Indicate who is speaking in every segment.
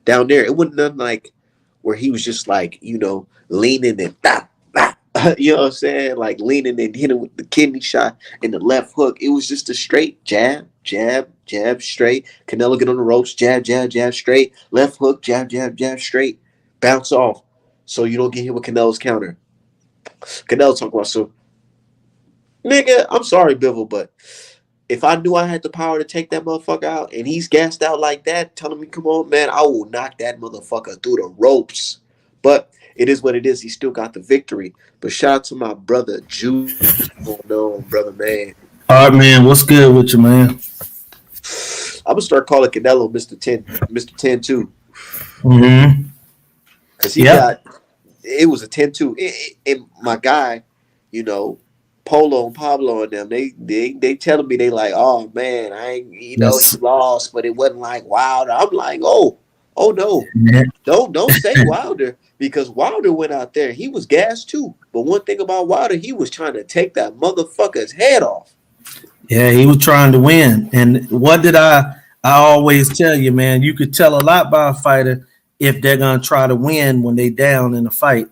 Speaker 1: down there, it wasn't nothing like where he was just like, leaning and you know what I'm saying? Like leaning and hitting with the kidney shot and the left hook. It was just a straight jab, jab, jab, straight. Canelo get on the ropes, jab, jab, jab, straight. Left hook, jab, jab, jab, straight. Bounce off. So you don't get hit with Canelo's counter. Canelo talk about, so nigga, I'm sorry, Bivol, but if I knew I had the power to take that motherfucker out and he's gassed out like that, telling me, come on, man, I will knock that motherfucker through the ropes. But it is what it is. He still got the victory. But shout out to my brother Juice going on, brother, man.
Speaker 2: All right, man. What's good with you, man?
Speaker 1: I'm gonna start calling Canelo Mr. 10 too.
Speaker 2: Mm-hmm.
Speaker 1: Cause he
Speaker 2: Yeah.
Speaker 1: got it was a 10-2. And my guy, you know, Polo and Pablo and them, they telling me, they like, oh man, I ain't, he
Speaker 2: Yes.
Speaker 1: lost, but it wasn't like Wilder. I'm like, oh no,
Speaker 2: Yeah.
Speaker 1: don't say Wilder, because Wilder went out there, he was gassed too. But one thing about Wilder, he was trying to take that motherfucker's head off.
Speaker 2: Yeah, he was trying to win. And what did I always tell you, man? You could tell a lot by a fighter if they're gonna try to win when they down in a fight.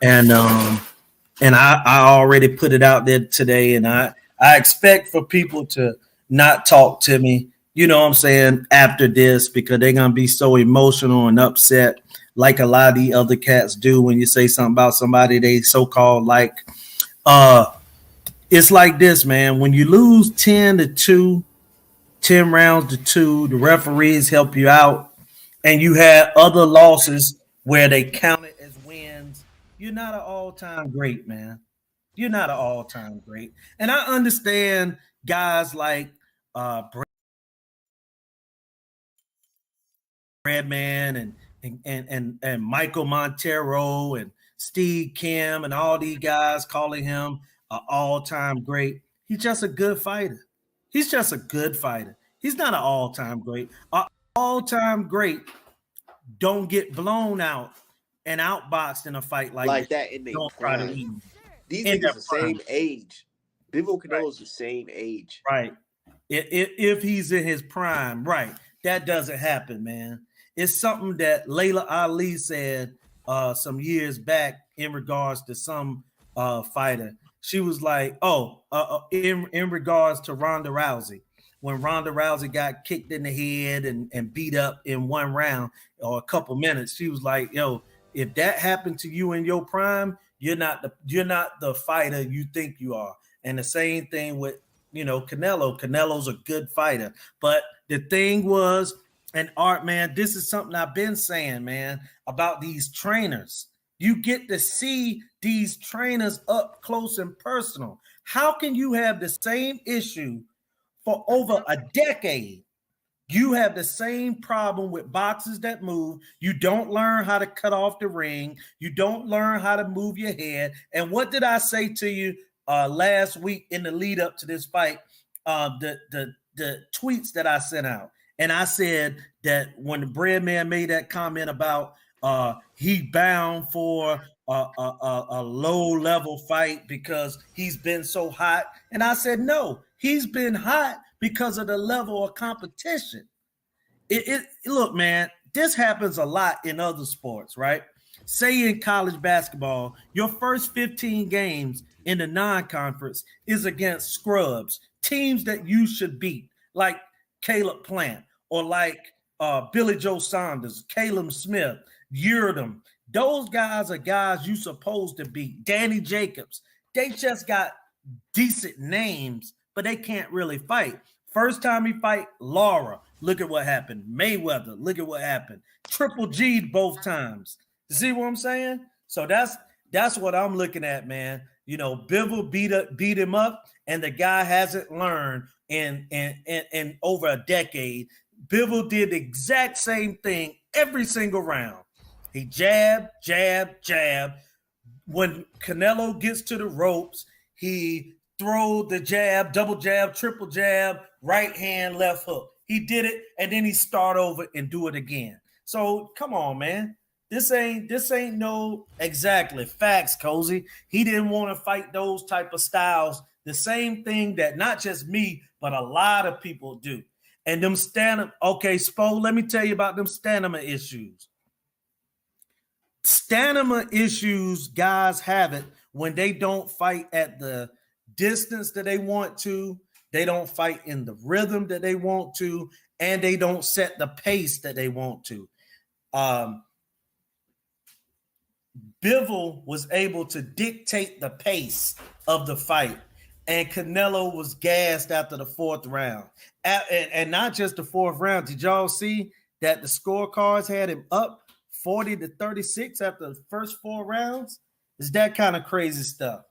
Speaker 2: And I already put it out there today, and I expect for people to not talk to me, you know what I'm saying, after this, because they're gonna be so emotional and upset, like a lot of the other cats do when you say something about somebody they so called like. Uh it's like this, man. When you lose 10-2, 10 rounds to two, the referees help you out, and you had other losses where they counted as wins, you're not an all-time great, man. You're not an all-time great. And I understand guys like Redman and Michael Montero and Steve Kim and all these guys calling him an all-time great. He's just a good fighter. He's just a good fighter. He's not an all-time great. An all-time great don't get blown out and outboxed in a fight like
Speaker 1: Like
Speaker 2: that.
Speaker 1: that in their
Speaker 2: Don't try to
Speaker 1: prime.
Speaker 2: win
Speaker 1: These
Speaker 2: in
Speaker 1: niggas
Speaker 2: their
Speaker 1: the
Speaker 2: prime.
Speaker 1: same age. Bivol
Speaker 2: Right.
Speaker 1: Canelo's the same age.
Speaker 2: Right. If he's in his prime, right. That doesn't happen, man. It's something that Layla Ali said some years back in regards to some fighter. She was like, in regards to Ronda Rousey, when Ronda Rousey got kicked in the head and beat up in one round or a couple minutes, she was like, yo, if that happened to you in your prime, you're not the fighter you think you are. And the same thing with Canelo. Canelo's a good fighter. But the thing was, and Art, man, this is something I've been saying, man, about these trainers. You get to see these trainers up close and personal. How can you have the same issue for over a decade? You have the same problem with boxers that move. You don't learn how to cut off the ring. You don't learn how to move your head. And what did I say to you last week in the lead up to this fight? The tweets that I sent out, and I said that when the bread man made that comment about he bound for a low level fight because he's been so hot, and I said no, he's been hot because of the level of competition. Look, man, this happens a lot in other sports, right? Say in college basketball, your first 15 games in the non-conference is against scrubs, teams that you should beat, like Caleb Plant or like Billy Joe Saunders, Caleb Smith, Yurdom. Those guys are guys you supposed to beat. Danny Jacobs. They just got decent names, but they can't really fight. First time he fight Laura, look at what happened. Mayweather, look at what happened. Triple G both times. You see what I'm saying? So that's what I'm looking at, man. Bivol beat him up, and the guy hasn't learned in over a decade. Bivol did the exact same thing every single round. He jab, jab, jab. When Canelo gets to the ropes, he throw the jab, double jab, triple jab, right hand, left hook. He did it, and then he start over and do it again. So come on, man. This ain't no exactly facts, Cozy. He didn't want to fight those type of styles. The same thing that not just me, but a lot of people do. And them stamina. Okay, Spo, let me tell you about them stamina issues. Stamina issues, guys have it when they don't fight at the distance that they want to, they don't fight in the rhythm that they want to, and they don't set the pace that they want to. Bivol was able to dictate the pace of the fight, and Canelo was gassed after the fourth round. And not just the fourth round. Did y'all see that the scorecards had him up 40-36 after the first 4 rounds? It's that kind of crazy stuff.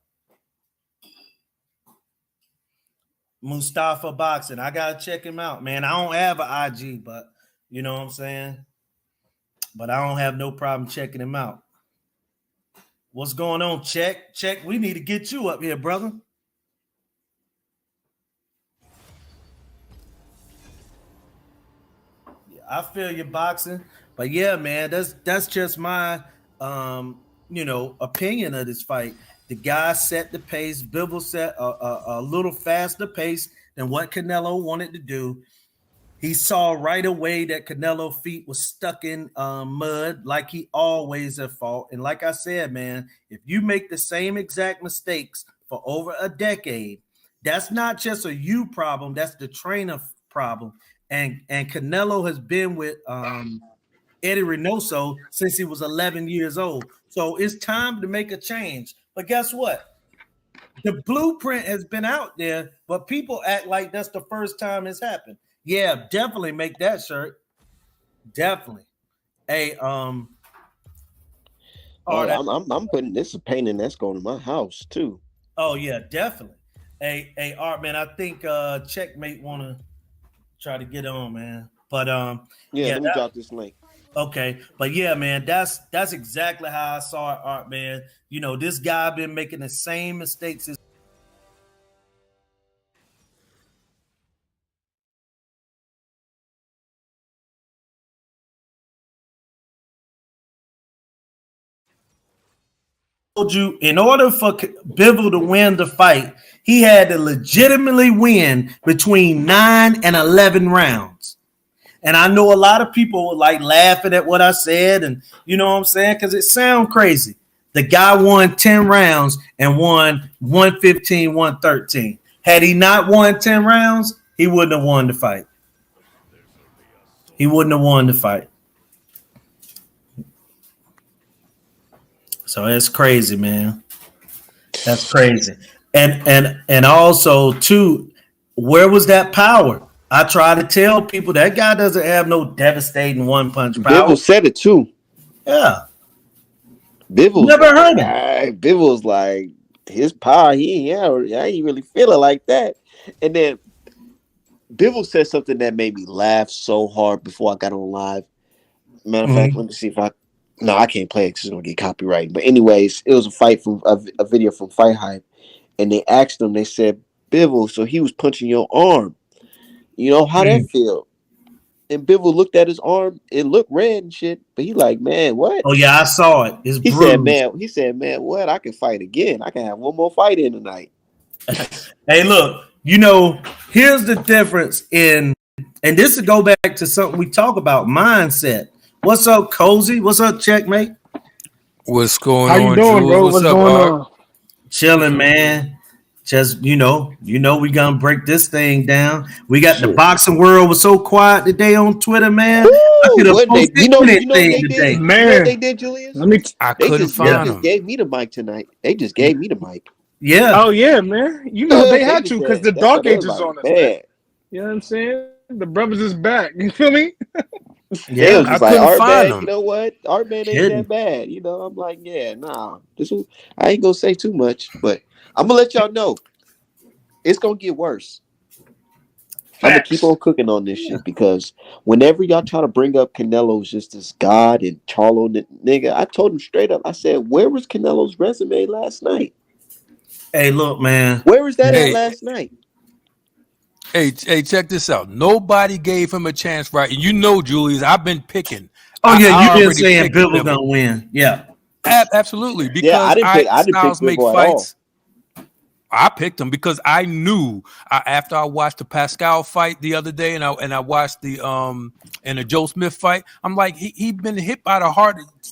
Speaker 2: Mustafa Boxing. I got to check him out, man. I don't have an IG, but you know what I'm saying? But I don't have no problem checking him out. What's going on, Check? Check, we need to get you up here, brother. Yeah, I feel you, Boxing. But yeah, man, that's just my opinion of this fight. The guy set the pace. Bivol set a little faster pace than what Canelo wanted to do. He saw right away that Canelo feet was stuck in mud like he always have fought. And like I said, man, if you make the same exact mistakes for over a decade, that's not just a you problem, that's the trainer problem. And Canelo has been with Eddie Reynoso since he was 11 years old. So it's time to make a change. But guess what? The blueprint has been out there, but people act like that's the first time it's happened. Yeah, definitely make that shirt. Definitely. Hey,
Speaker 1: I'm putting this painting that's going to my house too.
Speaker 2: Oh yeah, definitely. Hey, Art, man, I think Checkmate want to try to get on, man. But
Speaker 1: let me drop this link.
Speaker 2: Okay, but yeah, man, that's exactly how I saw it, Art, man. You know, this guy been making the same mistakes as you. In order for Bivol to win the fight, he had to legitimately win between 9 and 11 rounds. And I know a lot of people were like laughing at what I said, and you know what I'm saying? Because it sounds crazy. The guy won 10 rounds and won 115, 113. Had he not won 10 rounds, he wouldn't have won the fight. He wouldn't have won the fight. So it's crazy, man. That's crazy. And also, too, where was that power? I try to tell people that guy doesn't have no devastating one-punch power.
Speaker 1: Bivol said it, too.
Speaker 2: Yeah.
Speaker 1: Bivol's
Speaker 2: never heard him.
Speaker 1: Bivol's like, his power, I ain't really feel it like that. And then Bivol said something that made me laugh so hard before I got on live. Matter of fact, let me see if I... No, I can't play it because it's going to get copyrighted. But anyways, it was a fight from a video from Fight Hype. And they asked him, they said, Bivol, so he was punching your arm. You know, how that feel? And Bivol looked at his arm. It looked red and shit. But he like, man, what?
Speaker 2: Oh, yeah, I saw it. It's bruised.
Speaker 1: He said, man, what? I can fight again. I can have one more fight in tonight.
Speaker 2: Hey, look, you know, here's the difference in, and this will go back to something we talk about, mindset. What's up, Cozy? What's up, Checkmate?
Speaker 3: What's going
Speaker 4: on?
Speaker 3: How
Speaker 4: you doing, bro?
Speaker 3: What's up,
Speaker 4: going
Speaker 3: Art?
Speaker 4: on?
Speaker 2: Chilling, man. Just we gonna break this thing down. We got the boxing world was so quiet today on Twitter, man.
Speaker 1: You know what they did, Julius?
Speaker 3: I couldn't find them.
Speaker 1: They just gave me the mic tonight. They just gave me the mic.
Speaker 2: Yeah.
Speaker 4: Oh yeah, man. You know they had to because the Dark Age is on us. Man. You know what I'm saying? The brothers is back. You feel me?
Speaker 1: Yeah, I couldn't find them. You know what? Art man ain't that bad. You know, I'm like, yeah, nah. I ain't gonna say too much, but I'm gonna let y'all know it's gonna get worse. I'm gonna keep on cooking on this shit because whenever y'all try to bring up Canelo's just this god and Charlo nigga, I told him straight up. I said, where was Canelo's resume last night?
Speaker 2: Hey, look, man.
Speaker 1: Where was that at last night?
Speaker 3: Hey, check this out. Nobody gave him a chance, right? And you know, Julius, I've been picking.
Speaker 2: Oh yeah, you've been saying Bivol gonna win. Yeah,
Speaker 3: absolutely. Because
Speaker 1: I didn't pick
Speaker 3: Styles make fights. I picked him because I knew after I watched the Pascal fight the other day, and I watched the Joe Smith fight. I'm like, he'd been hit by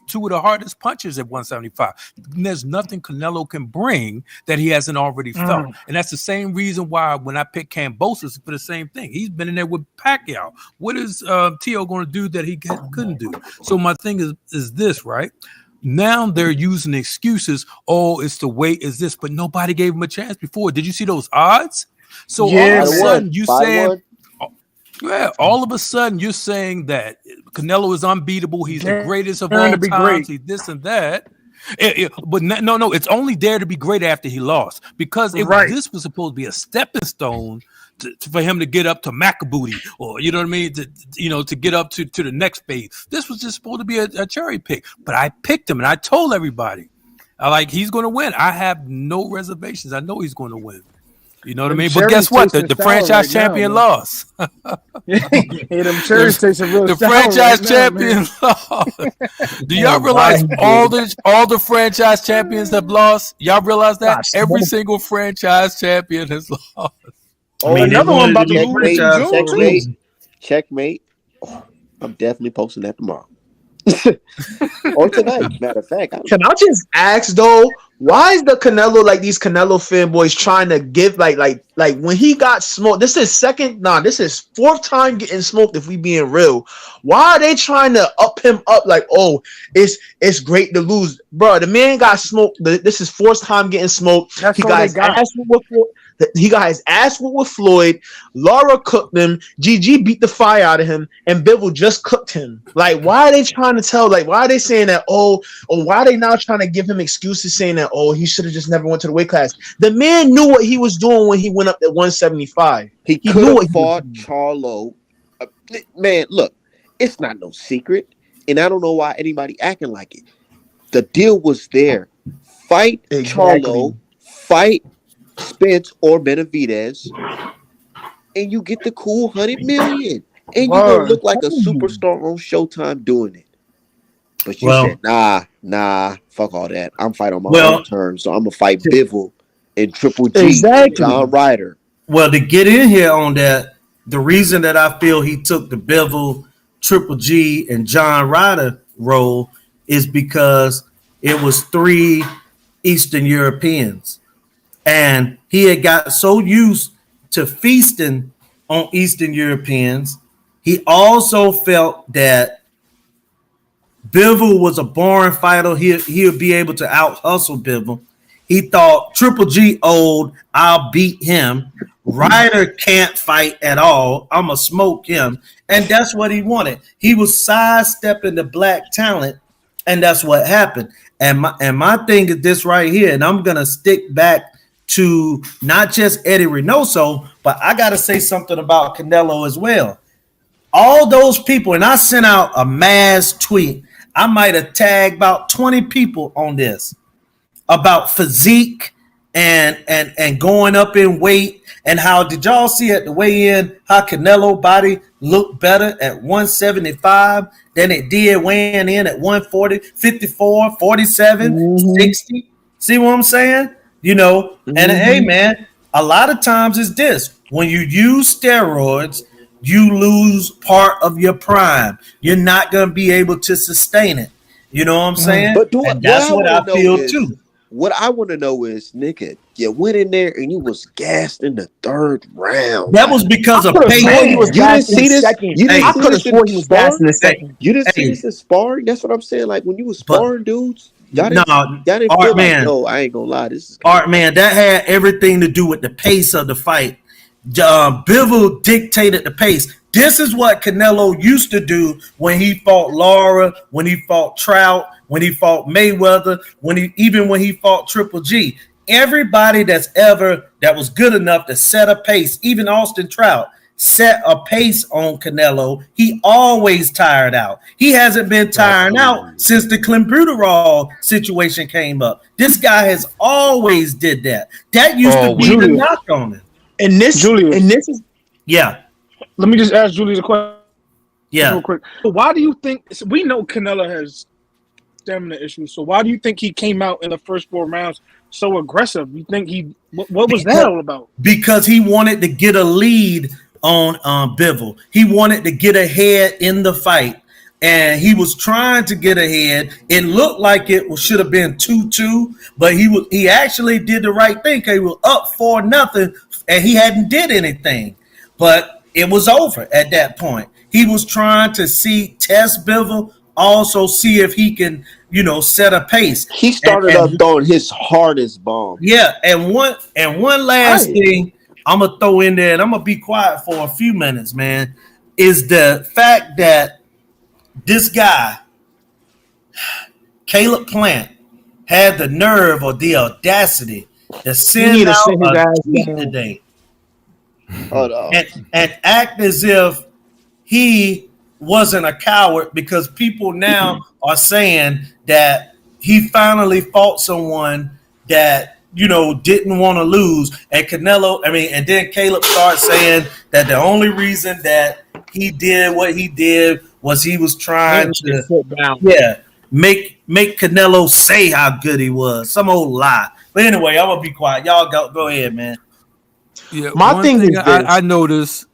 Speaker 3: two of the hardest punches at 175. And there's nothing Canelo can bring that he hasn't already felt, and that's the same reason why when I picked Kambosos for the same thing, he's been in there with Pacquiao. What is Tio going to do that he couldn't do? So my thing is this, right? Now they're using excuses. Oh, it's the weight, is this, but nobody gave him a chance before. Did you see those odds? So all of a sudden you saying, all of a sudden you're saying that Canelo is unbeatable. He's the greatest of all time. He's this and that. But no, it's only Dare to Be Great after he lost, because this was supposed to be a stepping stone for him to get up to Macaboody, or you know what I mean, to get up to the next phase. This was just supposed to be a cherry pick, but I picked him and I told everybody, he's going to win. I have no reservations. I know he's going to win. You know what I mean? But guess what? The franchise champion lost. The franchise champion lost. Do y'all realize all the franchise champions have lost? Y'all realize that? Every single franchise champion has lost.
Speaker 4: Another one about to lose.
Speaker 1: Checkmate. Oh, I'm definitely posting that tomorrow. Or tonight, matter of fact.
Speaker 5: Can I just ask though, why is the Canelo, like these Canelo fanboys trying to give like when he got smoked? This is fourth time getting smoked if we being real. Why are they trying to up him up like, oh, it's great to lose? Bro, the man got smoked. This is fourth time getting smoked. He got his ass whooped with Floyd. Laura cooked him. GG beat the fire out of him, and Bivol just cooked him. Like, why are they trying to tell? Like, why are they saying that? Oh, why are they now trying to give him excuses saying that? Oh, he should have just never went to the weight class. The man knew what he was doing when he went up at 175.
Speaker 1: He could have fought Charlo. Man, look, it's not no secret, and I don't know why anybody acting like it. The deal was there. Fight Charlo, fight Spence or Benavidez, and you get the cool $100 million, and you gonna look like a superstar on Showtime doing it. But you said, nah, fuck all that. I'm fighting on my own terms, so I'm gonna fight Bivol and Triple G, and John Ryder.
Speaker 2: Well, to get in here on that, the reason that I feel he took the Bivol, Triple G, and John Ryder role is because it was 3 Eastern Europeans. And he had got so used to feasting on Eastern Europeans. He also felt that Bivol was a boring fighter. He'll be able to out-hustle Bivol. He thought Triple G old, I'll beat him. Ryder can't fight at all. I'm going to smoke him. And that's what he wanted. He was sidestepping the black talent, and that's what happened. And my thing is this right here, and I'm going to stick back to not just Eddie Reynoso, but I got to say something about Canelo as well. All those people, and I sent out a mass tweet. I might have tagged about 20 people on this about physique and going up in weight, and how did y'all see at the weigh-in how Canelo body looked better at 175 than it did weighing in at 140, 54, 47, 60. See what I'm saying? You know, and hey, man, a lot of times it's this. When you use steroids, you lose part of your prime. You're not going to be able to sustain it. You know what I'm saying?
Speaker 1: But
Speaker 2: that's what I feel too.
Speaker 1: What I want to know is, nigga, you went in there and you was gassed in the 3rd round.
Speaker 2: That was because of pain.
Speaker 1: You didn't see this?
Speaker 5: I could have sworn he was gassed in the second.
Speaker 1: You didn't see this in sparring? That's what I'm saying. Like, when you was sparring dudes, y'all didn't feel
Speaker 2: Art,
Speaker 1: like, no, I ain't gonna lie. This is
Speaker 2: Art, man, that had everything to do with the pace of the fight. Bivol dictated the pace. This is what Canelo used to do when he fought Lara, when he fought Trout, when he fought Mayweather, when he fought Triple G. Everybody that was good enough to set a pace, even Austin Trout, set a pace on Canelo. He always tired out. He hasn't been tiring out since the clembuterol situation came up. This guy has always did that. That used to be the knock on him.
Speaker 5: And this is
Speaker 4: Let me just ask Julius a question.
Speaker 2: Yeah.
Speaker 4: Real quick. Why do you think we know Canelo has stamina issues. So why do you think he came out in the first 4 rounds so aggressive? You think what was that all about?
Speaker 2: Because he wanted to get a lead on Bivol. He wanted to get ahead in the fight, and he was trying to get ahead. It looked like it should have been 2-2, but he actually did the right thing. He was up 4-0, and he hadn't did anything. But it was over at that point. He was trying to test Bivol, also see if he can, set a pace.
Speaker 1: He started up throwing his hardest bomb.
Speaker 2: Yeah, and one last thing I'm gonna throw in there, and I'm gonna be quiet for a few minutes, man, is the fact that this guy, Caleb Plant, had the nerve or the audacity to send out a tweet today and act as if he wasn't a coward, because people now are saying that he finally fought someone that didn't want to lose. And and then Caleb starts saying that the only reason that he did what he did was he was trying to sit down. Yeah, make Canelo say how good he was. Some old lie. But anyway, I'm gonna be quiet. Y'all go ahead, man.
Speaker 3: Yeah, my thing is I noticed.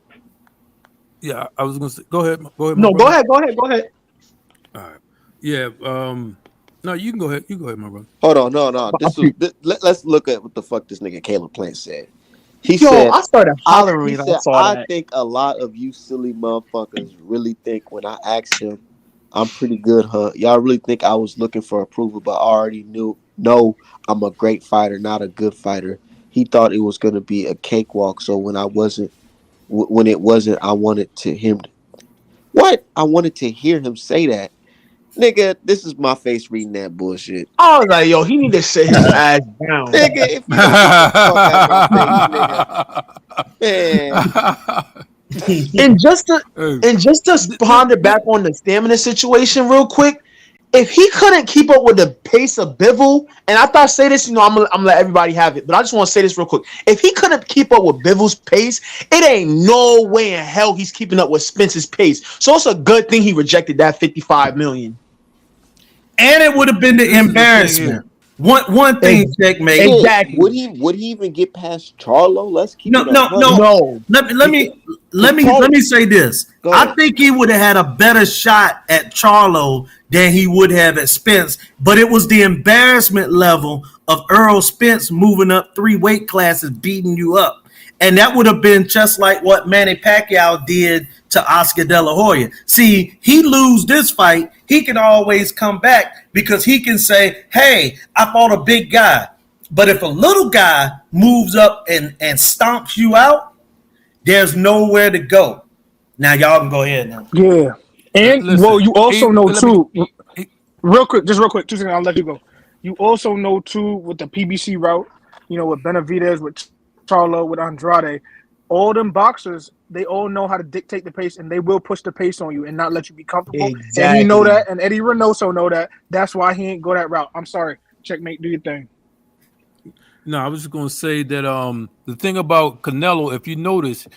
Speaker 3: Yeah, I was gonna say. Go ahead.
Speaker 5: No, go ahead. Go ahead.
Speaker 3: All right. Yeah. No, you can go ahead. You go ahead, my brother.
Speaker 1: Hold on. No. Let's look at what the fuck this nigga Caleb Plant said. He
Speaker 5: said, I started hollering.
Speaker 1: I think a lot of you silly motherfuckers really think when I asked him, I'm pretty good, huh? Y'all really think I was looking for approval, but I already knew. No, I'm a great fighter, not a good fighter. He thought it was going to be a cakewalk. So when it wasn't, I wanted to I wanted to hear him say that. Nigga, this is my face reading that bullshit.
Speaker 5: I was like, yo, he need to sit his ass down.
Speaker 1: Nigga, if you don't get the fuck out of my face, nigga. Man.
Speaker 5: and just to ponder back on the stamina situation real quick, if he couldn't keep up with the pace of Bivol, and after I say this, I'm gonna let everybody have it, but I just want to say this real quick. If he couldn't keep up with Bivol's pace, it ain't no way in hell he's keeping up with Spence's pace. So it's a good thing he rejected that $55 million.
Speaker 2: And it would have been the embarrassment. One thing, checkmate.
Speaker 5: Exactly.
Speaker 1: Would he even get past Charlo? Let's keep
Speaker 2: no. Let me say this. I think he would have had a better shot at Charlo than he would have at Spence, but it was the embarrassment level of Earl Spence moving up 3 weight classes, beating you up. And that would have been just like what Manny Pacquiao did to Oscar De La Hoya. See, he lose this fight, he can always come back because he can say, hey, I fought a big guy. But if a little guy moves up and stomps you out, there's nowhere to go. Now, y'all can go ahead now.
Speaker 4: Yeah. And, you also know, too, real quick, 2 seconds, I'll let you go. You also know, too, with the PBC route, with Benavidez, with Charlo, with Andrade, all them boxers, they all know how to dictate the pace, and they will push the pace on you and not let you be comfortable. Exactly. And he know that, and Eddie Reynoso know that. That's why he ain't go that route. I'm sorry. Checkmate, do your thing.
Speaker 3: No, I was just going to say that the thing about Canelo, if you notice,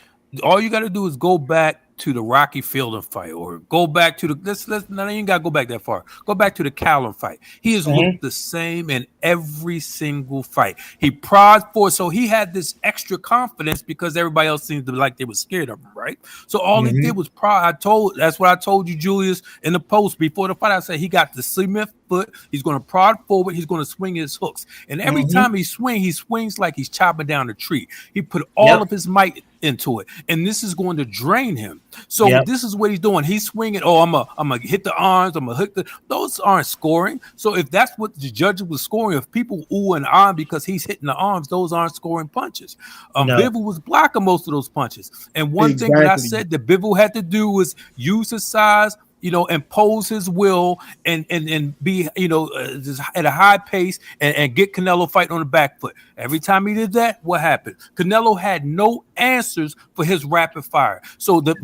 Speaker 3: all you got to do is go back to the Rocky Fielding fight, or go back to the let's you ain't gotta go back that far. Go back to the Callum fight. He has looked the same in every single fight. He prods for, so he had this extra confidence because everybody else seemed to like they were scared of him, right? So all he did was prod. That's what I told you, Julius, in the post before the fight. I said he got the cement foot. He's going to prod forward. He's going to swing his hooks, and every time he swings like he's chopping down a tree. He put all of his might into it, and this is going to drain him. So this is what he's doing. He's swinging. Oh, I'm gonna hit the arms. I'm gonna hit those aren't scoring. So if that's what the judges was scoring, if people ooh and ah because he's hitting the arms, those aren't scoring punches. Bivol was blocking most of those punches. And one thing that I said that Bivol had to do was use his size, impose his will and be, just at a high pace and get Canelo fighting on the back foot. Every time he did that, what happened? Canelo had no answers for his rapid fire. So the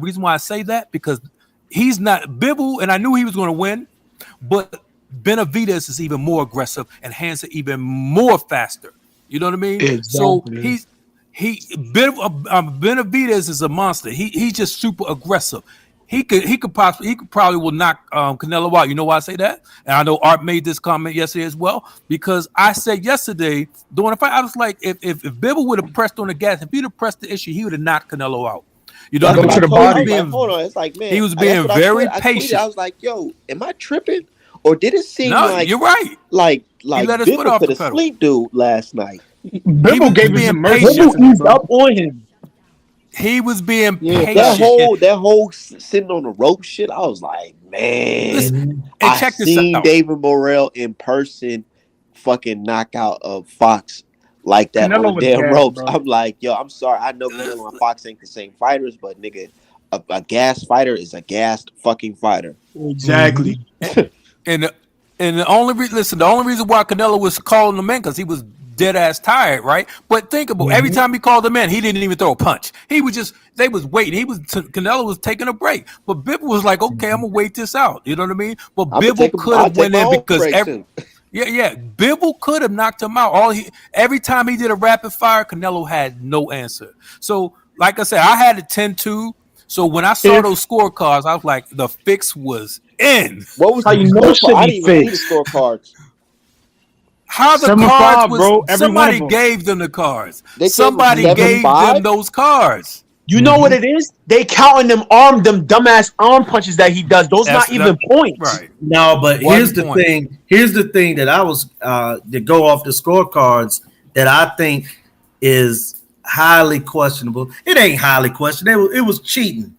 Speaker 3: reason why I say that, because he's not Bivol, and I knew he was going to win, but Benavidez is even more aggressive and hands are even more faster. You know what I mean?
Speaker 5: Exactly.
Speaker 3: So Benavidez is a monster. He's just super aggressive. he could probably will knock Canelo out. You know why I say that? And I know Art made this comment yesterday as well, because I said yesterday during the fight, I was like, if Bivol would have pressed on the gas, if he'd have pressed the issue, he would have knocked Canelo out. You know what I mean?
Speaker 1: Hold on, it's like, man,
Speaker 3: he was being very patient.
Speaker 1: I was like, yo, am I tripping? Or did it seem like
Speaker 3: you're right?
Speaker 1: Like Bivol could have sleep dude last night.
Speaker 4: Bivol gave him
Speaker 5: Bivol eased up on him.
Speaker 3: He was being patient.
Speaker 1: That whole sitting on the rope shit, I was like, man.
Speaker 3: Listen,
Speaker 1: I seen David Morrell in person fucking knock out a Fox like that on the damn ropes. Bro. I'm like, yo, I'm sorry. I know Canelo and Fox ain't the same fighters, but nigga, a gas fighter is a gassed fucking fighter.
Speaker 5: Exactly.
Speaker 3: And the only reason why Canelo was calling him in because he was dead ass tired, right? But think about every time he called him in, he didn't even throw a punch. They was waiting. Canelo was taking a break, but Bivol was like, okay, I'm gonna wait this out. You know what I mean? But Bivol could have went in because Bivol could have knocked him out. Every time he did a rapid fire, Canelo had no answer. So, like I said, I had a 10-2. So when I saw those scorecards, I was like, the fix was in.
Speaker 1: What was
Speaker 5: how you know should
Speaker 1: I
Speaker 5: be
Speaker 1: didn't even see the scorecards.
Speaker 3: How the cards was? Bro, somebody gave them the cards. Somebody gave them those cards.
Speaker 5: You know what it is? They counting them dumbass arm punches that he does. Those not even points.
Speaker 2: Right. No, but here's the thing. Here's the thing that I was to go off the scorecards that I think is highly questionable. It ain't highly questionable. It was cheating.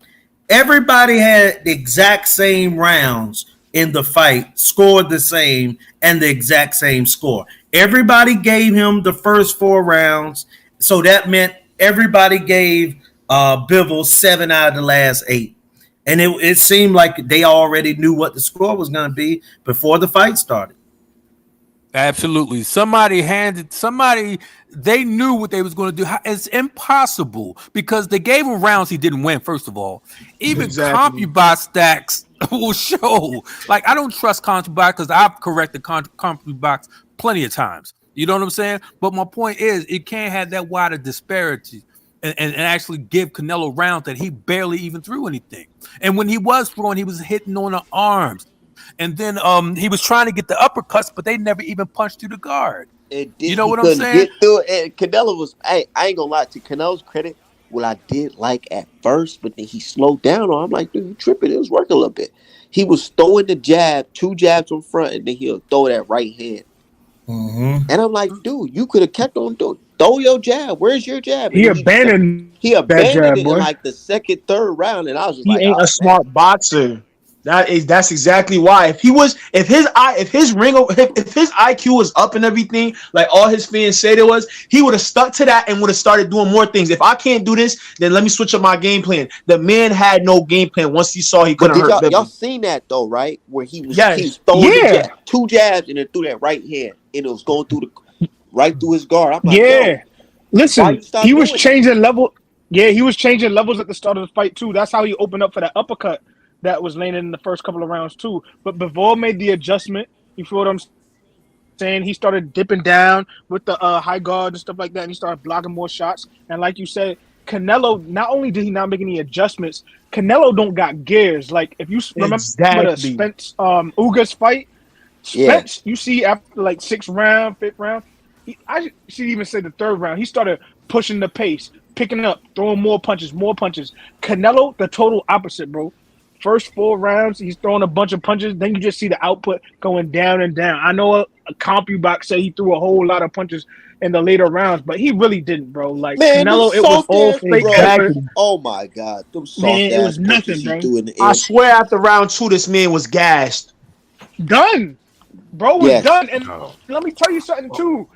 Speaker 2: Everybody had the exact same rounds in the fight, scored the same, and the exact same score. Everybody gave him the first 4 rounds, so that meant everybody gave Bivol 7 out of the last 8. And it seemed like they already knew what the score was going to be before the fight started.
Speaker 3: Absolutely. They knew what they was going to do. It's impossible because they gave him rounds he didn't win, first of all. Even CompuBot stacks will show. Like, I don't trust CompuBot because I've corrected CompuBot plenty of times. You know what I'm saying? But my point is, it can't have that wide a disparity and actually give Canelo rounds that he barely even threw anything. And when he was throwing, he was hitting on the arms. And then he was trying to get the uppercuts, but they never even punched through the guard. You know what I'm saying?
Speaker 1: Get through it. And Canelo was, I ain't gonna lie, to Canelo's credit, what I did like at first, but then he slowed down on. I'm like, dude, you tripping. It was working a little bit. He was throwing the jab, 2 jabs in front, and then he'll throw that right hand. Mm-hmm. And I'm like, dude, you could have kept on doing. Throw your jab. Where's your jab?
Speaker 4: He abandoned
Speaker 1: it in like the second, third round, and I was just
Speaker 5: he ain't a smart boxer. That's exactly why. If his IQ was up and everything, like all his fans said it was, he would have stuck to that and would have started doing more things. If I can't do this, then let me switch up my game plan. The man had no game plan once he saw he couldn't hurt Bivol.
Speaker 1: Y'all seen that though, right? Where he was throwing 2 jabs and then threw that right hand, and it was going through right through his guard. I'm like,
Speaker 4: listen, he was changing level. Yeah, he was changing levels at the start of the fight too. That's how he opened up for that uppercut that was landing in the first couple of rounds too. But Bivol made the adjustment. You feel what I'm saying? He started dipping down with the high guard and stuff like that, and he started blocking more shots. And like you said, Canelo, not only did he not make any adjustments, Canelo don't got gears. Like, if you remember the Spence Ugas fight, Spence, you see after like 6th round, 5th round, I should even say the 3rd round, he started pushing the pace, picking up, throwing more punches. Canelo, the total opposite, bro. First 4 rounds, he's throwing a bunch of punches. Then you just see the output going down and down. I know a CompuBox said he threw a whole lot of punches in the later rounds, but he really didn't, bro. Like, man, Canelo, it was all fake.
Speaker 1: Oh my God, them soft
Speaker 4: man, it was nothing, bro.
Speaker 5: I swear, after round 2, this man was gassed.
Speaker 4: Done, bro. Was done. And let me tell you something too.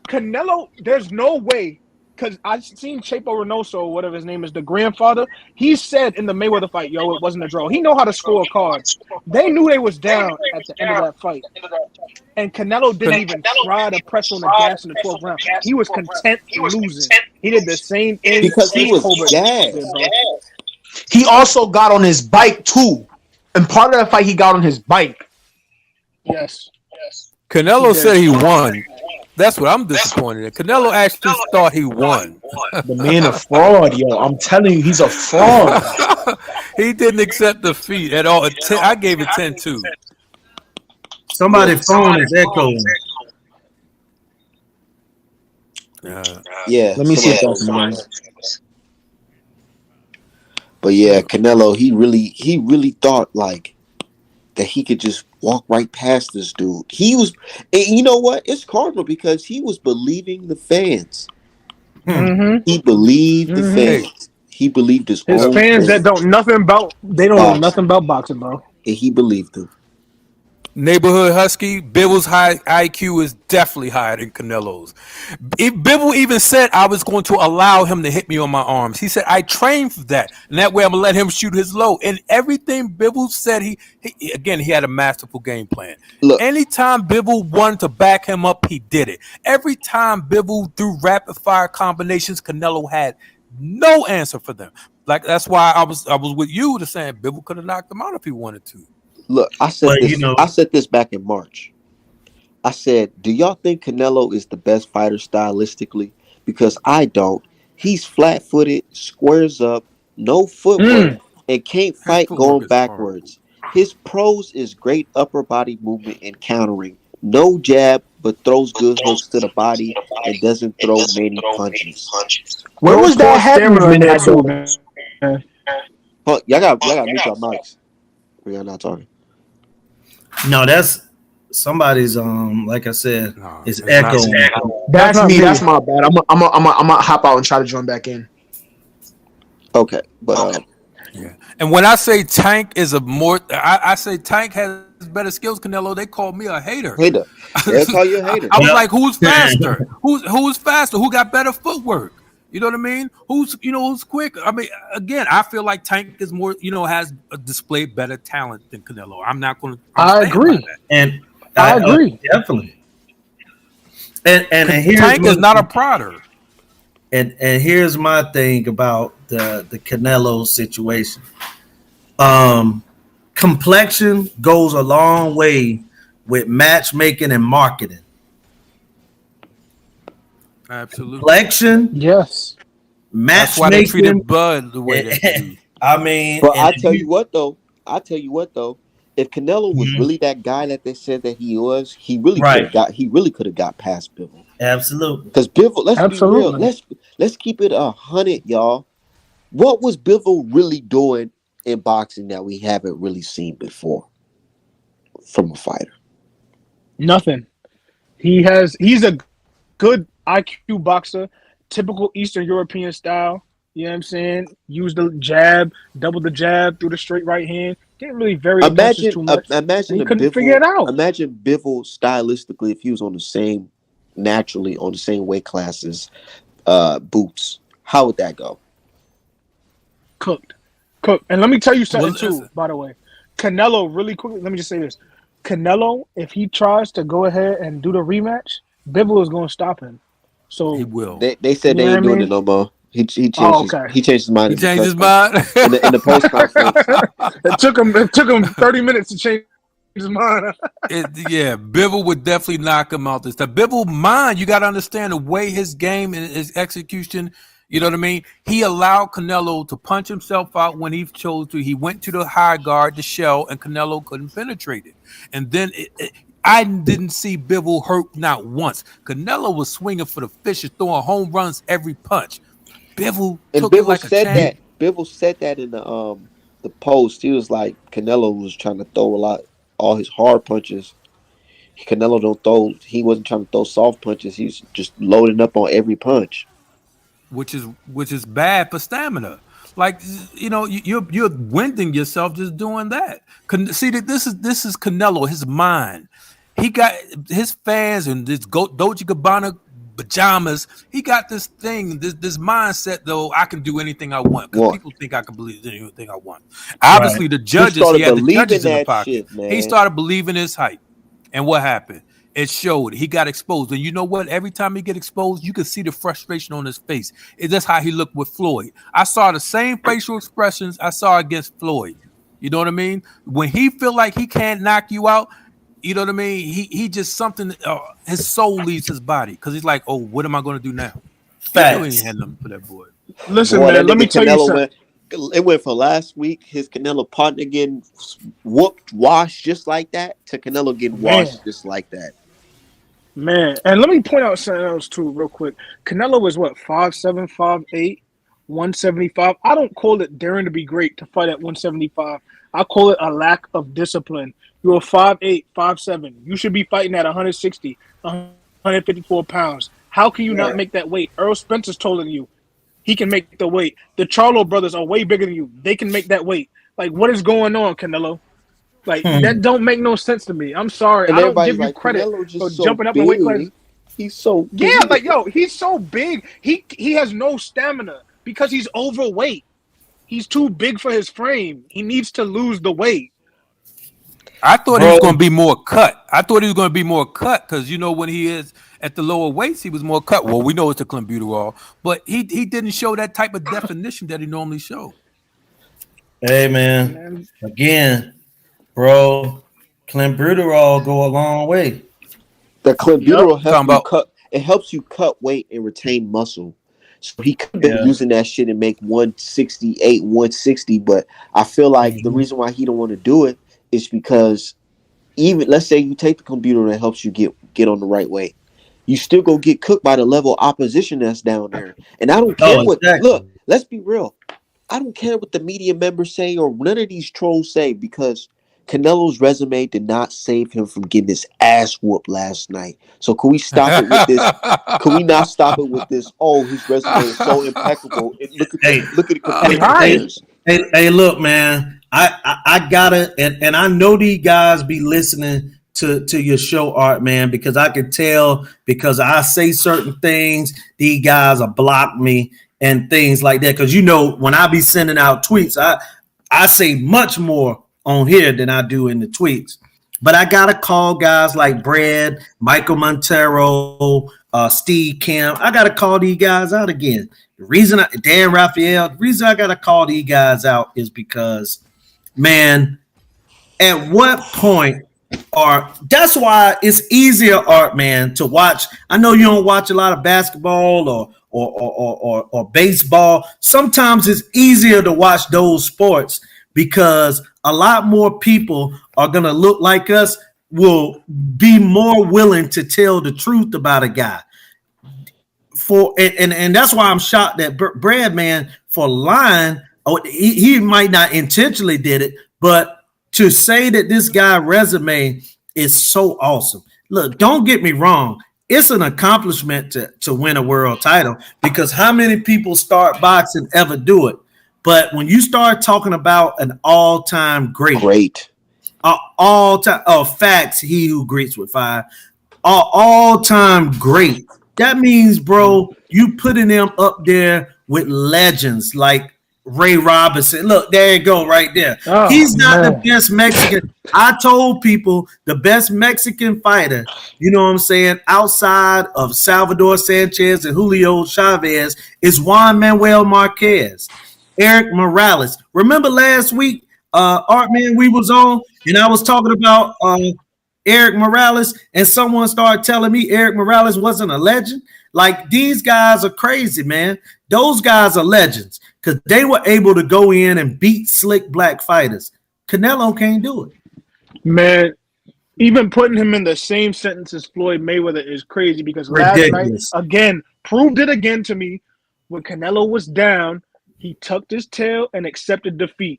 Speaker 4: Canelo, there's no way. Because I've seen Chapo Reynoso, whatever his name is, the grandfather, he said in the Mayweather fight, yo, it wasn't a draw. He know how to score cards. They knew they was down at the end of that fight. And Canelo didn't even try to press on the gas in the 12th round. He was content losing. He did the same thing.
Speaker 1: Because he was gassed.
Speaker 5: He also got on his bike, too. And part of that fight, he got on his bike.
Speaker 4: Yes.
Speaker 3: Canelo said he won. That's what I'm disappointed in. Canelo actually thought he won.
Speaker 5: The man a fraud, yo. I'm telling you, he's a fraud.
Speaker 3: He didn't accept defeat at all. I gave it 10 too.
Speaker 2: Somebody's phone is echoing.
Speaker 1: Yeah.
Speaker 5: Let me see if that's mine.
Speaker 1: But yeah, Canelo, he really thought like that he could just walk right past this dude. He was, and you know what? It's karma because he was believing the fans.
Speaker 4: Mm-hmm.
Speaker 1: He believed the fans. He believed his own
Speaker 4: fans that don't know nothing about boxing, bro.
Speaker 1: And he believed them.
Speaker 3: Neighborhood Husky, Bivol's high IQ is definitely higher than Canelo's. Bivol even said I was going to allow him to hit me on my arms. He said I trained for that, and that way I'm gonna let him shoot his low. And everything Bivol said, he had a masterful game plan.
Speaker 1: Look,
Speaker 3: anytime Bivol wanted to back him up, he did it. Every time Bivol threw rapid fire combinations, Canelo had no answer for them. Like that's why I was with you to saying Bivol could have knocked him out if he wanted to.
Speaker 1: Look, I said this back in March. I said, do y'all think Canelo is the best fighter stylistically? Because I don't. He's flat-footed, squares up, no footwork, and can't fight going backwards. His pros is great upper body movement and countering. No jab, but throws good hooks to the body and doesn't throw many punches.
Speaker 5: Where was that head movement at, though, man?
Speaker 1: Y'all got mute your mics. We are not talking.
Speaker 2: No, that's somebody's. Like I said, it's echoing.
Speaker 5: That's me. That's my bad. I'm gonna hop out and try to join back in.
Speaker 1: Okay, but
Speaker 3: yeah. And when I say Tank is I say Tank has better skills. Canelo, they call me a hater.
Speaker 1: They'll call you a hater.
Speaker 3: I was like, who's faster? Who's faster? Who got better footwork? You know what I mean? Who's quick? I mean, again, I feel like Tank is more, has displayed better talent than Canelo. I'm not going to.
Speaker 4: I agree,
Speaker 2: and
Speaker 4: I agree
Speaker 2: definitely. And here's
Speaker 3: Tank is not a prodder.
Speaker 2: And here's my thing about the Canelo situation. Complexion goes a long way with matchmaking and marketing.
Speaker 3: Absolutely.
Speaker 2: Complexion,
Speaker 4: yes.
Speaker 3: That's why they treated Bud the way they do.
Speaker 2: I mean,
Speaker 1: but I tell you what though. If Canelo was really that guy that they said that he was, he really could have got past Bivol.
Speaker 2: Absolutely.
Speaker 1: Because Bivol, let's be real. Let's keep it 100, y'all. What was Bivol really doing in boxing that we haven't really seen before from a fighter?
Speaker 4: Nothing. He's a good IQ boxer, typical Eastern European style. You know what I'm saying? Use the jab, double the jab through the straight right hand. Didn't really vary punches too much.
Speaker 1: Imagine
Speaker 4: he couldn't figure it out.
Speaker 1: Imagine Bivol stylistically if he was on the same weight classes, Boots. How would that go?
Speaker 4: Cooked. And let me tell you something too, by the way. Canelo, really quickly, let me just say this. Canelo, if he tries to go ahead and do the rematch, Bivol is going to stop him. So
Speaker 3: he will.
Speaker 1: They said they ain't doing it no more. He changed his mind.
Speaker 3: He changed his mind
Speaker 1: in the post conference.
Speaker 4: It took him 30 minutes to change his mind.
Speaker 3: Bivol would definitely knock him out this time. Bivol mind, you got to understand the way his game and his execution. You know what I mean? He allowed Canelo to punch himself out when he chose to. He went to the high guard, the shell, and Canelo couldn't penetrate it. And then I didn't see Bivol hurt not once. Canelo was swinging for the fishes, throwing home runs every punch. Bivol took it like a champ.
Speaker 1: Bivol said that in the post. He was like, Canelo was trying to throw all his hard punches. Canelo don't throw. He wasn't trying to throw soft punches. He's just loading up on every punch,
Speaker 3: which is bad for stamina. Like you're winding yourself just doing that. See that this is Canelo, his mind. He got his fans and this Dolce Gabbana pajamas. He got this thing, this mindset though. I can do anything I want because people think I can believe anything I want. Obviously, the judges. He had the judges in the pocket. He started believing his hype, and what happened? It showed. He got exposed, and you know what? Every time he get exposed, you can see the frustration on his face. That's how he looked with Floyd. I saw the same facial expressions I saw against Floyd. You know what I mean? When he feel like he can't knock you out. You know what I mean? He just something. His soul leaves his body because he's like, oh, what am I going to do now?
Speaker 2: Facts.
Speaker 3: He ain't had nothing for that boy.
Speaker 4: Listen, man. Let me tell you something.
Speaker 1: it went from last week, his Canelo partner getting whooped, washed just like that, to Canelo getting
Speaker 4: Man,
Speaker 1: washed just like that.
Speaker 4: man. And let me point out something else too, real quick. Canelo is what, 5'7", 5'8", 175. I don't call it daring to be great to fight at 175. I call it a lack of discipline. You're 5'8", 5'7". You should be fighting at 160, 154 pounds. How can you not make that weight? Earl Spencer's taller than you. He can make the weight. The Charlo brothers are way bigger than you. They can make that weight. Like, what is going on, Canelo? Like, that don't make no sense to me. I'm sorry.
Speaker 1: And
Speaker 4: I don't
Speaker 1: everybody's
Speaker 4: give you
Speaker 1: like,
Speaker 4: credit
Speaker 1: Canelo
Speaker 4: for
Speaker 1: just so
Speaker 4: jumping up in weight classes.
Speaker 1: big. He's so big.
Speaker 4: Yeah, like, yo, he's so big. He has no stamina because he's overweight. He's too big for his frame. He needs to lose the weight.
Speaker 3: I thought he was going to be more cut. I thought he was going to be more cut because, you know, when he is at the lower weights, he was more cut. Well, we know it's the clenbuterol, but he didn't show that type of definition that he normally showed.
Speaker 2: Hey, man. Again, bro, clenbuterol go a long way.
Speaker 1: The clenbuterol helps you cut weight and retain muscle. So he could have been using that shit and make 168, 160. But I feel like the reason why he don't want to do it is because even let's say you take the clenbuterol that helps you get on the right way, you still go get cooked by the level of opposition that's down there. And I don't care look, let's be real. I don't care what the media members say or none of these trolls say, because Canelo's resume did not save him from getting his ass whooped last night. So can we stop it with this? Can we not stop it with this? Oh, his resume is so impeccable. Look at the comparisons.
Speaker 2: Hey, look, man. I gotta, and I know these guys be listening to your show, Art, man, because I can tell, because I say certain things, these guys will block me and things like that. Because, you know, when I be sending out tweets, I say much more on here than I do in the tweets. But I gotta call guys like Brad, Michael Montero, Steve Kim. I gotta call these guys out again. The reason Dan Raphael, the reason I gotta call these guys out is because, man, at what point that's why it's easier, Art, man, to watch. I know you don't watch a lot of basketball or baseball. Sometimes it's easier to watch those sports because a lot more people are going to look like us, will be more willing to tell the truth about a guy. And that's why I'm shocked that Brad, man, for lying, he might not intentionally did it, but to say that this guy resume is so awesome. Look, don't get me wrong. It's an accomplishment to win a world title, because how many people start boxing ever do it? But when you start talking about an all-time great, all-time facts, he who greets with fire, all-time great. That means, bro, you putting them up there with legends like Ray Robinson. Look, there you go, right there. He's not the best Mexican. I told people the best Mexican fighter, you know what I'm saying, outside of Salvador Sanchez and Julio Chavez is Juan Manuel Marquez. Eric Morales. Remember last week, Art, man, we was on and I was talking about Eric Morales, and someone started telling me Eric Morales wasn't a legend. Like, these guys are crazy, man. Those guys are legends because they were able to go in and beat slick black fighters. Canelo can't do it.
Speaker 4: Man, even putting him in the same sentence as Floyd Mayweather is crazy, because last night, again, proved it again to me. When Canelo was down, he tucked his tail and accepted defeat.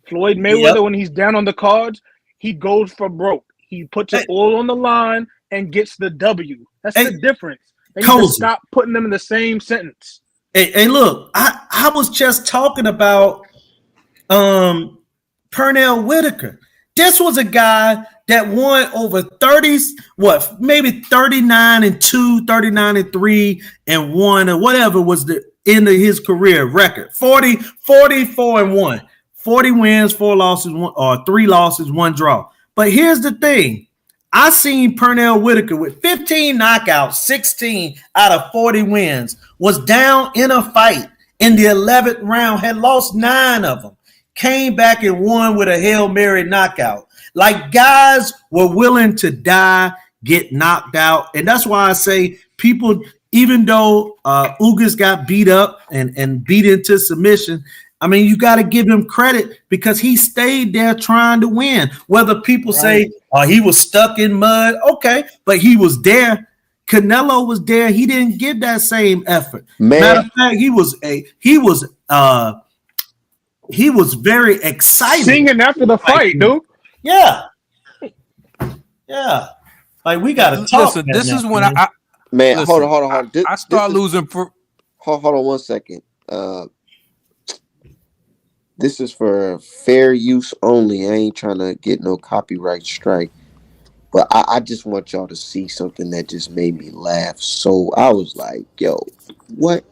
Speaker 4: Floyd Mayweather, when he's down on the cards, he goes for broke. He puts it all on the line and gets the W. That's the difference. They need to stop putting them in the same sentence.
Speaker 2: Hey, look, I was just talking about Pernell Whitaker. This was a guy that won over 30s, maybe 39-2, 39-3, and 1, or whatever was the end of his career record. 44-1. 40 wins, 4 losses, 3 losses, 1 draw. But here's the thing. I seen Pernell Whitaker with 15 knockouts, 16 out of 40 wins, was down in a fight in the 11th round, had lost 9 of them, came back and won with a Hail Mary knockout. Like, guys were willing to die, get knocked out. And that's why I say people, even though Ugas got beat up and beat into submission, I mean, you got to give him credit because he stayed there trying to win. Whether people say, "Oh, he was stuck in mud," okay, but he was there. Canelo was there. He didn't give that same effort.
Speaker 1: Man.
Speaker 2: Matter of fact, he was very excited
Speaker 4: singing after the fight, dude.
Speaker 2: Yeah. Like we got to talk.
Speaker 3: Listen, this is when I
Speaker 1: man.
Speaker 3: Listen,
Speaker 1: Hold on.
Speaker 3: I start losing for.
Speaker 1: Hold on 1 second. This is for fair use only. I ain't trying to get no copyright strike. But I just want y'all to see something that just made me laugh. So I was like, yo, what?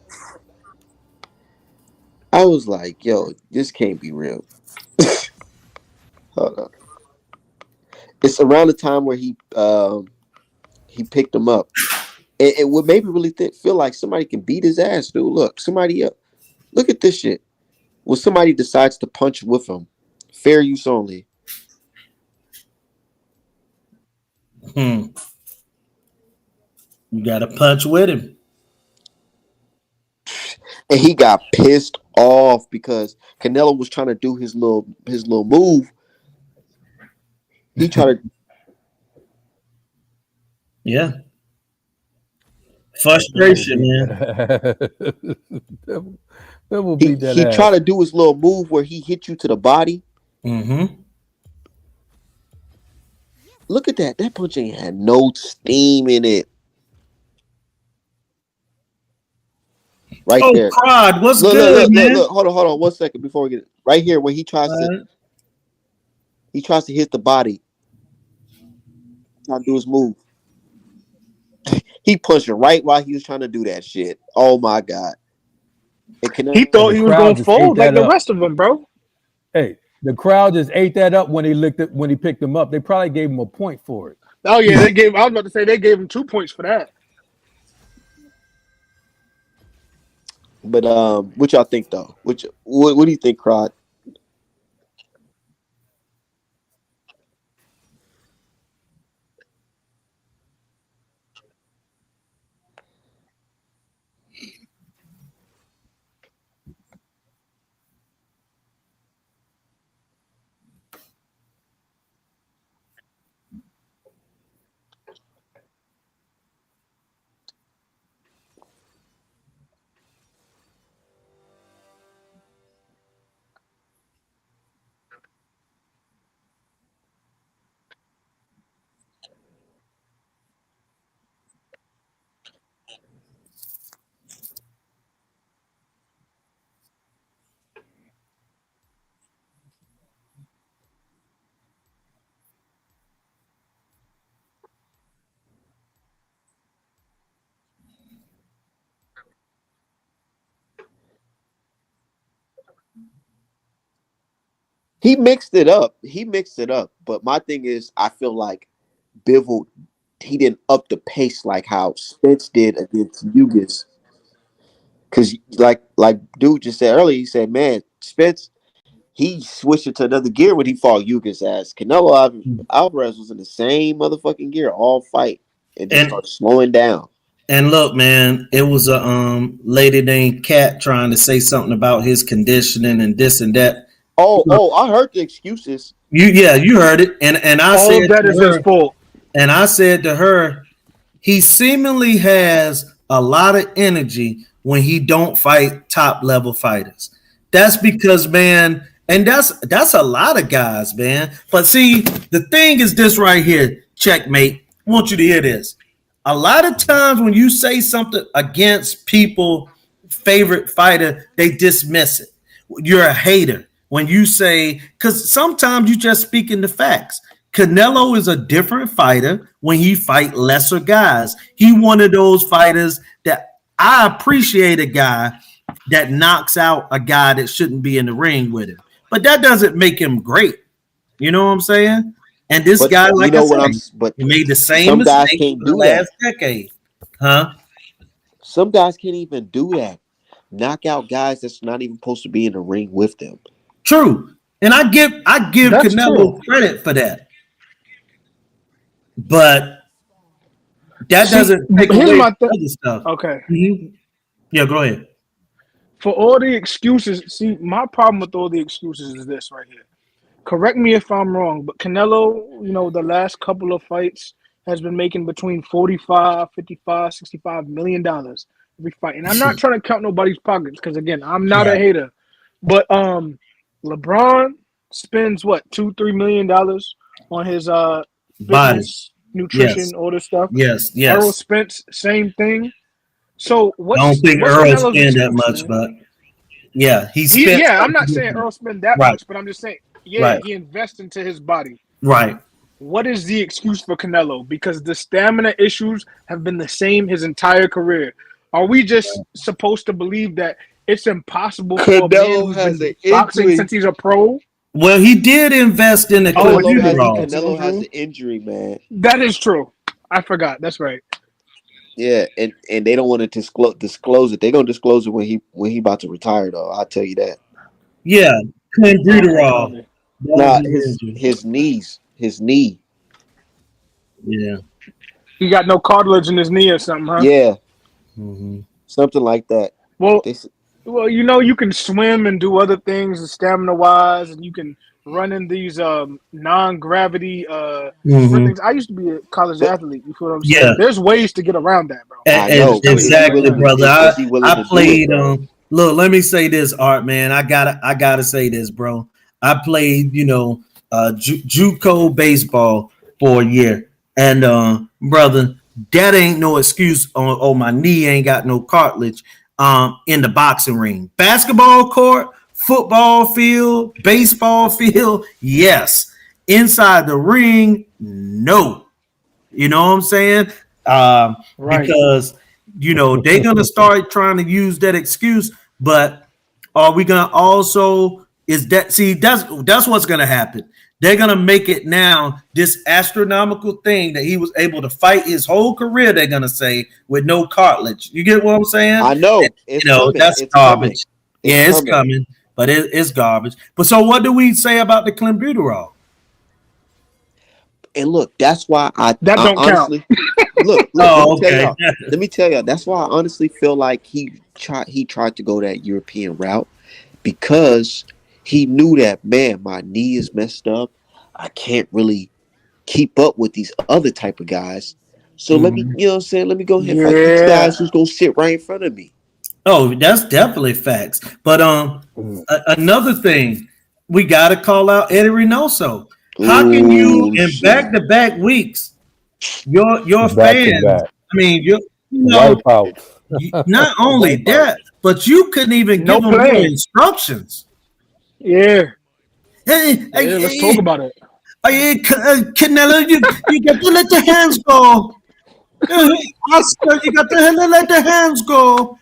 Speaker 1: I was like, yo, this can't be real. Hold on. It's around the time where he picked him up. It would maybe really feel like somebody can beat his ass, dude. Look, somebody up. Look at this shit. Well, somebody decides to punch with him. Fair use only.
Speaker 2: You got to punch with him.
Speaker 1: And he got pissed off because Canelo was trying to do his little move. He tried to.
Speaker 2: Yeah. Frustration, man.
Speaker 1: He tried to do his little move where he hit you to the body.
Speaker 2: Mm-hmm.
Speaker 1: Look at that. That punch ain't had no steam in it. Right there.
Speaker 2: Prod, what's good, man?
Speaker 1: Look. Hold on 1 second before we get it. Right here when he tries to hit the body. Trying to do his move. He punched it right while he was trying to do that shit. Oh my God.
Speaker 4: He thought he was going to fold like the rest of them, bro.
Speaker 6: Hey, the crowd just ate that up when he picked him up. They probably gave him a point for it.
Speaker 4: Oh yeah, I was about to say they gave him 2 points for that.
Speaker 1: But what y'all think though? What do you think, Crod? He mixed it up. But my thing is, I feel like Bivol, he didn't up the pace like how Spence did against Hughes. Because like dude just said earlier, he said, man, Spence, he switched it to another gear when he fought Hughes ass. Canelo Alvarez was in the same motherfucking gear all fight and just started slowing down.
Speaker 2: And look, man, it was a lady named Kat trying to say something about his conditioning and this and that.
Speaker 1: Oh, I heard the excuses.
Speaker 2: You heard it. And I
Speaker 4: all
Speaker 2: said
Speaker 4: of that is his fault.
Speaker 2: And I said to her, he seemingly has a lot of energy when he don't fight top level fighters. That's because, man, and that's a lot of guys, man. But see, the thing is this right here, checkmate. I want you to hear this. A lot of times when you say something against people, favorite fighter, they dismiss it. You're a hater. When you say, because sometimes you just speaking the facts. Canelo is a different fighter when he fight lesser guys. He one of those fighters that I appreciate, a guy that knocks out a guy that shouldn't be in the ring with him. But that doesn't make him great. You know what I'm saying? And this guy, like I said, he made the same mistake in the last decade. Huh?
Speaker 1: Some guys can't even do that. Knock out guys that's not even supposed to be in the ring with them.
Speaker 2: True. And I give Canelo credit for that. But that doesn't take away from other stuff.
Speaker 4: Okay.
Speaker 2: Mm-hmm. Yeah, go ahead.
Speaker 4: for all the excuses, see, my problem with all the excuses is this right here. Correct me if I'm wrong, but Canelo, the last couple of fights has been making between 45, 55, 65 million dollars every fight. And I'm not trying to count nobody's pockets because again, I'm not a hater. But LeBron spends what, $2-3 million on his fitness, nutrition, all this stuff.
Speaker 2: Yes.
Speaker 4: Errol Spence, same thing. So
Speaker 2: I don't think
Speaker 4: what's
Speaker 2: Earl
Speaker 4: Canelo's
Speaker 2: spent that
Speaker 4: excuse,
Speaker 2: much,
Speaker 4: man?
Speaker 2: but he spent.
Speaker 4: I'm not saying Earl spent that much, but I'm just saying, he invests into his body.
Speaker 2: Right.
Speaker 4: What is the excuse for Canelo? Because the stamina issues have been the same his entire career. Are we just supposed to believe that it's impossible for a man who's been boxing since he's a pro?
Speaker 2: Well, he did invest in the
Speaker 1: Canelo has an injury, man.
Speaker 4: That is true. I forgot. That's right.
Speaker 1: Yeah, and they don't want to disclose it. They're gonna disclose it when he about to retire, though. I'll tell you that.
Speaker 2: Yeah, clenbuterol.
Speaker 1: Nah, his knee.
Speaker 2: Yeah.
Speaker 4: He got no cartilage in his knee or something, huh?
Speaker 1: Yeah. Something like that.
Speaker 4: Well, you can swim and do other things stamina-wise, and you can run in these non-gravity things. I used to be a college athlete. You feel what I'm saying?
Speaker 2: Yeah.
Speaker 4: There's ways to get around that, bro.
Speaker 1: I know.
Speaker 2: Exactly, brother. I played. Look, let me say this, Art, man. I gotta say this, bro. I played, JUCO baseball for a year, and brother, that ain't no excuse. Oh, my knee ain't got no cartilage. In the boxing ring, basketball court, football field, baseball field, yes. Inside the ring, no. You know what I'm saying?
Speaker 4: Right.
Speaker 2: Because they're gonna start trying to use that excuse, but are we gonna also that's what's gonna happen. They're gonna make it now this astronomical thing that he was able to fight his whole career. They're gonna say with no cartilage. You get what I'm saying?
Speaker 1: I know. It's coming.
Speaker 2: That's
Speaker 1: it's
Speaker 2: garbage.
Speaker 1: Coming.
Speaker 2: It's coming, but it's garbage. But so, what do we say about the clenbuterol?
Speaker 1: And look, that's why I
Speaker 4: don't
Speaker 1: honestly
Speaker 2: count.
Speaker 1: look. Let me tell y'all. That's why I honestly feel like he tried to go that European route because he knew that, man, my knee is messed up. I can't really keep up with these other type of guys. So let me, let me go ahead and fight these guys who's gonna sit right in front of me.
Speaker 2: Oh, that's definitely facts. But another thing, we gotta call out Eddie Reynoso. How can you in back-to-back weeks, your fans? I mean, not only that, but you couldn't even give them your instructions.
Speaker 4: Yeah. Hey, let's talk about it.
Speaker 2: Canelo, you got to let the hands go. Oscar, you got to let the hands go.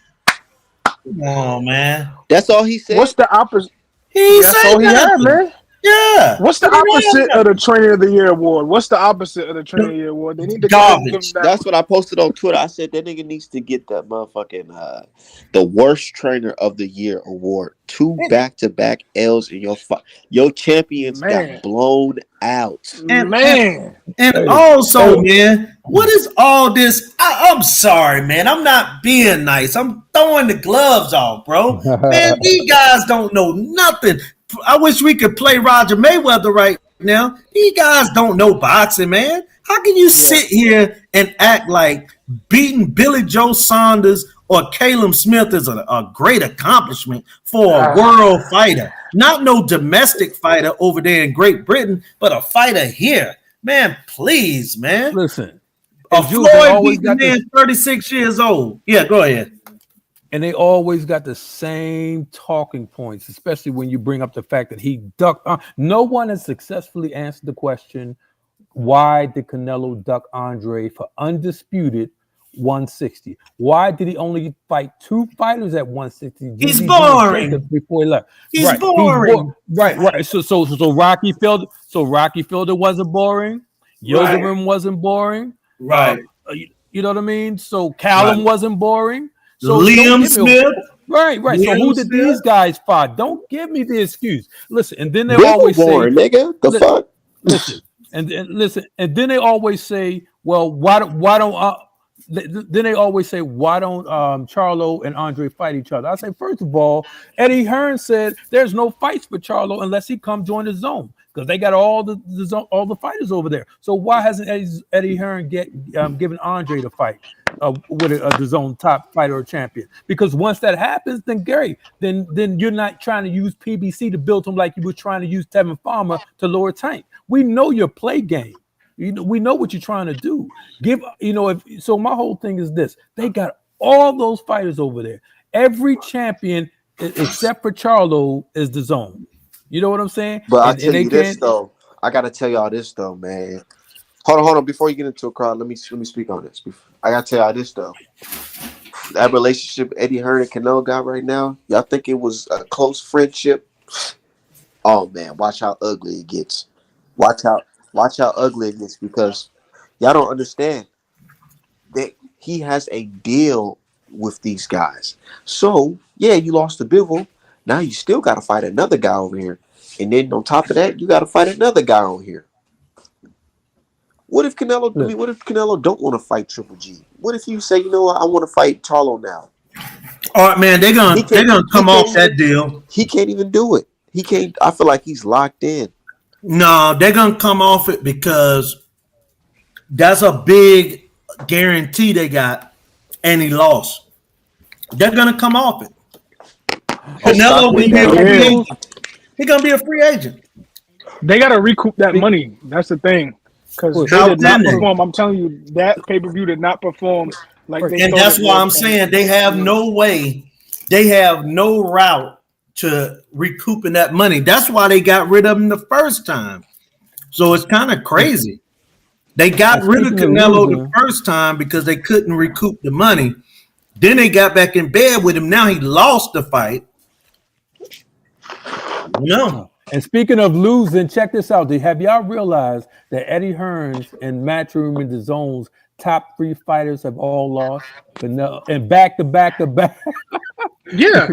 Speaker 2: Come on, man.
Speaker 1: That's all he said.
Speaker 4: What's the opposite?
Speaker 2: That's
Speaker 4: all he had, man.
Speaker 2: Yeah.
Speaker 4: What's the opposite of the Trainer of the Year award? What's the opposite of the Trainer of the Year award? They need to
Speaker 2: garbage.
Speaker 1: That's what I posted on Twitter. I said that nigga needs to get that motherfucking the worst Trainer of the Year award. 2 back-to-back L's in your champions got blown out.
Speaker 2: And also, man, what is all this? I'm sorry, man. I'm not being nice. I'm throwing the gloves off, bro. Man, these guys don't know nothing. I wish we could play Roger Mayweather right now. These guys don't know boxing, man. How can you sit here and act like beating Billy Joe Saunders or Caleb Smith is a great accomplishment for a world fighter? Not no domestic fighter over there in Great Britain, but a fighter here. Man, please, man.
Speaker 6: Listen.
Speaker 2: Floyd beat the man 36 years old. Yeah, go ahead.
Speaker 6: And they always got the same talking points, especially when you bring up the fact that he ducked. No one has successfully answered the question, why did Canelo duck Andre for undisputed 160? Why did he only fight 2 fighters at 160?
Speaker 2: He's boring.
Speaker 6: Before he left.
Speaker 2: He's boring.
Speaker 6: Right. So Rocky felt it wasn't boring. Yildirim wasn't boring.
Speaker 2: Right.
Speaker 6: You know what I mean? So Callum wasn't boring. So
Speaker 2: Liam Smith.
Speaker 6: Right.
Speaker 2: Liam
Speaker 6: so who did
Speaker 2: Smith?
Speaker 6: these guys fight? Don't give me the excuse. Listen, and then they
Speaker 1: Bill
Speaker 6: always
Speaker 1: boring,
Speaker 6: say,
Speaker 1: nigga. The fuck?
Speaker 6: Listen, and then they always say, well, why don't then they always say, why don't Charlo and Andre fight each other? I say, first of all, Eddie Hearn said there's no fights for Charlo unless he come join the zone because they got all the fighters over there. So why hasn't Eddie Hearn given Andre the fight with the zone top fighter or champion? Because once that happens, then Gary, then you're not trying to use PBC to build him like you were trying to use Tevin Farmer to lower Tank. We know your play game. We know what you're trying to do. So my whole thing is this: they got all those fighters over there. Every champion except for Charlo is the zone. You know what I'm saying?
Speaker 1: But I tell you this though, I gotta tell y'all this though, man. Hold on. Before you get into a crowd, let me speak on this. I gotta tell y'all this though. That relationship Eddie Hearn and Canelo got right now, y'all think it was a close friendship? Oh man, watch how ugly it gets. Watch how ugly it gets because y'all don't understand that he has a deal with these guys. So yeah, you lost to Bivol. Now you still got to fight another guy over here, and then on top of that, you got to fight another guy on here. What if Canelo? I mean, what if Canelo don't want to fight Triple G? What if you say, you know what, I want to fight Charlo now?
Speaker 2: All right, man, they're gonna come off that deal.
Speaker 1: He can't even do it. He can't. I feel like he's locked in.
Speaker 2: No, they're gonna come off it because that's a big guarantee they got, and he lost. They're gonna come off it. Canelo will be a free agent. He's gonna be a free agent.
Speaker 4: They gotta recoup that money. That's the thing. Because they did not perform. I'm telling you, that pay-per-view did not perform like they.
Speaker 2: And that's why I'm saying they have no way, they have no route to recouping that money. That's why they got rid of him the first time. So it's kind of crazy. They got rid of Canelo the first time because they couldn't recoup the money. Then they got back in bed with him. Now he lost the fight. No.
Speaker 6: And speaking of losing, check this out. Have y'all realized that Eddie Hearn's and Matchroom and the Zone's top 3 fighters have all lost? And back to back.
Speaker 4: Yeah.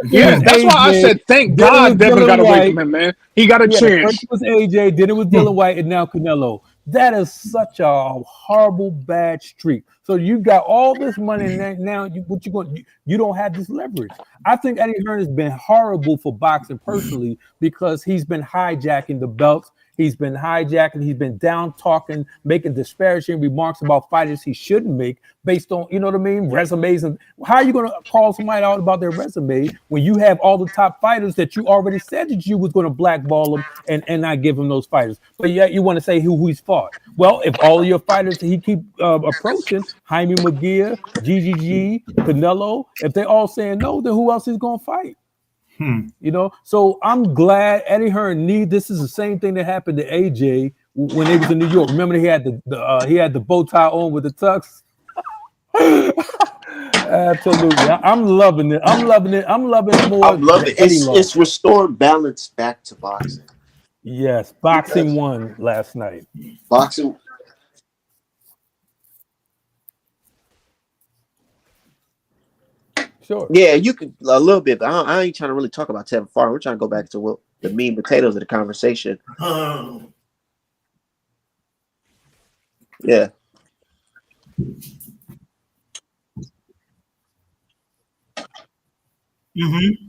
Speaker 4: Yeah, that's why I said thank God Devin got away from him, man. He got a chance.
Speaker 6: First it was AJ, then it was Dylan White, and now Canelo. That is such a horrible, bad streak. So you got all this money, and now you don't have this leverage. I think Eddie Hearn has been horrible for boxing personally because he's been hijacking the belts. He's been hijacking. He's been down talking, making disparaging remarks about fighters he shouldn't make based on, you know what I mean, resumes. And how are you going to call somebody out about their resume when you have all the top fighters that you already said that you was going to blackball them and not give them those fighters? But yet you want to say who he's fought. Well, if all of your fighters he keep approaching, Jaime McGear, GGG, Canelo, if they're all saying no, then who else is going to fight? You know, so I'm glad Eddie Hearn this is the same thing that happened to AJ when they was in New York. Remember he had the bow tie on with the tux. Absolutely, I'm loving it. I'm loving it more.
Speaker 1: I'm loving it. It's restored balance back to boxing.
Speaker 6: Yes, boxing won last night.
Speaker 1: Boxing.
Speaker 6: Sure.
Speaker 1: Yeah, you could a little bit, but I ain't trying to really talk about Tevin Farmer. We're trying to go back to the meat and potatoes of the conversation. Yeah.
Speaker 2: Mm-hmm.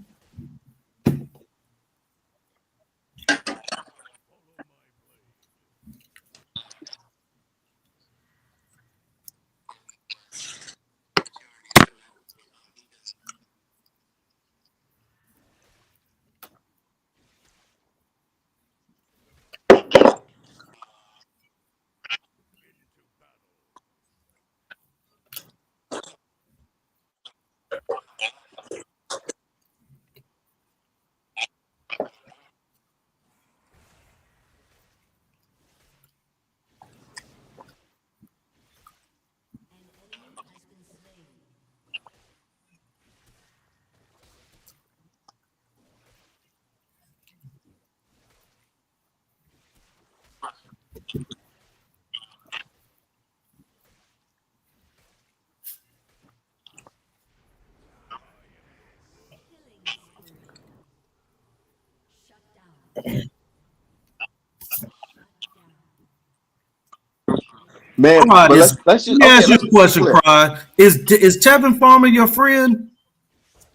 Speaker 1: Man, but
Speaker 2: Let
Speaker 1: let's just
Speaker 2: me ask you
Speaker 1: let's
Speaker 2: a
Speaker 1: be
Speaker 2: question,
Speaker 1: clear.
Speaker 2: Cry. Is Tevin Farmer your friend?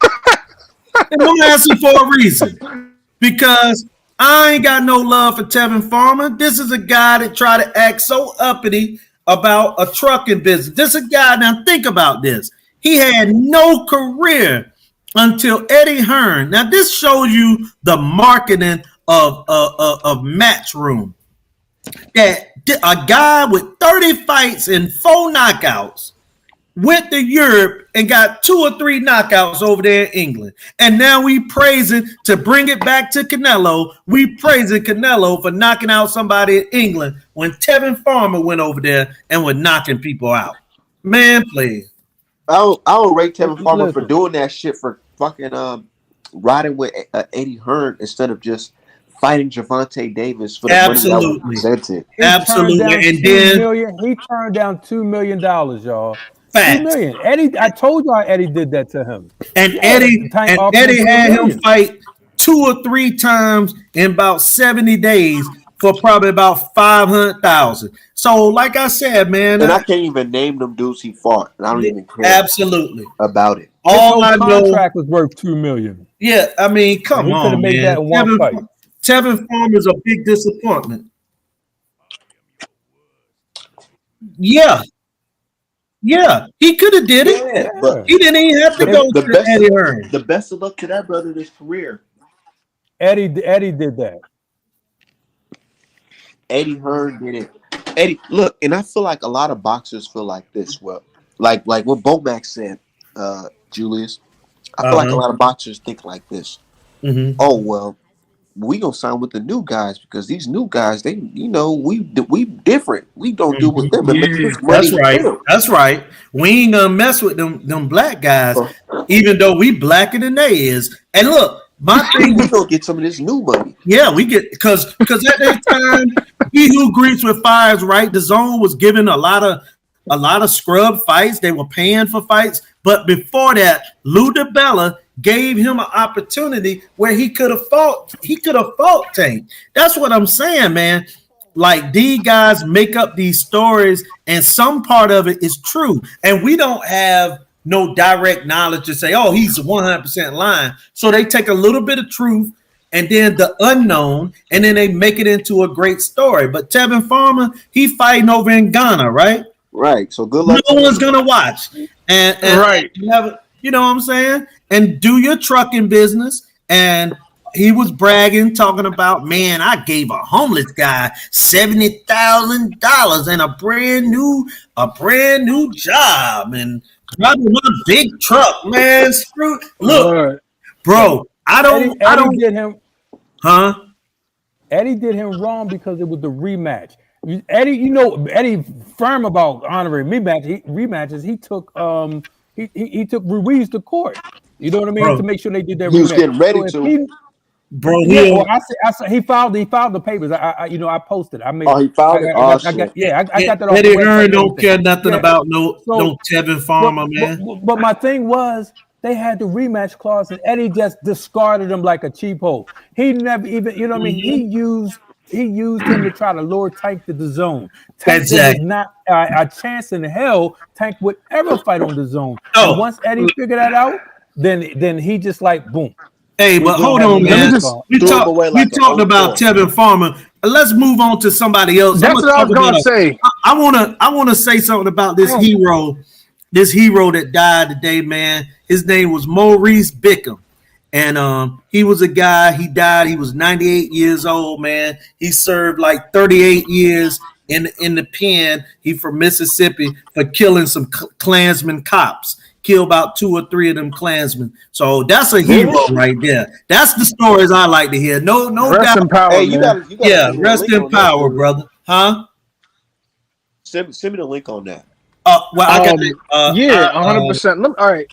Speaker 2: And I'm asking for a reason. Because I ain't got no love for Tevin Farmer. This is a guy that tried to act so uppity about a trucking business. This is a guy, now think about this. He had no career until Eddie Hearn. Now, this shows you the marketing of Matchroom. That a guy with 30 fights and 4 knockouts went to Europe and got 2 or 3 knockouts over there in England. And now we praising, to bring it back to Canelo, we praising Canelo for knocking out somebody in England when Tevin Farmer went over there and was knocking people out. Man, please.
Speaker 1: I don't rate Tevin Farmer for doing that shit, for fucking riding with Eddie Hearn instead of just fighting Gervonta Davis for the money that was presented.
Speaker 2: Absolutely.
Speaker 6: And then he turned down $2 million, y'all.
Speaker 2: Facts.
Speaker 6: $2 million. Eddie, I told y'all Eddie did that to him.
Speaker 2: And Eddie had him fight 2 or 3 times in about 70 days for probably about $500,000. So, like I said, man,
Speaker 1: and I can't even name them dudes he fought, and I don't even care.
Speaker 2: Absolutely
Speaker 1: about it.
Speaker 6: All I know, contract was worth $2 million.
Speaker 2: Yeah, I mean, come on, man.
Speaker 6: Made that in one fight.
Speaker 2: Tevin Farmer's a big disappointment. Yeah, he could have did it.
Speaker 1: Yeah, but
Speaker 2: he didn't even have to go to Eddie Hearn.
Speaker 1: The best of luck to that brother in his career.
Speaker 6: Eddie did that.
Speaker 1: Eddie Hearn did it. Eddie, look, and I feel like a lot of boxers feel like this. Well, like what Bomac said, Julius. I feel like a lot of boxers think like this.
Speaker 2: Mm-hmm.
Speaker 1: Oh well, we gonna sign with the new guys because these new guys, they, we different. We don't do with them.
Speaker 2: That's right. That's right. We ain't gonna mess with them black guys, even though we blacker than they is. And look, my thing,
Speaker 1: we gonna get some of this new money.
Speaker 2: Yeah, we get because at that time, he who greets with fires, right? The zone was giving a lot of scrub fights. They were paying for fights, but before that, Lou DiBella gave him an opportunity where he could have fought. He could have fought Tank. That's what I'm saying, man. Like, these guys make up these stories, and some part of it is true, and we don't have no direct knowledge to say, oh, he's 100% lying. So they take a little bit of truth and then the unknown, and then they make it into a great story. But Tevin Farmer, he fighting over in Ghana, right?
Speaker 1: Right. So good luck.
Speaker 2: No one's gonna watch, and right. You know what I'm saying? And do your trucking business. And he was bragging, talking about, man, I gave a homeless guy $70,000 and a brand new job, and driving one big truck, man. Screw. Look, bro, I don't
Speaker 6: get him.
Speaker 2: Huh?
Speaker 6: Eddie did him wrong because it was the rematch. Eddie firm about honoring rematches. He took he took Ruiz to court. You know what I mean?
Speaker 2: Bro,
Speaker 6: to make sure they did their rematch.
Speaker 1: He was getting ready to.
Speaker 6: He filed the papers. I posted. I made.
Speaker 1: He filed it.
Speaker 6: I got that.
Speaker 2: Eddie Hearn don't care nothing about no Tevin Farmer, man.
Speaker 6: But my thing was, they had the rematch clause, and Eddie just discarded him like a cheapo. He never even, you know what I mean? He used him to try to lure Tank to the zone. Tank was not a chance in hell Tank would ever fight on the zone.
Speaker 2: Oh.
Speaker 6: And once Eddie figured that out, then he just like boom.
Speaker 2: Hey, but hold on, man. We talked about Tevin Farmer. Let's move on to somebody else.
Speaker 4: That's what I was going to say.
Speaker 2: I want to say something about this hero that died today, man. His name was Maurice Bickham. And he was a guy, he died, he was 98 years old, man. He served like 38 years in the pen. He from Mississippi for killing some Klansmen cops. Killed about 2 or 3 of them Klansmen. So that's a hero right there. That's the stories I like to hear. No
Speaker 4: rest
Speaker 2: doubt.
Speaker 4: In power,
Speaker 2: hey, rest in power, brother. Huh?
Speaker 1: Send me the link on that.
Speaker 2: Well, I got it.
Speaker 4: 100%. All right.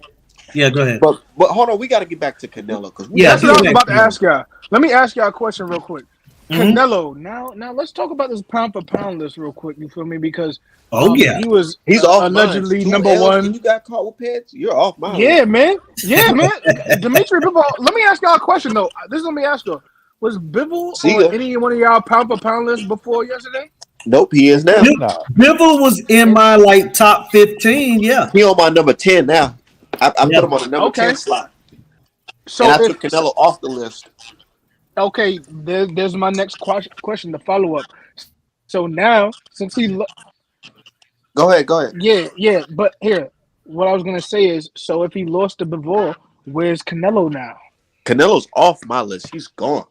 Speaker 2: Yeah, go ahead.
Speaker 1: But hold on, we got to get back to Canelo because
Speaker 4: that's what I was about to ask y'all. Let me ask y'all a question real quick. Canelo. Now let's talk about this pound for pound list real quick. You feel me? Because he's
Speaker 1: off
Speaker 4: allegedly number one.
Speaker 1: And you got caught with pants. You're off mine.
Speaker 4: Yeah, man. Dimitri Bivol. Let me ask y'all a question though. This is let me ask you: was Bivol on any one of y'all pound for pound lists before yesterday?
Speaker 1: Nope, he is now.
Speaker 6: Nah.
Speaker 2: Bivol was in my like top 15. Yeah.
Speaker 1: He on my number 10 now. I put him on the number 10 slot.
Speaker 4: So
Speaker 1: and I took Canelo off the list.
Speaker 4: Okay, there's my next question to follow up. So now, since
Speaker 1: Go ahead.
Speaker 4: yeah, but here, what I was gonna say is, so if he lost to Bivol, where's Canelo now?
Speaker 1: Canelo's off my list. He's gone.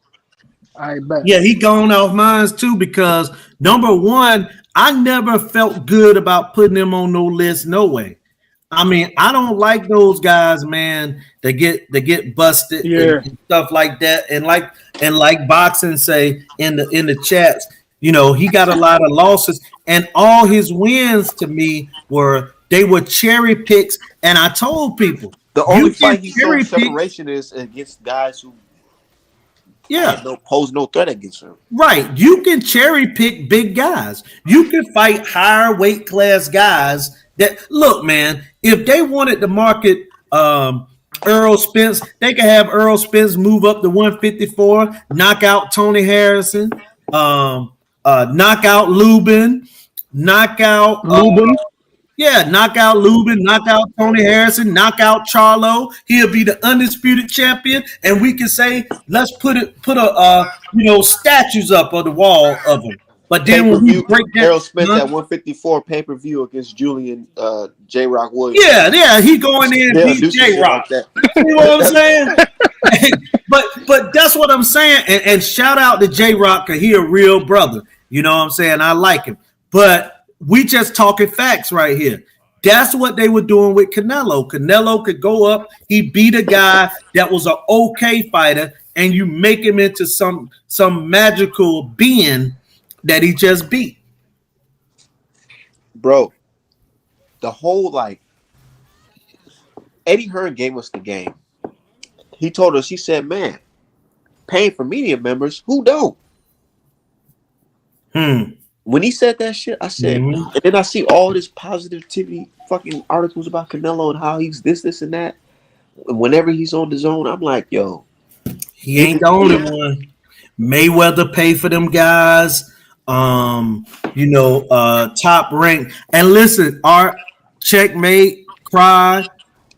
Speaker 4: I bet.
Speaker 2: Yeah, he gone off mine too because number one, I never felt good about putting him on no list. No way. I mean, I don't like those guys, man. That get busted and stuff like that. And like boxing say in the chats, you know, he got a lot of losses, and all his wins to me were cherry picks. And I told people
Speaker 1: the only fight he showed separation is against guys who pose no threat against him.
Speaker 2: Right. You can cherry pick big guys. You can fight higher weight class guys that look, man, if they wanted to market Earl Spence, they could have Earl Spence move up to 154, knock out Tony Harrison, knock out Lubin, knock out Lubin. Knock out Lubin, knock out Tony Harrison, knock out Charlo. He'll be the undisputed champion, and we can say, let's put statues up on the wall of him. But then when we break down,
Speaker 1: Errol Spence at 154 pay-per-view against Julian J Rock Williams.
Speaker 2: Yeah, he going in and beat J Rock. Like you know what I'm saying? but that's what I'm saying. And shout out to J Rock because he a real brother. You know what I'm saying? I like him. But we just talking facts right here. That's what they were doing with Canelo. Canelo could go up. He beat a guy that was an okay fighter, and you make him into some magical being that he just beat.
Speaker 1: Bro, the whole Eddie Hearn gave us the game. He told us, he said, man, paying for media members, who don't? When he said that shit, I said, and then I see all this positivity fucking articles about Canelo and how he's this, and that. Whenever he's on the zone, I'm like, yo.
Speaker 2: He ain't the only one. Mayweather pay for them guys. Top rank. And listen, Art, Checkmate, Cry,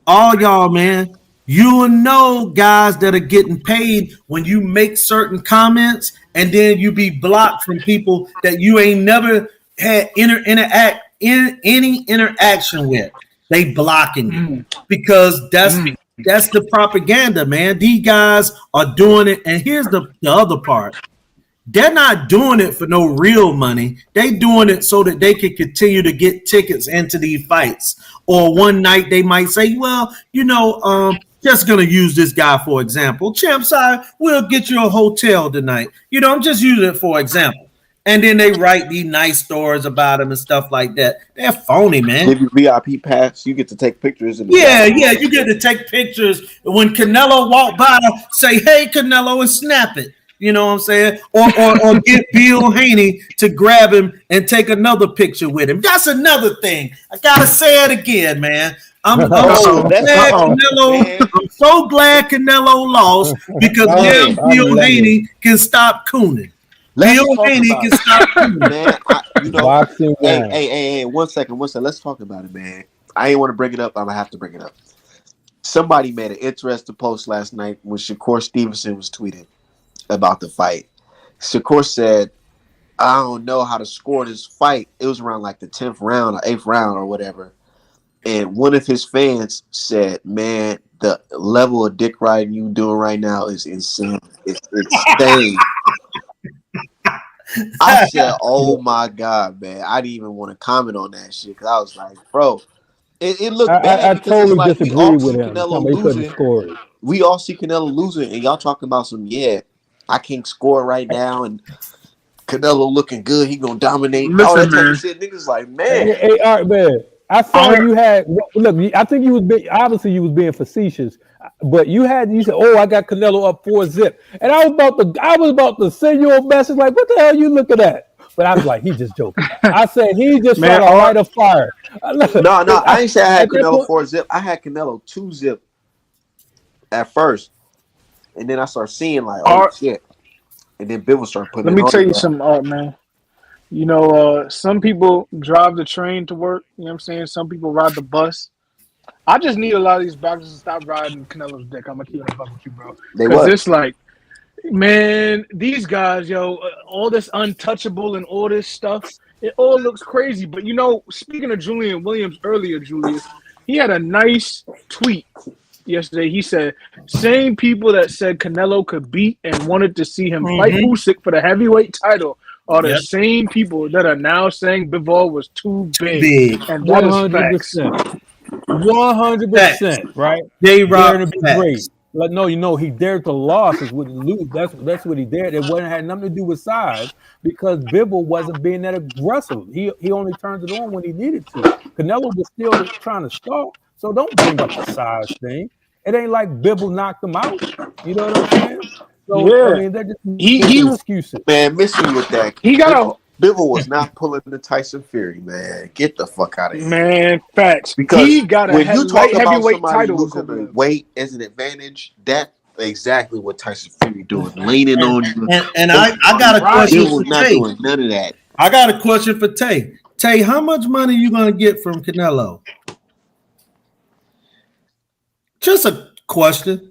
Speaker 2: all y'all, man. You'll know guys that are getting paid when you make certain comments and then you be blocked from people that you ain't never had any interaction with. They blocking you because that's the propaganda, man. These guys are doing it. And here's the other part. They're not doing it for no real money. They doing it so that they can continue to get tickets into these fights. Or one night they might say, well, just going to use this guy for example. Champ side, we'll get you a hotel tonight. I'm just using it for example. And then they write these nice stories about him and stuff like that. They're phony, man.
Speaker 1: Give you VIP pass, you get to take pictures.
Speaker 2: You get to take pictures. When Canelo walk by, say, hey, Canelo, and snap it. You know what I'm saying? Or get Bill Haney to grab him and take another picture with him. That's another thing. I gotta say it again, man. I'm so glad Canelo lost because now Bill Haney can stop cooning. Bill Haney can stop cooning.
Speaker 1: Man, hey, 1 second. Let's talk about it, man. I ain't want to bring it up. I'm gonna have to bring it up. Somebody made an interesting post last night when Shakur Stevenson was tweeting about the fight. Shakur said, I don't know how to score this fight. It was around like the 10th round or 8th round or whatever. And one of his fans said, man, the level of dick riding you doing right now is insane. It's insane. I said, oh my God, man. I didn't even want to comment on that shit because I was like, bro, it looked bad.
Speaker 6: I totally disagree with him.
Speaker 1: We all see Canelo losing, and y'all talking about I can't score right now, and Canelo looking good. He gonna dominate. All that type of shit. Niggas like, man.
Speaker 6: Hey, all right, man. I saw you had look. I think you was being facetious, but you said, "Oh, I got Canelo up 4-0," and I was about to send you a message like, "What the hell are you looking at?" But I was like, "He's just joking." I said, "He just trying to light a fire."
Speaker 1: No, I ain't say I had Canelo 4-0. I had Canelo 2-0 at first. And then I started seeing like, oh shit. And then Bivol started putting.
Speaker 4: Let me tell you something, Art, man. You know, some people drive the train to work. You know what I'm saying? Some people ride the bus. I just need a lot of these boxers to stop riding Canelo's dick. I'm gonna keep it a buck with you, bro.
Speaker 1: They
Speaker 4: Because
Speaker 1: what?
Speaker 4: it's like, man, these guys, yo, all this untouchable and all this stuff, it all looks crazy. But you know, speaking of Julian Williams earlier, Julius, he had a nice tweet yesterday. He said, same people that said Canelo could beat and wanted to see him fight Usyk for the heavyweight title are the same people that are now saying Bivol was too big. And that is facts.
Speaker 6: 100%, right?
Speaker 2: J-Rock
Speaker 6: dared to be great. Like, no, you know, he dared to loss is what he lose. That's what he dared. It wasn't had nothing to do with size because Bivol wasn't being that aggressive. He only turned it on when he needed to. Canelo was still trying to stalk. So don't bring up the size thing. It ain't like Bivol knocked him out. You know what I'm saying? So
Speaker 4: yeah.
Speaker 6: I mean, they're just
Speaker 4: he
Speaker 6: excuses.
Speaker 1: Man, missing with that.
Speaker 4: He got
Speaker 1: Bivol was not pulling the Tyson Fury, man. Get the fuck out of here.
Speaker 4: Man, facts.
Speaker 1: Because
Speaker 4: he got a
Speaker 1: when you talk about
Speaker 4: heavyweight
Speaker 1: somebody
Speaker 4: title
Speaker 1: losing the weight as an advantage, that's exactly what Tyson Fury doing. Leaning on you.
Speaker 2: And I got a question for
Speaker 1: not
Speaker 2: Tay.
Speaker 1: doing none of that.
Speaker 2: I got a question for Tay. Tay, how much money you gonna get from Canelo? Just a question.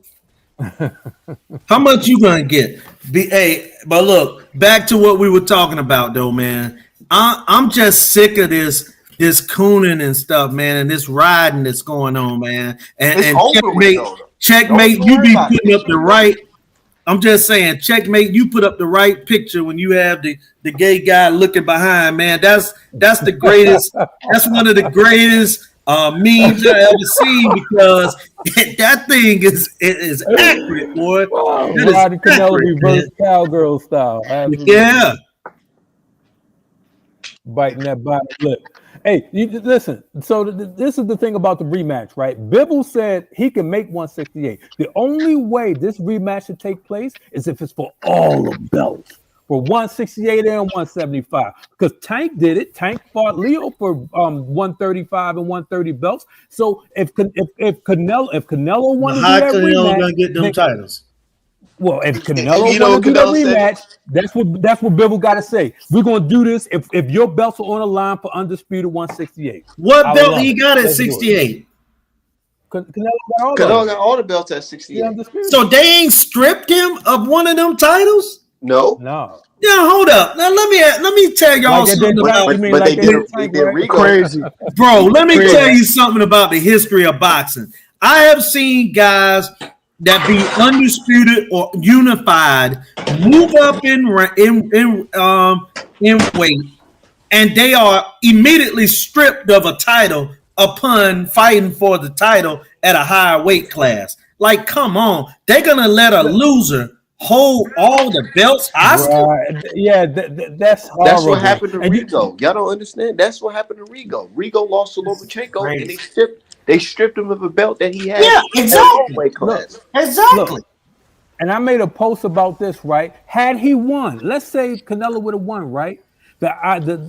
Speaker 2: How much you gonna get? But look, back to what we were talking about, though, man. I'm just sick of this cooning and stuff, man, and this riding that's going on, man. And checkmate, you be putting up the right. I'm just saying, checkmate, you put up the right picture when you have the gay guy looking behind, man. That's the greatest. That's one of the greatest memes I ever seen because that thing is accurate, boy.
Speaker 6: Wow, Roddy Canelo reverse cowgirl style. Absolutely.
Speaker 2: Yeah.
Speaker 6: Biting that bottom lip. Hey, listen. So this is the thing about the rematch, right? Bivol said he can make 168. The only way this rematch should take place is if it's for all the belts, for 168 and 175. Because Tank did it. Tank fought Leo for 135 and 130 belts. So if Canelo wanted to do that
Speaker 2: rematch, gonna get them titles.
Speaker 6: Well, if Canelo want to do that rematch, that's what Bivol got to say. We're gonna do this if your belts are on the line for undisputed 168.
Speaker 2: What belt he got at 68?
Speaker 6: Canelo
Speaker 1: got all the belts at 68.
Speaker 2: So they ain't stripped him of one of them titles?
Speaker 1: No.
Speaker 2: Yeah, hold up. Now let me tell y'all something about.
Speaker 1: But they did
Speaker 4: crazy,
Speaker 2: bro. Let me tell you something about the history of boxing. I have seen guys that be undisputed or unified move up in weight, and they are immediately stripped of a title upon fighting for the title at a higher weight class. Like, come on, they're gonna let a loser hold all the belts hostage?
Speaker 6: Right. Yeah, that's horrible.
Speaker 1: That's what happened to Rigo. Y'all don't understand. That's what happened to Rigo. Rigo lost to Lomachenko, and they stripped him of a belt that he had.
Speaker 2: Yeah, exactly.
Speaker 1: Weight class.
Speaker 2: Exactly.
Speaker 6: Look, and I made a post about this, right? Had he won, let's say Canelo would have won, right?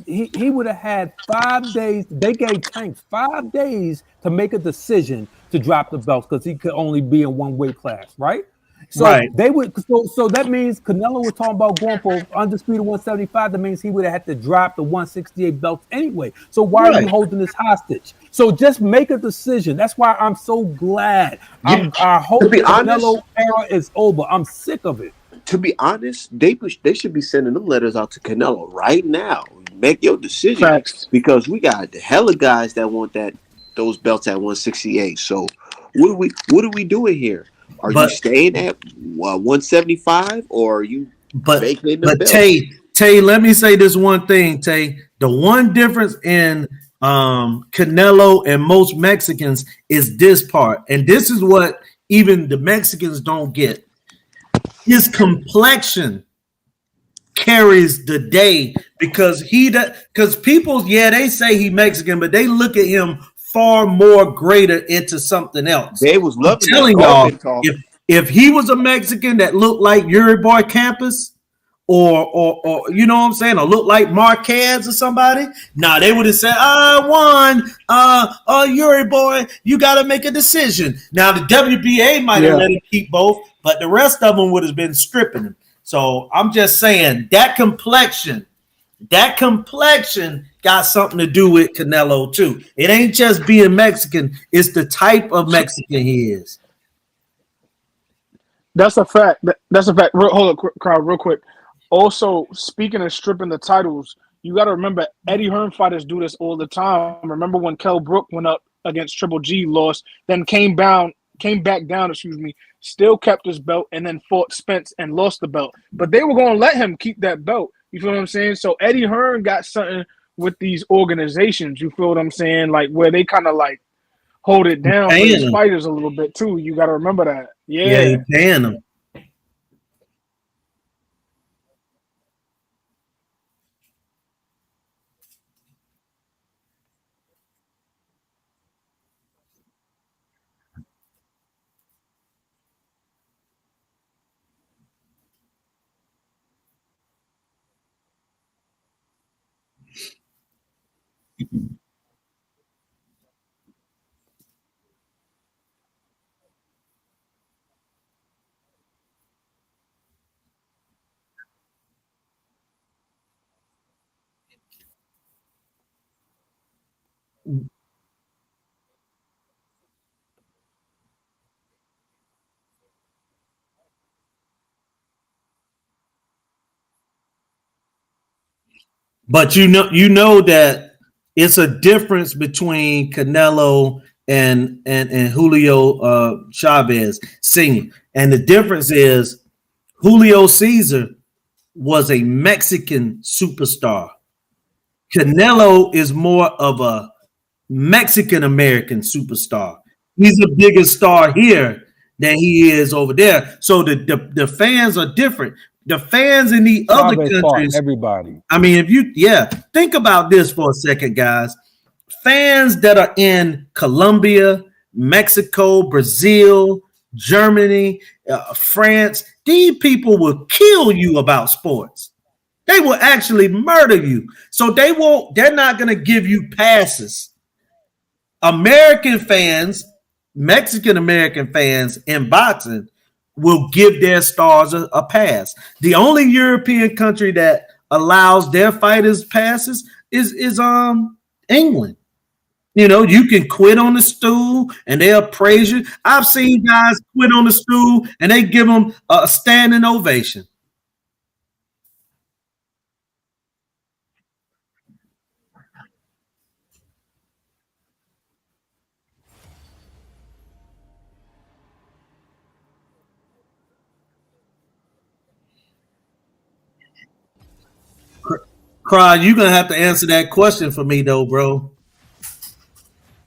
Speaker 6: He would have had 5 days. They gave Tank 5 days to make a decision to drop the belts because he could only be in one weight class, right? So they would. So that means Canelo was talking about going for undisputed 175. That means he would have had to drop the 168 belts anyway. So why are you holding this hostage? So just make a decision. That's why I'm so glad. I hope the Canelo era is over. I'm sick of it.
Speaker 1: To be honest, they should be sending them letters out to Canelo right now. Make your decision.
Speaker 4: Facts.
Speaker 1: Because we got the hella guys that want those belts at 168. So what are we doing here? Are you staying at 175 or are you vacating the belt?
Speaker 2: Tay, let me say this one thing, Tay. The one difference in Canelo and most Mexicans is this part. And this is what even the Mexicans don't get. His complexion carries the day because people, they say he Mexican, but they look at him far more greater into something else.
Speaker 1: They was loving
Speaker 2: telling y'all if he was a Mexican that looked like Yuri Boy Campus or you know what I'm saying, or looked like Marquez or somebody, they would have said, I won. Yuri Boy, you got to make a decision. Now the WBA might have let him keep both, but the rest of them would have been stripping him. So I'm just saying that complexion that complexion got something to do with Canelo too. It ain't just being Mexican; it's the type of Mexican he is.
Speaker 4: That's a fact. That's a fact. Hold up, crowd, real quick. Also, speaking of stripping the titles, you got to remember Eddie Hearn fighters do this all the time. Remember when Kell Brook went up against Triple G, lost, then came back down. Excuse me, still kept his belt, and then fought Spence and lost the belt. But they were going to let him keep that belt. You feel what I'm saying? So Eddie Hearn got something with these organizations. You feel what I'm saying? Like where they kind of like hold it down for these fighters a little bit too. You got to remember that.
Speaker 2: Yeah, you're paying them. But you know that it's a difference between Canelo and Julio Chavez Sr. And the difference is Julio Caesar was a Mexican superstar. Canelo is more of a Mexican American superstar. He's a bigger star here than he is over there. So the fans are different. The fans in the other countries,
Speaker 6: everybody.
Speaker 2: I mean, think about this for a second, guys. Fans that are in Colombia, Mexico, Brazil, Germany, France, these people will kill you about sports. They will actually murder you. So they're not going to give you passes. American fans, Mexican American fans in boxing will give their stars a pass. The only European country that allows their fighters passes is England. You know, you can quit on the stool and they'll praise you. I've seen guys quit on the stool and they give them a standing ovation. Cry, you're gonna have to answer that question for me though, bro.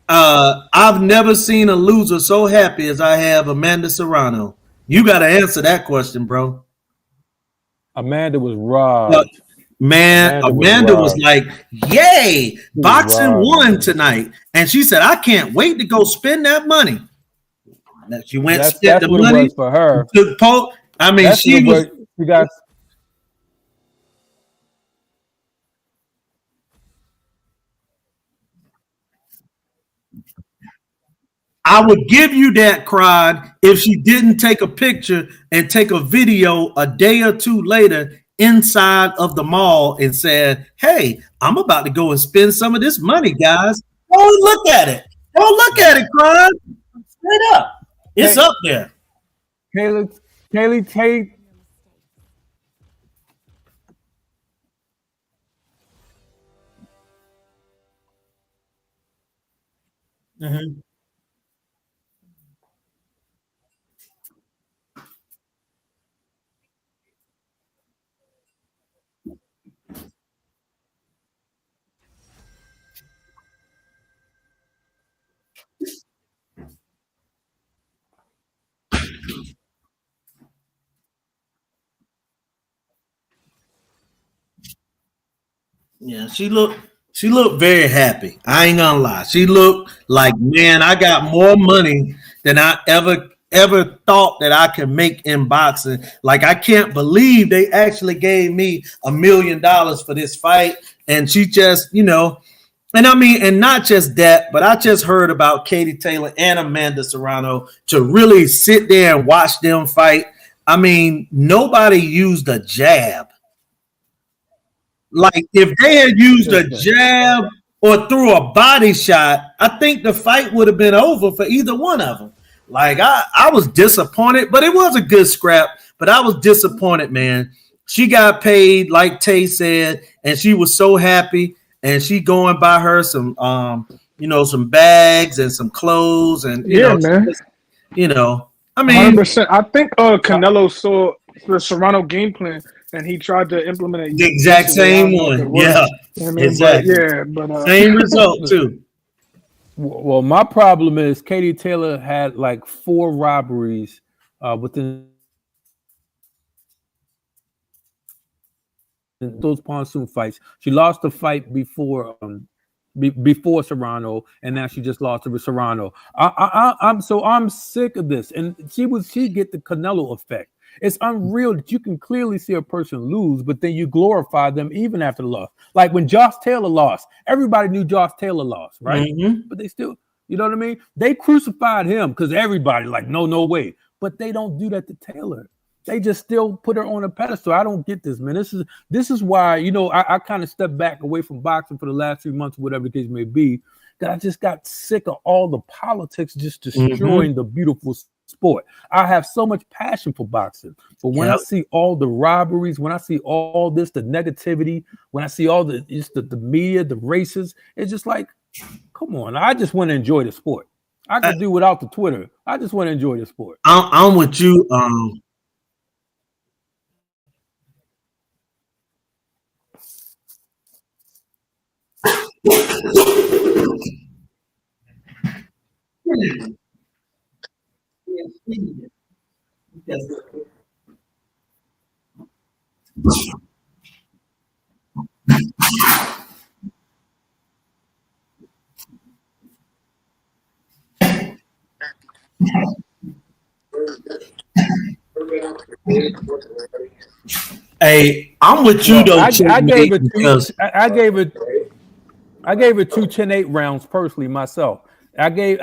Speaker 2: I've never seen a loser so happy as I have Amanda Serrano. You got to answer that question, bro.
Speaker 6: Amanda was robbed.
Speaker 2: Man, Amanda was like, yay, boxing won tonight. And she said, I can't wait to go spend that money. She went and spent the money. It was
Speaker 6: for her.
Speaker 2: I mean, she was.
Speaker 6: You got.
Speaker 2: I would give you that, Crowd, if she didn't take a picture and take a video a day or two later inside of the mall and said, hey, I'm about to go and spend some of this money, guys. Go look at it. Go look at it, Crowd. Straight up. It's up there.
Speaker 6: Kaylee Tate.
Speaker 2: Mm-hmm. Yeah, she looked very happy. I ain't gonna lie. She looked like, man, I got more money than I ever thought that I could make in boxing. Like, I can't believe they actually gave me $1 million for this fight. And she just, and I mean, and not just that, but I just heard about Katie Taylor and Amanda Serrano to really sit there and watch them fight. I mean, nobody used a jab. like if they had used a jab or threw a body shot, I think the fight would have been over for either one of them. Like I was disappointed, but it was a good scrap. But I was disappointed, man. She got paid, like Tay said, and she was so happy. And she going by her some, some bags and some clothes, and
Speaker 4: man.
Speaker 2: I mean,
Speaker 4: 100%. I think Canelo saw the Serrano game plan, and he tried to implement it.
Speaker 2: The exact same one. Yeah, exactly.
Speaker 4: But
Speaker 2: same result too.
Speaker 6: Well, my problem is Katie Taylor had like 4 robberies within those pontoon fights. She lost the fight before Serrano, and now she just lost to Serrano. I'm sick of this, and she get the Canelo effect. It's unreal that you can clearly see a person lose, but then you glorify them even after the loss. Like when Josh Taylor lost, everybody knew Josh Taylor lost, right? Mm-hmm. But they still, you know what I mean? They crucified him because everybody like, no way. But they don't do that to Taylor. They just still put her on a pedestal. I don't get this, man. This is why, I kind of stepped back away from boxing for the last 3 months, whatever the case may be, that I just got sick of all the politics just destroying the beautiful sport. I have so much passion for boxing, but when I see all the robberies, when I see all this, the negativity, when I see all the media, the races, it's just like, come on. I just want to enjoy the sport. I could do without the Twitter. I just want to enjoy the sport.
Speaker 2: I'm with you. Hey, I'm with you though.
Speaker 6: I gave it 2 10-8 rounds personally myself. I gave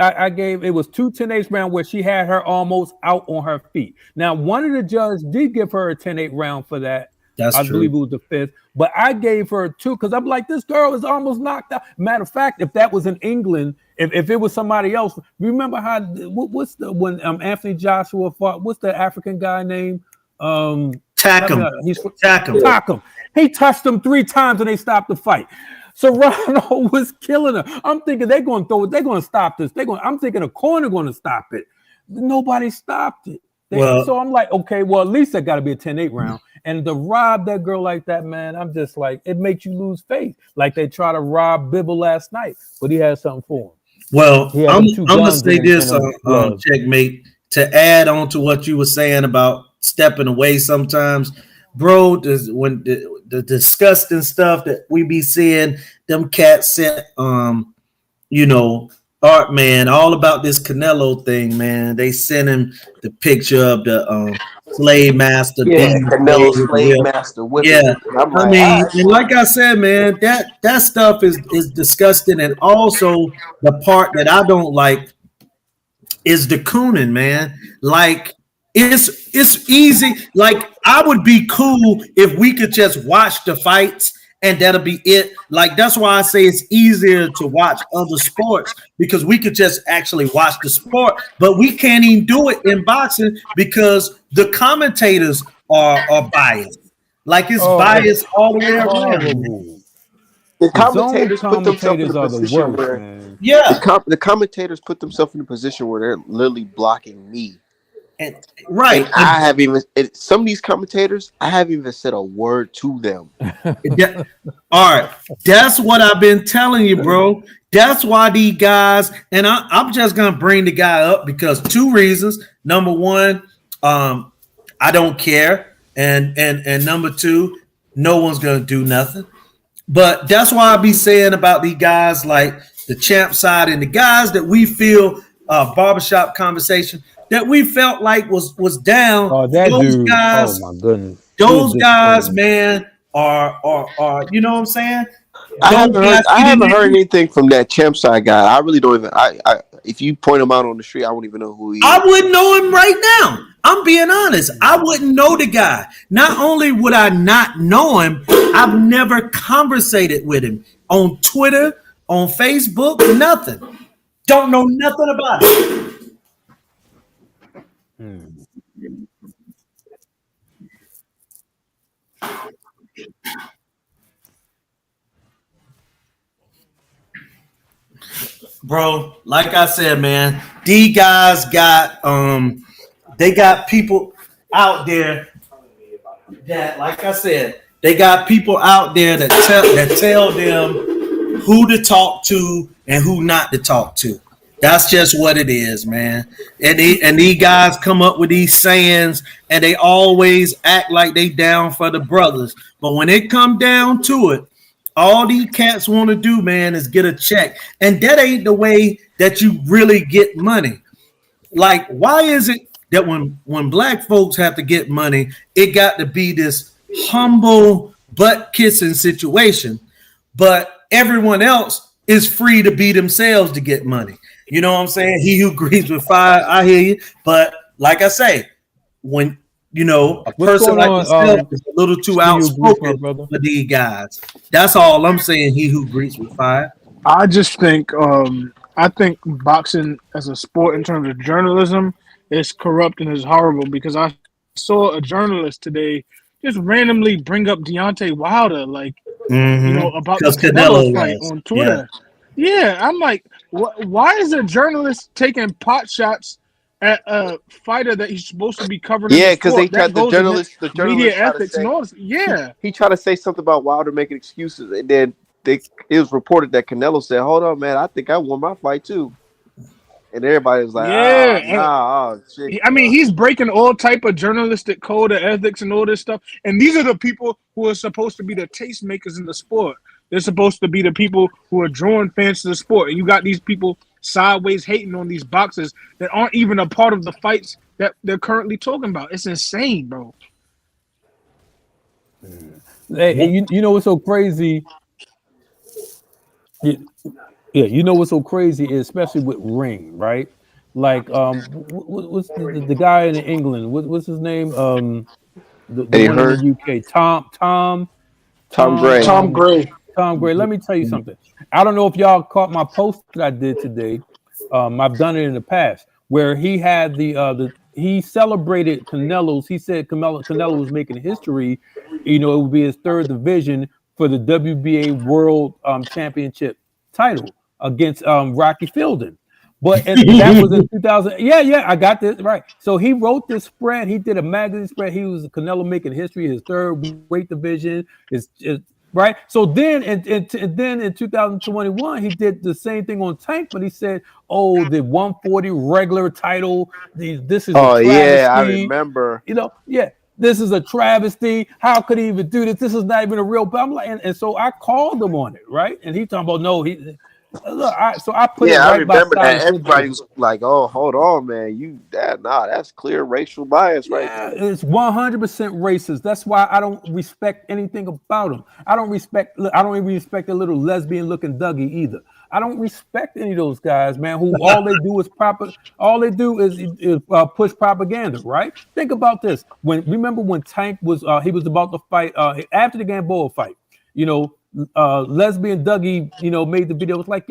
Speaker 6: it was 2 10-8 rounds where she had her almost out on her feet. Now, one of the judges did give her a 10-8 round for that.
Speaker 2: That's
Speaker 6: I
Speaker 2: true.
Speaker 6: believe it was the 5th, but I gave her 2 because I'm like, this girl is almost knocked out. Matter of fact, if that was in England, if it was somebody else, remember how what's the when Anthony Joshua fought? What's the African guy name?
Speaker 2: Takum.
Speaker 6: Takum. He touched him 3 times and they stopped the fight. Serrano was killing her. I'm thinking they're going to stop this. I'm thinking a corner going to stop it. Nobody stopped it. So I'm like, okay, well, at least that got to be a 10-8 round. And to rob that girl like that, man, I'm just like, it makes you lose faith. Like they tried to rob Bivol last night, but he had something for him.
Speaker 2: Well, I'm going to say this, Checkmate, to add on to what you were saying about stepping away sometimes. Bro, when the disgusting stuff that we be seeing, them cats sent, Art Man, all about this Canelo thing, man. They sent him the picture of the Slave Master.
Speaker 1: Yeah, Canelo Slave Master.
Speaker 2: Yeah, and like I said, man, that stuff is disgusting. And also the part that I don't like is the cooning, man. Like it's easy. Like I would be cool if we could just watch the fights and that'll be it. Like that's why I say it's easier to watch other sports because we could just actually watch the sport, but we can't even do it in boxing because the commentators are biased. Like it's biased all the way around.
Speaker 1: The commentators put themselves in a position where, the commentators put themselves in a position where they're literally blocking me. And I haven't even some of these commentators, I haven't even said a word to them.
Speaker 2: All right, that's what I've been telling you, bro. That's why these guys, and I'm just gonna bring the guy up because 2 reasons. Number 1, I don't care, and number 2, no one's gonna do nothing. But that's why I be saying about these guys like the champ side and the guys that we feel barbershop conversation that we felt like was down.
Speaker 6: Oh, that those dude. Guys, oh my goodness.
Speaker 2: Those guys, man, are you know what I'm saying?
Speaker 1: I haven't heard anything from that champ side guy. I really don't even If you point him out on the street, I won't even know who he is.
Speaker 2: I wouldn't know him right now. I'm being honest. I wouldn't know the guy. Not only would I not know him, I've never conversated with him on Twitter, on Facebook, nothing. Don't know nothing about it. Bro, like I said, man, these guys got they got people out there that, like I said, they got people out there that tell them who to talk to and who not to talk to. That's just what it is, man. And these guys come up with these sayings, and they always act like they down for the brothers. But when it come down to it, all these cats want to do, man, is get a check. And that ain't the way that you really get money. Like, why is it that when black folks have to get money, it got to be this humble butt-kissing situation, but everyone else is free to be themselves to get money? You know what I'm saying? He who agrees with fire, I hear you. But like I say, when a person like yourself is a little too outspoken for these guys. That's all I'm saying. He who greets with fire.
Speaker 4: I just think boxing as a sport in terms of journalism is corrupt and is horrible, because I saw a journalist today just randomly bring up Deontay Wilder, about the Canelo fight on Twitter. Yeah, I'm like, why is a journalist taking pot shots at a fighter that he's supposed to be covering?
Speaker 1: Yeah, because they tried the journalist
Speaker 4: media ethics and all this. Yeah,
Speaker 1: he tried to say something about Wilder making excuses, and then it was reported that Canelo said, "Hold on, man, I think I won my fight too." And everybody was like, shit.
Speaker 4: I mean, he's breaking all type of journalistic code of ethics and all this stuff. And these are the people who are supposed to be the tastemakers in the sport. They're supposed to be the people who are drawing fans to the sport. And you got these people sideways hating on these boxers that aren't even a part of the fights that they're currently talking about. It's insane, bro.
Speaker 6: Hey, you know what's so crazy? Yeah, you know what's so crazy is, especially with Ring, right? Like, what's the guy in England? What's his name? The one in the UK, Tom Gray. Tom Gray. Let me tell you something. I don't know if y'all caught my post that I did today. I've done it in the past where he had he celebrated Canelo's. He said Canelo was making history. It would be his third division for the WBA World Championship title against Rocky Fielding. But that was in 2000. Yeah, I got this right. So he wrote this spread. He did a magazine spread. He was Canelo making history, his third weight division. Is right. So then, and then in 2021, he did the same thing on Tank, but he said, "Oh, the 140 regular title. This is
Speaker 1: I remember.
Speaker 6: This is a travesty. How could he even do this? This is not even a real." I'm like, and so I called him on it, right? And he talking about no, he. Look, so I put it right.
Speaker 1: I remember that. Everybody was like, "Oh, hold on, man, that's clear racial bias, right?"
Speaker 6: Yeah, it's 100% racist. That's why I don't respect anything about him. I don't even respect a little lesbian-looking Dougie either. I don't respect any of those guys, man. Who all they do is push propaganda, right? Think about this. Remember when Tank was he was about to fight after the Gamboa fight, lesbian Dougie, made the video. It was like,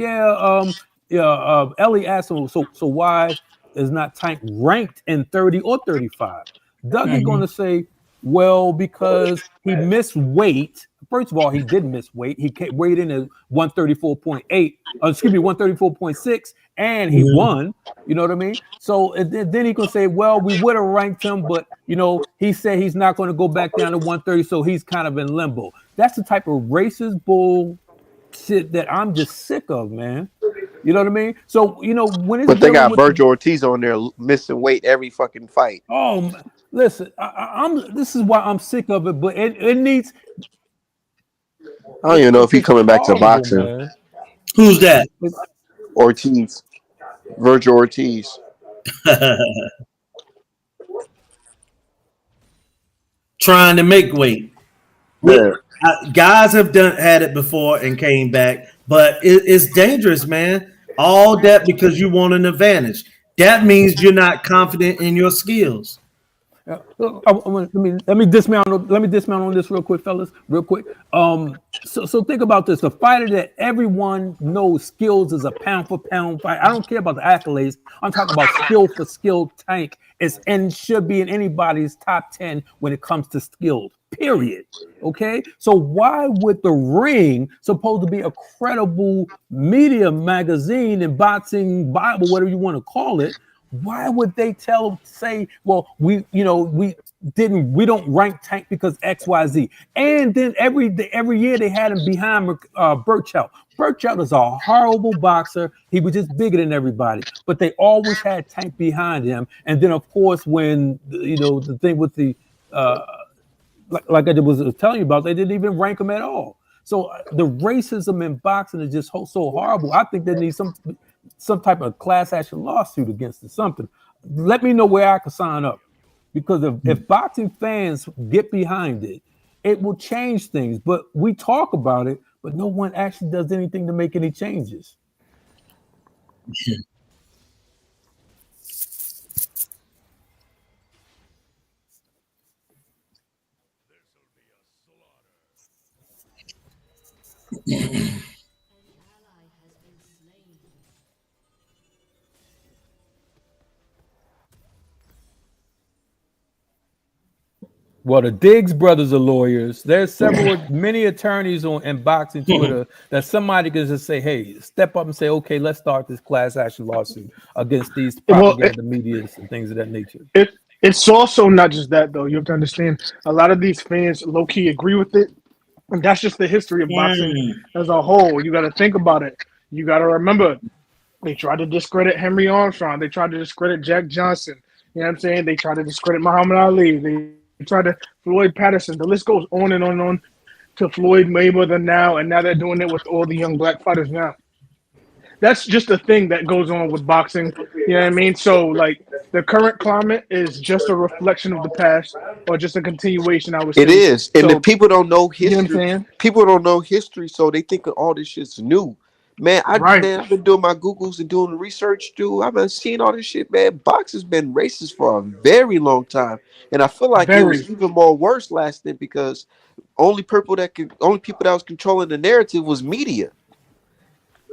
Speaker 6: Ellie asked him, so why is not Tank ranked in 30 or 35? Dougie going to say, well, because he missed weight. First of all, he did miss weight. He weighed in at 134.8, 134.6, and he won. You know what I mean? So then he can say, well, we would have ranked him, but he said he's not going to go back down to 130, so he's kind of in limbo. That's the type of racist bull shit that I'm just sick of, man. You know what I mean? So when it's
Speaker 1: they got Virgil Ortiz on there missing weight every fucking fight.
Speaker 6: Oh, listen, this is why I'm sick of it, but it needs.
Speaker 1: I don't even know if he's coming back to boxing.
Speaker 6: Man.
Speaker 2: Who's that?
Speaker 1: Ortiz. Virgil Ortiz.
Speaker 2: Trying to make weight.
Speaker 1: Yeah.
Speaker 2: Guys have had it before and came back, but it's dangerous, man. All that because you want an advantage. That means you're not confident in your skills.
Speaker 6: Let me dismount. Let me dismount on this real quick, fellas. Real quick. So think about this: a fighter that everyone knows skills is a pound for pound fight. I don't care about the accolades. I'm talking about skill for skill. Tank is and should be in anybody's top 10 when it comes to skills. Period. Okay. So why would the Ring, supposed to be a credible media magazine and boxing Bible, whatever you want to call it? Why would they say, well, we don't rank Tank because XYZ? And then every year they had him behind Burchout. Burchout is a horrible boxer. He was just bigger than everybody, but they always had Tank behind him. And then of course, when the thing with the like I was telling you about, they didn't even rank him at all. So the racism in boxing is just so horrible. I think they need some type of class action lawsuit against it, something. Let me know where I can sign up, because if boxing fans get behind it, it will change things. But we talk about it, but no one actually does anything to make any changes. Well, the Diggs brothers are lawyers. There's many attorneys in boxing Twitter that somebody can just say, hey, step up and say, okay, let's start this class action lawsuit against these propaganda medias and things of that nature.
Speaker 4: It's also not just that, though. You have to understand, a lot of these fans low-key agree with it. And that's just the history of boxing as a whole. You got to think about it. You got to remember, they tried to discredit Henry Armstrong. They tried to discredit Jack Johnson. You know what I'm saying? They tried to discredit Muhammad Ali. They tried to Floyd Patterson. The list goes on and on and on to Floyd Mayweather now, and now they're doing it with all the young black fighters now. That's just a thing that goes on with boxing. You know what I mean? So, like, the current climate is just a reflection of the past, or just a continuation, I would say.
Speaker 1: It is. And the people don't know history.
Speaker 4: You know what I'm saying?
Speaker 1: People don't know history, so they think all this shit's new. Man, I've been doing my Googles and doing the research, dude. I've been seeing all this shit, man. Boxing's been racist for a very long time. And I feel like it was even more worse last night, because only people that was controlling the narrative was media.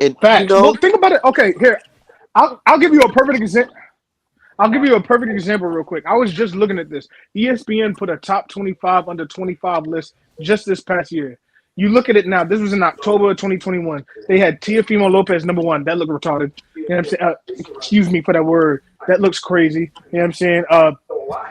Speaker 1: And
Speaker 4: well, think about it. Okay, here. I'll give you a perfect example. I'll give you a perfect example real quick. I was just looking at this. ESPN put a top 25 under 25 list just this past year. You look at it now. This was in October of 2021. They had Teofimo Lopez number 1. That looked retarded. You know what I'm saying? Excuse me for that word. That looks crazy. You know what I'm saying?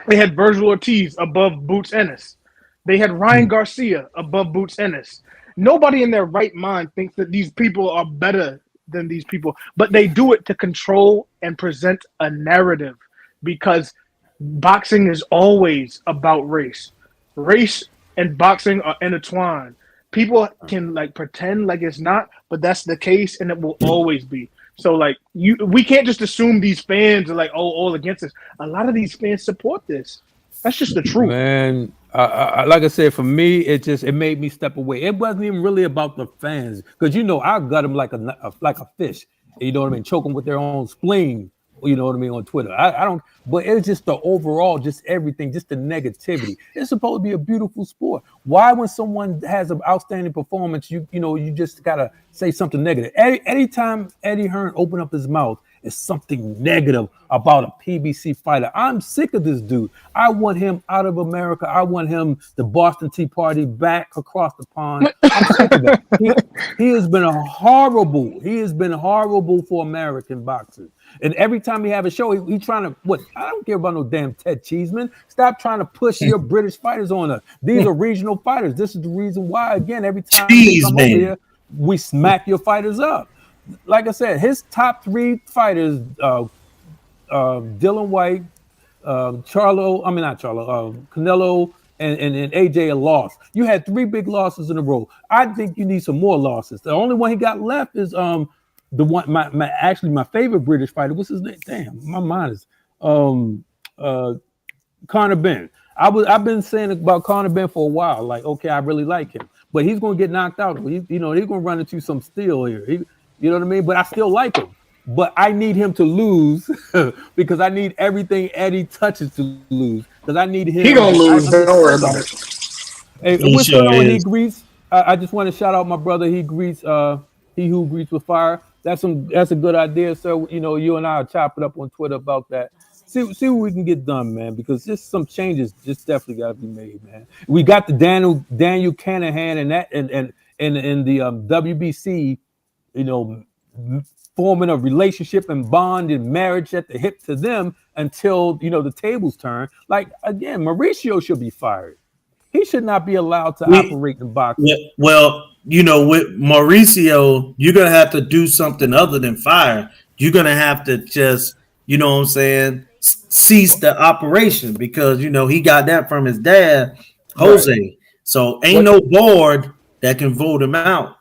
Speaker 4: They had Virgil Ortiz above Boots Ennis. They had Ryan Garcia above Boots Ennis. Nobody in their right mind thinks that these people are better than these people, but they do it to control and present a narrative, because boxing is always about race. Race and boxing are intertwined. People can pretend like it's not, but that's the case, and it will always be. So we can't just assume these fans are all against this. A lot of these fans support this. That's just the truth,
Speaker 6: man. Like I said, for me, it made me step away. It wasn't even really about the fans, because I gut them like a fish. You know what I mean? Choke them with their own spleen. You know what I mean, on Twitter. I don't, but it's just the overall, just everything, just the negativity. It's supposed to be a beautiful sport. Why, when someone has an outstanding performance, you just gotta say something negative? Anytime Eddie Hearn opened up his mouth, it's something negative about a PBC fighter. I'm sick of this dude. I want him out of America. I want him, the Boston Tea Party, back across the pond. I'm sick of that. He has been horrible. He has been horrible for American boxers. And every time he have a show, he trying to I don't care about no damn Ted Cheeseman. Stop trying to push your British fighters on us. These are regional fighters. This is the reason why, again, every time they come over here, we smack your fighters up. Like I said, his top 3 fighters, Dylan White, Canelo, and AJ, a loss. You had 3 big losses in a row. I think you need some more losses. The only one he got left is the one, my favorite British fighter. What's his name? Damn, my mind is Conor Benn. I've been saying about Conor Benn for a while. Like, okay, I really like him, but he's gonna get knocked out. He's gonna run into some steel here. You know what I mean? But I still like him. but I need him to lose because I need everything Eddie touches to lose because I need
Speaker 4: He
Speaker 6: him.
Speaker 4: gonna
Speaker 6: I'm
Speaker 4: lose.
Speaker 6: just
Speaker 4: Don't worry
Speaker 6: telling
Speaker 4: about
Speaker 6: you.
Speaker 4: it.
Speaker 6: Hey,
Speaker 2: He
Speaker 6: what's going
Speaker 2: sure
Speaker 6: on? He
Speaker 2: is.
Speaker 6: greets. I just want to shout out my brother. He greets. He who greets with fire. That's a good idea, sir. You know, you and I will chop it up on Twitter about that. See what we can get done, man. Because just some changes just definitely got to be made, man. We got the Daniel Canahan and that and the WBC, you know, forming a relationship and bond and marriage at the hip to them until the tables turn. Like again, Mauricio should be fired. He should not be allowed to
Speaker 2: We
Speaker 6: operate in boxing.
Speaker 2: well, with Mauricio, you're gonna have to do something other than fire. You're gonna have to just, what I'm saying, cease the operation because he got that from his dad,
Speaker 6: Right.
Speaker 2: Jose. So ain't
Speaker 6: What
Speaker 2: no board that can vote him out.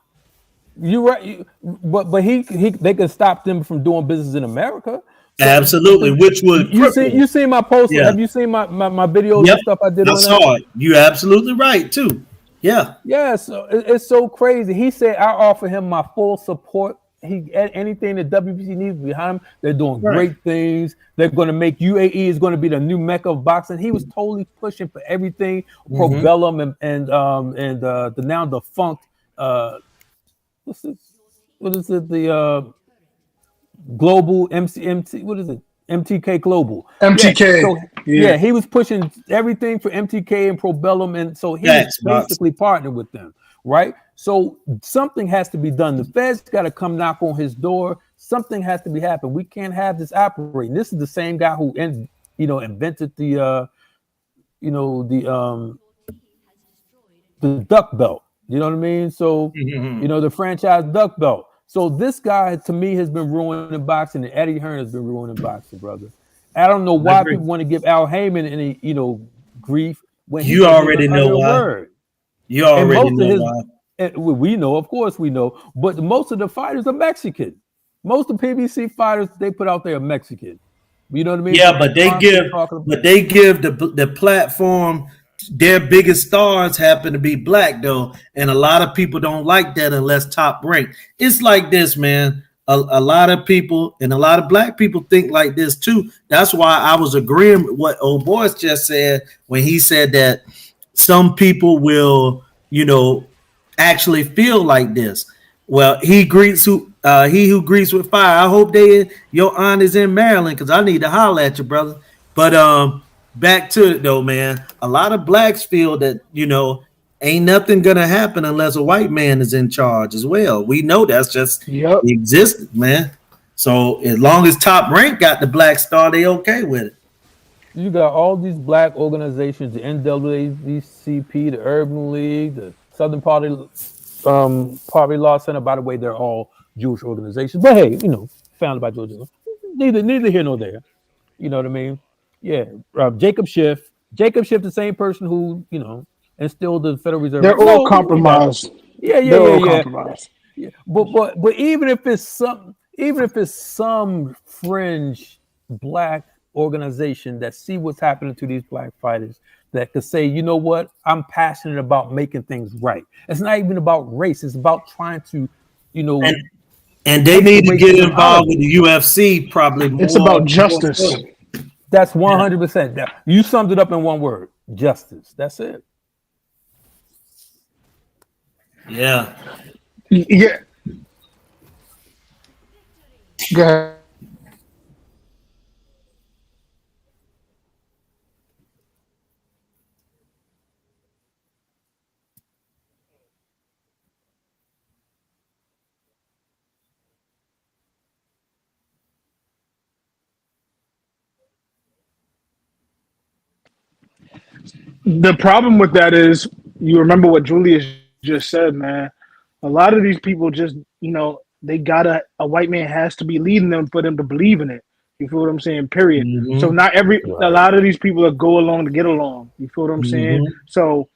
Speaker 6: you right, but he they can stop them from doing business in America. So the
Speaker 2: Absolutely,
Speaker 6: thing
Speaker 2: which would
Speaker 6: you see
Speaker 2: cripple.
Speaker 6: you seen my post?
Speaker 2: Yeah.
Speaker 6: Have you seen my videos
Speaker 2: Yep.
Speaker 6: and stuff I did
Speaker 2: I
Speaker 6: on that?
Speaker 2: saw it. You're absolutely right too. Yeah.
Speaker 6: Yeah, so it's so crazy. He said I offer him my full support. Anything that WBC needs behind him, they're doing
Speaker 2: Right.
Speaker 6: great things. They're going to make UAE is going to be the new mecca of boxing. He was totally pushing for everything. Pro
Speaker 2: Mm-hmm.
Speaker 6: Bellum and the now defunct what's this? What is it? The Global MC. What is it? MTK Global. Yeah.
Speaker 4: MTK.
Speaker 6: So
Speaker 4: Yeah.
Speaker 6: yeah, he was pushing everything for MTK and Pro Bellum, and so he was
Speaker 2: Facts, Box.
Speaker 6: basically partnering with them, right? So something has to be done. The feds got to come knock on his door. Something has to be happening. We can't have this operating. This is the same guy who invented the the duck belt. You know what I mean? So,
Speaker 2: Mm-hmm.
Speaker 6: the franchise duck belt. So this guy to me has been ruining boxing, and Eddie Hearn has been ruining boxing, brother. I don't know
Speaker 2: I
Speaker 6: why
Speaker 2: agree.
Speaker 6: people want to give Al Heyman any, grief when he
Speaker 2: You
Speaker 6: doesn't even
Speaker 2: already know
Speaker 6: utter a
Speaker 2: why.
Speaker 6: word.
Speaker 2: You
Speaker 6: And
Speaker 2: already
Speaker 6: most of
Speaker 2: know
Speaker 6: his,
Speaker 2: why.
Speaker 6: and we know, of course, we know, but most of the fighters are Mexican. Most of the PBC fighters they put out there are Mexican. You know what I mean? So
Speaker 2: Yeah,
Speaker 6: they constantly talking.
Speaker 2: but they give the platform. Their biggest stars happen to be black though, and a lot of people don't like that unless top rank. It's like this, man. A lot of people and a lot of black people think like this too. That's why I was agreeing with what old boys just said when he said that some people will, actually feel like this. Well, he who greets with fire. I hope your aunt is in Maryland because I need to holler at you, brother. But back to it though, man. A lot of blacks feel that ain't nothing gonna happen unless a white man is in charge as well. We know that's just
Speaker 4: Yep.
Speaker 2: the existence, man. So as long as Top Rank got the black star, they okay with it.
Speaker 6: You got all these black organizations, the NAACP, the Urban League, the Southern Poverty Law Center. By the way, they're all Jewish organizations. But hey, founded by Georgia. Neither here nor there. You know what I mean? Yeah. Jacob Schiff. Jacob Schiff, the same person who, instilled the Federal Reserve.
Speaker 4: They're all
Speaker 6: No, we got it.
Speaker 4: compromised.
Speaker 6: Yeah,
Speaker 4: They're all
Speaker 6: yeah.
Speaker 4: compromised.
Speaker 6: Yeah. But even if it's some fringe black organization that see what's happening to these black fighters that could say, you know what, I'm passionate about making things right. It's not even about race. It's about trying to,
Speaker 2: And and they
Speaker 6: take the
Speaker 2: need to get
Speaker 6: racism out of
Speaker 2: involved with
Speaker 6: it.
Speaker 2: the UFC probably
Speaker 4: It's
Speaker 2: more.
Speaker 4: about justice.
Speaker 2: So.
Speaker 6: That's 100%. You summed it up in one word: justice. That's it.
Speaker 2: Yeah.
Speaker 4: Yeah. Go ahead. The problem with that is you remember what Julius just said, man. A lot of these people just, they gotta a white man has to be leading them for them to believe in it. You feel what I'm saying? Period. So
Speaker 2: Mm-hmm.
Speaker 4: not a
Speaker 6: Right.
Speaker 4: lot of these people that go along to get along. You feel what I'm saying?
Speaker 2: Mm-hmm.
Speaker 4: So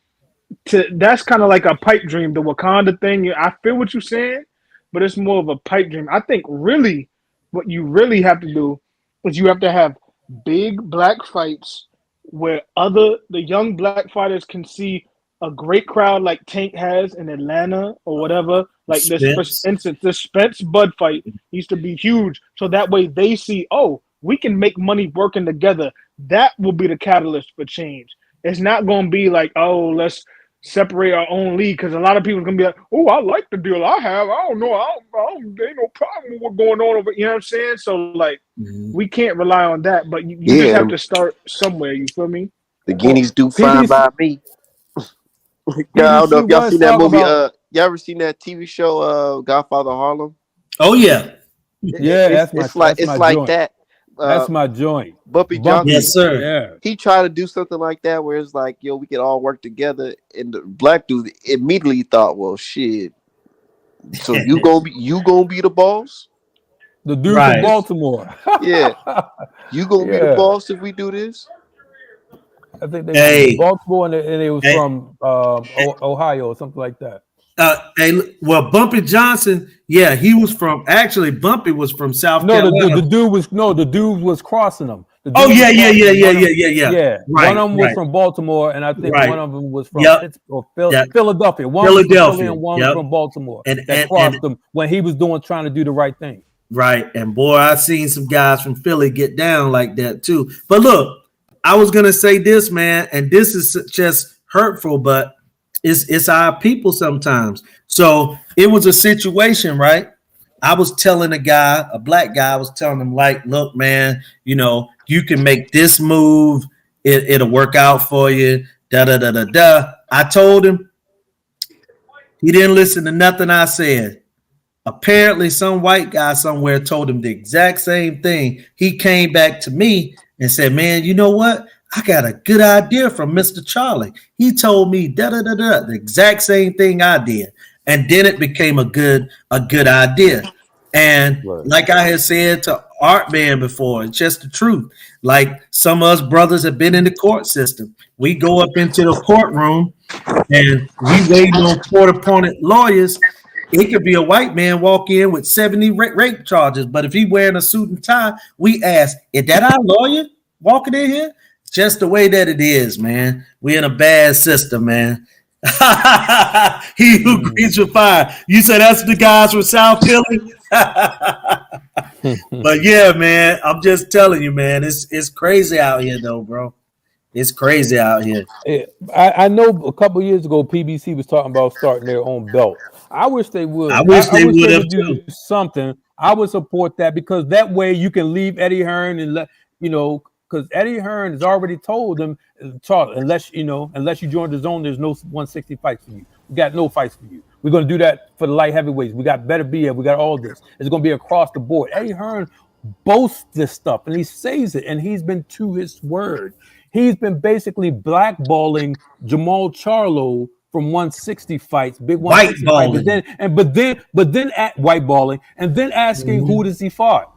Speaker 4: that's kind of like a pipe dream, the Wakanda thing. I feel what you're saying, but it's more of a pipe dream. I think really what you really have to do is you have to have big black fights where the young black fighters can see a great crowd like Tank has in Atlanta or whatever, like this, for
Speaker 2: Spence.
Speaker 4: instance, the Spence Bud fight used to be huge. So that way they see, oh, we can make money working together. That will be the catalyst for change. It's not going to be like, oh, let's separate our own league, because a lot of people are going to be like, oh, I like the deal I have. I don't know. There ain't no problem with what's going on over. You know what I'm saying? So, like, we can't rely on that, but you just have to start somewhere. You feel me?
Speaker 1: The guineas do fine by me. Yeah, I don't know if y'all seen that movie. Y'all ever seen that TV show, Godfather Harlem?
Speaker 2: Oh yeah,
Speaker 6: Yeah,
Speaker 1: it's like that.
Speaker 6: That's my joint.
Speaker 1: Bumpy Johnson.
Speaker 2: Yes, sir.
Speaker 6: Yeah.
Speaker 1: He tried to do something like that where it's like, yo, we can all work together. And the black dude immediately thought, well, shit. So you gonna be the boss?
Speaker 6: The dude
Speaker 2: Right.
Speaker 6: from Baltimore.
Speaker 1: Yeah. You gonna be the boss if we do this?
Speaker 6: I think they from Baltimore and it was from Ohio or something like that.
Speaker 2: Bumpy Johnson, yeah, he was from. Actually, Bumpy was from South
Speaker 6: Carolina.
Speaker 2: Carolina.
Speaker 6: The dude was crossing them.
Speaker 2: Yeah.
Speaker 6: One of them was from Baltimore, and I think one of them was from Philadelphia. One was from Philly and one was from Baltimore. And crossed them when he was trying to do the right thing.
Speaker 2: Right, and boy, I've seen some guys from Philly get down like that too. But look, I was gonna say this, man, and this is just hurtful, but it's our people sometimes. So it was a situation, right? I was telling a black guy, I was telling him, like, look, man, you can make this move, it'll work out for you. I told him, he didn't listen to nothing I said. Apparently, some white guy somewhere told him the exact same thing. He came back to me and said, man, you know what? I got a good idea from Mr. Charlie. He told me the exact same thing I did. And then it became a good idea. And like I had said to Art Man before, it's just the truth. Like some of us brothers have been in the court system. We go up into the courtroom and we wait on court-appointed lawyers. It could be a white man walk in with 70 rape charges, but if he wearing a suit and tie, we ask, is that our lawyer walking in here? Just the way that it is, man. We're in a bad system, man. He who agrees with fire. You said that's the guys from South Philly? But yeah, man, I'm just telling you, man, it's crazy out here, though, bro. It's crazy out here.
Speaker 6: I know a couple of years ago, PBC was talking about starting their own belt. I wish they would.
Speaker 2: I wish they would
Speaker 6: do something. I would support that, because that way you can leave Eddie Hearn and let because Eddie Hearn has already told them, unless you join the zone, there's no 160 fights for you. We got no fights for you. We're going to do that for the light heavyweights. We got better beer. We got all this. It's going to be across the board. Eddie Hearn boasts this stuff, and he says it, and he's been to his word. He's been basically blackballing Jamal Charlo from 160 fights, big 160 fights, but then at whiteballing, and then asking who does he fight.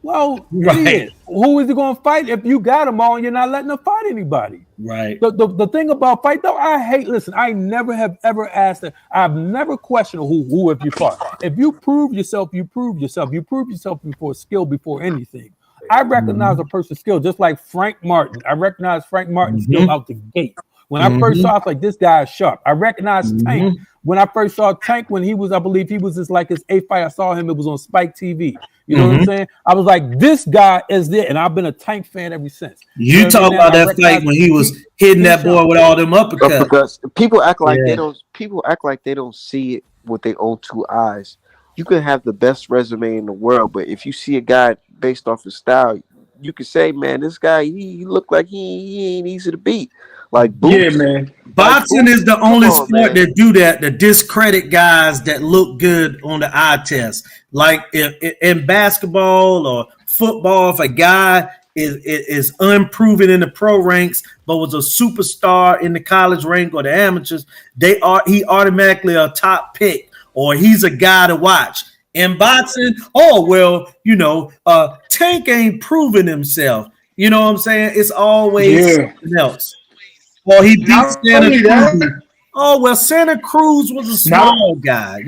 Speaker 6: Well, idiot, who is he going to fight if you got him all and you're not letting him fight anybody?
Speaker 2: Right.
Speaker 6: The thing about fight, though, I never have ever asked it. I've never questioned who if you fight. If you prove yourself, you prove yourself. You prove yourself before skill, before anything. I recognize a person's skill, just like Frank Martin. I recognize Frank Martin's skill out the gate. When I first saw it, I was like, this guy is sharp. I recognized Tank. When I first saw Tank, when I believe he was his 8th fight, I saw him, it was on Spike TV. You know what I'm saying? I was like, this guy is there, and I've been a Tank fan ever since.
Speaker 2: You talk about that fight when he was hitting that boy with all them uppercuts.
Speaker 1: People act like they don't. People act like they don't see it with their own two eyes. You can have the best resume in the world, but if you see a guy based off his style, you can say, man, this guy he look like he ain't easy to beat. Like Boots.
Speaker 4: Yeah, man.
Speaker 2: Boxing is the only sport that do that, to discredit guys that look good on the eye test. Like in basketball or football, if a guy is unproven in the pro ranks but was a superstar in the college rank or the amateurs, he automatically a top pick, or he's a guy to watch. In boxing, Tank ain't proven himself. You know what I'm saying? It's always something else. Well, he beat Santa Cruz. Oh, well, Santa Cruz was a small guy,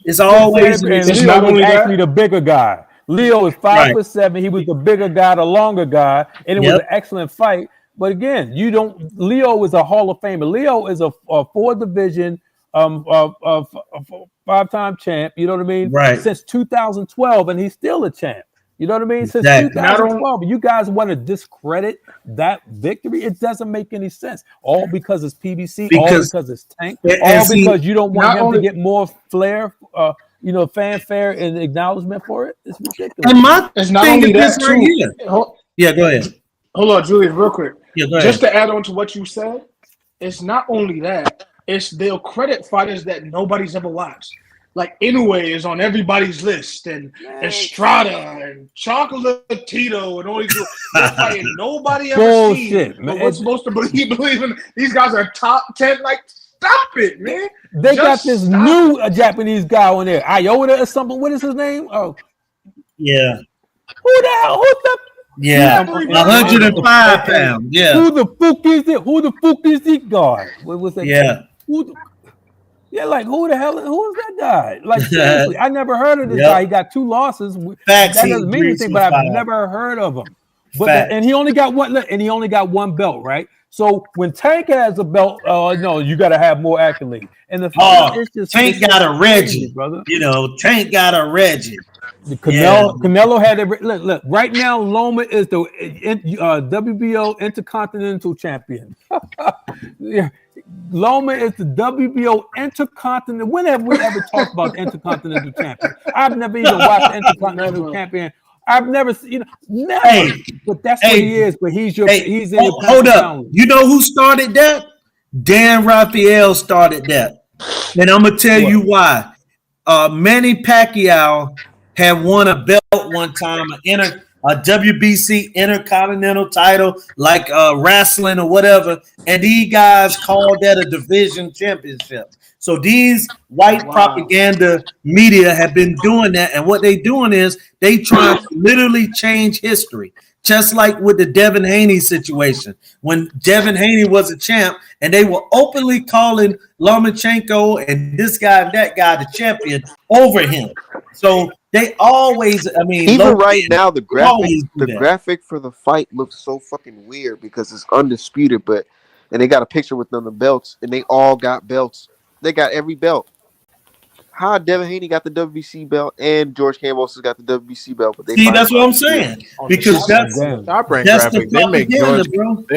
Speaker 2: It's always
Speaker 6: Leo was actually the bigger guy. Leo is 5'7". He was the bigger guy, the longer guy, and it was an excellent fight. But again, you don't. Leo is a Hall of Famer. Leo is a 4-division, 5-time champ. You know what I mean?
Speaker 2: Right.
Speaker 6: Since 2012, and he's still a champ. You know what I mean? Since
Speaker 2: Exactly.
Speaker 6: 2012, you guys want to discredit that victory? It doesn't make any sense. All because it's PBC, all because it's Tank, all because you don't want him to get more flair, fanfare and acknowledgement for it. It's ridiculous.
Speaker 2: And my
Speaker 4: it's not
Speaker 2: thing
Speaker 4: only
Speaker 2: is
Speaker 4: that
Speaker 2: this right here. Yeah, go ahead.
Speaker 4: Hold on, Julius, real quick.
Speaker 2: Yeah, go ahead.
Speaker 4: Just to add on to what you said, it's not only that, it's they'll credit fighters that nobody's ever watched. Like Inoue is on everybody's list, and Estrada and Chocolatito and all these people. They're fighting nobody ever seen. But we're supposed to believe in these guys are top 10. Like, stop it, man.
Speaker 6: They got this new Japanese guy on there, Iota or something. What is his name? Oh,
Speaker 2: yeah.
Speaker 6: Who the hell?
Speaker 2: Yeah, 105 pounds. Yeah.
Speaker 6: Who the fuck is it? Who the fuck is this guy? What was that?
Speaker 2: Yeah.
Speaker 6: Who the hell? Who is that guy? Like, seriously, I never heard of this guy. He got 2 losses. That doesn't mean anything, but I've never heard of him. But and he only got one. And he only got 1 belt, right? So when Tank has a belt, no, you got to have more accolades. And the
Speaker 2: Tank got a Reggie, brother. Tank got a Reggie.
Speaker 6: Canelo had it. Look. Right now, Loma is the WBO Intercontinental Champion. Yeah. Loma is the WBO Intercontinental. When have we ever talked about the Intercontinental Champion? I've never even watched the Intercontinental Champion. I've never seen, never. Hey, but that's what he is. But he's in your
Speaker 2: hold up. You know who started that? Dan Raphael started that, and I'm gonna tell you why. Manny Pacquiao had won a belt one time, a WBC Intercontinental title, like wrestling or whatever, and these guys called that a division championship. So these white propaganda media have been doing that, and what they doing is they trying to literally change history. Just like with the Devin Haney situation, when Devin Haney was a champ, and they were openly calling Lomachenko and this guy and that guy the champion over him. So they always,
Speaker 1: even right now, the graphic for the fight looks so fucking weird because it's undisputed, and they got a picture with them the belts, and they all got belts. They got every belt. How Devin Haney got the WBC belt and George Campos has got the WBC belt, but
Speaker 2: that's what I'm saying. Because that's
Speaker 7: graphic. They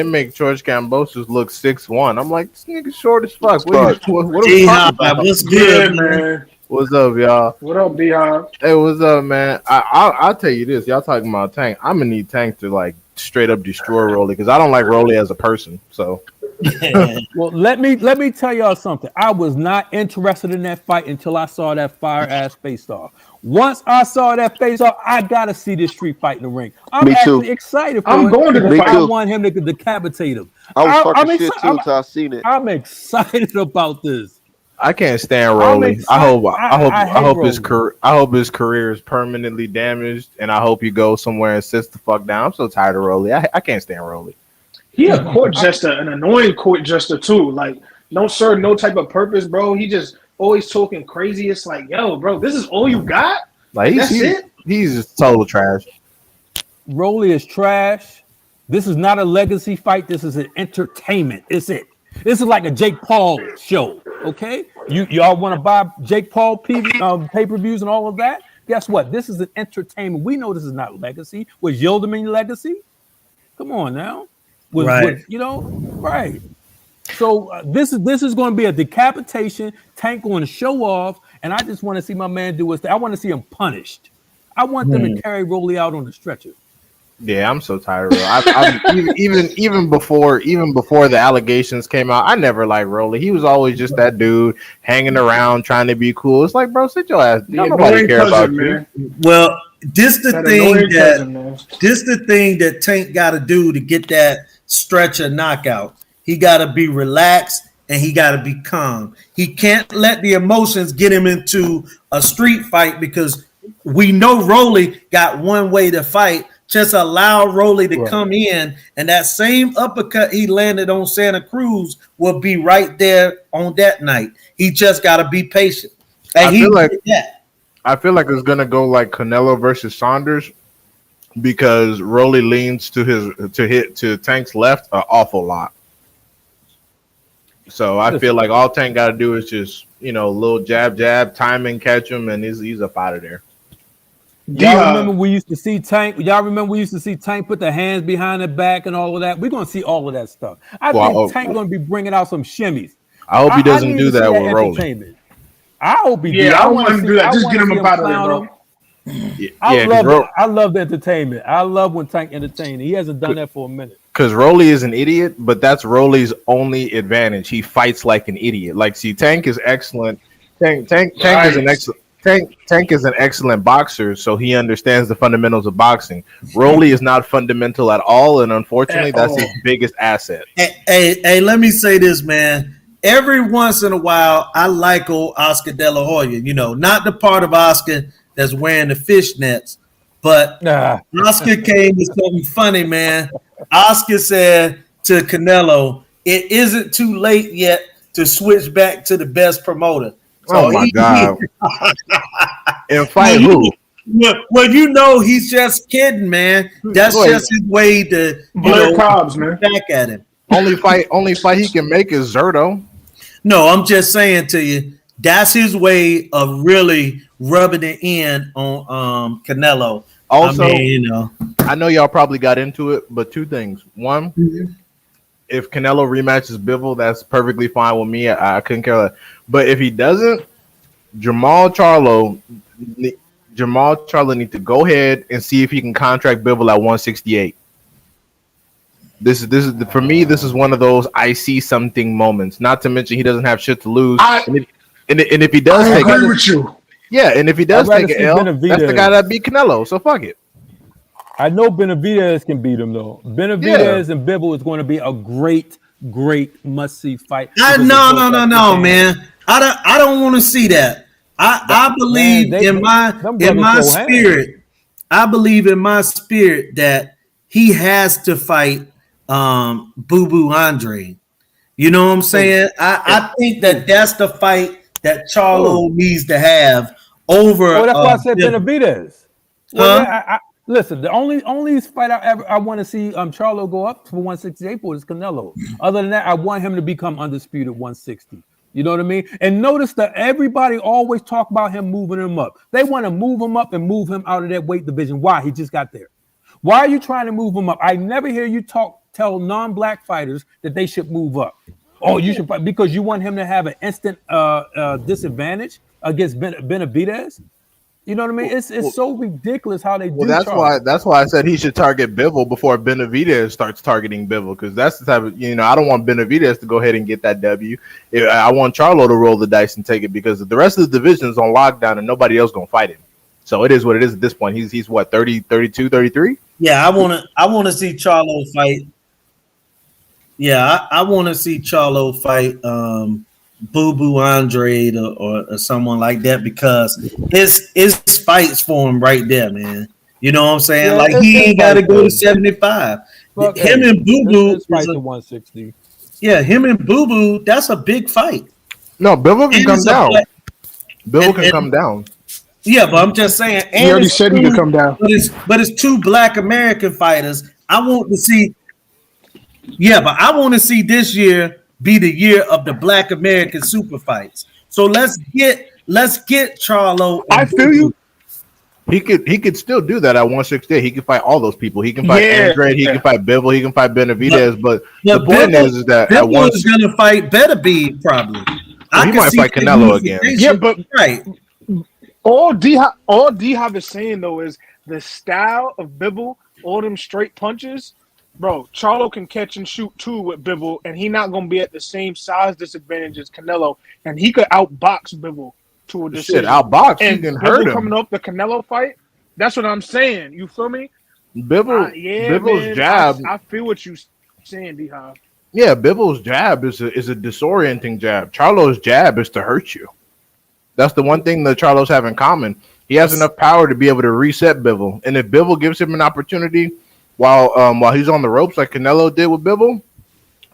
Speaker 7: make George Kambosos look 6'1". I'm like, this nigga short as fuck. What
Speaker 2: what's good, man?
Speaker 7: What's up, y'all?
Speaker 4: What up, B-Hop?
Speaker 7: Hey, what's up, man? I'll tell you this. Y'all talking about Tank. I'm gonna need Tank to like straight up destroy Rolly because I don't like Rolly as a person. So.
Speaker 6: Well, let me tell y'all something. I was not interested in that fight until I saw that fire ass face off. Once I saw that face off, I gotta see this street fight in the ring. I'm actually excited for it.
Speaker 4: Going to the fight.
Speaker 6: I want him to decapitate him.
Speaker 1: I was fucking shit too until I seen it.
Speaker 6: I'm excited about this.
Speaker 7: I can't stand Rolly. I hope his career is permanently damaged, and I hope he goes somewhere and sits the fuck down. I'm so tired of Rolly. I can't stand Rolly.
Speaker 4: He a court jester, an annoying court jester too. Like, no serve no type of purpose, bro. He just always talking crazy. It's like, yo, bro, this is all you got?
Speaker 7: Like, that's it? He's just total trash.
Speaker 6: Rolly is trash. This is not a legacy fight. This is an entertainment. It's it. This is like a Jake Paul show. Okay, y'all want to buy Jake Paul pay-per-views and all of that? Guess what? This is an entertainment. We know this is not legacy. Was Yildirim legacy? Come on now. Right. Right. So this is going to be a decapitation. Tank going to show off, and I just want to see my man do his thing. I want to see him punished. I want them to carry Rolly out on the stretcher.
Speaker 7: Yeah, I'm so tired of it. even before the allegations came out, I never liked Rolly. He was always just that dude hanging around trying to be cool. It's like, bro, sit your ass. Nobody care about you.
Speaker 2: Well, this the thing that Tank got to do to get that stretcher knockout. He got to be relaxed and he got to be calm. He can't let the emotions get him into a street fight because we know Rolly got one way to fight. Just allow Rolly to come in, and that same uppercut he landed on Santa Cruz will be right there on that night. He just got to be patient. And
Speaker 7: I feel like it's gonna go like Canelo versus Saunders, because Rolly leans to Tank's left an awful lot. So I feel like all Tank got to do is just little jab, time and catch him, and he's up out of there.
Speaker 6: Y'all remember we used to see Tank? Y'all remember we used to see Tank put the hands behind the back and all of that? We're gonna see all of that stuff. I think Tank gonna be bringing out some shimmies.
Speaker 7: I hope he doesn't do that with Rolly.
Speaker 6: I hope he do.
Speaker 4: Yeah, I want him to do that. Just get him up out of there, bro.
Speaker 6: I love the entertainment. I love when Tank entertains. He hasn't done that for a minute.
Speaker 7: Because Rolly is an idiot, but that's Rolly's only advantage. He fights like an idiot. Like, see, Tank is excellent. Tank is an excellent. Tank is an excellent boxer, so he understands the fundamentals of boxing. Rolly is not fundamental at all, and unfortunately, that's his biggest asset.
Speaker 2: Hey, let me say this, man. Every once in a while, I like old Oscar De La Hoya. Not the part of Oscar that's wearing the fishnets, but Oscar came with something funny, man. Oscar said to Canelo, "It isn't too late yet to switch back to the best promoter."
Speaker 7: So my God! And fight who?
Speaker 2: Well, he's just kidding, man. That's just his way to
Speaker 4: Cobbs, man.
Speaker 2: Back at him.
Speaker 7: Only fight he can make is Zerto.
Speaker 2: No, I'm just saying to you, that's his way of really rubbing it in on Canelo.
Speaker 7: Also, I know y'all probably got into it, but two things. One, if Canelo rematches Bivol, that's perfectly fine with me. I couldn't care less. But if he doesn't, Jamal Charlo needs to go ahead and see if he can contract Bivol at 168. This is for me. This is one of those I see something moments. Not to mention he doesn't have shit to lose. And if he does, I agree with you. Yeah, and if he does take an L, that's the guy that beat Canelo. So fuck it.
Speaker 6: I know Benavidez can beat him though. Benavidez and Bivol is going to be a great must-see fight.
Speaker 2: No, man. I don't want to see that. I believe in my spirit. I believe in my spirit that he has to fight Boo Boo Andre. You know what I'm saying? I think that's the fight that Charlo needs to have over.
Speaker 6: Well, that's why I said Benavidez. Well, listen, the only fight I want to see Charlo go up to 168 for is Canelo. Other than that, I want him to become undisputed 160. You know what I mean? And notice that everybody always talk about him moving him up. They want to move him up and move him out of that weight division. Why? He just got there. Why are you trying to move him up? I never hear you tell non-black fighters that they should move up. Oh, you should fight because you want him to have an instant disadvantage against Benavidez. You know what I mean? It's so ridiculous how they do.
Speaker 7: Well, that's why I said he should target Bivol before Benavidez starts targeting Bivol, because that's the type of I don't want Benavidez to go ahead and get that W. I want Charlo to roll the dice and take it, because the rest of the division is on lockdown and nobody else gonna fight him. So it is what it is at this point. He's what, 30, 32, 33?
Speaker 2: Yeah, I wanna see Charlo fight. Yeah, I want to see Charlo fight Boo Boo Andre or someone like that, because it's fights for him right there, man. You know what I'm saying? Like, he ain't got to go to 75. Him and Boo Boo
Speaker 6: fight to 160.
Speaker 2: Yeah, him and Boo Boo, that's a big fight.
Speaker 7: No, Bivol can come down. Bivol can come down.
Speaker 2: Yeah, but I'm just saying.
Speaker 4: He already said he could come down.
Speaker 2: But it's two Black American fighters. I want to see. Yeah, but I want to see this year be the year of the Black American super fights. So let's get Charlo.
Speaker 4: I feel you.
Speaker 7: He could still do that at 168. He can fight all those people. He can fight Andrade. He can fight Bivol. He can fight Benavidez. But the point is that
Speaker 2: Bivol is going to fight Beterbiev probably.
Speaker 7: Well, he might fight Canelo again.
Speaker 4: Yeah, but right. All D-Hop is saying though is the style of Bivol, all them straight punches. Bro, Charlo can catch and shoot too with Bivol, and he not gonna be at the same size disadvantage as Canelo, and he could outbox Bivol to a decision.
Speaker 7: Outbox,
Speaker 4: and
Speaker 7: he can hurt him.
Speaker 4: Coming up the Canelo fight, that's what I'm saying. You feel me?
Speaker 7: Bivol's jab.
Speaker 4: I feel what you saying, D-Hop.
Speaker 7: Yeah, Bivol's jab is a disorienting jab. Charlo's jab is to hurt you. That's the one thing that Charlo's have in common. He has enough power to be able to reset Bivol, and if Bivol gives him an opportunity while he's on the ropes like Canelo did with Bivol,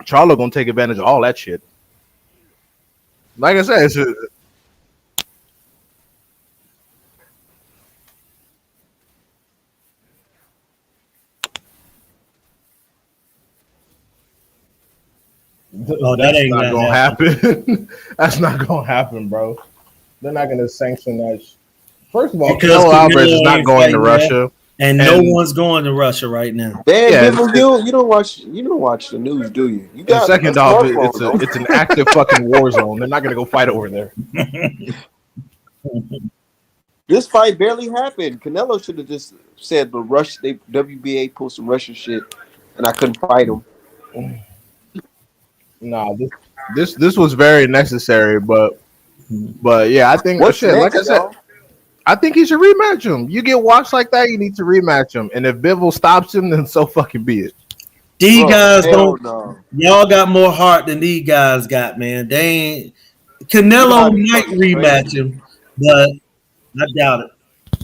Speaker 7: Charlo gonna take advantage of all that shit. Like I said,
Speaker 2: Oh, that
Speaker 7: That's
Speaker 2: ain't
Speaker 7: not
Speaker 2: gonna
Speaker 7: gonna
Speaker 2: happen.
Speaker 7: happen. That's not gonna happen, bro. They're not gonna sanction that. First of all,
Speaker 2: Because
Speaker 7: Canelo Alvarez is
Speaker 2: Canelo
Speaker 7: not
Speaker 2: ain't
Speaker 7: going to
Speaker 2: fighting there,
Speaker 7: Russia,
Speaker 2: and no
Speaker 7: and
Speaker 2: one's going to Russia right now.
Speaker 1: Man,
Speaker 7: yeah,
Speaker 1: Bivol, you don't watch the news, do you? You
Speaker 7: and
Speaker 1: got a
Speaker 7: second off,
Speaker 1: smartphone, don't
Speaker 7: it's an active fucking war zone. They're not gonna go fight over there.
Speaker 1: This fight barely happened. Canelo should have just said the WBA pulled some Russian shit, and I couldn't fight him.
Speaker 7: Nah, this was very necessary, but yeah, I think
Speaker 1: What's
Speaker 7: shit. Like I
Speaker 1: next,
Speaker 7: said,
Speaker 1: y'all?
Speaker 7: I think he should rematch him. You get watched like that, you need to rematch him. And if Bivol stops him, then so fucking be it.
Speaker 2: These
Speaker 1: Bro,
Speaker 2: guys
Speaker 1: hell
Speaker 2: don't.
Speaker 1: no.
Speaker 2: Y'all got more heart than these guys got, man. They ain't.
Speaker 1: You
Speaker 2: Canelo
Speaker 1: gotta be
Speaker 2: might
Speaker 1: fucking
Speaker 2: rematch
Speaker 1: crazy.
Speaker 2: him, but I doubt it.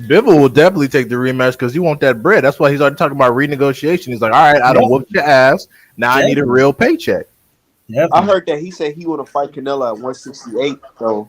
Speaker 7: Bivol will definitely take the rematch because you want that bread. That's why he's already talking about renegotiation. He's like, all right, I done whooped your ass. Now I need a real paycheck.
Speaker 1: I heard that he said he want to fight Canelo at 168. So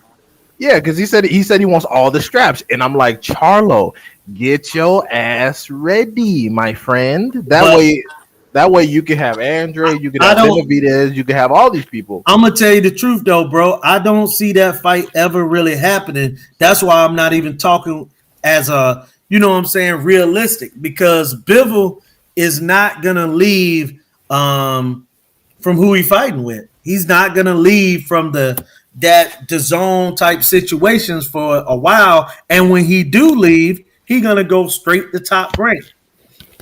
Speaker 7: Yeah, because he said he wants all the straps, and I'm like, Charlo, get your ass ready, my friend. That way you can have Andre, you can
Speaker 2: I
Speaker 7: have
Speaker 2: don't.
Speaker 7: Benavidez, you can have all these people.
Speaker 2: I'm gonna tell you the truth though, bro. I don't see that fight ever really happening. That's why I'm not even talking as a, you know what I'm saying, realistic, because Bivol is not gonna leave from who he fighting with. He's not gonna leave from the zone type situations for a while. And when he do leave, he gonna go straight to top rank.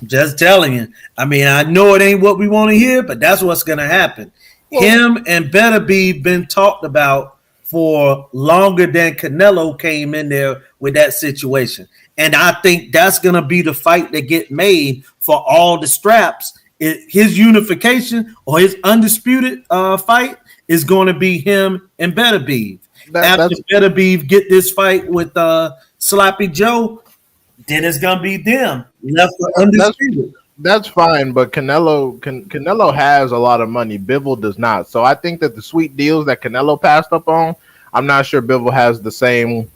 Speaker 2: Just telling you. I mean, I know it ain't what we want to hear, but that's what's going to happen.
Speaker 7: Well,
Speaker 2: Him and Better Be been talked about for longer than Canelo came in there with that situation. And I think that's going to be the fight that get made for all the straps. His unification or his undisputed fight is going to be him and Better Be. After
Speaker 7: that's
Speaker 2: Better Be get this fight with Sloppy Joe, then it's gonna be them left for
Speaker 7: that's
Speaker 2: undisputed.
Speaker 7: that's fine, but Canelo has a lot of money. Bivol does not. So I think that the sweet deals that Canelo passed up on, I'm not sure Bivol has the same.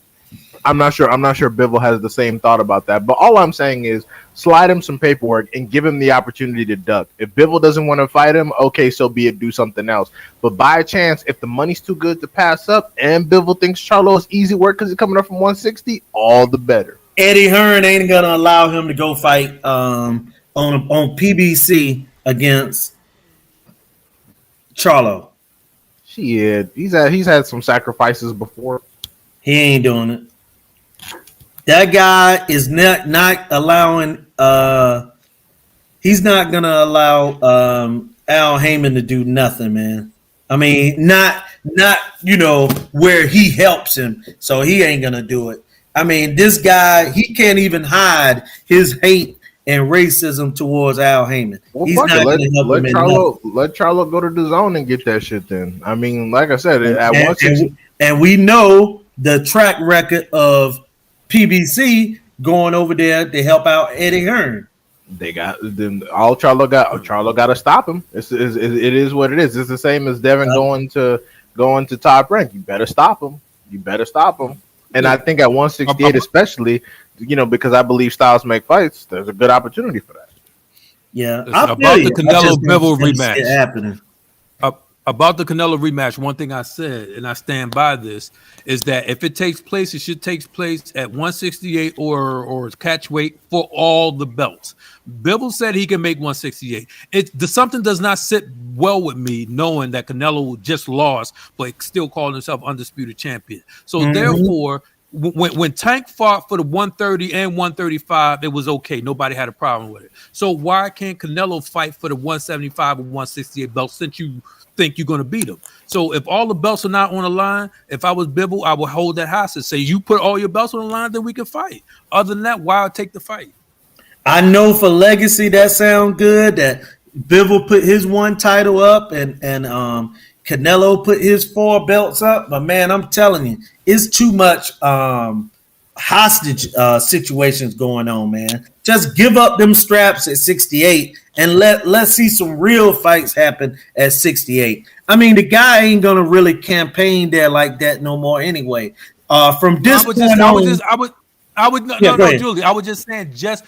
Speaker 7: I'm not sure Bivol has the same thought about that. But all I'm saying is slide him some paperwork and give him the opportunity to duck. If Bivol doesn't want to fight him, okay, so be it. Do something else. But by chance, if the money's too good to pass up, and Bivol thinks Charlo is easy work because he's coming up from 160, all the better.
Speaker 2: Eddie Hearn ain't gonna allow him to go fight on PBC against Charlo.
Speaker 7: Shit, he's had some sacrifices before.
Speaker 2: He ain't doing it. That guy is not allowing. He's not gonna allow Al Heyman to do nothing, man. I mean, not where he helps him, so he ain't gonna do it. I mean, this guy, he can't even hide his hate and racism towards Al Heyman.
Speaker 7: Well,
Speaker 2: He's
Speaker 7: fuck it.
Speaker 2: not
Speaker 7: Let
Speaker 2: gonna help
Speaker 7: let
Speaker 2: him in
Speaker 7: Charlo
Speaker 2: nothing.
Speaker 7: let Charlo go to the zone and get that shit. Then I mean, like I said, at
Speaker 2: And,
Speaker 7: 160,
Speaker 2: and we know the track record of PBC going over there to help out Eddie Hearn.
Speaker 7: they got then all Charlo got. Charlo got to stop him. It is what it is. It's the same as Devin going to top rank. You better stop him. You better stop him. And I think at 168, especially, because I believe styles make fights, there's a good opportunity for that.
Speaker 2: Yeah,
Speaker 3: Listen,
Speaker 2: I feel
Speaker 3: about
Speaker 2: you.
Speaker 3: the Canelo Bivol rematch.
Speaker 2: It happening.
Speaker 3: About the Canelo rematch, one thing I said, and I stand by this, is that if it takes place, it should take place at 168 or catch weight for all the belts. Bivol said he can make 168. Something does not sit well with me knowing that Canelo just lost, but still calling himself undisputed champion. So therefore, when Tank fought for the 130 and 135, it was okay. Nobody had a problem with it. So why can't Canelo fight for the 175 or 168 belts since you think you're going to beat him? So if all the belts are not on the line, if I was Bivol, I would hold that hostage. Say, you put all your belts on the line, then we can fight. Other than that, why take the fight?
Speaker 2: I know for legacy that sound good. That Bivol put his one title up and Canelo put his 4 belts up. But man, I'm telling you, it's too much hostage situations going on, man. Just give up them straps at 68 and let's see some real fights happen at 68. I mean, the guy ain't gonna really campaign there like that no more anyway. From this point on,
Speaker 3: I would no,
Speaker 2: Yeah,
Speaker 3: no,
Speaker 2: go
Speaker 3: no,
Speaker 2: ahead.
Speaker 3: Julie. I was just saying just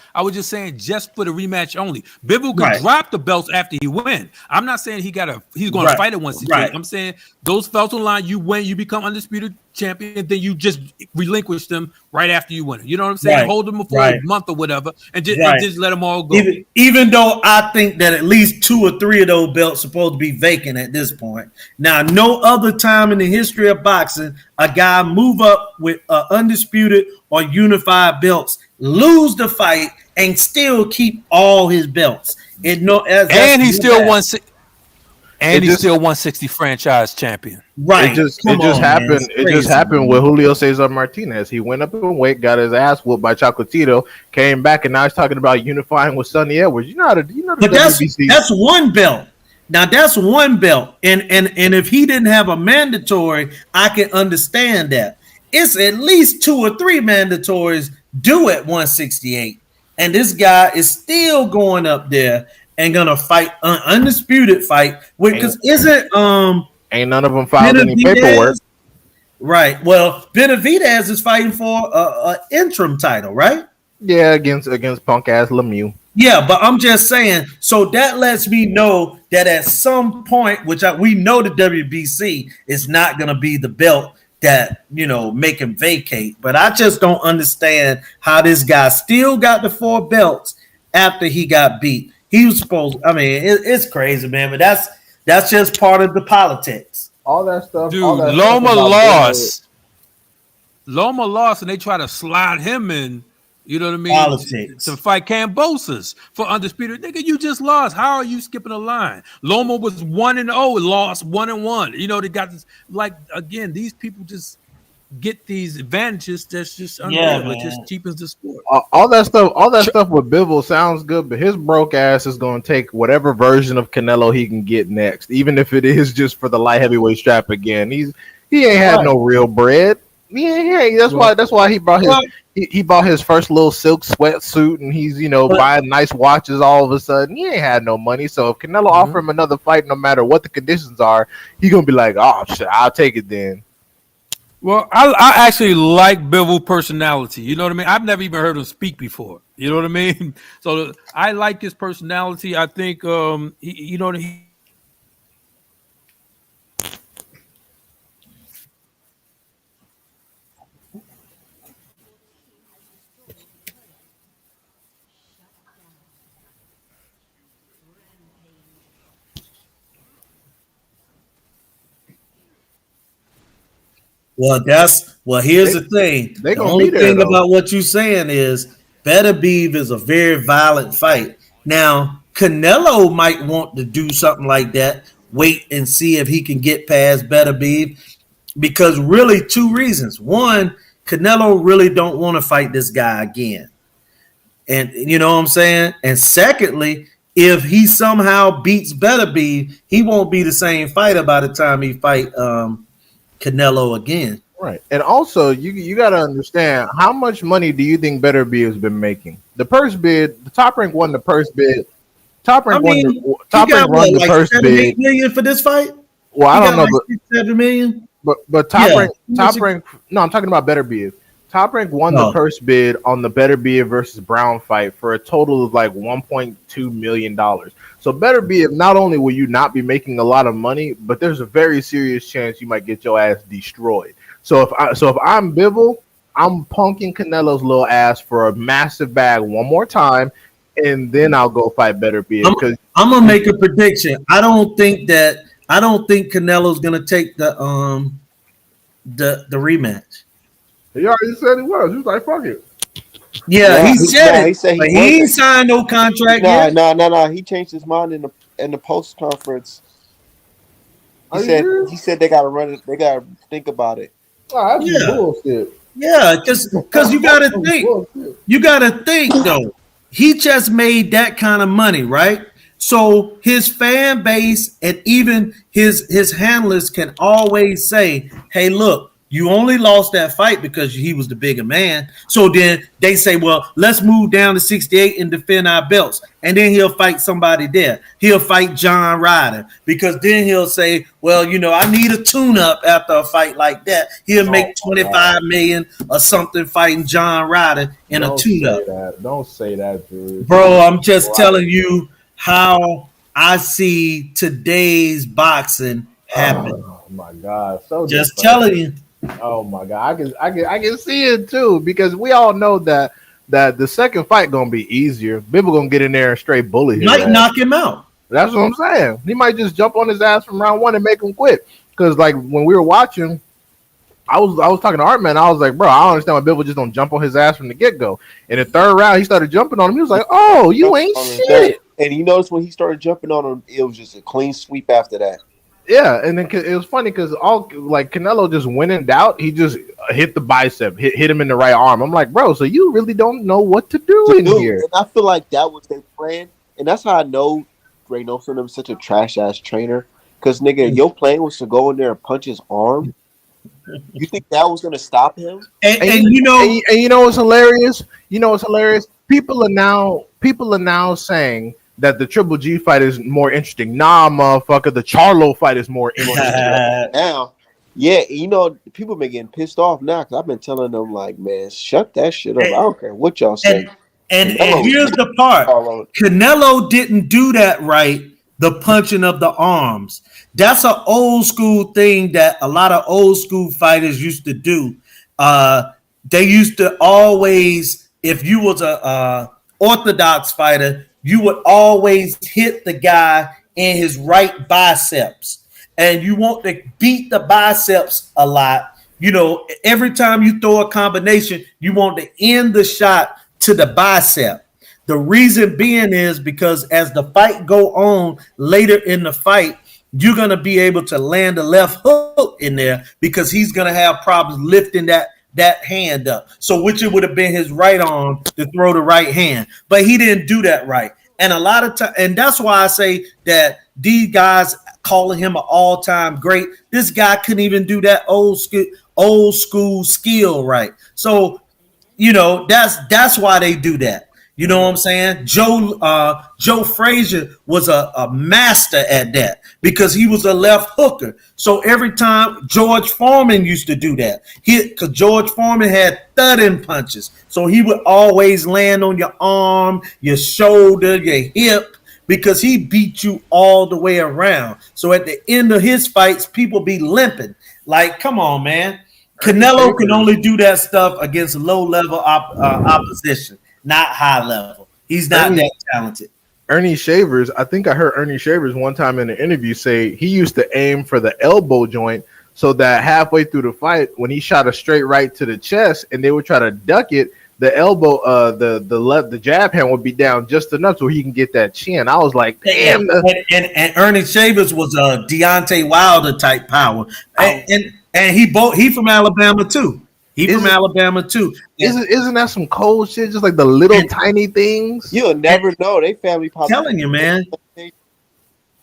Speaker 3: for the rematch only. Bivol could
Speaker 2: Right.
Speaker 3: drop the belts after he win. I'm not saying he's going to fight at 168.
Speaker 2: Right.
Speaker 3: I'm saying those belts on line, you win, you become undisputed champion, then you just relinquish them right after you win. You know what I'm saying?
Speaker 2: Right.
Speaker 3: Hold them for
Speaker 2: Right.
Speaker 3: a month or whatever, and just
Speaker 2: Right.
Speaker 3: let them all go.
Speaker 2: Even though I think that at least 2 or 3 of those belts supposed to be vacant at this point. Now, no other time in the history of boxing a guy move up with undisputed or unified belts, lose the fight, and still keep all his belts.
Speaker 3: And he's still 160 franchise champion.
Speaker 2: Right.
Speaker 7: It just happened. It just happened with Julio Cesar Martinez. He went up in weight, got his ass whooped by Chocolatito, came back, and now he's talking about unifying with Sonny Edwards.
Speaker 2: But that's one belt. Now that's one belt, and if he didn't have a mandatory, I can understand that. It's at least 2 or 3 mandatories due at 168, and this guy is still going up there and gonna fight an undisputed fight. Because
Speaker 7: ain't none of them filed any paperwork,
Speaker 2: right? Well, Benavidez is fighting for a interim title, right?
Speaker 7: Yeah, against punk ass Lemieux.
Speaker 2: Yeah, but I'm just saying, so that lets me know that at some point, we know the WBC is not going to be the belt that, make him vacate. But I just don't understand how this guy still got the 4 belts after he got beat. He was supposed, it's crazy, man, but that's just part of the politics.
Speaker 7: All that stuff.
Speaker 3: Dude,
Speaker 7: all that
Speaker 3: Loma
Speaker 7: stuff
Speaker 3: lost. Loma lost, and they try to slide him in. You know what I mean?
Speaker 2: Politics.
Speaker 3: To fight Cambosos for undisputed. Nigga, you just lost. How are you skipping a line? Loma was 1-0, lost 1-1. They got this. Again, these people just get these advantages. That's just unreal. It just cheapens the sport.
Speaker 7: All that stuff with Bivol sounds good, but his broke ass is going to take whatever version of Canelo he can get next, even if it is just for the light heavyweight strap again. He ain't had no real bread. Yeah, that's why he brought he bought his first little silk sweatsuit, and he's buying nice watches all of a sudden. He ain't had no money, so if Canelo offer him another fight, no matter what the conditions are, he gonna be like, oh shit, I'll take it then.
Speaker 3: Well, I actually like Bivol personality. You know what I mean? I've never even heard him speak before. You know what I mean? So I like his personality. I think he.
Speaker 2: Here's the thing. The only thing about what you're saying is Beterbiev is a very violent fight. Now, Canelo might want to do something like that, wait and see if he can get past Beterbiev, because really 2 reasons. One, Canelo really don't want to fight this guy again. And you know what I'm saying? And secondly, if he somehow beats Beterbiev, he won't be the same fighter by the time he fight Canelo again.
Speaker 7: Right. And also you got to understand, how much money do you think Beterbiev has been making? The purse bid, the Top Rank won the purse bid. Top Rank won the purse bid.
Speaker 2: 8 million for this fight?
Speaker 7: Well, I don't know, but
Speaker 2: 7 million.
Speaker 7: But Top Rank. No, I'm talking about Beterbiev. Top Rank won the purse bid on the Beterbiev versus Brown fight for a total of like $1.2 million. So Beterbiev, not only will you not be making a lot of money, but there's a very serious chance you might get your ass destroyed. So if I'm Bivol, I'm punking Canelo's little ass for a massive bag one more time, and then I'll go fight Beterbiev.
Speaker 2: I'm gonna make a prediction. I don't think Canelo's gonna take the rematch.
Speaker 7: He already said he was. He was like, fuck it.
Speaker 2: Yeah, he said it. He said he ain't signed no contract yet.
Speaker 1: No. He changed his mind in the post conference. He said they gotta run it. They gotta think about it.
Speaker 7: Oh, that's bullshit.
Speaker 2: Yeah, because you gotta think. You gotta think though. He just made that kind of money, right? So his fan base and even his handlers can always say, "Hey, look, You only lost that fight because he was the bigger man. So then they say, well, let's move down to 68 and defend our belts. And then he'll fight somebody there. He'll fight John Ryder because then he'll say, well, I need a tune-up after a fight like that. He'll make 25 million or something fighting John Ryder in a tune-up.
Speaker 7: Don't say that, dude.
Speaker 2: Bro, I'm just telling you how I see today's boxing happen.
Speaker 7: Oh my God! So
Speaker 2: just telling you.
Speaker 7: Oh my God, I can see it too because we all know that the second fight gonna be easier. Bivol gonna get in there and straight bully him.
Speaker 2: Might knock him out.
Speaker 7: That's what I'm saying. He might just jump on his ass from round one and make him quit. Because like when we were watching, I was talking to Art Man. I was like, bro, I don't understand why Bivol just don't jump on his ass from the get go. In the third round, he started jumping on him. He was like, oh, you ain't shit.
Speaker 1: And you notice when he started jumping on him, it was just a clean sweep after that.
Speaker 7: Yeah, and then it was funny because Canelo just went in doubt. He just hit the bicep, hit him in the right arm. I'm like, bro, so you really don't know what to do in here.
Speaker 1: And I feel like that was their plan, and that's how I know Ray Nelson was such a trash ass trainer. Because nigga, your plan was to go in there and punch his arm. You think that was gonna stop him?
Speaker 2: And
Speaker 7: you know what's hilarious? You know what's hilarious? People are now saying that the Triple G fight is more interesting. Nah, motherfucker, the Charlo fight is more interesting.
Speaker 1: Now, yeah, people been getting pissed off now because I've been telling them like, man, shut that shit up. I don't care what y'all say.
Speaker 2: And here's the part: Canelo didn't do that right. The punching of the arms. That's an old school thing that a lot of old school fighters used to do. They used to always, if you was a orthodox fighter, you would always hit the guy in his right biceps. And you want to beat the biceps a lot. Every time you throw a combination, you want to end the shot to the bicep. The reason being is because as the fight go on later in the fight, you're going to be able to land a left hook in there because he's going to have problems lifting that hand up. So which it would have been his right arm to throw the right hand. But he didn't do that right. And a lot of time, and that's why I say that these guys calling him an all-time great, this guy couldn't even do that old school skill right. So, that's why they do that. You know what I'm saying? Joe Frazier was a master at that because he was a left hooker. So every time George Foreman used to do that, because George Foreman had thudding punches. So he would always land on your arm, your shoulder, your hip, because he beat you all the way around. So at the end of his fights, people be limping. Like, come on, man. Canelo can only do that stuff against low-level opposition. Not high level. He's not that talented.
Speaker 7: Ernie Shavers, I think I heard Ernie Shavers one time in an interview say he used to aim for the elbow joint so that halfway through the fight, when he shot a straight right to the chest and they would try to duck it, the elbow, the jab hand would be down just enough so he can get that chin. I was like, damn.
Speaker 2: And Ernie Shavers was a Deontay Wilder type power, and he from Alabama too. Alabama too.
Speaker 7: Isn't that some cold shit? Just like the little tiny things.
Speaker 1: You'll never know. They family
Speaker 2: I'm telling you, man.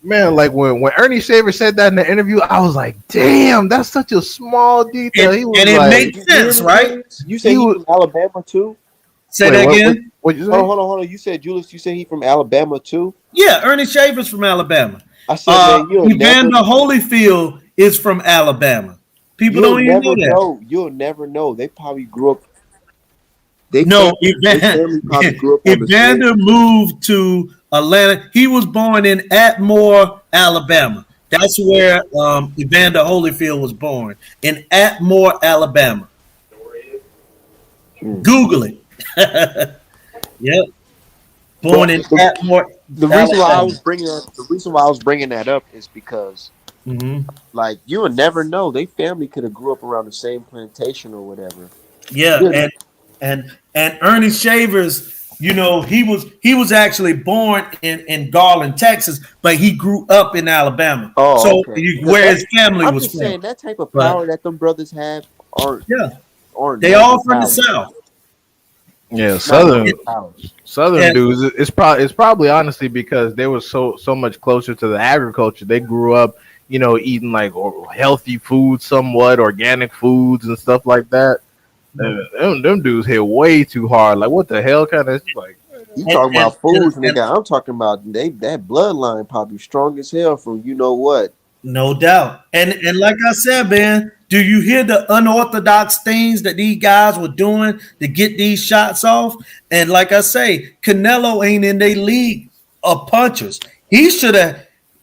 Speaker 7: Man, like when Ernie Shaver said that in the interview, I was like, damn, that's such a small detail.
Speaker 2: And it makes sense, right?
Speaker 1: You said he was from Alabama too?
Speaker 2: Say that again?
Speaker 7: What you say?
Speaker 1: Hold on. You said, Julius, you said he from Alabama too?
Speaker 2: Yeah, Ernie Shaver's from Alabama.
Speaker 1: I said, man,
Speaker 2: Evander Holyfield is from Alabama. People don't even know that.
Speaker 1: You'll never know. They probably grew up.
Speaker 2: Evander moved to Atlanta. He was born in Atmore, Alabama. That's where Evander Holyfield was born, in Atmore, Alabama. Google it. Yep. Born in Atmore.
Speaker 1: The reason why I was bringing that up is because, like, you would never know. They family could have grew up around the same plantation or whatever.
Speaker 2: Yeah, and Ernie Shavers, he was actually born in Garland, Texas, but he grew up in Alabama.
Speaker 1: Oh,
Speaker 2: so
Speaker 1: okay.
Speaker 2: Where his family was from.
Speaker 1: Saying that type of power that them brothers have aren't.
Speaker 2: They all from the South.
Speaker 7: Yeah, Southern dudes. It's probably honestly because they were so much closer to the agriculture. They grew up eating like healthy foods, somewhat organic foods and stuff like that. Them dudes hit way too hard. Like, what the hell kind of like?
Speaker 1: You talking about foods, nigga? I'm talking about that bloodline probably strong as hell from you know what.
Speaker 2: No doubt. And like I said, man, do you hear the unorthodox things that these guys were doing to get these shots off? And like I say, Canelo ain't in their league of punchers.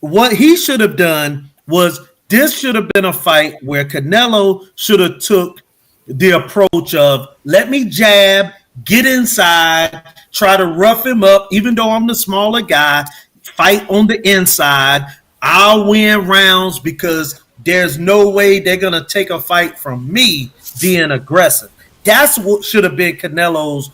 Speaker 2: What he should have done was this should have been a fight where Canelo should have took the approach of let me jab, get inside, try to rough him up, even though I'm the smaller guy, fight on the inside. I'll win rounds because there's no way they're going to take a fight from me being aggressive. That's what should have been Canelo's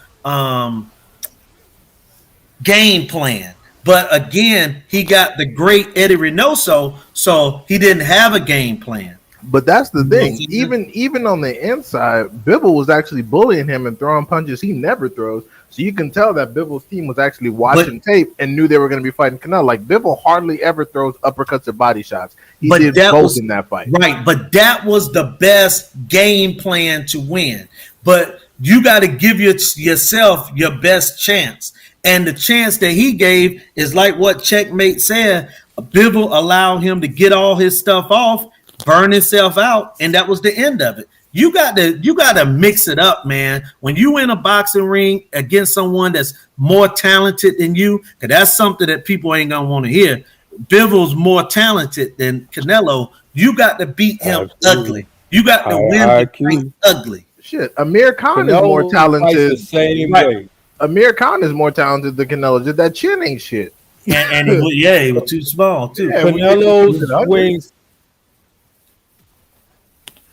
Speaker 2: game plan. But again, he got the great Eddie Reynoso, so he didn't have a game plan.
Speaker 7: But that's the thing. Even on the inside, Bivol was actually bullying him and throwing punches he never throws. So you can tell that Bivol's team was actually watching tape and knew they were going to be fighting Canelo. Like, Bivol hardly ever throws uppercuts or body shots. He did both in that fight.
Speaker 2: Right, but that was the best game plan to win. But you got to give yourself your best chance. And the chance that he gave is like what Checkmate said. Bivol allowed him to get all his stuff off, burn himself out, and that was the end of it. You got to mix it up, man. When you in a boxing ring against someone that's more talented than you, because that's something that people ain't gonna want to hear. Bivol's more talented than Canelo. You got to beat him ugly. You got to win the fight ugly.
Speaker 7: Shit, Amir Khan is more talented. The same way. Amir Khan is more talented than Canelo. Just that chin ain't shit.
Speaker 2: And he was too small too.
Speaker 6: Yeah, Canelo's wings.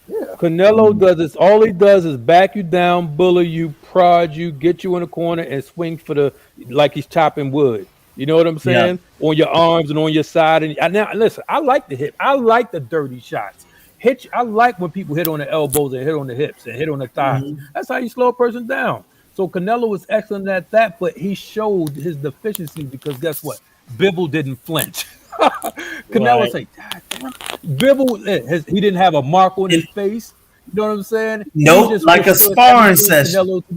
Speaker 6: Yeah. Canelo does this. All he does is back you down, bully you, prod you, get you in the corner, and swing like he's chopping wood. You know what I'm saying? Yeah. On your arms and on your side. And now, listen, I like the hip. I like the dirty shots. I like when people hit on the elbows and hit on the hips and hit on the thighs. Mm-hmm. That's how you slow a person down. So Canelo was excellent at that, but he showed his deficiency because guess what? Bivol didn't flinch. Canelo say, Bivol, he didn't have a mark on his face. You know what I'm saying?
Speaker 2: Nope, like a sparring session.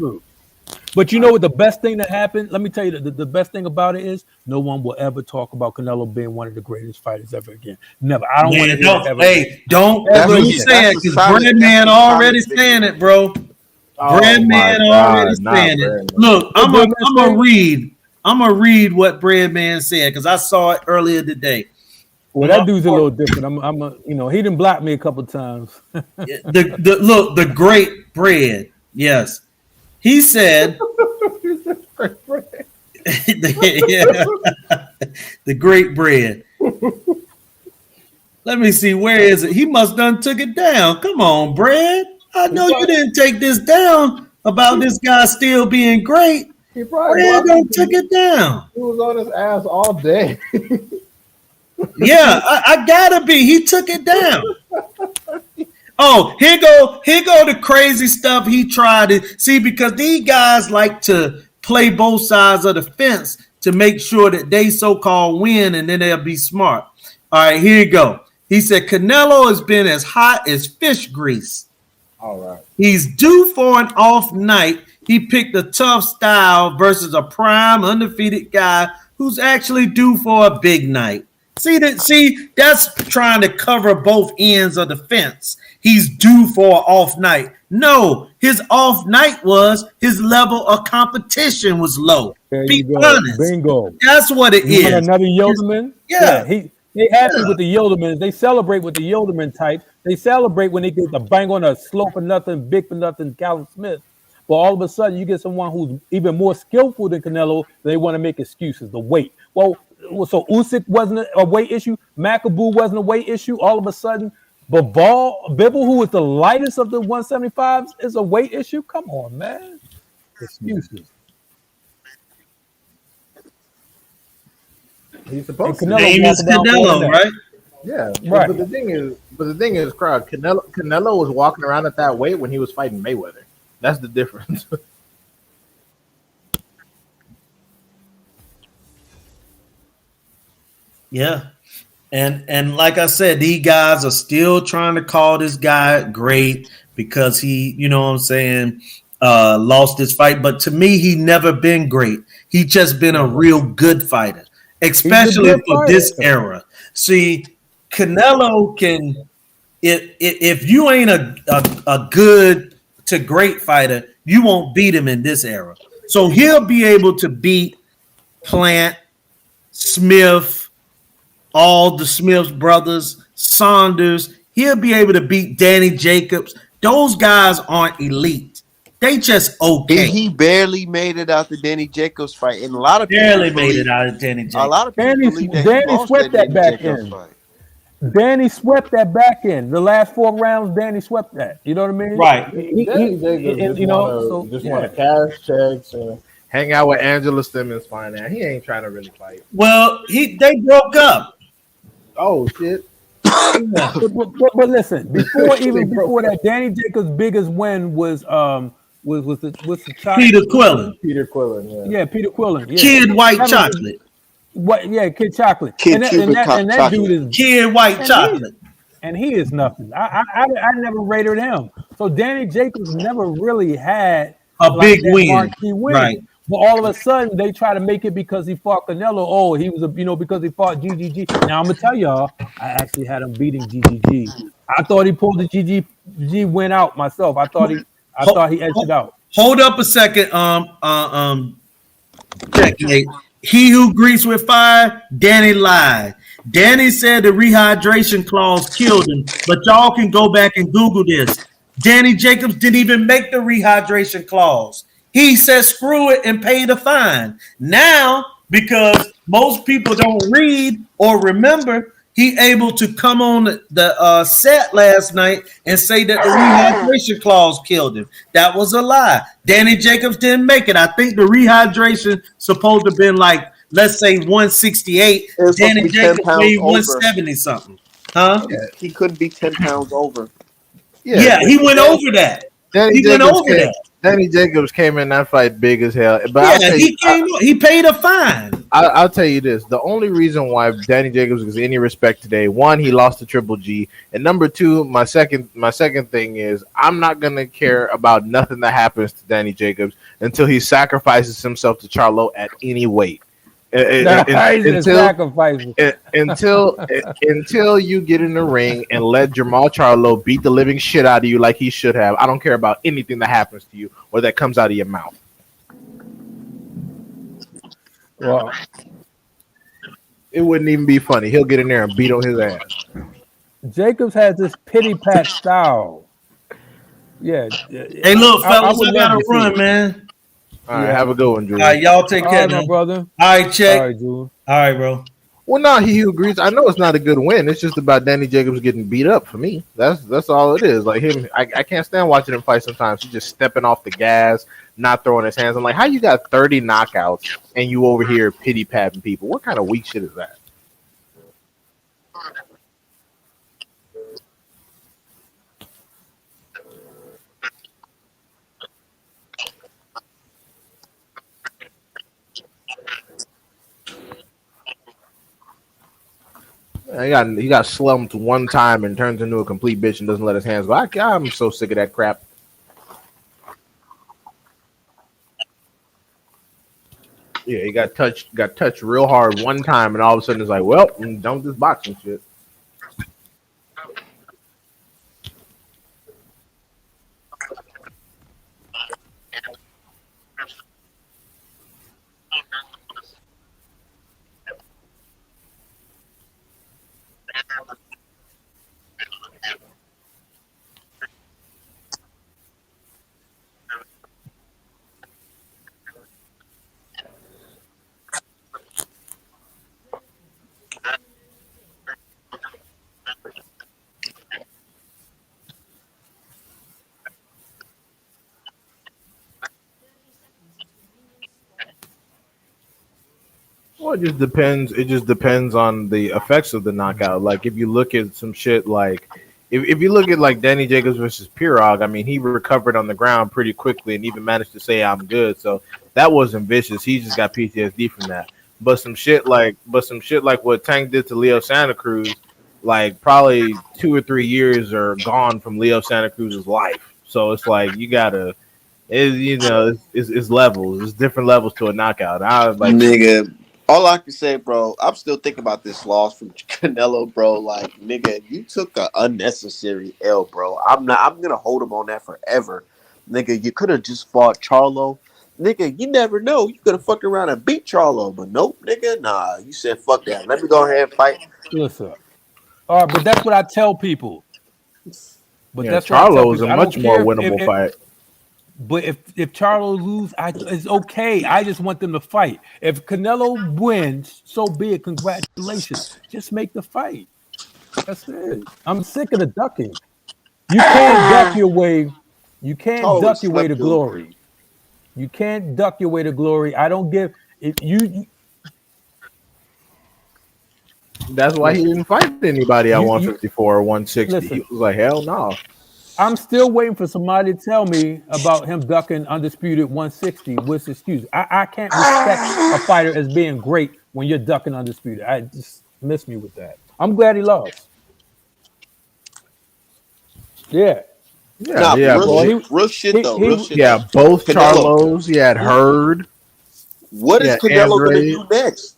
Speaker 6: But you know what the best thing that happened? Let me tell you, the best thing about it is no one will ever talk about Canelo being one of the greatest fighters ever again. Never. I don't want to hear it ever.
Speaker 2: Hey, don't ever say it because Breadman already saying it, bro. Breadman already saying it. Look, I'm gonna read what Breadman said because I saw it earlier today.
Speaker 6: Well, that dude's a little different. He didn't block me a couple times.
Speaker 2: the great Bread, yes. He said, the great Bread. Let me see, where is it? He must done took it down. Come on, Bread. I know you didn't take this down about this guy still being great.
Speaker 7: He probably
Speaker 2: took it down.
Speaker 7: He was on his ass all day.
Speaker 2: Yeah, I gotta be. He took it down. Oh, here go the crazy stuff he tried to see because these guys like to play both sides of the fence to make sure that they so-called win and then they'll be smart. All right, here you go. He said Canelo has been as hot as fish grease.
Speaker 7: All right.
Speaker 2: He's due for an off night. He picked a tough style versus a prime undefeated guy who's actually due for a big night. See, that's trying to cover both ends of the fence. He's due for an off night. No, his off night was his level of competition was low. Be honest.
Speaker 6: Bingo.
Speaker 2: That's what it is.
Speaker 6: Another Yilderman?
Speaker 2: Yeah.
Speaker 6: They happy with the Yilderman. They celebrate with the Yilderman type. They celebrate when they get the bang on a slow for nothing, big for nothing, Callum Smith. But all of a sudden, you get someone who's even more skillful than Canelo. They want to make excuses. The weight. Well, so Usyk wasn't a weight issue. Makabu wasn't a weight issue. All of a sudden, Bivol, who was the lightest of the 175s, is a weight issue. Come on, man. Excuses.
Speaker 7: He's supposed
Speaker 2: to. Name is Canelo, right?
Speaker 7: Yeah,
Speaker 6: right.
Speaker 7: But the thing is, crowd. Canelo was walking around at that weight when he was fighting Mayweather. That's the difference.
Speaker 2: Yeah. And like I said, these guys are still trying to call this guy great because he, you know what I'm saying, lost his fight. But to me, he never been great. He just been a real good fighter, especially for this era. See, Canelo can if you ain't a good to great fighter, you won't beat him in this era. So he'll be able to beat Plant, Smith, all the Smith brothers, Saunders. He'll be able to beat Danny Jacobs. Those guys aren't elite. They just okay.
Speaker 1: He barely made it out the Danny Jacobs fight, and a lot of people
Speaker 2: barely made it out of Danny Jacobs.
Speaker 1: A lot of people believe that
Speaker 6: Danny swept that back end. Danny swept that back end. The last 4 rounds, Danny swept that. You know what I mean?
Speaker 2: Right.
Speaker 8: Danny Jacobs just want to cash checks.
Speaker 7: Hang out with Angela Simmons, find out he ain't trying to really fight.
Speaker 2: Well, they broke up.
Speaker 7: Oh shit!
Speaker 6: but listen, before that, Danny Jacobs' biggest win was the child?
Speaker 2: Peter Quillen.
Speaker 8: Peter Quillen,
Speaker 6: yeah, Peter Quillen. Yeah.
Speaker 2: Kid White Chocolate.
Speaker 6: What? Yeah, Kid Chocolate.
Speaker 1: Kid
Speaker 6: and that dude is
Speaker 2: Kid White Chocolate.
Speaker 6: And he is nothing. I never rated him. So Danny Jacobs never really had
Speaker 2: a big win.
Speaker 6: Right. But all of a sudden they try to make it because he fought Canelo. Oh, he was because he fought GGG. Now I'm gonna tell y'all, I actually had him beating GGG. I thought he pulled the GGG win out myself. I thought he edged it out.
Speaker 2: Hold up a second. Checkmate. He who greets with fire, Danny lied. Danny said the rehydration clause killed him, but y'all can go back and Google this. Danny Jacobs didn't even make the rehydration clause. He said screw it and pay the fine. Now, because most people don't read or remember, he able to come on the set last night and say that the rehydration clause killed him. That was a lie. Danny Jacobs didn't make it. I think the rehydration supposed to have been like, let's say 168. Danny Jacobs weighed 170 something. Huh?
Speaker 1: Yeah, he couldn't be 10 pounds over.
Speaker 2: Yeah, he went over that.
Speaker 7: Danny Jacobs came in that fight big as hell. But
Speaker 2: yeah, he paid a fine.
Speaker 7: I'll tell you this. The only reason why Danny Jacobs gets any respect today, one, he lost to Triple G. And number two, my second thing is I'm not going to care about nothing that happens to Danny Jacobs until he sacrifices himself to Charlo at any weight. Until you get in the ring and let Jamal Charlo beat the living shit out of you like he should have. I don't care about anything that happens to you or that comes out of your mouth. Well, it wouldn't even be funny. He'll get in there and beat on his ass.
Speaker 6: Jacobs has this pity pat style. Yeah.
Speaker 2: Hey, look, fellas, I gotta run, man.
Speaker 7: All right, have a good one, Drew.
Speaker 2: All right, y'all take care,
Speaker 6: my brother.
Speaker 2: All right, check.
Speaker 6: All right, Drew.
Speaker 2: All right, bro.
Speaker 7: Well, no, he agrees. I know it's not a good win. It's just about Danny Jacobs getting beat up for me. That's all it is. Like him, I can't stand watching him fight sometimes. He's just stepping off the gas, not throwing his hands. I'm like, how you got 30 knockouts and you over here pity patting people? What kind of weak shit is that? He got slumped one time and turns into a complete bitch and doesn't let his hands go. I'm so sick of that crap. Yeah, he got touched real hard one time, and all of a sudden it's like, well, don't this boxing shit. Well, it just depends. It just depends on the effects of the knockout. Like if you look at some shit like if you look at like Danny Jacobs versus Pirog, I mean, he recovered on the ground pretty quickly and even managed to say I'm good. So that wasn't vicious. He just got PTSD from that. But some shit like what Tank did to Leo Santa Cruz, like probably 2 or 3 years are gone from Leo Santa Cruz's life. So it's like you gotta, it's levels, it's different levels to a knockout. I was like,
Speaker 1: Nigga, all I can say, bro, I'm still thinking about this loss from Canelo, bro. Like, nigga, you took an unnecessary L, bro. I'm gonna hold him on that forever. Nigga, you could have just fought Charlo. Nigga, you never know. You could have fucked around and beat Charlo, but nope, nigga, nah. You said fuck that. Let me go ahead and fight.
Speaker 6: Listen, all right, but that's what I tell people. But
Speaker 7: yeah,
Speaker 6: that's what I tell
Speaker 7: Charlo is
Speaker 6: people.
Speaker 7: a
Speaker 6: I don't
Speaker 7: much more
Speaker 6: care
Speaker 7: winnable fight.
Speaker 6: But if Charlo lose, it's okay. I just want them to fight. If Canelo wins, so be it. Congratulations. Just make the fight. That's it. I'm sick of the ducking. You can't duck your way. You can't duck your way to glory. You can't duck your way to glory. I don't give if you.
Speaker 7: That's why he didn't fight anybody at 154 or 160.
Speaker 6: Listen,
Speaker 7: he was like, hell no.
Speaker 6: I'm still waiting for somebody to tell me about him ducking undisputed 160 with excuse. I can't respect a fighter as being great when you're ducking undisputed. I just miss me with that. I'm glad he lost. Yeah.
Speaker 1: Nah, real shit though. Real shit.
Speaker 7: Yeah, both Charlos. He had Hurd.
Speaker 1: What is Canelo gonna do next?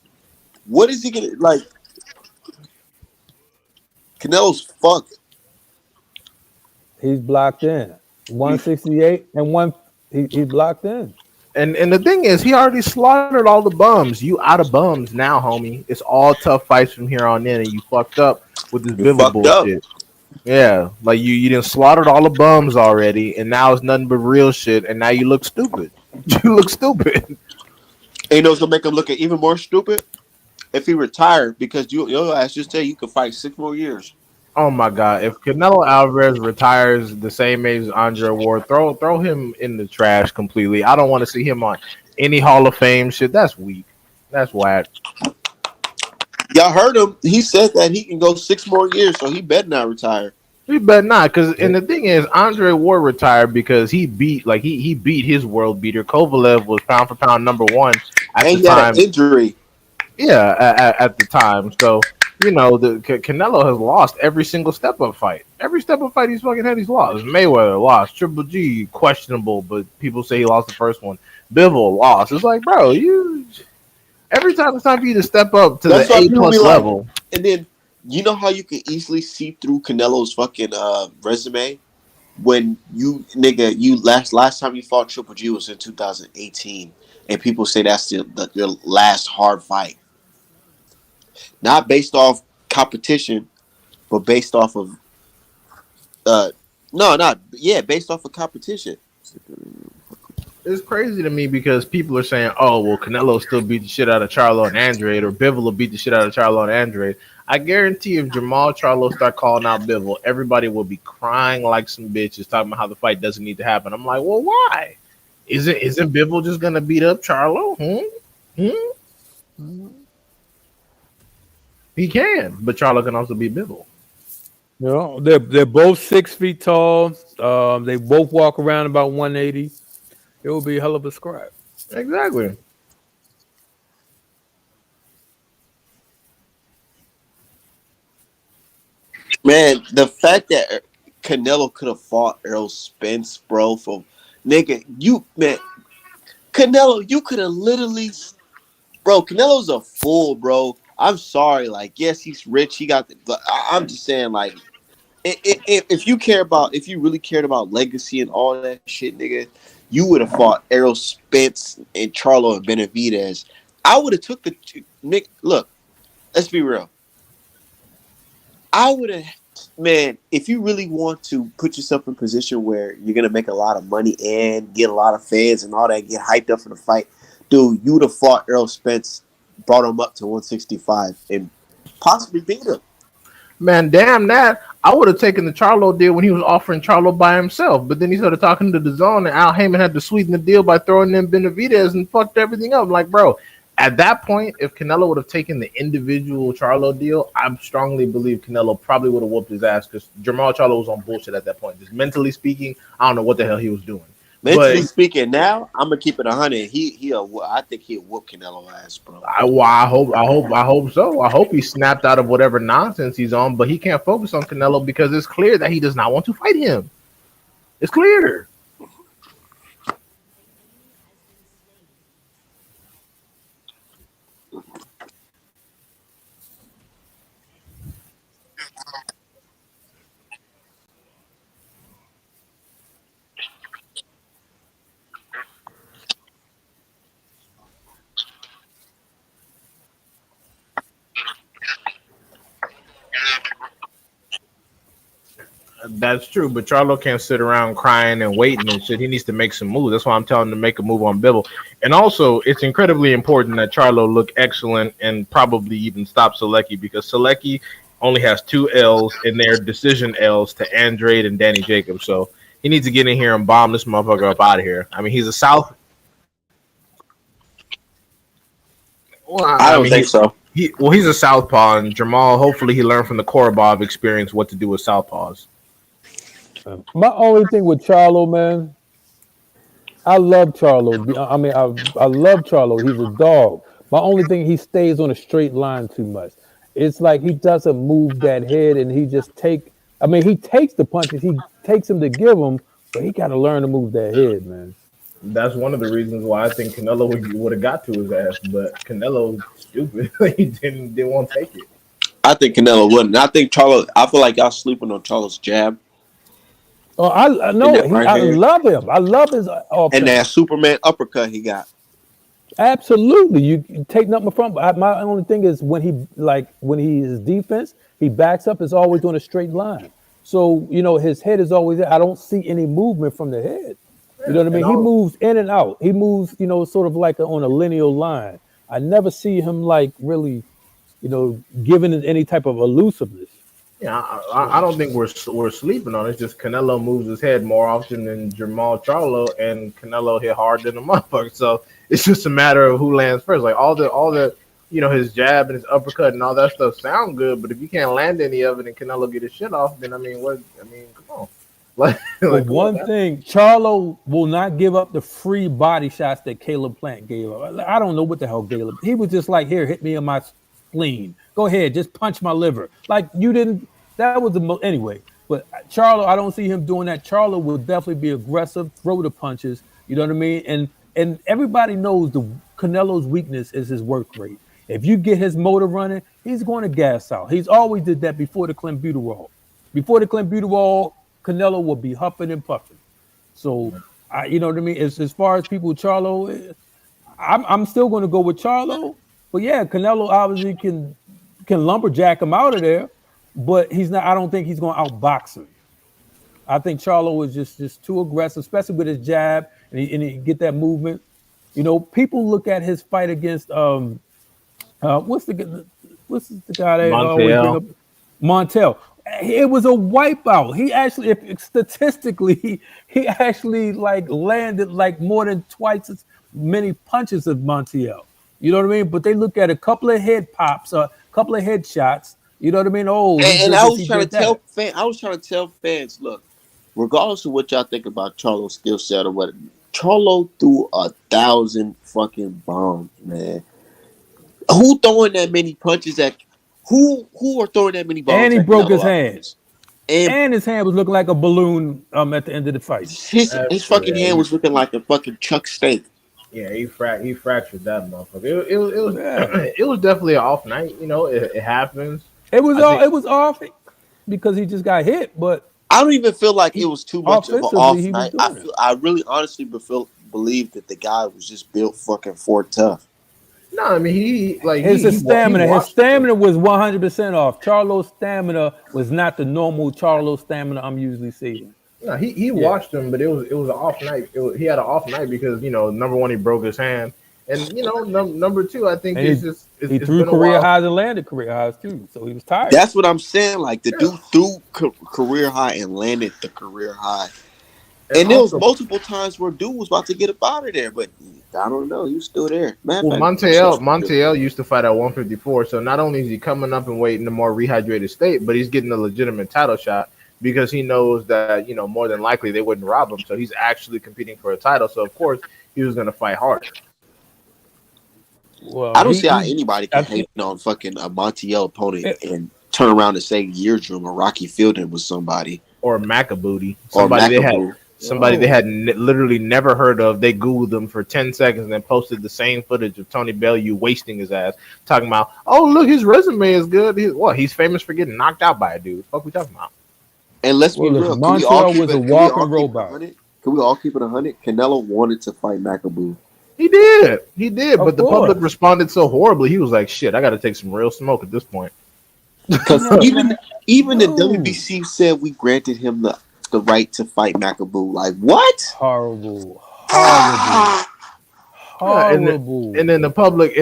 Speaker 1: What is he gonna like? Canelo's fucked.
Speaker 6: He's blocked in 168 and he's blocked in.
Speaker 7: And the thing is, he already slaughtered all the bums. You out of bums now, homie. It's all tough fights from here on in, and you fucked up with this Bivol bullshit. Yeah, like you done slaughtered all the bums already, and now it's nothing but real shit, and now you look stupid. You look stupid.
Speaker 1: And you know what's gonna make him look even more stupid? If he retired, because your ass just tell you could fight 6 more years.
Speaker 7: Oh my God! If Canelo Alvarez retires the same age as Andre Ward, throw him in the trash completely. I don't want to see him on any Hall of Fame shit. That's weak. That's whack.
Speaker 1: Y'all heard him. He said that he can go 6 more years, so he better not retire.
Speaker 7: He better not, and the thing is, Andre Ward retired because he beat he beat his world beater. Kovalev was pound for pound #1 at the time.
Speaker 1: Had an injury.
Speaker 7: Yeah, at the time. So. You know, the Canelo has lost every single step-up fight. Every step-up fight he's fucking had, he's lost. Mayweather lost. Triple G, questionable, but people say he lost the first one. Bivol lost. It's like, bro, every time it's time for you to step up to the A+ level.
Speaker 1: And then, you know how you can easily see through Canelo's fucking resume? When last time you fought Triple G was in 2018, and people say that's your last hard fight. Not based off competition, but based off of based off of competition.
Speaker 7: It's crazy to me because people are saying, "Oh, well, Canelo still beat the shit out of Charlo and Andrade, or Bivol will beat the shit out of Charlo and Andrade." I guarantee if Jamal Charlo start calling out Bivol, everybody will be crying like some bitches, talking about how the fight doesn't need to happen. I'm like, well, why? Isn't Bivol just gonna beat up Charlo? He can, but Charlo can also beat Bivol.
Speaker 6: You know, they're both 6 feet tall. They both walk around about 180. It will be a hell of a scrap.
Speaker 7: Exactly.
Speaker 1: Man, the fact that Canelo could have fought Errol Spence, bro, Canelo, you could have literally, bro. Canelo's a fool, bro. I'm sorry, like, yes, he's rich. He got I'm just saying, like, if you really cared about legacy and all that shit, nigga, you would have fought Errol Spence and Charlo and Benavidez. I would have took Nick. Look, let's be real. I would have, man. If you really want to put yourself in a position where you're gonna make a lot of money and get a lot of fans and all that, get hyped up for the fight, dude, you would have fought Errol Spence. Brought him up to 165 and possibly beat him.
Speaker 7: Man, damn that. I would have taken the Charlo deal when he was offering Charlo by himself, but then he started talking to the zone, and Al Heyman had to sweeten the deal by throwing in Benavidez and fucked everything up. Like, bro, at that point, if Canelo would have taken the individual Charlo deal, I strongly believe Canelo probably would have whooped his ass because Jamal Charlo was on bullshit at that point. Just mentally speaking, I don't know what the hell he was doing.
Speaker 1: Mentally speaking, now I'm gonna keep it 100. I think he'll whoop Canelo ass, bro.
Speaker 7: I hope so. I hope he snapped out of whatever nonsense he's on, but he can't focus on Canelo because it's clear that he does not want to fight him. It's clear. That's true, but Charlo can't sit around crying and waiting and shit. He needs to make some moves. That's why I'm telling him to make a move on Bivol. And also, it's incredibly important that Charlo look excellent and probably even stop Selecki because Selecki only has 2 L's in their decision L's to Andrade and Danny Jacobs. So he needs to get in here and bomb this motherfucker up out of here. I mean, he's a South.
Speaker 1: Well, I don't think so.
Speaker 7: He's a southpaw, and Jamal. Hopefully, he learned from the Korobov experience what to do with southpaws.
Speaker 6: My only thing with Charlo, man, I love Charlo. I mean, I love Charlo. He's a dog. My only thing, he stays on a straight line too much. It's like he doesn't move that head, and he just he takes the punches. He takes them to give them, but he got to learn to move that head, man.
Speaker 7: That's one of the reasons why I think Canelo would have got to his ass, but Canelo's stupid. He didn't want to take it.
Speaker 1: I think Canelo wouldn't. I think Charlo. I feel like y'all sleeping on Charlo's jab.
Speaker 6: Oh, I know. I love him. I love his offense.
Speaker 1: And that Superman uppercut he got.
Speaker 6: Absolutely, you take nothing from. My only thing is when he is defense, he backs up. Is always on a straight line. So his head is always there. I don't see any movement from the head. You know what I mean? He moves in and out. He moves, sort of like on a linear line. I never see him like really, giving it any type of elusiveness.
Speaker 7: Yeah, I don't think we're sleeping on it. It's just Canelo moves his head more often than Jamal Charlo, and Canelo hit hard than a motherfucker. So it's just a matter of who lands first. Like all the his jab and his uppercut and all that stuff sound good, but if you can't land any of it and Canelo get his shit off, then come on.
Speaker 6: One thing, Charlo will not give up the free body shots that Caleb Plant gave up. I don't know what the hell Caleb. He was just like, here, hit me in my spleen. Go ahead, just punch my liver. Like you didn't. That was the most anyway. But Charlo, I don't see him doing that. Charlo will definitely be aggressive, throw the punches. You know what I mean? And everybody knows the Canelo's weakness is his work rate. If you get his motor running, he's going to gas out. He's always did that before the clenbuterol. Before the clenbuterol, Canelo will be huffing and puffing. So, you know what I mean? As far as people, Charlo, I'm still going to go with Charlo. But yeah, Canelo obviously can lumberjack him out of there, but he's not. I don't think he's going to outbox him. I think Charlo is just too aggressive, especially with his jab and he get that movement. People look at his fight against what's the guy that always bring up Montel. It was a wipeout. He actually, statistically, he actually landed more than twice as many punches as Montiel. You know what I mean? But they look at a couple of head pops, a couple of head shots. You know what I mean? Oh,
Speaker 1: and I was trying to tell fans, look, regardless of what y'all think about Charlo's skill set or what, Charlo threw 1,000 fucking bombs, man. Who throwing that many punches at? Who are throwing that many bombs?
Speaker 6: And he broke his hand. And his hand was looking like a balloon at the end of the fight.
Speaker 1: His fucking hand was looking like a fucking chuck steak.
Speaker 7: Yeah, he fractured that motherfucker. It was definitely an off night. It happens.
Speaker 6: It was off because he just got hit. But
Speaker 1: I don't even feel like it was too much of an off night. I really honestly believe that the guy was just built fucking for tough.
Speaker 7: No, I mean
Speaker 6: his stamina was 100% off. Charlo's stamina was not the normal Charlo stamina I'm usually seeing.
Speaker 7: No, he watched him, but it was an off night. He had an off night because number one, he broke his hand, and number two, I think he
Speaker 6: threw career highs and landed career highs too, so he was tired.
Speaker 1: That's what I'm saying. Like the dude threw career high and landed the career high, and there was multiple times where dude was about to get up out of there, but I don't know. He was still there.
Speaker 7: Montiel used to fight at 154, so not only is he coming up and weight in a more rehydrated state, but he's getting a legitimate title shot. because he knows that more than likely they wouldn't rob him. So he's actually competing for a title. So of course he was going to fight hard.
Speaker 6: Well,
Speaker 1: I don't see how anybody can hate on fucking a Montiel opponent and turn around and say Eardrum or Rocky Fielding was somebody.
Speaker 7: Or Macabooty.
Speaker 1: Somebody
Speaker 7: they had literally never heard of. They Googled them for 10 seconds and then posted the same footage of Tony Bellew wasting his ass, talking about, oh, look, his resume is good. He's famous for getting knocked out by a dude. What we talking about?
Speaker 1: And let's be real.
Speaker 6: Montiel was a walking robot.
Speaker 1: Can we all keep it 100? Canelo wanted to fight Macaboo.
Speaker 7: He did. But the public responded so horribly. He was like, shit, I got to take some real smoke at this point.
Speaker 1: Because even the WBC said we granted him the right to fight Macaboo. Like, what?
Speaker 6: Horrible.
Speaker 7: And then the public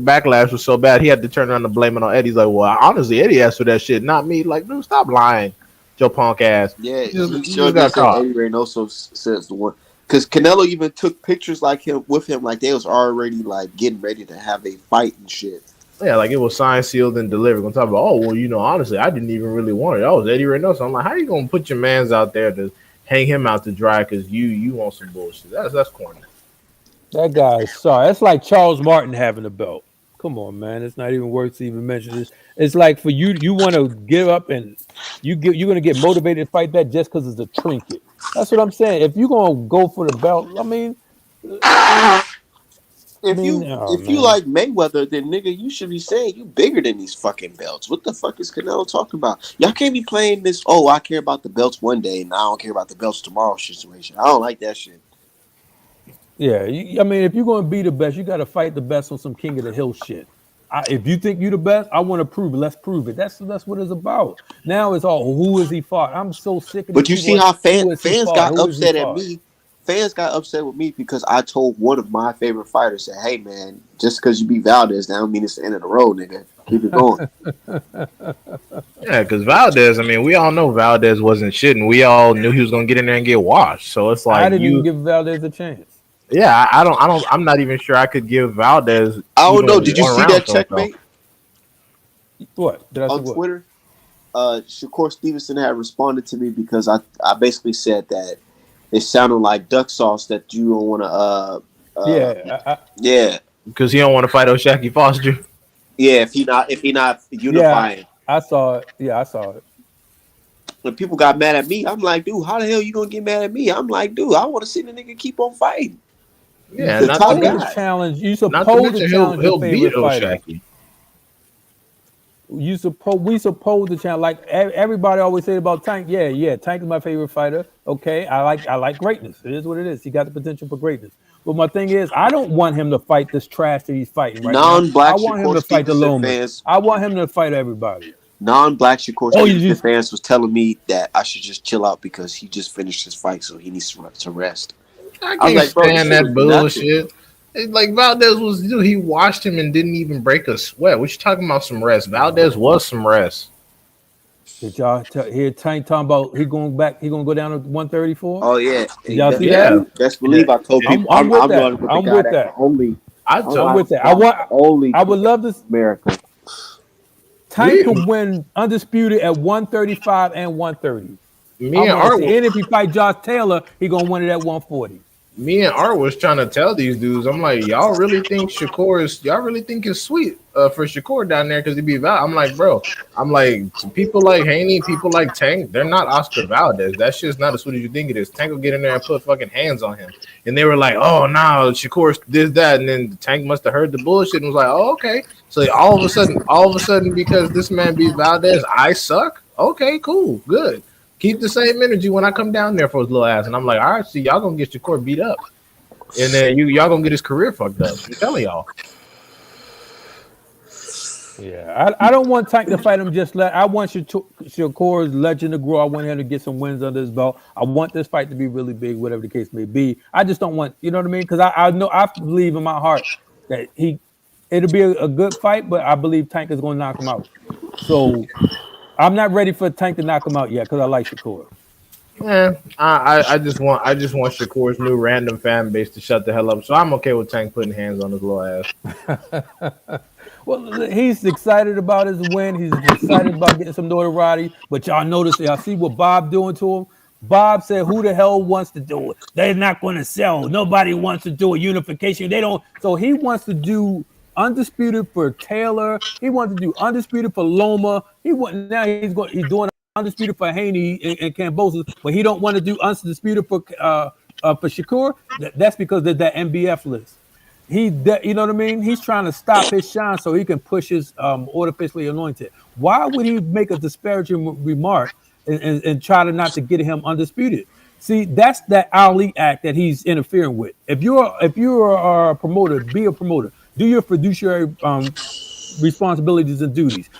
Speaker 7: backlash was so bad he had to turn around and blame it on Eddie. He's like, well, honestly, Eddie asked for that shit, not me. Like, dude, stop lying, Joe punk ass.
Speaker 1: Yeah, he sure got caught. Eddie Reynoso says the one. Because Canelo even took pictures like him with him, like they was already like getting ready to have a fight and shit.
Speaker 7: Yeah, like it was signed, sealed, and delivered. On top of, honestly, I didn't even really want it. I was Eddie Reynoso. I'm like, how you gonna put your mans out there to hang him out to dry because you want some bullshit? That's corny.
Speaker 6: That guy is sorry. That's like Charles Martin having a belt. Come on, man. It's not even worth to even mention this. It's like for you want to give up and you're gonna get motivated to fight that just because it's a trinket. That's what I'm saying. If you're gonna go for the belt, I mean,
Speaker 1: if you like Mayweather, then nigga, you should be saying you bigger than these fucking belts. What the fuck is Canelo talking about? Y'all can't be playing this. Oh, I care about the belts one day, and I don't care about the belts tomorrow situation. I don't like that shit.
Speaker 6: Yeah, I mean, if you're gonna be the best, you got to fight the best on some King of the Hill shit. If you think you're the best, I want to prove it. Let's prove it. That's what it's about. Now it's all who is he fought. I'm so sick of.
Speaker 1: But you see how fans got upset at me. Fans got upset with me because I told one of my favorite fighters, "Said, hey man, just because you beat Valdez, that don't mean it's the end of the road, nigga. Keep it going."
Speaker 7: Yeah, because Valdez. I mean, we all know Valdez wasn't shit, and we all knew he was gonna get in there and get washed. So it's like
Speaker 6: I didn't even give Valdez a chance.
Speaker 7: Yeah, I'm not even sure I could give Valdez.
Speaker 1: I don't know. Did you see that checkmate?
Speaker 6: What?
Speaker 1: On Twitter? Shakur Stevenson had responded to me because I basically said that it sounded like duck sauce that you don't want to. Yeah.
Speaker 7: Because he don't want to fight O'Shaquie Foster.
Speaker 1: Yeah, if he not unifying.
Speaker 6: Yeah, I saw it. Yeah, I saw it.
Speaker 1: When people got mad at me, I'm like, dude, how the hell you gonna get mad at me? I'm like, dude, I want to see the nigga keep on fighting.
Speaker 7: Yeah, not to
Speaker 6: challenge. You supposed to challenge your favorite fighter. We supposed to challenge. Like everybody always say about Tank. Yeah, Tank is my favorite fighter. Okay, I like greatness. It is what it is. He got the potential for greatness. But my thing is, I don't want him to fight this trash that he's fighting right now. I want him to fight the Loma. I want him to fight everybody.
Speaker 1: Non-black Shakur Stevenson fans was telling me that I should just chill out because he just finished his fight, so he needs to rest.
Speaker 7: I can't stand that bullshit. Like Valdez was, he washed him and didn't even break a sweat. What you talking about? Some rest? Valdez was some rest.
Speaker 6: Did y'all hear Tank talking about he going back? He gonna go down to 134?
Speaker 1: Oh yeah,
Speaker 6: did y'all see that?
Speaker 1: Best believe I told people.
Speaker 6: I'm with that. I'm with that. I would love this.
Speaker 1: America.
Speaker 6: Tank can win undisputed at 135 and 130. And if he fight Josh Taylor, he gonna win it at 140.
Speaker 7: Me and Art was trying to tell these dudes, I'm like, y'all really think it's sweet for Shakur down there because he beat Val? I'm like, bro, people like Haney, people like Tank, they're not Oscar Valdez. That shit's not as sweet as you think it is. Tank will get in there and put fucking hands on him. And they were like, oh, no, Shakur did that. And then Tank must have heard the bullshit and was like, oh, okay. So all of a sudden, because this man beat Valdez, I suck? Okay, cool, good. Keep the same energy when I come down there for his little ass. And I'm like, all right, see, y'all gonna get Shakur beat up. And then y'all gonna get his career fucked up. I'm telling y'all.
Speaker 6: Yeah, I don't want Tank to fight him I want Shakur's legend to grow. I want him to get some wins under his belt. I want this fight to be really big, whatever the case may be. I just don't want, you know what I mean? Because I know, I believe in my heart that it'll be a good fight, but I believe Tank is gonna knock him out. So I'm not ready for Tank to knock him out yet because I like Shakur.
Speaker 7: Yeah, I just want Shakur's new random fan base to shut the hell up. So I'm okay with Tank putting hands on his little ass.
Speaker 6: Well, he's excited about his win. He's excited about getting some notoriety. But y'all notice, y'all see what Bob doing to him? Bob said, "Who the hell wants to do it? They're not going to sell. Nobody wants to do a unification. They don't." So he wants to do undisputed for Taylor. He wants to do undisputed for Loma. He's doing undisputed for Haney and Cambosos, but he don't want to do undisputed for Shakur. That's because there's that MBF list. You know what I mean? He's trying to stop his shine so he can push his artificially anointed. Why would he make a disparaging remark and try to not to get him undisputed? See, that's that Ali act that he's interfering with. If you're a promoter, be a promoter. Do your fiduciary responsibilities and duties.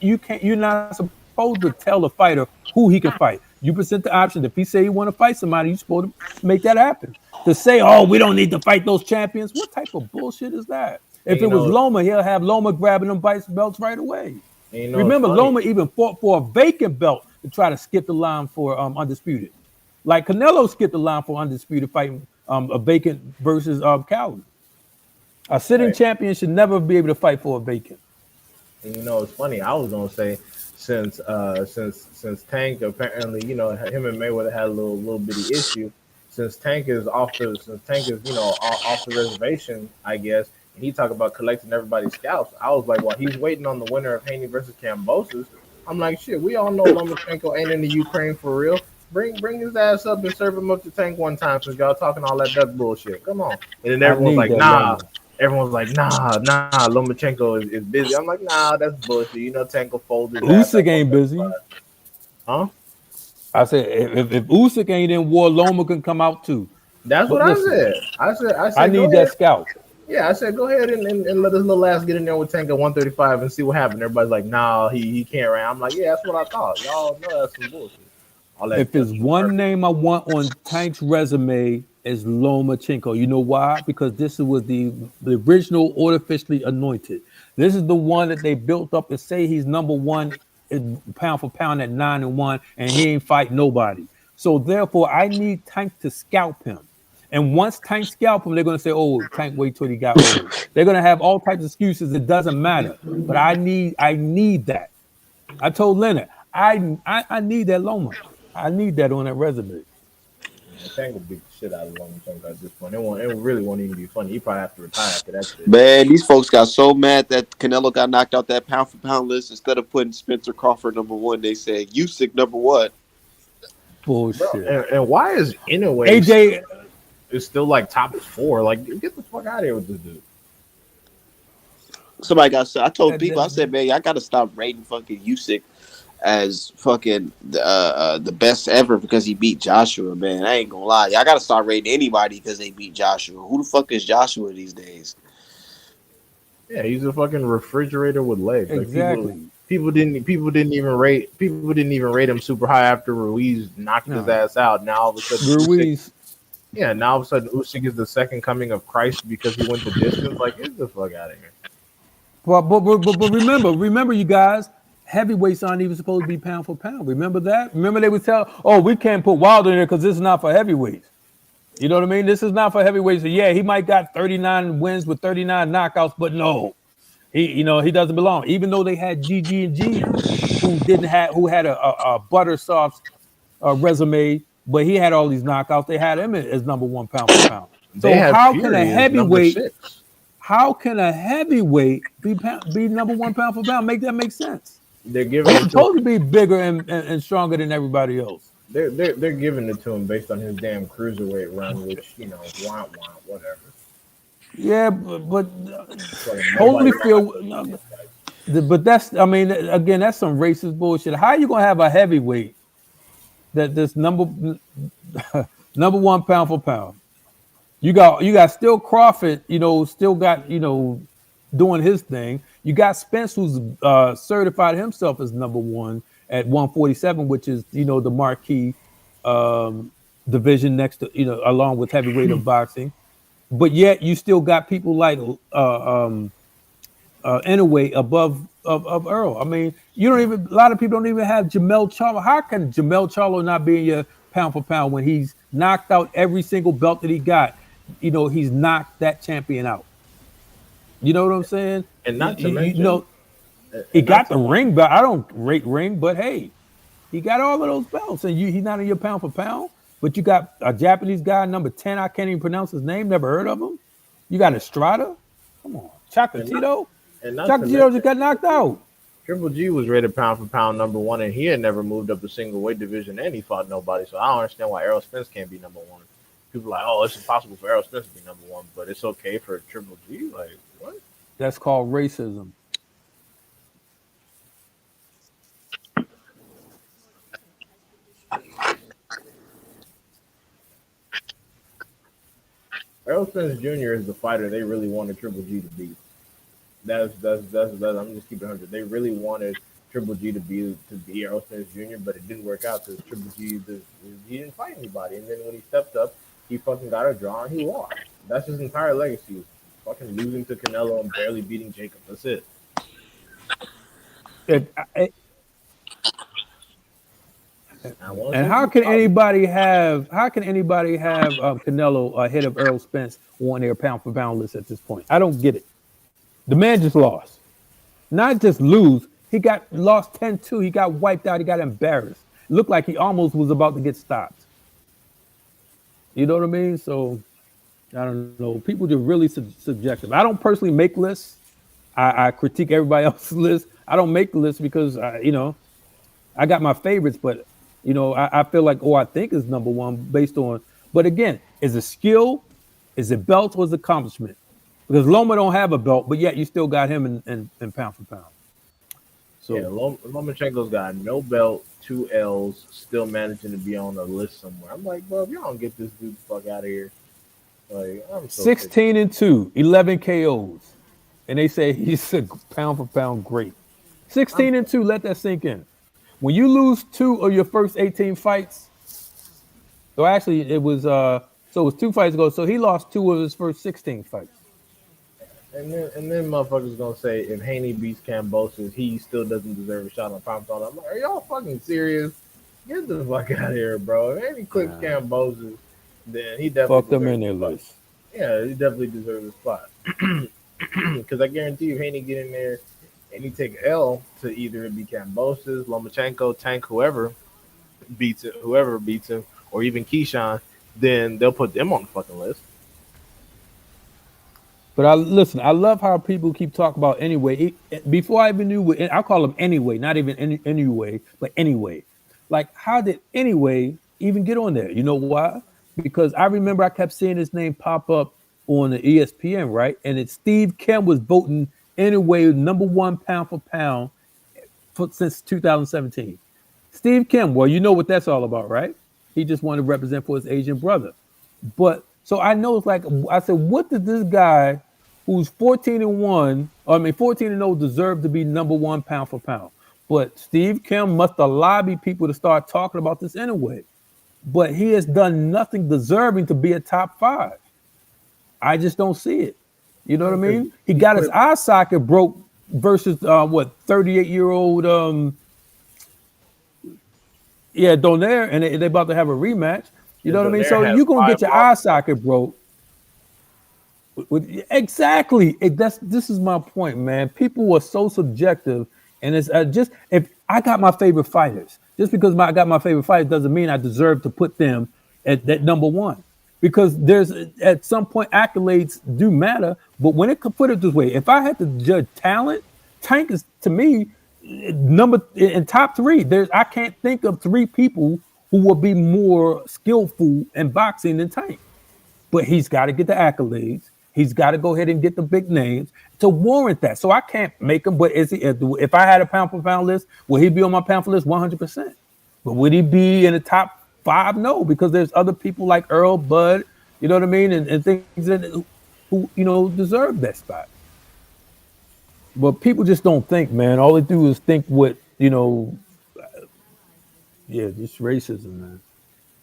Speaker 6: You're not supposed to tell the fighter who he can fight. You present the option. If he say he want to fight somebody, you're supposed to make that happen. To say, oh, we don't need to fight those champions. What type of bullshit is that? If it was Loma, he'll have Loma grabbing them belts right away. Remember, Loma even fought for a vacant belt to try to skip the line for undisputed. Like Canelo skipped the line for undisputed fighting a vacant versus Cowley. A sitting champion should never be able to fight for a vacant.
Speaker 7: And it's funny. I was gonna say since Tank apparently him and Mayweather had a little bitty issue. Since Tank is off the reservation, I guess, and he talked about collecting everybody's scalps. I was like, well, he's waiting on the winner of Haney versus Kambosos. I'm like, shit, we all know Lomachenko ain't in the Ukraine for real. Bring his ass up and serve him up to Tank one time since y'all talking all that duck bullshit. Come on. And then everyone's like, nah. Everyone's like, nah, Lomachenko is busy. I'm like, nah, that's bullshit. Tank will fold his ass.
Speaker 6: Usyk ain't busy.
Speaker 7: Huh?
Speaker 6: I said, if Usyk ain't in war, Loma can come out too.
Speaker 7: That's what I said. I said,
Speaker 6: I need that scalp.
Speaker 7: Yeah, I said, go ahead and let his little ass get in there with Tank at 135 and see what happens. Everybody's like, nah, he can't run. I'm like, yeah, that's what I thought. Y'all know that's some bullshit.
Speaker 6: If there's one name I want on Tank's resume, is Lomachenko. You know why? Because this was the original artificially anointed. This is the one that they built up and say he's number one pound for pound at 9-1, and he ain't fight nobody. So therefore, I need Tank to scalp him. And once Tank scalp him, they're going to say, "Oh, Tank wait till he got old." They're going to have all types of excuses. It doesn't matter. But I need that. I told Leonard, I need that Loma. I need that on that resume.
Speaker 7: Tank will beat the shit out of Lomachenko at this point. It really won't even be funny. He probably have to retire after that shit.
Speaker 1: Man, these folks got so mad that Canelo got knocked out that pound for pound list. Instead of putting Spencer Crawford number one, they said Usyk number one.
Speaker 6: Bullshit.
Speaker 7: Bro, and why is Inoue
Speaker 6: AJ
Speaker 7: is still like top 4? Like, get the fuck out of here with this dude.
Speaker 1: Somebody I told people, I said, man, y'all got to stop rating fucking Usyk as fucking the best ever because he beat Joshua, man. I ain't gonna lie. Y'all gotta start rating anybody because they beat Joshua. Who the fuck is Joshua these days?
Speaker 7: Yeah, he's a fucking refrigerator with legs.
Speaker 6: Exactly.
Speaker 7: Like people didn't even rate him super high after Ruiz knocked his ass out. Now all of a sudden
Speaker 6: Ruiz.
Speaker 7: Now all of a sudden Usyk is the second coming of Christ because he went the distance. Like, get the fuck out of here.
Speaker 6: But remember, you guys. Heavyweights aren't even supposed to be pound for pound. Remember that? Remember they would tell, "Oh, we can't put Wilder in there because this is not for heavyweights." You know what I mean? This is not for heavyweights. So yeah, he might got 39 wins with 39 knockouts, but no, he doesn't belong. Even though they had GG&G, who had a butter soft resume, but he had all these knockouts. They had him as number one pound for pound. So how can a heavyweight? How can a heavyweight be number one pound for pound? Make that make sense? They're supposed to be bigger and stronger than everybody else.
Speaker 7: They're giving it to him based on his damn cruiserweight run, which whatever.
Speaker 6: Yeah, but Holyfield. But that's again that's some racist bullshit. How are you gonna have a heavyweight that this number one pound for pound? You got still Crawford, still got doing his thing. You got Spence, who's certified himself as number one at 147, which is the marquee division next to along with heavyweight of boxing. But yet you still got people like anyway above of Earl. I mean, you don't even. A lot of people don't even have Jamel Charlo. How can Jamel Charlo not be in your pound for pound when he's knocked out every single belt that he got? You know, he's knocked that champion out. You know what I'm saying?
Speaker 7: And not to
Speaker 6: You
Speaker 7: mention,
Speaker 6: know, he got the ring, but I don't rate ring. But hey, he got all of those belts, and he's not in your pound for pound. But you got a Japanese guy, number 10. I can't even pronounce his name. Never heard of him. You got Estrada. Come on, Chocolatito. Chocolatito just got knocked out.
Speaker 7: Triple G was rated pound for pound #1, and he had never moved up the single weight division, and he fought nobody. So I don't understand why Errol Spence can't be #1. People are like, oh, it's impossible for Errol Spence to be #1, but it's okay for Triple G. Like, what?
Speaker 6: That's called racism.
Speaker 7: Errol Spence Jr. is the fighter they really wanted Triple G to beat. That's I'm just keeping 100. They really wanted Triple G to be Errol Spence Jr., but it didn't work out because Triple G he didn't fight anybody. And then when he stepped up, he fucking got a draw and he lost. That's his entire legacy. Fucking losing to Canelo and barely beating Jacob. That's it.
Speaker 6: And how can anybody have Canelo ahead of Errol Spence on their pound for pound list at this point? I don't get it. The man just lost. Not just lose. He got lost 10-2. He got wiped out. He got embarrassed. Looked like he almost was about to get stopped. You know what I mean? So I don't know. People just really subjective. I don't personally make lists. I critique everybody else's list. I don't make the list because I got my favorites, but I feel like I think is #1 based on. But again, is it skill? Is it belt? Or is it accomplishment? Because Loma don't have a belt, but yet you still got him in pound for pound. So
Speaker 7: yeah, Lomachenko's got no belt, 2 L's, still managing to be on a list somewhere. I'm like, bro, if y'all don't get this dude the fuck out of here. Like, I'm so
Speaker 6: 16-2, 11 KOs. And they say he's a pound for pound great. 16-2, let that sink in. When you lose 2 of your first 18 fights, so actually it was 2 fights ago. So he lost 2 of his first 16 fights.
Speaker 7: And then motherfuckers gonna say if Haney beats Kambosos, he still doesn't deserve a shot on pound for pound. I'm like, are y'all fucking serious? Get the fuck out of here, bro. If Haney clips Kambosos, then he definitely
Speaker 6: fuck them in their list.
Speaker 7: Yeah, he definitely deserves a spot. Because I guarantee you, if Haney get in there and he take L to either it be Kambosos, Lomachenko, Tank, whoever beats him, or even Keyshawn, then they'll put them on the fucking list.
Speaker 6: But I love how people keep talking about anyway. Before I even knew, I call him anyway, not even anyway, but anyway. Like, how did anyway even get on there? You know why? Because I remember I kept seeing his name pop up on the ESPN, right? And Steve Kim was voting anyway #1 pound for pound since 2017. Steve Kim, well, you know what that's all about, right? He just wanted to represent for his Asian brother. But so I know it's like I said, what did this guy who's 14-0 deserve to be #1 pound for pound? But Steve Kim must have lobbied people to start talking about this anyway. But he has done nothing deserving to be a top 5. I just don't see it. You know what I mean? He got his eye socket broke versus 38-year-old Donaire, and they about to have a rematch. You know what I mean? So you're gonna get your eye socket broke. Exactly. This is my point, man. People are so subjective, and it's just if I got my favorite fighters, just because I got my favorite fighters doesn't mean I deserve to put them at that #1. Because there's at some point accolades do matter, but when it could put it this way, if I had to judge talent, Tank is to me number in top 3. I can't think of 3 people who will be more skillful in boxing than Tank. But he's got to get the accolades. He's got to go ahead and get the big names to warrant that. So I can't make him. But if I had a pound for pound list, will he be on my pound for list 100%? But would he be in the top 5? No, because there's other people like Earl, Bud, you know what I mean, and things that who deserve that spot. But people just don't think, man. All they do is think what just racism, man.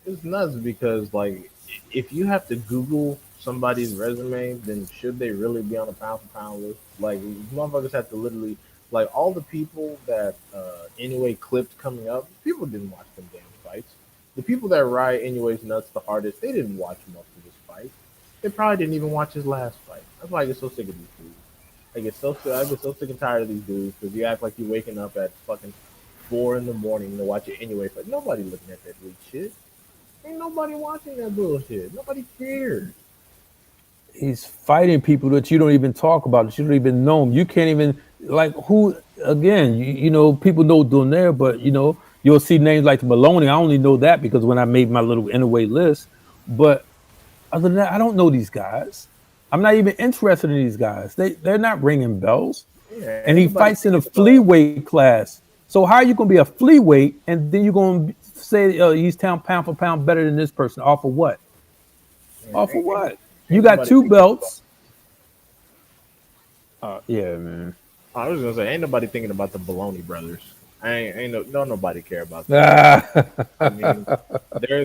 Speaker 7: It's nuts because like if you have to Google somebody's resume, then should they really be on a pound for pound list? Like motherfuckers have to literally like all the people that anyway clipped coming up. People didn't watch them damn fights. The people that ride anyways nuts the hardest, they didn't watch most of his fight. They probably didn't even watch his last fight. That's why I get so sick of these dudes. I get so sick and tired of these dudes because you act like you're waking up at fucking 4 in the morning to watch it anyway. But nobody looking at that weak shit. Ain't nobody watching that bullshit. Nobody cares.
Speaker 6: He's fighting people that you don't even talk about, that you don't even know him. You can't even like who again. You know, people know Donaire, but you know you'll see names like Maloney. I only know that because when I made my little in-a-way list. But other than that, I don't know these guys. I'm not even interested in these guys. They're not ringing bells.
Speaker 7: Yeah,
Speaker 6: And he fights in a flyweight class. So how are you going to be a flyweight and then you're going to say he's pound for pound better than this person? Off of what? Off of what? You got 2 belts. Yeah, man.
Speaker 7: I was gonna say, ain't nobody thinking about the Baloney brothers. Don't nobody care about that. I mean,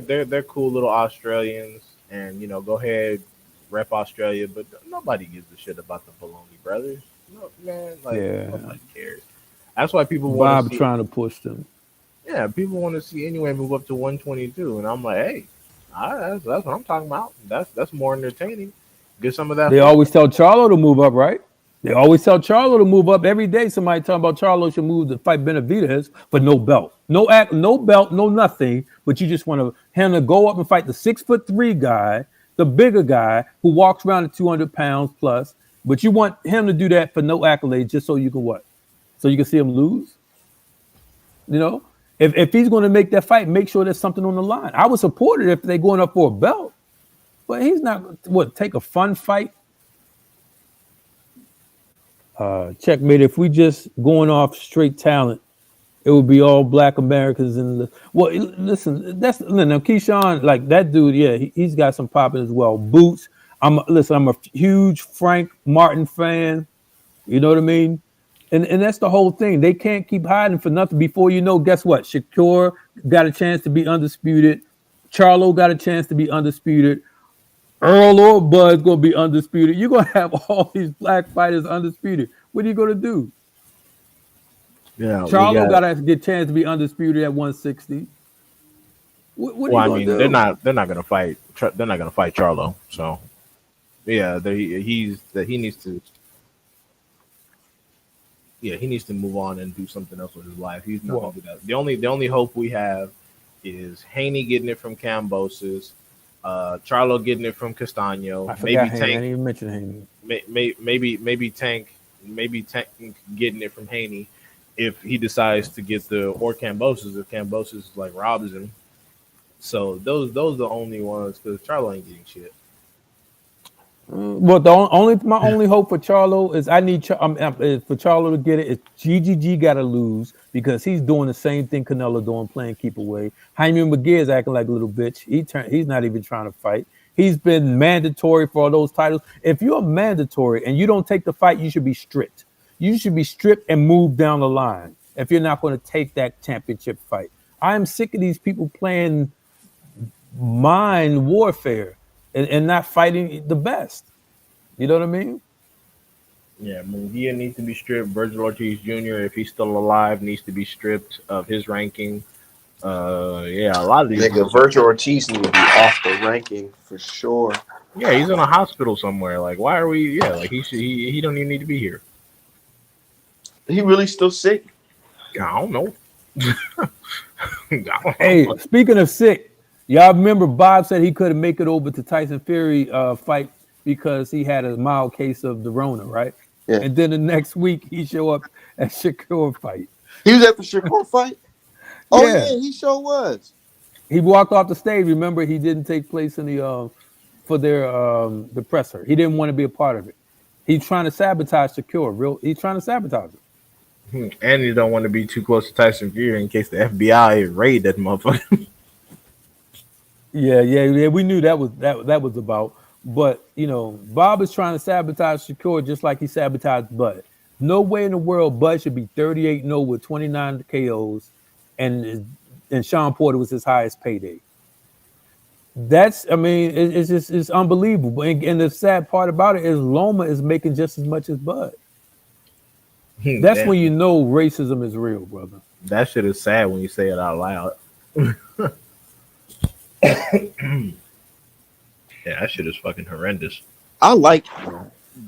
Speaker 7: they're cool little Australians, and you know, go ahead, rep Australia, but nobody gives a shit about the Baloney brothers. No, man, like nobody cares. That's why people want
Speaker 6: Bob trying to push them.
Speaker 7: Yeah, people want to see anyway move up to 122, and I'm like, hey, that's what I'm talking about. That's more entertaining. Get some of that.
Speaker 6: They always tell Charlo to move up, right? They always tell Charlo to move up every day. Somebody talking about Charlo should move to fight Benavidez for no belt, no belt, no nothing. But you just want him to go up and fight the 6'3" guy, the bigger guy who walks around at 200 pounds plus. But you want him to do that for no accolades, just so you can what? So you can see him lose. You know, if he's going to make that fight, make sure there's something on the line. I would support it if they're going up for a belt, but he's not take a fun fight. Checkmate. If we just going off straight talent, it would be all Black Americans in the. Well, listen, now Keyshawn, like that dude. Yeah, he's got some popping as well. Boots. I'm a huge Frank Martin fan. You know what I mean? And that's the whole thing. They can't keep hiding for nothing. Before you know, guess what? Shakur got a chance to be undisputed. Charlo got a chance to be undisputed. Earl or Bud's going to be undisputed. You're going to have all these black fighters undisputed. What are you going to do?
Speaker 7: Yeah,
Speaker 6: Charlo got to get a chance to be undisputed at 160. What
Speaker 7: I mean, they're not going to fight. They're not going to fight Charlo. So, yeah, he needs to. Yeah, he needs to move on and do something else with his life. He's not going to do that. The only hope we have is Haney getting it from Cambosis. Charlo getting it from Castano. Maybe
Speaker 6: Haney.
Speaker 7: Tank.
Speaker 6: I didn't even mention Haney.
Speaker 7: Maybe Tank getting it from Haney if he decides to get or Cambosis if Cambosis like robs him. So those are the only ones because Charlo ain't getting shit.
Speaker 6: Well, my only hope for Charlo is I need for Charlo to get it is GGG got to lose because he's doing the same thing Canelo doing, playing keep away. Jaime McGee is acting like a little bitch. He's not even trying to fight. He's been mandatory for all those titles. If you're mandatory and you don't take the fight, you should be stripped. You should be stripped and moved down the line if you're not going to take that championship fight. I am sick of these people playing mind warfare and not fighting the best. You know what I mean?
Speaker 7: Yeah, Munguia needs to be stripped. Virgil Ortiz Jr., if he's still alive, needs to be stripped of his ranking. Yeah, a lot of these.
Speaker 1: Virgil Ortiz need to be off the ranking for sure.
Speaker 7: Yeah, he's in a hospital somewhere. Like, why are we? Yeah, like he don't even need to be here.
Speaker 1: He really still sick?
Speaker 7: I don't know.
Speaker 6: Hey, speaking of sick, y'all remember Bob said he couldn't make it over to Tyson Fury fight because he had a mild case of the Rona, right?
Speaker 1: Yeah.
Speaker 6: And then the next week he show up at Shakur fight.
Speaker 1: He was at the Shakur fight? Oh yeah, he sure was.
Speaker 6: He walked off the stage. Remember, he didn't take place in the for their the presser. He didn't want to be a part of it. He's trying to sabotage Shakur. He's trying to sabotage it.
Speaker 7: And you don't want to be too close to Tyson Fury in case the FBI raid that motherfucker.
Speaker 6: Yeah. We knew that was about. But you know, Bob is trying to sabotage Shakur just like he sabotaged Bud. No way in the world Bud should be 38-0 with 29 KOs, and Sean Porter was his highest payday. That's, I mean, it's just, it's unbelievable. And the sad part about it is Loma is making just as much as Bud. That's when you know racism is real, brother.
Speaker 7: That shit is sad when you say it out loud. Yeah, that shit is fucking horrendous.
Speaker 1: I like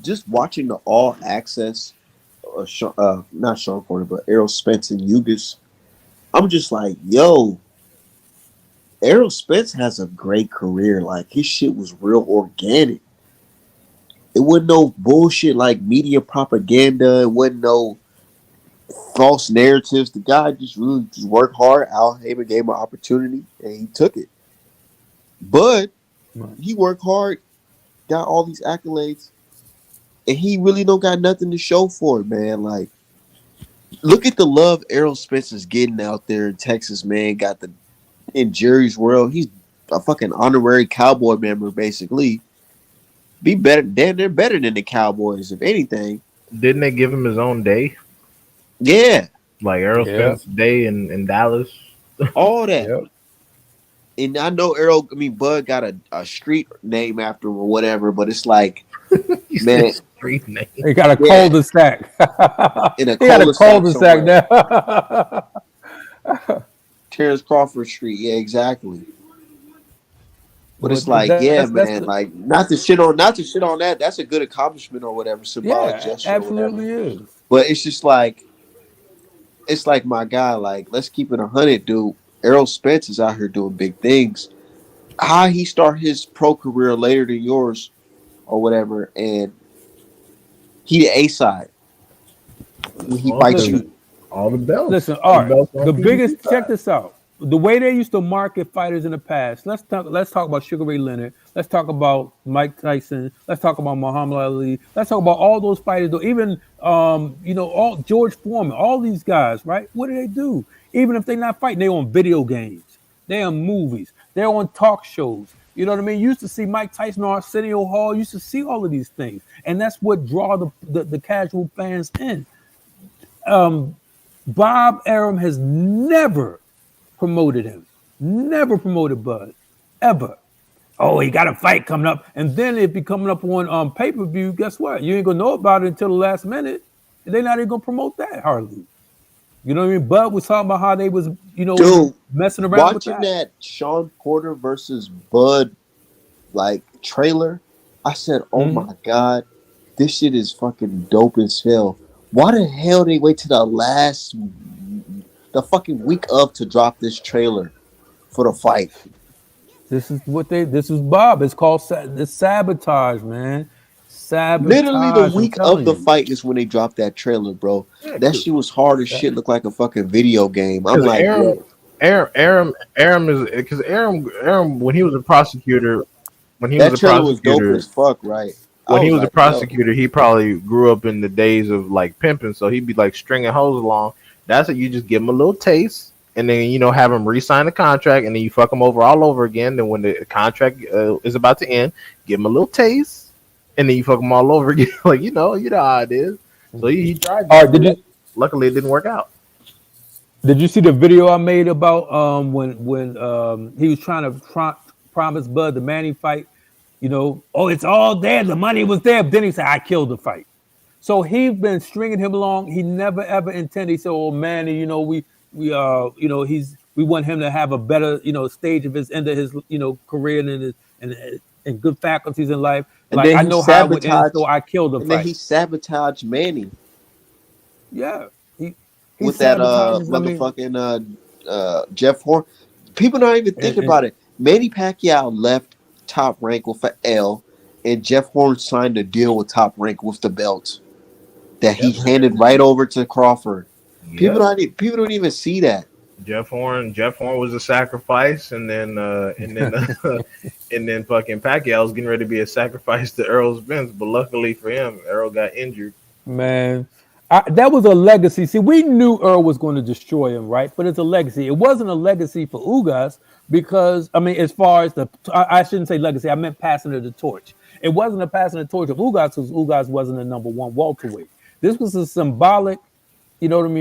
Speaker 1: just watching the all access, not Sean Porter, but Errol Spence and Ugas. I'm just like, yo, Errol Spence has a great career. Like, his shit was real organic. It wasn't no bullshit like media propaganda. It wasn't no false narratives. The guy just really just worked hard. Al Heyman gave him an opportunity and he took it. But he worked hard, got all these accolades, and he really don't got nothing to show for it, man. Like, look at the love Errol Spence is getting out there in Texas, man. Got the in Jerry's World. He's a fucking honorary Cowboy member, basically. Be better, damn, they're better than the Cowboys, if anything.
Speaker 7: Didn't they give him his own day?
Speaker 1: Yeah.
Speaker 7: Like Errol Spence Day in Dallas.
Speaker 1: All that. Yep. And I know Bud got a street name after him or whatever, but it's like, man,
Speaker 7: street name.
Speaker 6: He got a cul-de-sac.
Speaker 1: In a
Speaker 6: cul-de-sac now.
Speaker 1: Terrence Crawford Street, yeah, exactly. But it's like, man, like not to shit on that. That's a good accomplishment or whatever, symbolic gesture.
Speaker 6: Absolutely is.
Speaker 1: But it's just like, it's like, my guy, like, let's keep it 100, dude. Errol Spence is out here doing big things. How he start his pro career later than yours or whatever, and he the A side. When he fights you.
Speaker 7: All the belts.
Speaker 6: Listen, Art, the biggest, check this out. The way they used to market fighters in the past. Let's talk about Sugar Ray Leonard. Let's talk about Mike Tyson. Let's talk about Muhammad Ali. Let's talk about all those fighters. Even all George Foreman. All these guys, right? What do? Even if they're not fighting, they're on video games. They're on movies. They're on talk shows. You know what I mean? You used to see Mike Tyson on Arsenio Hall. You used to see all of these things, and that's what draw the casual fans in. Bob Arum has never promoted him. Never promoted Bud. Ever. Oh, he got a fight coming up. And then it be coming up on pay-per-view. Guess what? You ain't going to know about it until the last minute. They're not even going to promote that hardly. You know what I mean? Bud was talking about how they was,
Speaker 1: dude,
Speaker 6: messing around with
Speaker 1: watching that Sean Porter versus Bud, like, trailer, I said, oh my God, this shit is fucking dope as hell. Why the hell they wait to the fucking week of to drop this trailer for the fight?
Speaker 6: This is Bob. It's called sabotage, man. Sabotage.
Speaker 1: Literally the week of the fight is when they dropped that trailer, bro. That shit was hard as shit. Looked like a fucking video game. I'm like,
Speaker 7: Arum is because Arum when he was a prosecutor,
Speaker 1: was dope as fuck, right?
Speaker 7: When he was a prosecutor, he probably grew up in the days of like pimping, so he'd be like stringing hoes along. That's what you just give him a little taste, and then have him re-sign the contract, and then you fuck him over all over again. Then when the contract is about to end, give him a little taste, and then you fuck him all over again. Like you know how it is. So he tried. Luckily, it didn't work out.
Speaker 6: Did you see the video I made about when he was trying to promise Bud the Manny fight? It's all there. The money was there. But then he said, I killed the fight. So he's been stringing him along. He never ever intended. He said, "Oh, Manny, we want him to have a better, stage of his end of his, career and good faculties in life.
Speaker 1: And
Speaker 6: like I know how it would end, so I killed the fight."
Speaker 1: Then he sabotaged Manny.
Speaker 6: Yeah, he
Speaker 1: with that motherfucking Jeff Horn. People don't even think about it. Manny Pacquiao left Top Rank with an L, and Jeff Horn signed a deal with Top Rank with the belt that he handed right over to Crawford. Yep. People don't even see that.
Speaker 7: Jeff Horn was a sacrifice, and then and then fucking Pacquiao was getting ready to be a sacrifice to Errol Spence, but luckily for him, Errol got injured.
Speaker 6: Man, that was a legacy. See, we knew Earl was going to destroy him, right? But it's a legacy. It wasn't a legacy for Ugas because, as far as I shouldn't say legacy. I meant passing of the torch. It wasn't a passing of the torch of Ugas because Ugas wasn't a number one welterweight. This was a symbolic,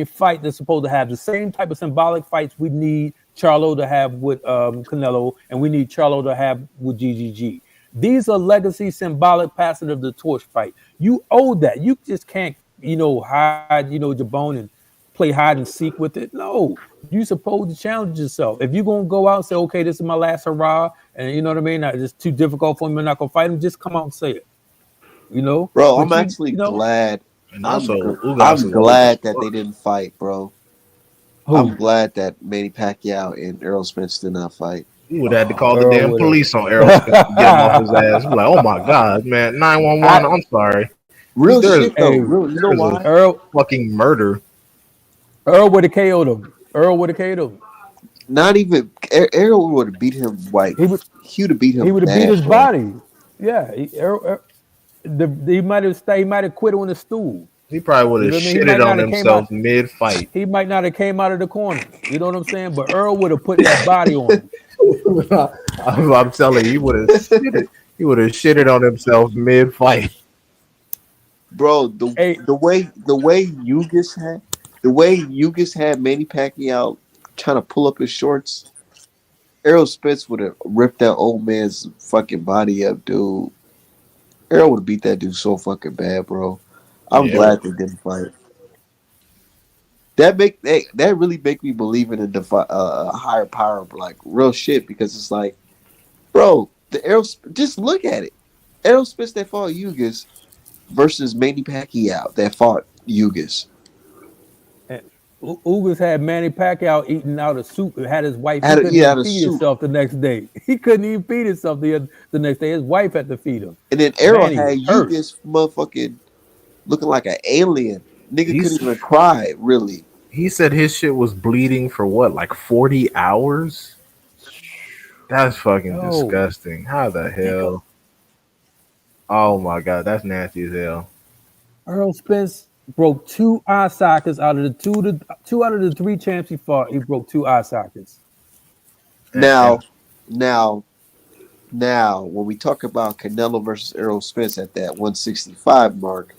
Speaker 6: fight that's supposed to have the same type of symbolic fights we need Charlo to have with Canelo, and we need Charlo to have with GGG. These are legacy symbolic passing of the torch fight. You owe that. You just can't, hide, your bone and play hide and seek with it. No, you supposed to challenge yourself. If you're gonna go out and say, okay, this is my last hurrah, and you know what I mean, it's too difficult for me, I'm not gonna fight him, just come out and say it.
Speaker 1: Bro,
Speaker 6: But
Speaker 1: I'm actually glad.
Speaker 7: And also,
Speaker 1: I'm glad that they didn't fight, bro.
Speaker 6: Who?
Speaker 1: I'm glad that Manny Pacquiao and Errol Spence did not fight.
Speaker 7: You would have had to call the
Speaker 6: Earl
Speaker 7: damn
Speaker 6: would've-
Speaker 7: police on Errol Spence to get him off his ass. Like, oh my god, man, 911. I'm sorry.
Speaker 1: Real
Speaker 7: There's-
Speaker 1: shit though.
Speaker 6: Hey,
Speaker 1: Real, you know
Speaker 7: there's
Speaker 1: why?
Speaker 6: Earl
Speaker 7: Fucking murder.
Speaker 6: would have KO'd him. Earl would have KO'd him.
Speaker 1: Not even Errol would have beat him. Like
Speaker 6: He would
Speaker 1: have beat him.
Speaker 6: he would have beat
Speaker 1: bad,
Speaker 6: his
Speaker 1: bro.
Speaker 6: body. Yeah, he might have quit on the stool.
Speaker 7: He probably would have
Speaker 6: You know what I mean? He might
Speaker 7: shitted on
Speaker 6: not have came
Speaker 7: himself
Speaker 6: out-
Speaker 7: mid-fight.
Speaker 6: He might not have came out of the corner. You know what I'm saying? But Earl would have put that body on him.
Speaker 7: I'm telling you, he would have shitted. He would have shitted on himself mid-fight.
Speaker 1: Bro.
Speaker 6: Hey.
Speaker 1: The way Yugas had Manny Pacquiao trying to pull up his shorts. Errol Spence would have ripped that old man's fucking body up, dude. Errol would have beat that dude so fucking bad, bro. I'm glad they didn't fight. That really make me believe in a higher power, like real shit. Because it's like, bro, just look at it. Errol Spence that fought Yugas versus Manny Pacquiao that fought Yugas.
Speaker 6: Ugas had Manny Pacquiao eating out of soup and had his wife. He
Speaker 1: Out of-
Speaker 6: couldn't
Speaker 1: yeah,
Speaker 6: even
Speaker 1: out of
Speaker 6: feed
Speaker 1: soup.
Speaker 6: himself the next day. He couldn't even feed himself the next day. His wife had to feed him.
Speaker 1: And then Errol
Speaker 6: Manny
Speaker 1: had
Speaker 6: was hurt.
Speaker 1: Yugas motherfucking looking like an alien. Nigga
Speaker 7: He's-
Speaker 1: couldn't even cry, really.
Speaker 7: He said his shit was bleeding for what, like 40 hours? That's fucking disgusting. How the hell? Oh my god, that's nasty as hell.
Speaker 6: Earl Spence broke 2 eye sockets out of the two out of the 3 champs he fought. He broke 2 eye sockets.
Speaker 1: Now, when we talk about Canelo versus Errol Spence at that 165 mark,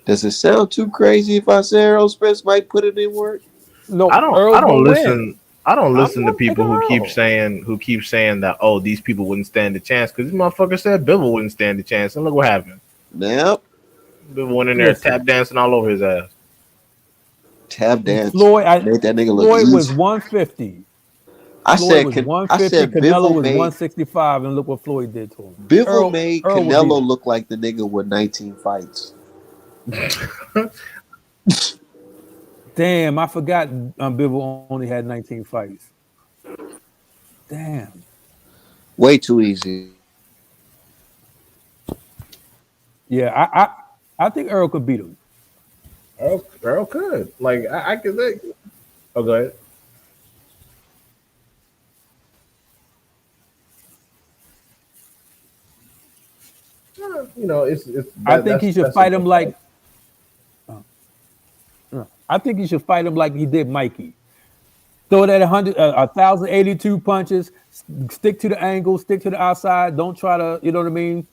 Speaker 1: does it sound too crazy if I say Errol Spence might put it in work?
Speaker 6: No,
Speaker 7: I don't listen. I don't listen to
Speaker 6: gonna
Speaker 7: people
Speaker 6: pick
Speaker 7: who keep
Speaker 6: Earl.
Speaker 7: saying that these people wouldn't stand a chance because this motherfucker said Bivol wouldn't stand a chance, and look what happened.
Speaker 1: Yep.
Speaker 7: Bivol went in there tap dancing all over his ass.
Speaker 1: Tap dance.
Speaker 6: Floyd,
Speaker 1: made that nigga look
Speaker 6: Floyd
Speaker 1: easy.
Speaker 6: was 150.
Speaker 1: I
Speaker 6: Floyd
Speaker 1: said,
Speaker 6: was
Speaker 1: I
Speaker 6: 150.
Speaker 1: said
Speaker 6: Canelo
Speaker 1: Bivol
Speaker 6: was
Speaker 1: made
Speaker 6: 165, and look what Floyd did to him.
Speaker 1: Bivol made
Speaker 6: Earl would
Speaker 1: Canelo
Speaker 6: beat him.
Speaker 1: look like the nigga with 19 fights.
Speaker 6: Damn, I forgot Bivol only had 19 fights. Damn.
Speaker 1: Way too easy.
Speaker 6: Yeah, I think Earl could beat him.
Speaker 7: Earl could. Like I could think. Oh, go ahead. It's.
Speaker 6: I think he should fight him like. I think he should fight him like he did Mikey. Throw that 1,082 punches. Stick to the angle. Stick to the outside. Don't try to. You know what I mean.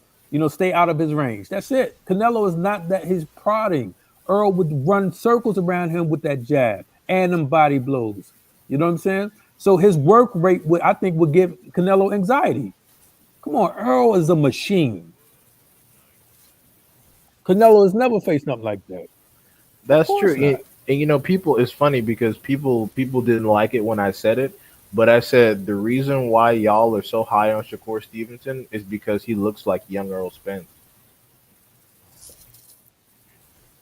Speaker 6: Stay out of his range. That's it. Canelo is not that he's prodding. Earl would run circles around him with that jab and them body blows. You know what I'm saying? So his work rate I think would give Canelo anxiety. Come on, Earl is a machine. Canelo has never faced nothing like that.
Speaker 7: That's true. And people, it's funny because people didn't like it when I said it, but I said the reason why y'all are so high on Shakur Stevenson is because he looks like young Earl Spence.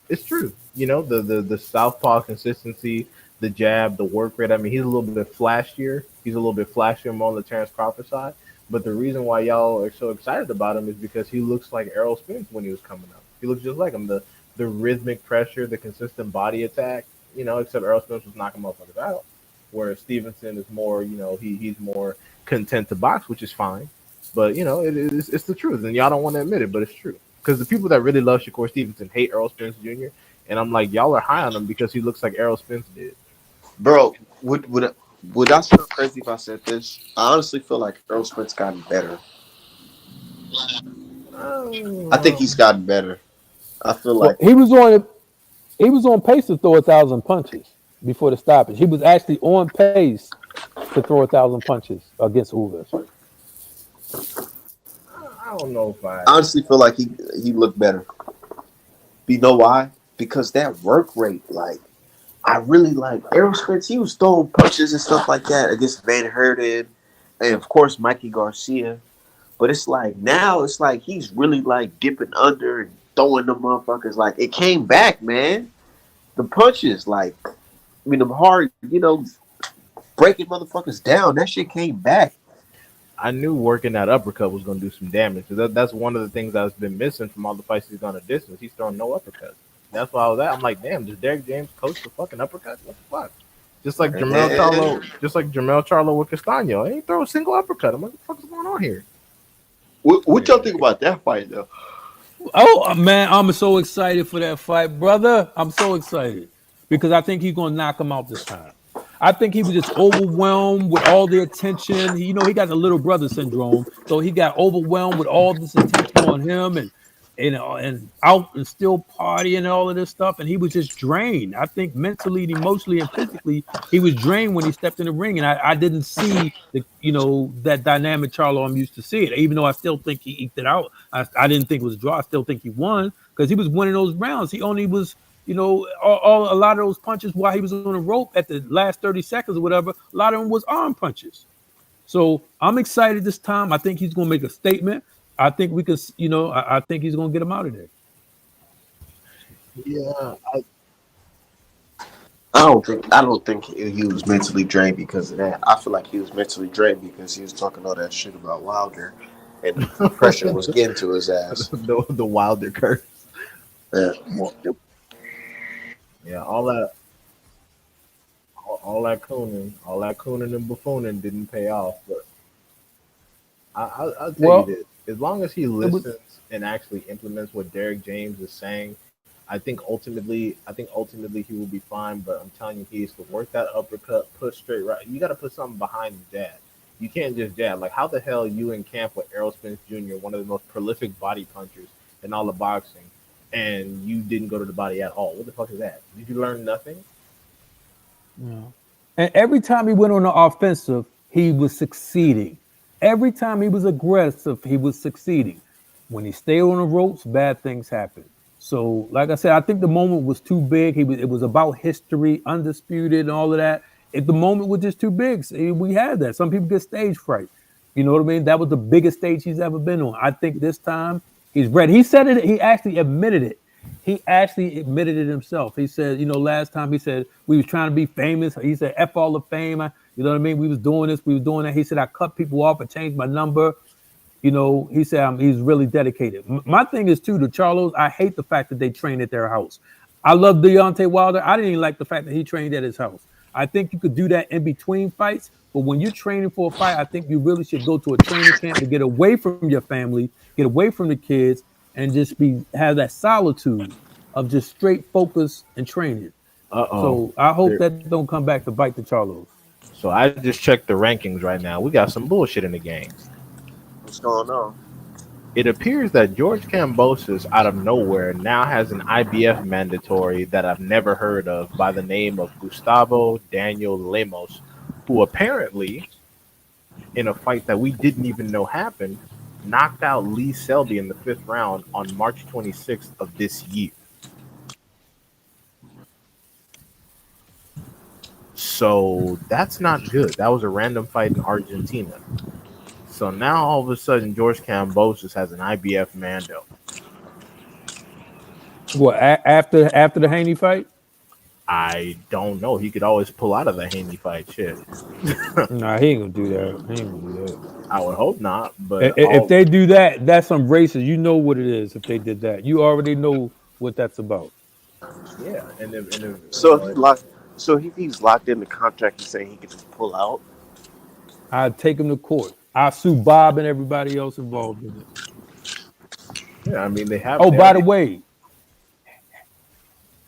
Speaker 7: It's true. The southpaw consistency, the jab, the work rate. I mean, he's a little bit flashier. He's a little bit flashier more on the Terrence Crawford side. But the reason why y'all are so excited about him is because he looks like Errol Spence when he was coming up. He looks just like him. The rhythmic pressure, the consistent body attack, except Errol Spence was knocking motherfuckers out. Whereas Stevenson is more, he's more content to box, which is fine. But, it's the truth. And y'all don't want to admit it, but it's true. Because the people that really love Shakur Stevenson hate Errol Spence Jr. And I'm like, y'all are high on him because he looks like Errol Spence did.
Speaker 1: Bro, would I sound crazy if I said this? I honestly feel like Earl Spence gotten better. I think he's gotten better. I feel like
Speaker 6: he was on pace to throw 1,000 punches before the stoppage. He was actually on pace to throw 1,000 punches against Ugas.
Speaker 7: I don't know if I.
Speaker 1: I honestly feel like he looked better. You know why? Because that work rate, like I really like Errol Spence. He was throwing punches and stuff like that against Van Herten, and of course Mikey Garcia. But it's like now it's like he's really like dipping under and throwing the motherfuckers. Like it came back, man. The punches, like I mean, the hard, breaking motherfuckers down. That shit came back.
Speaker 7: I knew working that uppercut was going to do some damage. That's one of the things that's been missing from all the fights he's gone to distance. He's throwing no uppercuts. That's why I was at. I'm like, damn, does Derek James coach the fucking uppercut? What the fuck? Just like Jermell Charlo with Castano. He ain't throw a single uppercut. I'm like, what the fuck is going on here?
Speaker 1: What y'all think about that fight though?
Speaker 6: Oh man, I'm so excited for that fight, brother. I'm so excited because I think he's gonna knock him out this time. I think he was just overwhelmed with all the attention. He got the little brother syndrome, so he got overwhelmed with all this attention on him, and out and still partying and all of this stuff, and he was just drained. I think mentally, emotionally, and physically, he was drained when he stepped in the ring, and I didn't see that dynamic Charlo I'm used to seeing. Even though I still think he eked it out, I didn't think it was a draw. I still think he won because he was winning those rounds. He only was. A lot of those punches while he was on the rope at the last 30 seconds or whatever, a lot of them was arm punches. So I'm excited this time. I think he's going to make a statement. I think we could, I think he's going to get him out of there.
Speaker 7: Yeah.
Speaker 1: I don't think he was mentally drained because of that. I feel like he was mentally drained because he was talking all that shit about Wilder, and the pressure was getting to his ass.
Speaker 7: the Wilder curse.
Speaker 1: Yeah.
Speaker 7: Yeah, all that cooning and buffooning didn't pay off. But I'll tell you this: as long as he listens and actually implements what Derek James is saying, I think ultimately he will be fine. But I'm telling you, he needs to work that uppercut, push straight right. You got to put something behind the jab. You can't just jab. Like how the hell you in camp with Errol Spence Jr., one of the most prolific body punchers in all of boxing, and you didn't go to the body at all? What the fuck is that? Did you learn nothing?
Speaker 6: Yeah. And every time he went on the offensive, he was succeeding. Every time he was aggressive, he was succeeding. When he stayed on the ropes, bad things happened. So, like I said, I think the moment was too big. It was about history, undisputed, and all of that. If the moment was just too big, we had that. Some people get stage fright. You know what I mean? That was the biggest stage he's ever been on. I think this time he's ready. He said it. He actually admitted it. He actually admitted it himself. He said, last time he said we was trying to be famous. He said, F all the fame. You know what I mean? We was doing this. We was doing that. He said, I cut people off. I changed my number. He said he's really dedicated. My thing is, too, the Charlos, I hate the fact that they train at their house. I love Deontay Wilder. I didn't even like the fact that he trained at his house. I think you could do that in between fights. But when you're training for a fight, I think you really should go to a training camp to get away from your family, get away from the kids, and just have that solitude of just straight focus and training. So I hope that don't come back to bite the Charlos.
Speaker 7: So I just checked the rankings right now. We got some bullshit in the game.
Speaker 1: What's going on?
Speaker 7: It appears that George Kambosos, out of nowhere, now has an IBF mandatory that I've never heard of by the name of Gustavo Daniel Lemos, who apparently, in a fight that we didn't even know happened, knocked out Lee Selby in the 5th round on March 26th of this year. So that's not good. That was a random fight in Argentina. So now all of a sudden, George Kambosos has an IBF Mando.
Speaker 6: What, after the Haney fight?
Speaker 7: I don't know. He could always pull out of the Haney fight. Shit.
Speaker 6: Nah, he ain't gonna do that.
Speaker 7: I would hope not. But
Speaker 6: if they do that, that's some racist. You know what it is. If they did that, you already know what that's about.
Speaker 7: Yeah,
Speaker 1: so if he's locked in the contract and saying he can just pull out,
Speaker 6: I'd take him to court. I'll sue Bob and everybody else involved in it.
Speaker 7: Yeah, I mean they have.
Speaker 6: Oh, by the way,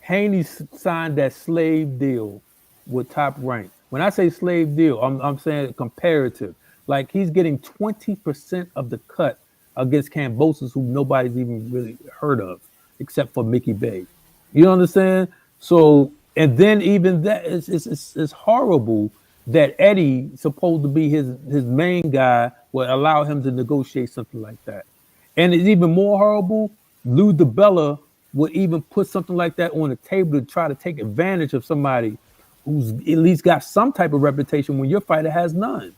Speaker 6: Haney signed that slave deal with Top Rank. When I say slave deal, I'm saying comparative. Like he's getting 20% of the cut against Kambosos, who nobody's even really heard of, except for Mickey Bay. You understand? So, and then even that is horrible that Eddie, supposed to be his main guy, would allow him to negotiate something like that. And it's even more horrible. Lou DiBella would even put something like that on the table to try to take advantage of somebody who's at least got some type of reputation when your fighter has none.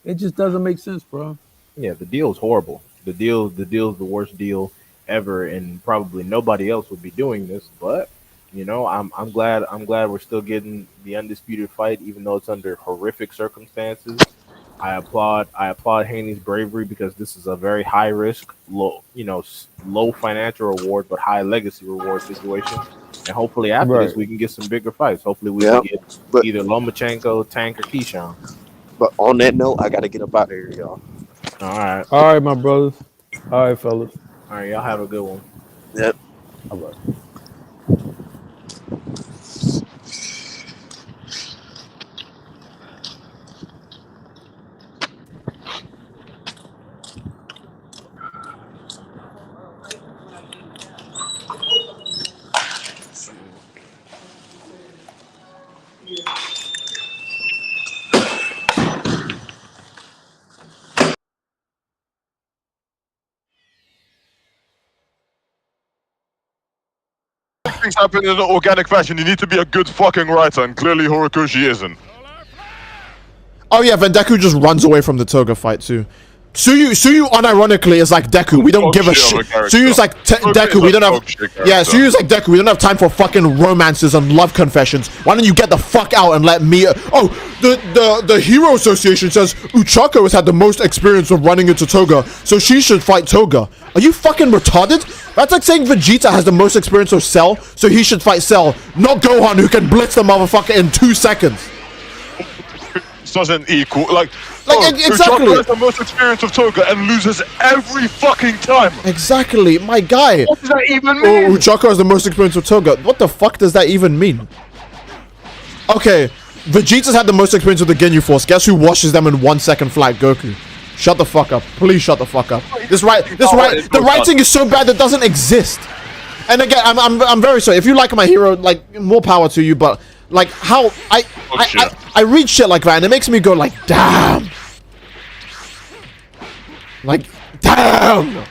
Speaker 6: It just doesn't make sense, bro.
Speaker 7: Yeah, the deal's horrible. The deal's the worst deal ever, and probably nobody else would be doing this. But you know, I'm glad we're still getting the undisputed fight, even though it's under horrific circumstances. I applaud Haney's bravery because this is a very high risk, low financial reward, but high legacy reward situation. And hopefully after this, we can get some bigger fights. Hopefully we can get either Lomachenko, Tank, or Keyshawn.
Speaker 1: But on that note, I gotta get up out of here, y'all.
Speaker 7: All
Speaker 6: right, my brothers. All right, fellas.
Speaker 7: All right, y'all have a good one.
Speaker 1: Yep.
Speaker 6: All right.
Speaker 9: Things happen in an organic fashion. You need to be a good fucking writer, and clearly Horikoshi isn't.
Speaker 10: Oh yeah, then Deku just runs away from the Toga fight too. Suyu unironically is like Deku. We don't give a shit. Suyu's like Deku. We don't have. Yeah, Suyu's like Deku. We don't have time for fucking romances and love confessions. Why don't you get the fuck out and let me? Oh, the Hero Association says Uchako has had the most experience of running into Toga, so she should fight Toga. Are you fucking retarded? That's like saying Vegeta has the most experience of Cell, so he should fight Cell, not Gohan, who can blitz the motherfucker in 2 seconds.
Speaker 9: This doesn't equal
Speaker 10: exactly.
Speaker 9: Uchako has the most experience of Toga and loses every fucking time.
Speaker 10: Exactly, my guy.
Speaker 9: What does that even mean?
Speaker 10: Oh, Uchako has the most experience with Toga. What the fuck does that even mean? Okay, Vegeta's had the most experience with the Ginyu Force. Guess who washes them in 1 second flat? Goku. Shut the fuck up. Please shut the fuck up. The writing is so bad that doesn't exist. And again, I'm very sorry. If you like my hero, like, more power to you, but like how I read shit like that and it makes me go like, damn. Like, damn.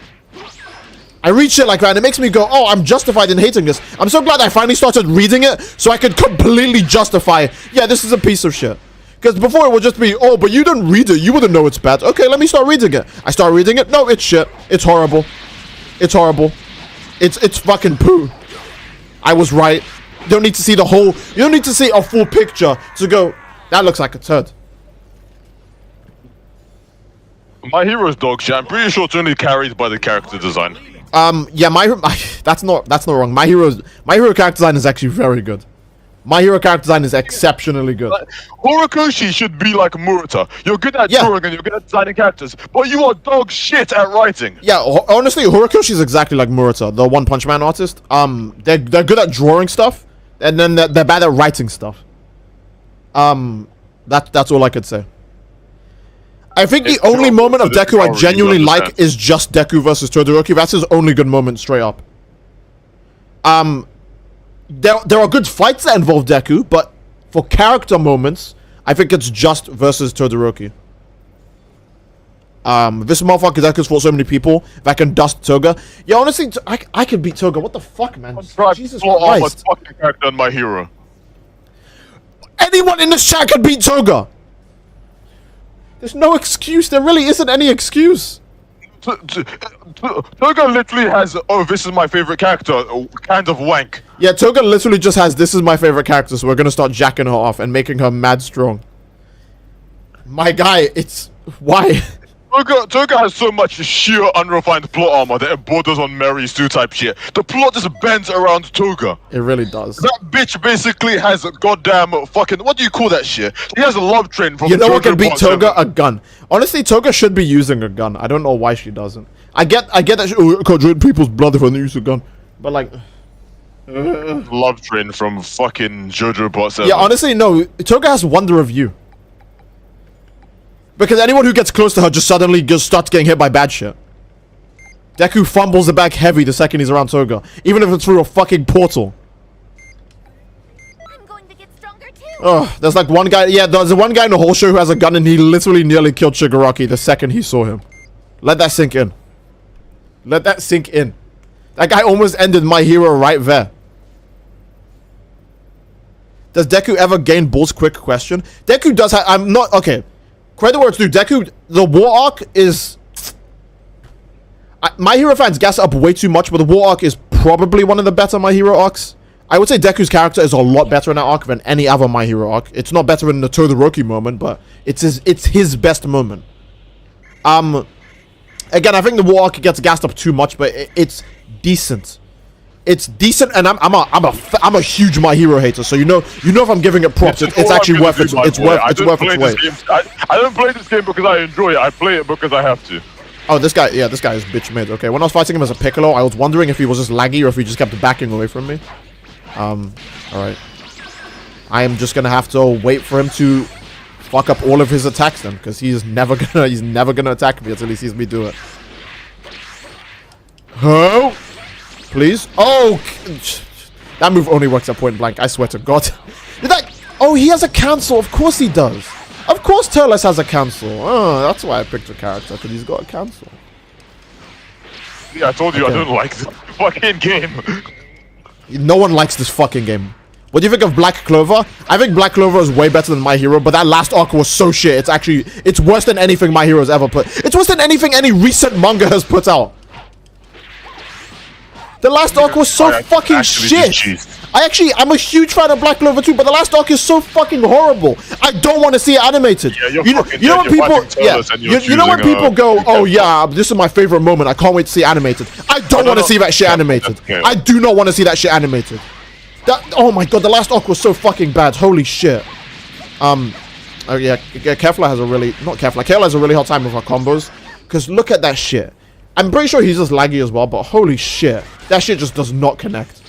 Speaker 10: I read shit like that and it makes me go, oh, I'm justified in hating this. I'm so glad I finally started reading it so I could completely justify, yeah, this is a piece of shit. Because before it would just be, oh, but you didn't read it. You wouldn't know it's bad. Okay, let me start reading it. I start reading it. No, it's shit. It's horrible. It's horrible. It's fucking poo. I was right. You don't need to see the whole... You don't need to see a full picture to go, that looks like a turd.
Speaker 9: My hero's dog shit. I'm pretty sure it's only carried by the character design.
Speaker 10: Yeah, that's not wrong. My hero character design is actually very good. My hero character design is exceptionally good.
Speaker 9: Horikoshi should be like Murata. You're good at drawing and you're good at designing characters, but you are dog shit at writing.
Speaker 10: Yeah, honestly, Horikoshi is exactly like Murata, the One Punch Man artist. They're good at drawing stuff, and then they're bad at writing stuff. That's all I could say. I think the only moment of Deku I genuinely like is just Deku versus Todoroki. That's his only good moment, straight up. There are good fights that involve Deku, but for character moments, I think it's just versus Todoroki. This motherfucker Deku's fought so many people that can dust Toga. Yeah, honestly, I could beat Toga. What the fuck, man? Jesus Christ.
Speaker 9: Fucking character on my hero.
Speaker 10: Anyone in this chat could beat Toga. There's no excuse. There really isn't any excuse.
Speaker 9: Toga literally has, oh, this is my favorite character, kind of wank.
Speaker 10: Yeah, Toga literally just has, this is my favorite character, so we're gonna start jacking her off and making her mad strong. My guy, it's... Why?
Speaker 9: Toga has so much sheer unrefined plot armor that it borders on Mary Sue type shit. The plot just bends around Toga.
Speaker 10: It really does.
Speaker 9: That bitch basically has a goddamn fucking, what do you call that shit? He has a love train from...
Speaker 10: You know what can beat Toga? A gun. Honestly, Toga should be using a gun. I don't know why she doesn't. I get that she can't drain people's blood if I use a gun. But like...
Speaker 9: Love train from fucking JoJo Bot 7.
Speaker 10: Yeah, honestly, no. Toga has Wonder of You. Because anyone who gets close to her just suddenly just starts getting hit by bad shit. Deku fumbles the bag heavy the second he's around Toga. Even if it's through a fucking portal.
Speaker 11: I'm going to get stronger.
Speaker 10: Oh, there's like one guy. Yeah, there's one guy in the whole show who has a gun, and he literally nearly killed Shigaraki the second he saw him. Let that sink in. Let that sink in. That guy almost ended My Hero right there. Does Deku ever gain balls? Quick question. Deku does have. I'm not okay. Credit where it's due. Deku, the war arc is. My Hero fans gas up way too much, but the war arc is probably one of the better My Hero arcs. I would say Deku's character is a lot better in that arc than any other My Hero arc. It's not better in the Todoroki moment, but it's his best moment. Again, I think the war arc gets gassed up too much, but it's decent. It's decent, and I'm a huge My Hero hater. So you know if I'm giving it props, it's actually worth it. It's worth its weight.
Speaker 9: I don't play this game because I enjoy it. I play it because I have to.
Speaker 10: Oh, this guy is bitch mid. Okay, when I was fighting him as a Piccolo, I was wondering if he was just laggy or if he just kept backing away from me. Alright. I am just gonna have to wait for him to fuck up all of his attacks then, because he's never gonna attack me until he sees me do it. Oh! Please? Oh! That move only works at point blank, I swear to God. Oh, he has a cancel, of course he does. Of course Turles has a cancel. Oh, that's why I picked a character, because he's got a cancel.
Speaker 9: Yeah, I told you I don't like this fucking game.
Speaker 10: No one likes this fucking game. What do you think of Black Clover? I think Black Clover is way better than My Hero, but that last arc was so shit. It's worse than anything My Hero's ever put. It's worse than anything any recent manga has put out. The last arc was so fucking shit. I'm a huge fan of Black Clover too, but the last arc is so fucking horrible. I don't want to see it animated.
Speaker 9: Yeah,
Speaker 10: you know when people go, oh yeah, this is my favorite moment. I can't wait to see it animated. I don't want to see that shit animated. I do not want to see that shit animated. Oh my god, the last arc was so fucking bad. Holy shit. Oh yeah, Kefla has a really Kayla has a really hard time with her combos. Because look at that shit. I'm pretty sure he's just laggy as well, but holy shit. That shit just does not connect.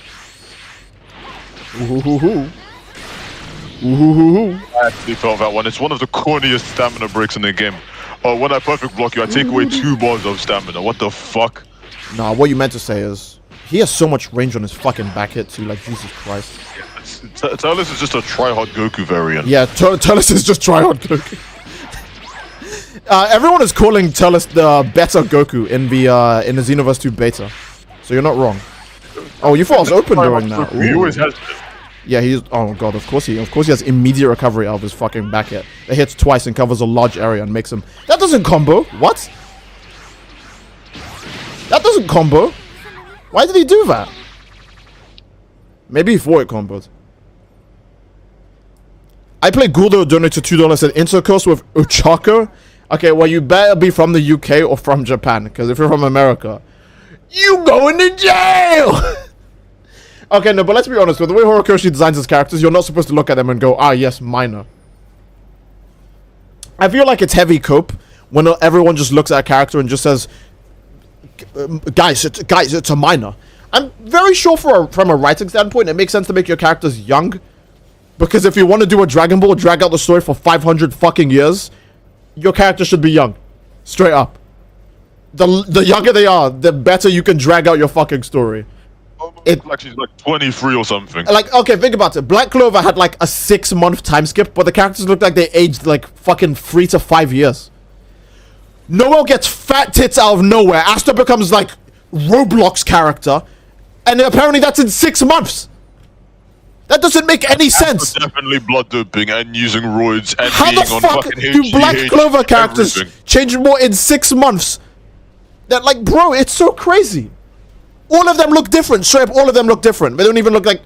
Speaker 10: Ooh.
Speaker 9: I actually felt that one. It's one of the corniest stamina breaks in the game. When I perfect block you, I take away 2 bars of stamina. What the fuck?
Speaker 10: Nah, what you meant to say is he has so much range on his fucking back hit too. Like, Jesus Christ.
Speaker 9: Turles is just a tryhard Goku variant.
Speaker 10: Yeah, Turles is just tryhard Goku. Everyone is calling Turles the better Goku in the Xenoverse 2 beta. So you're not wrong. Oh, you thought I was open during that.
Speaker 9: He always has been.
Speaker 10: Yeah, he's. Oh god, of course he has immediate recovery out of his fucking back hit. It hits twice and covers a large area and makes him. That doesn't combo. What? That doesn't combo. Why did he do that? Maybe he thought it comboed. I play Guldo donated $2 at Intercourse with Uchako. Okay, well you better be from the UK or from Japan, because if you're from America, you going to jail. Okay, no, but let's be honest. With the way Horikoshi designs his characters, you're not supposed to look at them and go, ah, yes, minor. I feel like it's heavy cope when everyone just looks at a character and just says, guys, it's a minor. I'm very sure from a writing standpoint, it makes sense to make your characters young. Because if you want to do a Dragon Ball, drag out the story for 500 fucking years, your character should be young. Straight up. The younger they are, the better you can drag out your fucking story.
Speaker 9: Like she's like 23 or something.
Speaker 10: Like, okay, think about it. Black Clover had like a 6-month time skip, but the characters looked like they aged like fucking 3 to 5 years. Noel gets fat tits out of nowhere. Asta becomes like Roblox character, and apparently that's in 6 months. That doesn't make any sense.
Speaker 9: Definitely blood doping and using roids and
Speaker 10: how
Speaker 9: being
Speaker 10: the
Speaker 9: on
Speaker 10: fuck
Speaker 9: fucking
Speaker 10: do Black Clover characters change more in 6 months? That, like, bro, it's so crazy. All of them look different. Straight up, all of them look different. They don't even look like...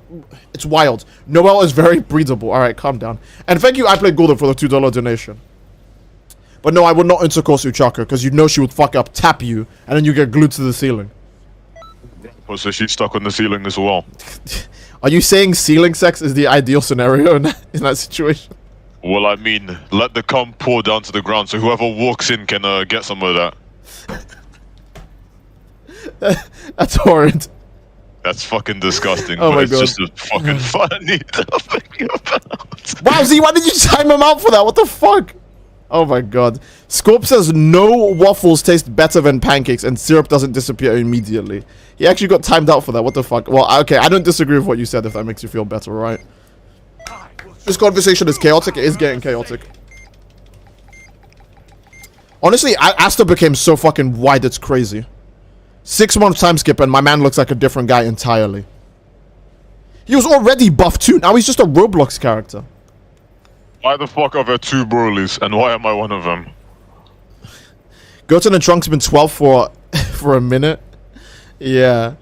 Speaker 10: It's wild. Noelle is very breathable. Alright, calm down. And thank you, I played Golden, for the $2 donation. But no, I would not intercourse Uchaka, because you know she would fuck up, tap you, and then you get glued to the ceiling.
Speaker 9: Oh, so she's stuck on the ceiling as well.
Speaker 10: Are you saying ceiling sex is the ideal scenario in that situation?
Speaker 9: Well, I mean, let the cum pour down to the ground so whoever walks in can get some of that.
Speaker 10: That's horrid.
Speaker 9: That's fucking disgusting.
Speaker 10: Oh my
Speaker 9: it's
Speaker 10: god.
Speaker 9: Just a fucking funny to think about.
Speaker 10: Wow, Z, why did you time him out for that? What the fuck? Oh my god. Scorp says no waffles taste better than pancakes and syrup doesn't disappear immediately. He actually got timed out for that. What the fuck? Well, okay, I don't disagree with what you said if that makes you feel better, right? This conversation is chaotic. It is getting chaotic. Honestly, Asta became so fucking wide, it's crazy. 6 month time skip and my man looks like a different guy entirely. He was already buff too. Now he's just a Roblox character.
Speaker 9: Why the fuck are there 2 Broly's and why am I one of them?
Speaker 10: Goten and Trunks been 12 for a minute. Yeah.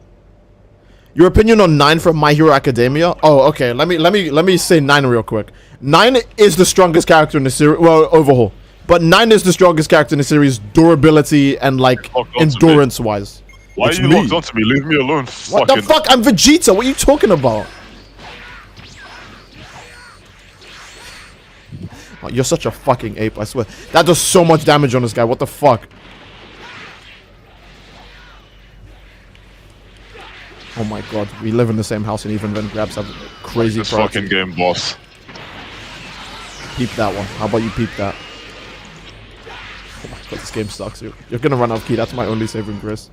Speaker 10: Your opinion on 9 from My Hero Academia? Oh, okay. Let me say 9 real quick. 9 is the strongest character in the series. Well, overhaul. But 9 is the strongest character in the series, durability and like endurance wise.
Speaker 9: Why are you locked onto me? Leave me alone.
Speaker 10: What the fuck? I'm Vegeta. What are you talking about? Oh, you're such a fucking ape, I swear. That does so much damage on this guy. What the fuck? Oh my god, we live in the same house and even then grabs have crazy
Speaker 9: this fucking game, boss.
Speaker 10: Peep that one. How about you peep that? Oh my god, this game sucks. You're gonna run out of key. That's my only saving grace.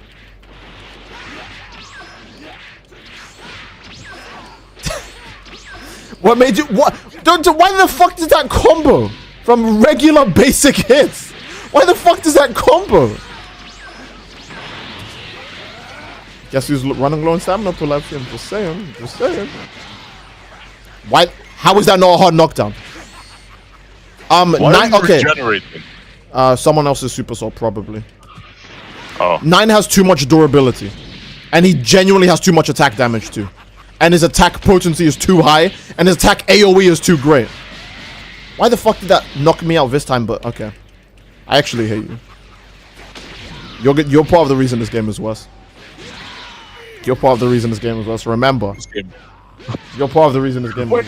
Speaker 10: What made you what? Why the fuck does that combo from regular basic hits? Why the fuck does that combo? Guess who's running low on stamina? Pull out him. Just saying. Just saying. Why? How is that not a hard knockdown?
Speaker 9: Why
Speaker 10: okay.
Speaker 9: Someone
Speaker 10: else's super soul probably.
Speaker 9: Oh.
Speaker 10: 9 has too much durability, and he genuinely has too much attack damage too. And his attack potency is too high, and his attack AoE is too great. Why the fuck did that knock me out this time? But okay, I actually hate you. You're part of the reason this game is worse. You're part of the reason this game is worse. Remember, you're part of the reason this game is worse.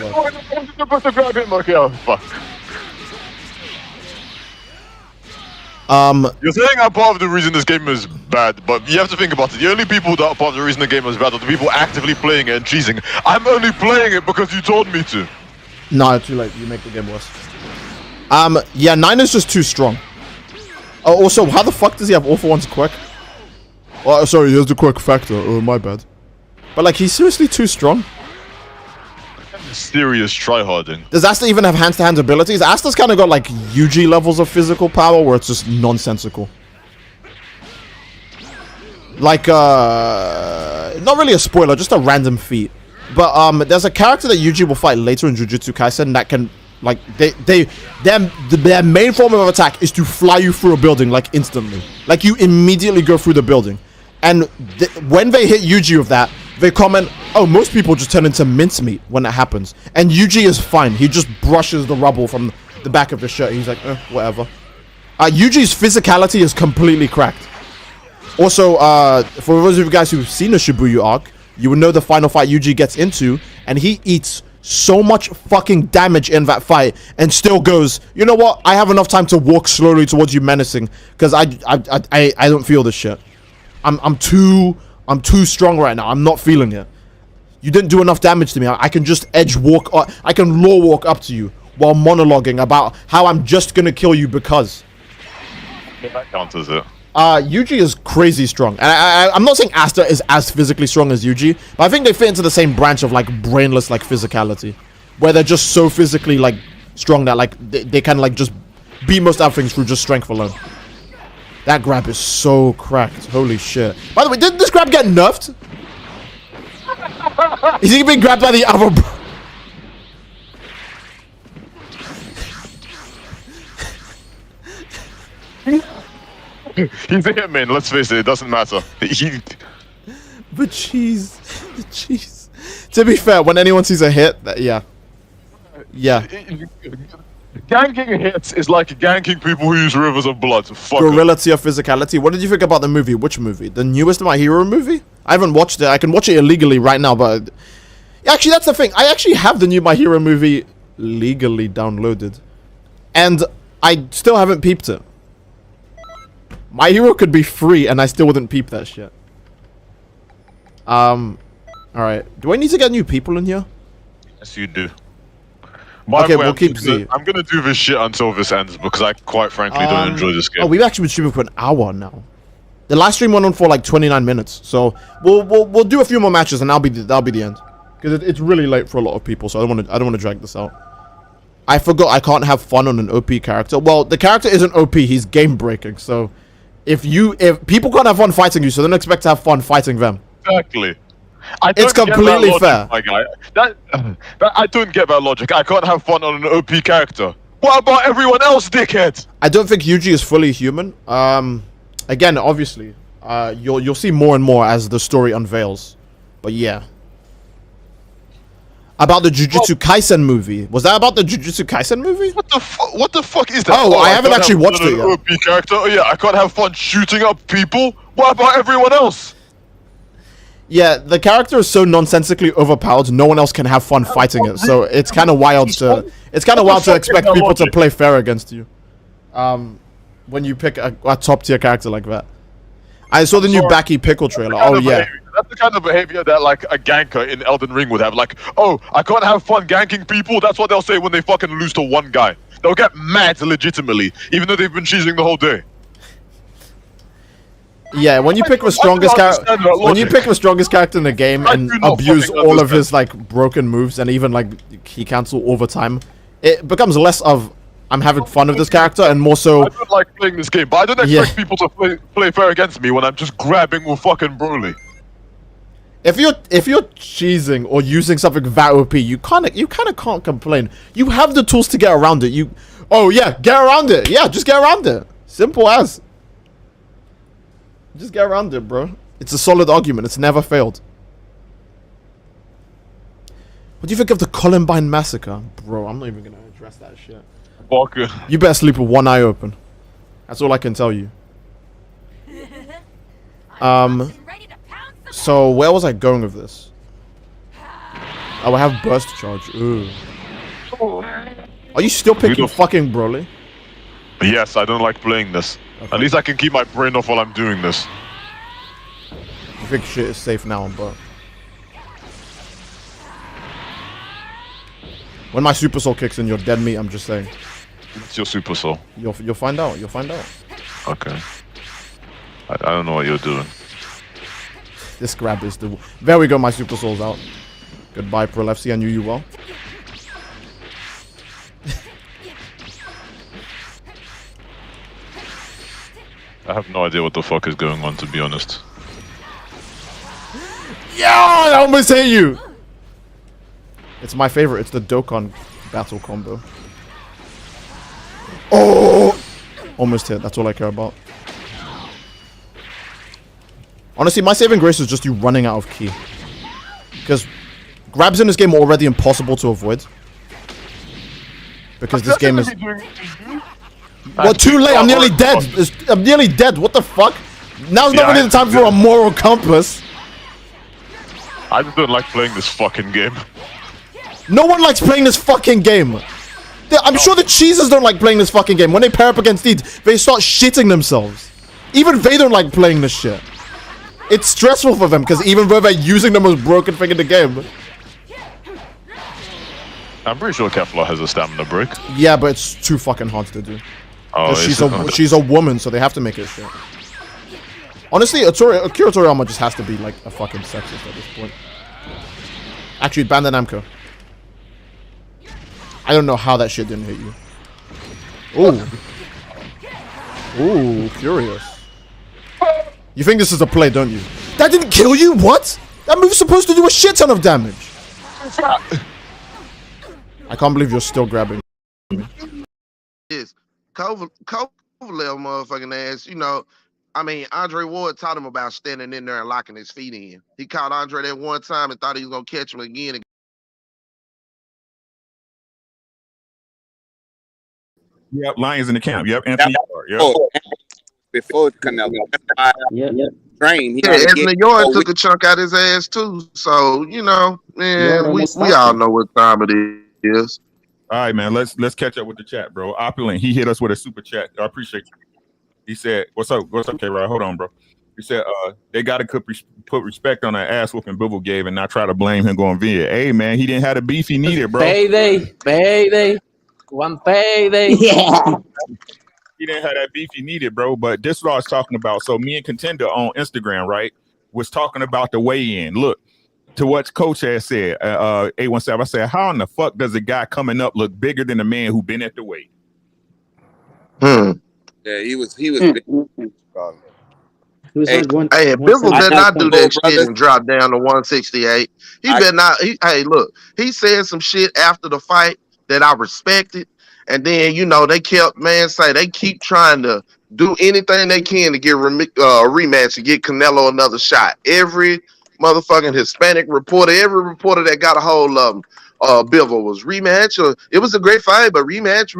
Speaker 9: Fuck. You're saying I'm part of the reason this game is bad, but you have to think about it. The only people that are part of the reason the game is bad are the people actively playing it and cheesing. I'm only playing it because you told me to.
Speaker 10: No, too late. You make the game worse. Yeah, 9 is just too strong. Oh, also, how the fuck does he have All for One's quirk? Oh, sorry, here's the quirk factor. Oh, my bad. But like, he's seriously too strong.
Speaker 9: Serious tryharding.
Speaker 10: Does Asta even have hands-to-hands abilities? Asta's kind of got like UG levels of physical power where it's just nonsensical. Like, not really a spoiler, just a random feat. But there's a character that UG will fight later in Jujutsu Kaisen that can, like, their main form of attack is to fly you through a building, like, instantly. Like, you immediately go through the building. And when they hit Yuji with that, they comment, oh, most people just turn into mincemeat when that happens. And Yuji is fine. He just brushes the rubble from the back of his shirt. He's like, whatever. Yuji's physicality is completely cracked. Also, for those of you guys who've seen the Shibuya arc, you would know the final fight Yuji gets into, and he eats so much fucking damage in that fight and still goes, you know what? I have enough time to walk slowly towards you menacing because I don't feel this shit. I'm too strong right now. I'm not feeling it. You didn't do enough damage to me. I can just I can lore walk up to you while monologuing about how I'm just gonna kill you because.
Speaker 9: Yeah, that counts as it.
Speaker 10: Yuji is crazy strong. And I'm not saying Asta is as physically strong as Yuji, but I think they fit into the same branch of like brainless like physicality, where they're just so physically like strong that like they can like just beat most other things through just strength alone. That grab is so cracked. Holy shit. By the way, did this grab get nerfed? Is he being grabbed by the other bro?
Speaker 9: He's a hitman, let's face it doesn't matter.
Speaker 10: The cheese. The cheese. To be fair, when anyone sees a hit, yeah. Yeah.
Speaker 9: Ganking hits is like ganking people who use rivers of blood. Fuck
Speaker 10: Virility of physicality. What did you think about the movie? Which movie? The newest My Hero movie? I haven't watched it. I can watch it illegally right now, but actually, that's the thing. I actually have the new My Hero movie legally downloaded, and I still haven't peeped it. My Hero could be free, and I still wouldn't peep that shit. All right. Do I need to get new people in here?
Speaker 9: Yes, you do.
Speaker 10: Okay, we'll keep Z.
Speaker 9: I'm gonna do this shit until this ends because I quite frankly don't enjoy this game.
Speaker 10: Oh, we've actually been streaming for an hour now. The last stream went on for like 29 minutes, so we'll do a few more matches and that'll be the end because it's really late for a lot of people. So I don't want to drag this out. I forgot I can't have fun on an OP character. Well, the character isn't OP, he's game breaking. So if people can't have fun fighting you, so don't expect to have fun fighting them.
Speaker 9: Exactly.
Speaker 10: It's completely fair.
Speaker 9: My guy. I don't get that logic. I can't have fun on an OP character. What about everyone else, dickhead?
Speaker 10: I don't think Yuji is fully human. Again, obviously, you'll see more and more as the story unveils. But yeah. About the Jujutsu Kaisen movie. Was that about the Jujutsu Kaisen movie?
Speaker 9: What the fuck is that?
Speaker 10: Oh, I haven't actually watched it yet.
Speaker 9: OP character. Oh yeah, I can't have fun shooting up people. What about everyone else?
Speaker 10: Yeah, the character is so nonsensically overpowered. No one else can have fun fighting it. So it's kind of wild to expect people to play fair against you. When you pick a top tier character like that. I saw the new Baki Pickle trailer. Oh yeah.
Speaker 9: That's the kind of behavior that like a ganker in Elden Ring would have. Like, oh, I can't have fun ganking people. That's what they'll say when they fucking lose to one guy. They'll get mad legitimately, even though they've been cheesing the whole day.
Speaker 10: Yeah, when you pick the strongest character in the game and abuse all of his like broken moves and even like he cancel all the time, it becomes less of I'm having fun with this character and more so.
Speaker 9: I don't like playing this game, but I don't expect people to play fair against me when I'm just grabbing with fucking Broly.
Speaker 10: If you're cheesing or using something that OP, you kind of can't complain. You have the tools to get around it. Get around it. Yeah, just get around it. Simple as. Just get around it, bro. It's a solid argument. It's never failed. What do you think of the Columbine massacre, bro? I'm not even gonna address that shit.
Speaker 9: Walker.
Speaker 10: You better sleep with one eye open. That's all I can tell you. So where was I going with this? Oh, I have burst charge. Ooh. Are you still picking fucking Broly?
Speaker 9: Yes, I don't like playing this. Okay. At least I can keep my brain off while I'm doing this.
Speaker 10: I think shit is safe now, but when my super soul kicks in, you're dead meat. I'm just saying.
Speaker 9: What's your super soul?
Speaker 10: You'll find out. You'll find out.
Speaker 9: Okay. I don't know what you're doing.
Speaker 10: This grab is the. There we go. My super soul's out. Goodbye, Pro FC. I knew you well.
Speaker 9: I have no idea what the fuck is going on, to be honest.
Speaker 10: Yeah, I almost hit you. It's my favorite. It's the Dokkan battle combo. Oh, almost hit. That's all I care about. Honestly, my saving grace is just you running out of ki. Because grabs in this game are already impossible to avoid. Because this game is... Well, too late. I'm nearly dead. I'm nearly dead. What the fuck? Now's not really the time for a moral compass.
Speaker 9: I just don't like playing this fucking game.
Speaker 10: No one likes playing this fucking game. I'm sure the cheesers don't like playing this fucking game. When they pair up against these, they start shitting themselves. Even they don't like playing this shit. It's stressful for them because even though they're using the most broken thing in the game.
Speaker 9: I'm pretty sure Kefla has a stamina break.
Speaker 10: Yeah, but it's too fucking hard to do.
Speaker 9: Oh,
Speaker 10: she's a woman, so they have to make it shit. Honestly, Akira Toriyama just has to be like a fucking sexist at this point. Actually, Bandai Namco. I don't know how that shit didn't hit you. Ooh, curious. You think this is a play, don't you? That didn't kill you? What? That move's supposed to do a shit ton of damage. I can't believe you're still grabbing.
Speaker 11: Yes, Kovalev motherfucking ass, you know, I mean, Andre Ward taught him about standing in there and locking his feet in. He caught Andre that one time and thought he was going to catch him again.
Speaker 12: Yep, Lions in the camp. Yep, Anthony. Yep.
Speaker 13: Before Canelo. Train.
Speaker 11: Anthony York took a chunk out his ass too. So, you know, man, we all know what time it is.
Speaker 12: All right, man. Let's catch up with the chat, bro. Opulent. He hit us with a super chat. I appreciate you. He said, "What's up? What's up, K-Rod? Hold on, bro." He said, "They got to put respect on that ass whooping Bivol gave and not try to blame him going via. Hey, man, he didn't have the beef he needed, bro.
Speaker 14: Payday, one payday. Yeah."
Speaker 12: He didn't have that beef he needed, bro. But this is what I was talking about. So me and Contender on Instagram, right, was talking about the weigh-in. Look, to what Coach has said, 817, I said, how in the fuck does a guy coming up look bigger than a man who been at the weight?
Speaker 13: Yeah, he was big.
Speaker 11: He was like Bivol better not do that shit and drop down to 168. He better not. Hey, look, he said some shit after the fight that I respected, and then they kept they keep trying to do anything they can to get a rematch and get Canelo another shot. Every motherfucking Hispanic reporter, every reporter that got a hold of him, Bivol was rematch, or it was a great fight, but rematch,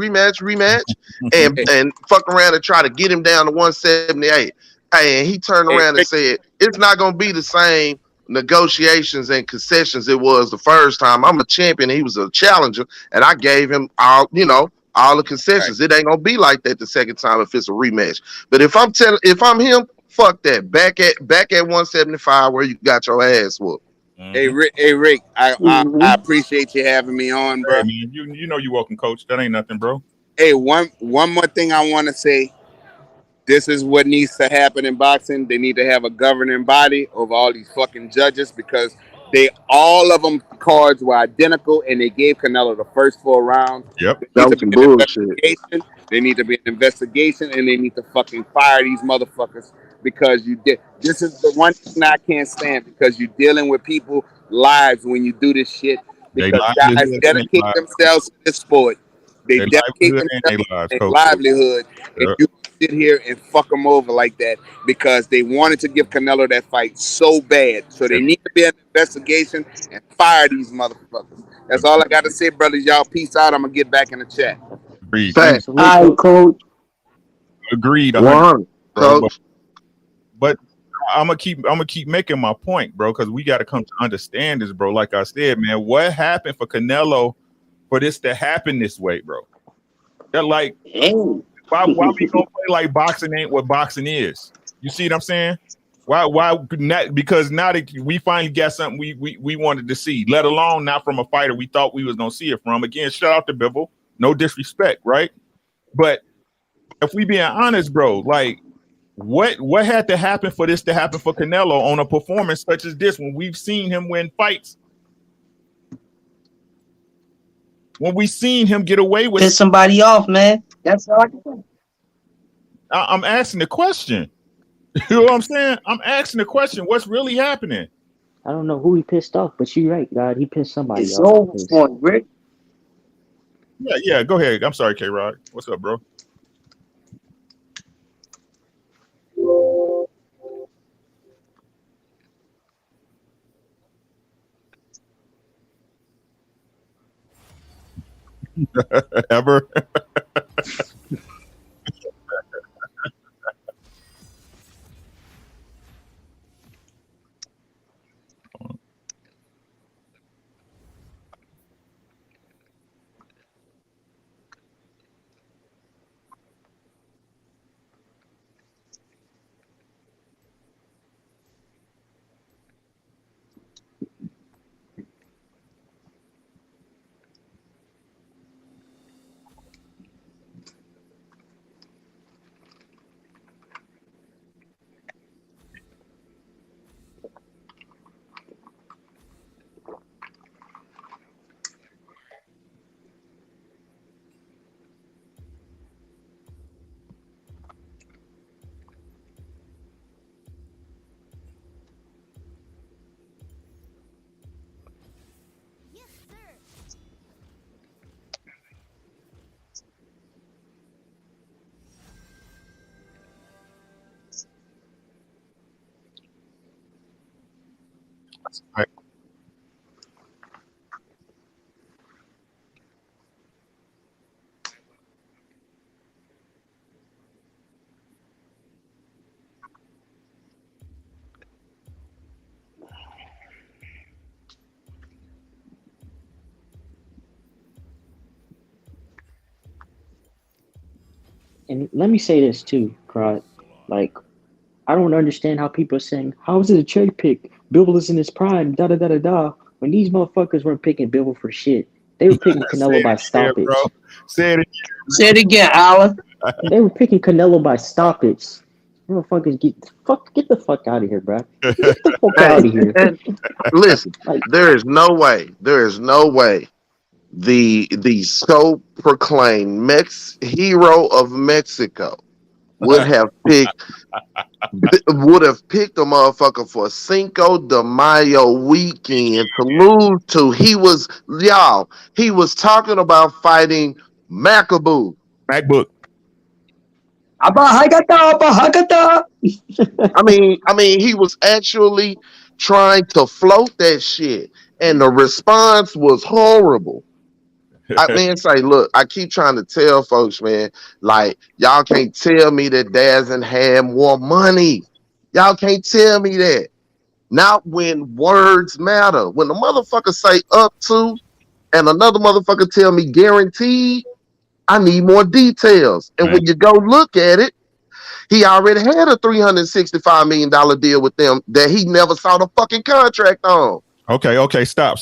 Speaker 11: and fuck around and try to get him down to 178. Hey, and he turned around and said, it's not going to be the same negotiations and concessions it was the first time. I'm a champion. He was a challenger, and I gave him all the concessions. Right. It ain't going to be like that the second time if it's a rematch. But if I'm him, fuck that. Back at 175 where you got your ass whooped.
Speaker 13: Mm-hmm. Hey Rick, I appreciate you having me on, bro.
Speaker 12: Hey, man, you know you're welcome, Coach. That ain't nothing, bro.
Speaker 13: Hey, one more thing I want to say. This is what needs to happen in boxing. They need to have a governing body over all these fucking judges because all of them cards were identical and they gave Canelo the first 4 rounds.
Speaker 12: Yep.
Speaker 11: That was some bullshit.
Speaker 13: They need to be an investigation and they need to fucking fire these motherfuckers because you did. This is the one thing I can't stand because you're dealing with people's lives when you do this shit because guys dedicate themselves to this sport. They dedicate themselves to their livelihood and you sit here and fuck them over like that because they wanted to give Canelo that fight so bad. So they need to be an investigation and fire these motherfuckers. That's all I got to say, brothers. Y'all peace out. I'm going to get back in the chat.
Speaker 12: Agreed.
Speaker 11: All right, Coach.
Speaker 12: Agreed.
Speaker 11: Coach.
Speaker 12: But I'm gonna keep making my point, bro, because we got to come to understand this, bro. Like I said, man, what happened for Canelo for this to happen this way, bro? They're like, why we gonna play like boxing ain't what boxing is? You see what I'm saying? Why not? Because now that we finally got something we wanted to see, let alone not from a fighter we thought we was gonna see it from. Again, shout out to Bivol. No disrespect, right? But if we being honest, bro, like what had to happen for this to happen for Canelo on a performance such as this when we've seen him win fights? When we seen him get away with
Speaker 15: piss somebody off, man. That's all I can say.
Speaker 12: I'm asking the question. You know what I'm saying? I'm asking the question. What's really happening?
Speaker 16: I don't know who he pissed off, but you're right, God. He pissed somebody
Speaker 15: it's
Speaker 16: off.
Speaker 15: It's over, Rick.
Speaker 12: Yeah. Go ahead. I'm sorry, K-Rod. What's up, bro? Ever? Right.
Speaker 16: And let me say this too, Crod. Like, I don't understand how people are saying, how is it a cherry pick? Bivol is in his prime, da da da da da. When these motherfuckers weren't picking Bivol for shit. They were picking Canelo by stoppage.
Speaker 12: Say it again.
Speaker 15: Say it again, Alan.
Speaker 16: They were picking Canelo by stoppage. Motherfuckers, get the fuck out of here, bro. Get the fuck out of here.
Speaker 11: And listen, there is no way the so-proclaimed hero of Mexico would have picked a motherfucker for Cinco de Mayo weekend to lose to. He was talking about fighting McAboo.
Speaker 12: MacBook.
Speaker 15: Abahagata.
Speaker 11: I mean, he was actually trying to float that shit, and the response was horrible. I mean, say, look, I keep trying to tell folks, man, like, y'all can't tell me that Dazn had more money. Y'all can't tell me that. Not when words matter. When the motherfucker say up to, and another motherfucker tell me guaranteed, I need more details. And when you go look at it, he already had a $365 million deal with them that he never saw the fucking contract on.
Speaker 12: Okay, stop.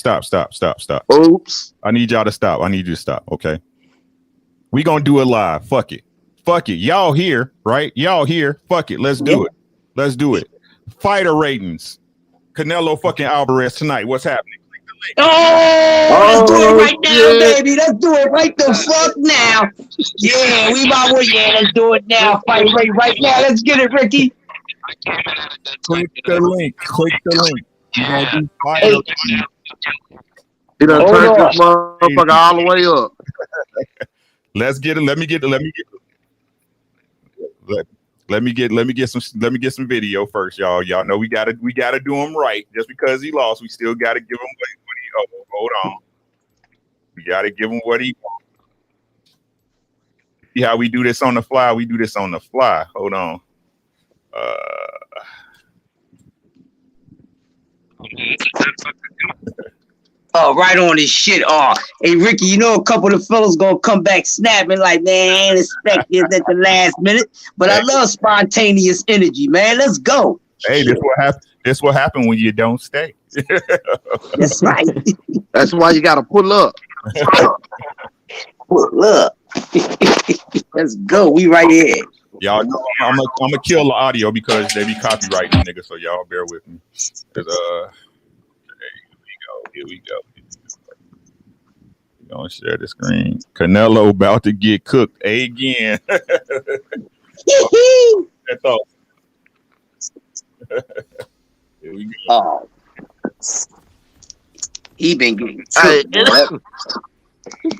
Speaker 11: Oops.
Speaker 12: I need y'all to stop. I need you to stop, okay? We gonna do it live. Fuck it. Y'all here, right? Y'all here. Fuck it. Let's do it. Fighter ratings. Canelo fucking Alvarez tonight. What's happening?
Speaker 15: Let's do it right now, baby. Let's do it right the fuck now. Yeah, let's do it now. Fight right now. Let's get it, Ricky.
Speaker 12: Click the link. You gonna do fighter ratings.
Speaker 11: He done turned this motherfucker all the way up.
Speaker 12: Let's get it. Let me get some video first, y'all. Y'all know we gotta do him right. Just because he lost, we still gotta give him what he hold on. We gotta give him what he wants. See how we do this on the fly? We do this on the fly. Hold on.
Speaker 15: Oh, right on this shit. Oh, hey, Ricky, you know a couple of fellas gonna come back snapping like, man, I ain't expect this at the last minute. But I love spontaneous energy, man. Let's go.
Speaker 12: Hey, this what happen when you don't stay.
Speaker 15: That's right.
Speaker 11: That's why you gotta pull up.
Speaker 15: Pull up. Let's go. We right here.
Speaker 12: Y'all know I'm gonna kill the audio because they be copyrighting niggas, so y'all bear with me. Here we go. We're gonna share the screen. Canelo about to get cooked again. That's all. Here we go.
Speaker 15: Oh. He been getting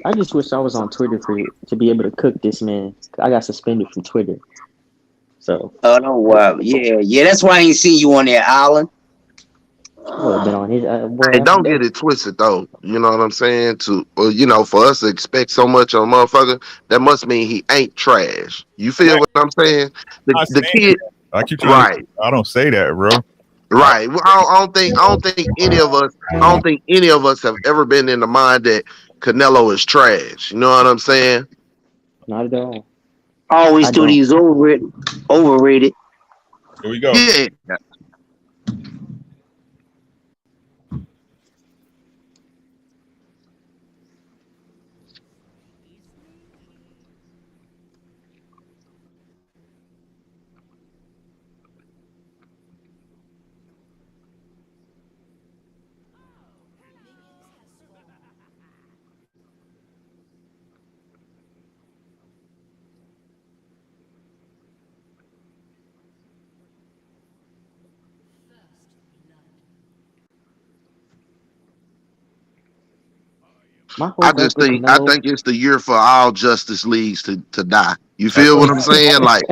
Speaker 16: I just wish I was on Twitter to be able to cook this man. I got suspended from Twitter. So.
Speaker 15: Oh, no, yeah. That's why I ain't seen you on there, Alan.
Speaker 16: Well, been on his.
Speaker 11: Hey, don't get it twisted though. You know what I'm saying? For us to expect so much on a motherfucker, that must mean he ain't trash. You feel what I'm saying? The kid.
Speaker 12: I keep trying. Right. I don't say that, bro.
Speaker 11: Right. Well, I don't think any of us. I don't think any of us have ever been in the mind that Canelo is trash. You know what I'm saying?
Speaker 16: Not at all.
Speaker 15: Always do these overrated.
Speaker 12: Here we go.
Speaker 11: Yeah. I think it's the year for all Justice Leagues to die. You feel what I'm saying? Like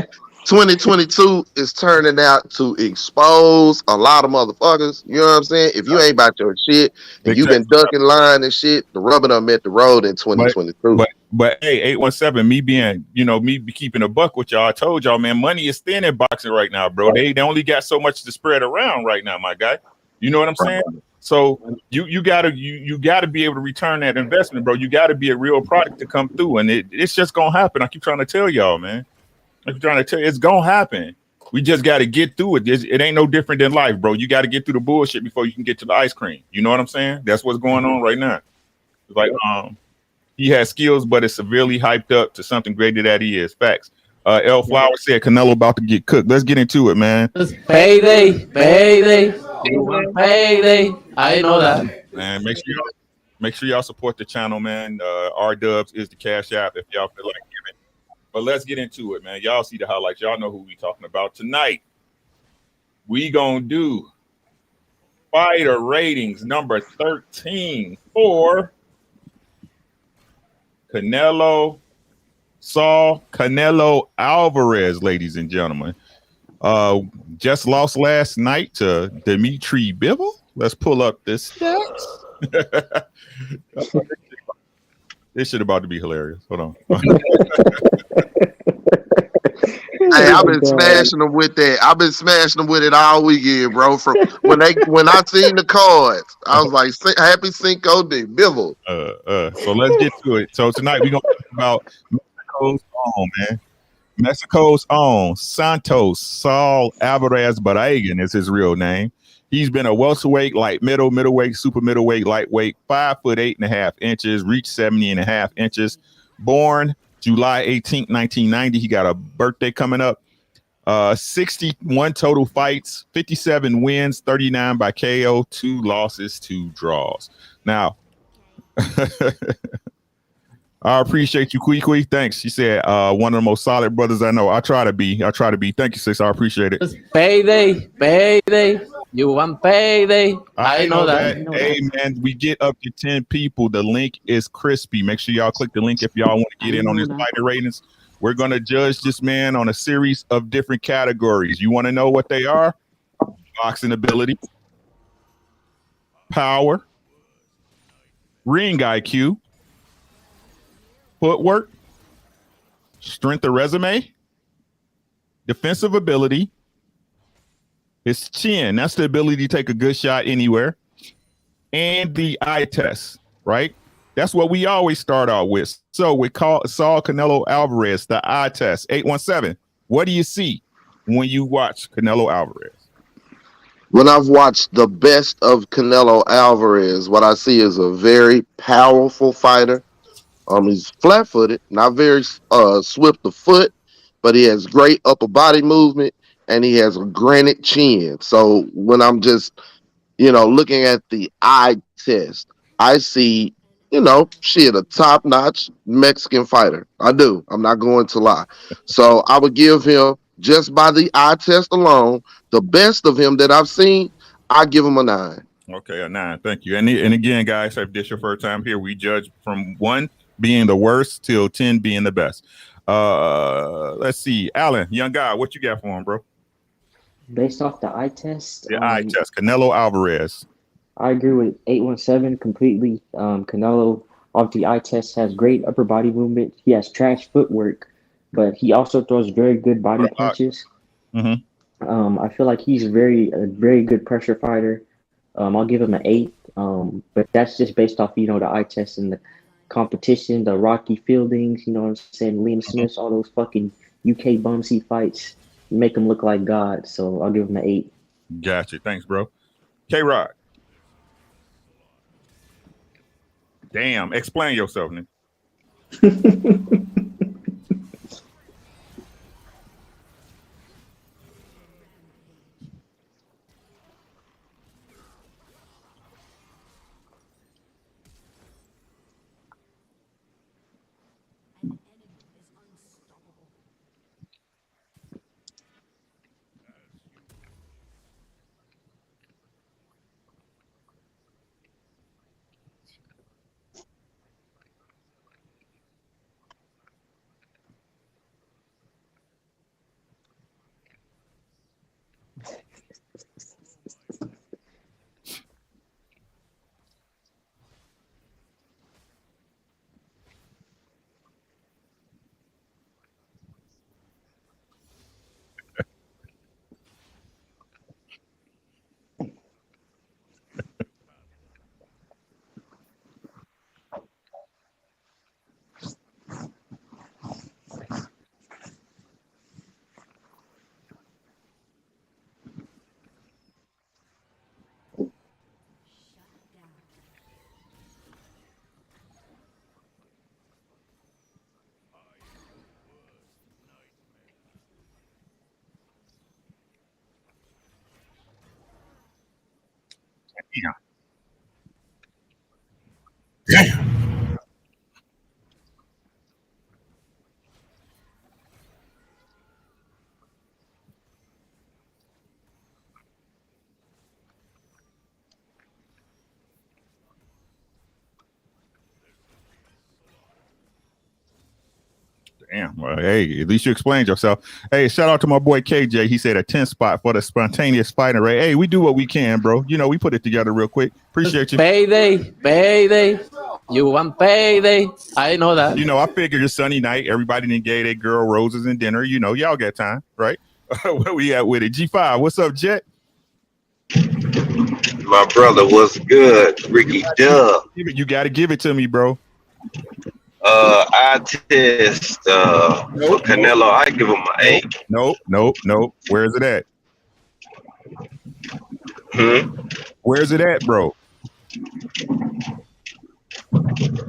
Speaker 11: 2022 is turning out to expose a lot of motherfuckers. You know what I'm saying? If you ain't about your shit and you've been ducking line and shit, the rubber done met the road in 2022.
Speaker 12: But hey, 817, me keeping a buck with y'all. I told y'all, man, money is thin in boxing right now, bro. They only got so much to spread around right now, my guy. You know what I'm saying? So you gotta be able to return that investment, bro. You gotta be a real product to come through, and it's just gonna happen. I keep trying to tell y'all, man. It's gonna happen. We just gotta get through it. It ain't no different than life, bro. You gotta get through the bullshit before you can get to the ice cream. You know what I'm saying? That's what's going on right now. It's like he has skills, but it's severely hyped up to something greater that he is. Facts. L Flower said Canelo about to get cooked. Let's get into it, man.
Speaker 14: It's payday. You want payday? I know that.
Speaker 12: Man, make sure y'all support the channel, man. R Dubs is the Cash App if y'all feel like giving. But let's get into it, man. Y'all see the highlights. Y'all know who we talking about tonight. We gonna do fighter ratings number 13 for Saul Canelo Alvarez, ladies and gentlemen. Just lost last night to Dimitri Bivol. Let's pull up this stats. This shit about to be hilarious. Hold on.
Speaker 11: Hey, I've been smashing them with that. I've been smashing them with it all weekend, bro. From when I seen the cards, I was like, "Happy Cinco de Bivol."
Speaker 12: So let's get to it. So tonight we're gonna talk about Mexico's own, man. Mexico's own Santos Saul Alvarez Barragan is his real name. He's been a welterweight, light middleweight, super middleweight, lightweight, 5'8.5" reached 70.5". Born July 18th, 1990. He got a birthday coming up. 61 total fights, 57 wins, 39 by KO, 2 losses, 2 draws. Now, I appreciate you, Quee. Thanks. She said, one of the most solid brothers I know. I try to be. Thank you, sis. I appreciate it.
Speaker 14: It's payday. You want payday? I know that.
Speaker 12: Hey, man, we get up to 10 people. The link is crispy. Make sure y'all click the link if y'all want to get in on his fighter ratings. We're going to judge this man on a series of different categories. You want to know what they are? Boxing ability, power, ring IQ, footwork, strength of resume, defensive ability, his chin, that's the ability to take a good shot anywhere, and the eye test, right? That's what we always start out with. So we call Saul Canelo Alvarez, the eye test, 817. What do you see when you watch Canelo Alvarez?
Speaker 11: When I've watched the best of Canelo Alvarez, what I see is a very powerful fighter. He's flat-footed, not very swift of foot, but he has great upper body movement and he has a granite chin. So when I'm just, looking at the eye test, I see, a top-notch Mexican fighter. I do. I'm not going to lie. So I would give him, just by the eye test alone, the best of him that I've seen, I give him a 9.
Speaker 12: Okay, a 9. Thank you. And again, guys, if this is your first time here, we judge from 1 being the worst till 10 being the best. Let's see. Alan, young guy, what you got for him, bro?
Speaker 16: Based off the eye test?
Speaker 12: The eye test. Canelo Alvarez.
Speaker 16: I agree with 817 completely. Canelo, off the eye test, has great upper body movement. He has trash footwork, but he also throws very good body punches. I feel like he's a very good pressure fighter. I'll give him an 8. But that's just based off, the eye test and the competition, the Rocky Fieldings, you know what I'm saying, Liam Smith, all those fucking UK bums he fights, make him look like God. So I'll give him an 8.
Speaker 12: Gotcha. Thanks, bro. K-Rod. Damn. Explain yourself, man. Damn. Damn. Well, hey, at least you explained yourself. Hey, shout out to my boy KJ. He said a 10 spot for the spontaneous fighting rate. Hey, we do what we can, bro. You know, we put it together real quick. Appreciate you.
Speaker 14: Payday. You want payday? I know that.
Speaker 12: You know, I figured it's Sunday night. Everybody didn't gave their girl roses and dinner. You know, y'all got time, right? Where we at with it? G5, what's up, Jet?
Speaker 17: My brother, what's good? Ricky Dub.
Speaker 12: You got to give it to me, bro.
Speaker 17: I test for Canelo. I give him an 8.
Speaker 12: Nope. Where's it at? Where's it at, bro?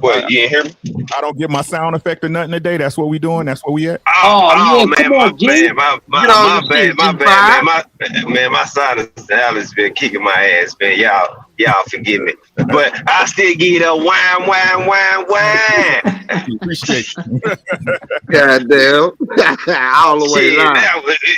Speaker 17: What, you ain't hear me?
Speaker 12: I don't get my sound effect or nothing today. That's what we doing. That's where we at.
Speaker 17: Oh man, my bad, man. My sinus has been kicking my ass, man. Y'all forgive me, but I still give you the wine.
Speaker 12: Appreciate you.
Speaker 11: Goddamn, all the way down.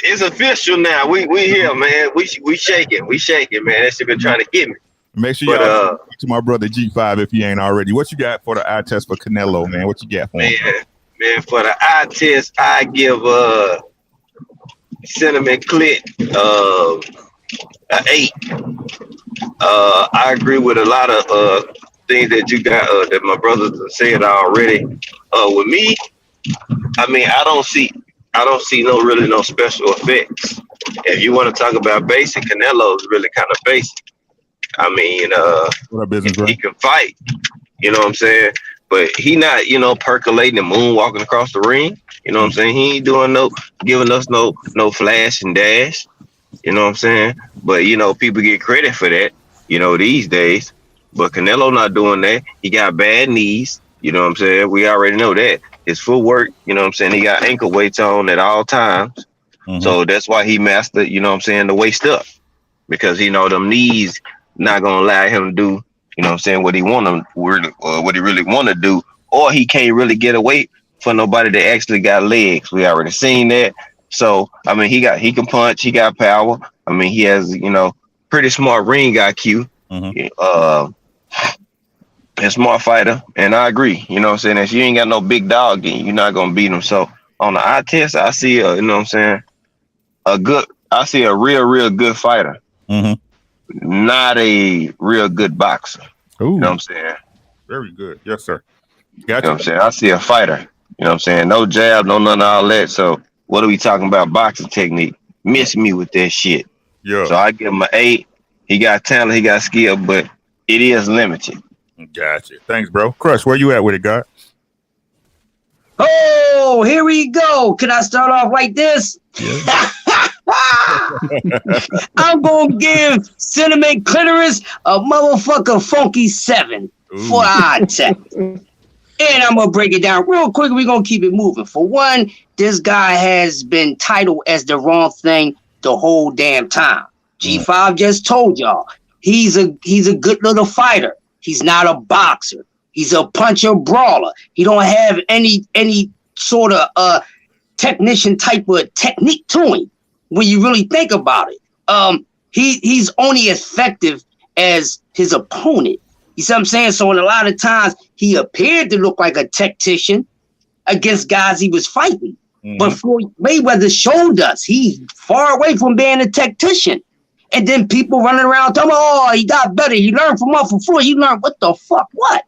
Speaker 17: It's official now. We here, man. We shaking, man. That shit been trying to get me.
Speaker 12: Make sure y'all to my brother G5 if he ain't already. What you got for the eye test for Canelo, man? What you got for him?
Speaker 17: Man, for the eye test, I give Cinnamon Clit an 8. I agree with a lot of things that you got that my brothers have said already. With me, I mean, I don't see no special effects. If you want to talk about basic, Canelo is really kind of basic. I mean, he can fight, you know what I'm saying? But he not, percolating and moonwalking across the ring. You know what I'm saying? He ain't doing giving us no flash and dash. You know what I'm saying? But, people get credit for that, these days. But Canelo not doing that. He got bad knees. You know what I'm saying? We already know that. His footwork, you know what I'm saying? He got ankle weights on at all times. So that's why he mastered, the waist up. Because, them knees not going to allow him to do, what he really want to do. Or he can't really get away from nobody that actually got legs. We already seen that. So, I mean, he can punch, he got power. I mean, he has, pretty smart ring IQ. A smart fighter. And I agree, you know what I'm saying? If you ain't got no big dog, then you're not going to beat him. So, on the eye test, I see, I see a real good fighter. Not a real good boxer.
Speaker 12: Ooh.
Speaker 17: You know what I'm saying?
Speaker 12: Very good. Yes, sir.
Speaker 17: Gotcha. You know what I'm saying? I see a fighter. You know what I'm saying? No jab, no none of all that. So what are we talking about? Boxing technique. Miss me with that shit.
Speaker 12: Yeah.
Speaker 17: So I give him an 8. He got talent, he got skill, but it is limited.
Speaker 12: Gotcha. Thanks, bro. Crush, where you at with it, God?
Speaker 15: Oh, here we go. Can I start off like this? Yeah. I'm gonna give Cinnamon Clitoris a motherfucker funky 7 for eye test. And I'm gonna break it down real quick. We're gonna keep it moving. For one, this guy has been titled as the wrong thing the whole damn time. G5 just told y'all he's a good little fighter. He's not a boxer. He's a puncher brawler. He don't have any sort of technician type of technique to him. When you really think about it, he's only as effective as his opponent. You see what I'm saying? So in a lot of times he appeared to look like a tactician against guys he was fighting. But Floyd Mayweather showed us he's far away from being a tactician. And then people running around talking, oh, he got better. He learned from Floyd. He learned what the fuck? What?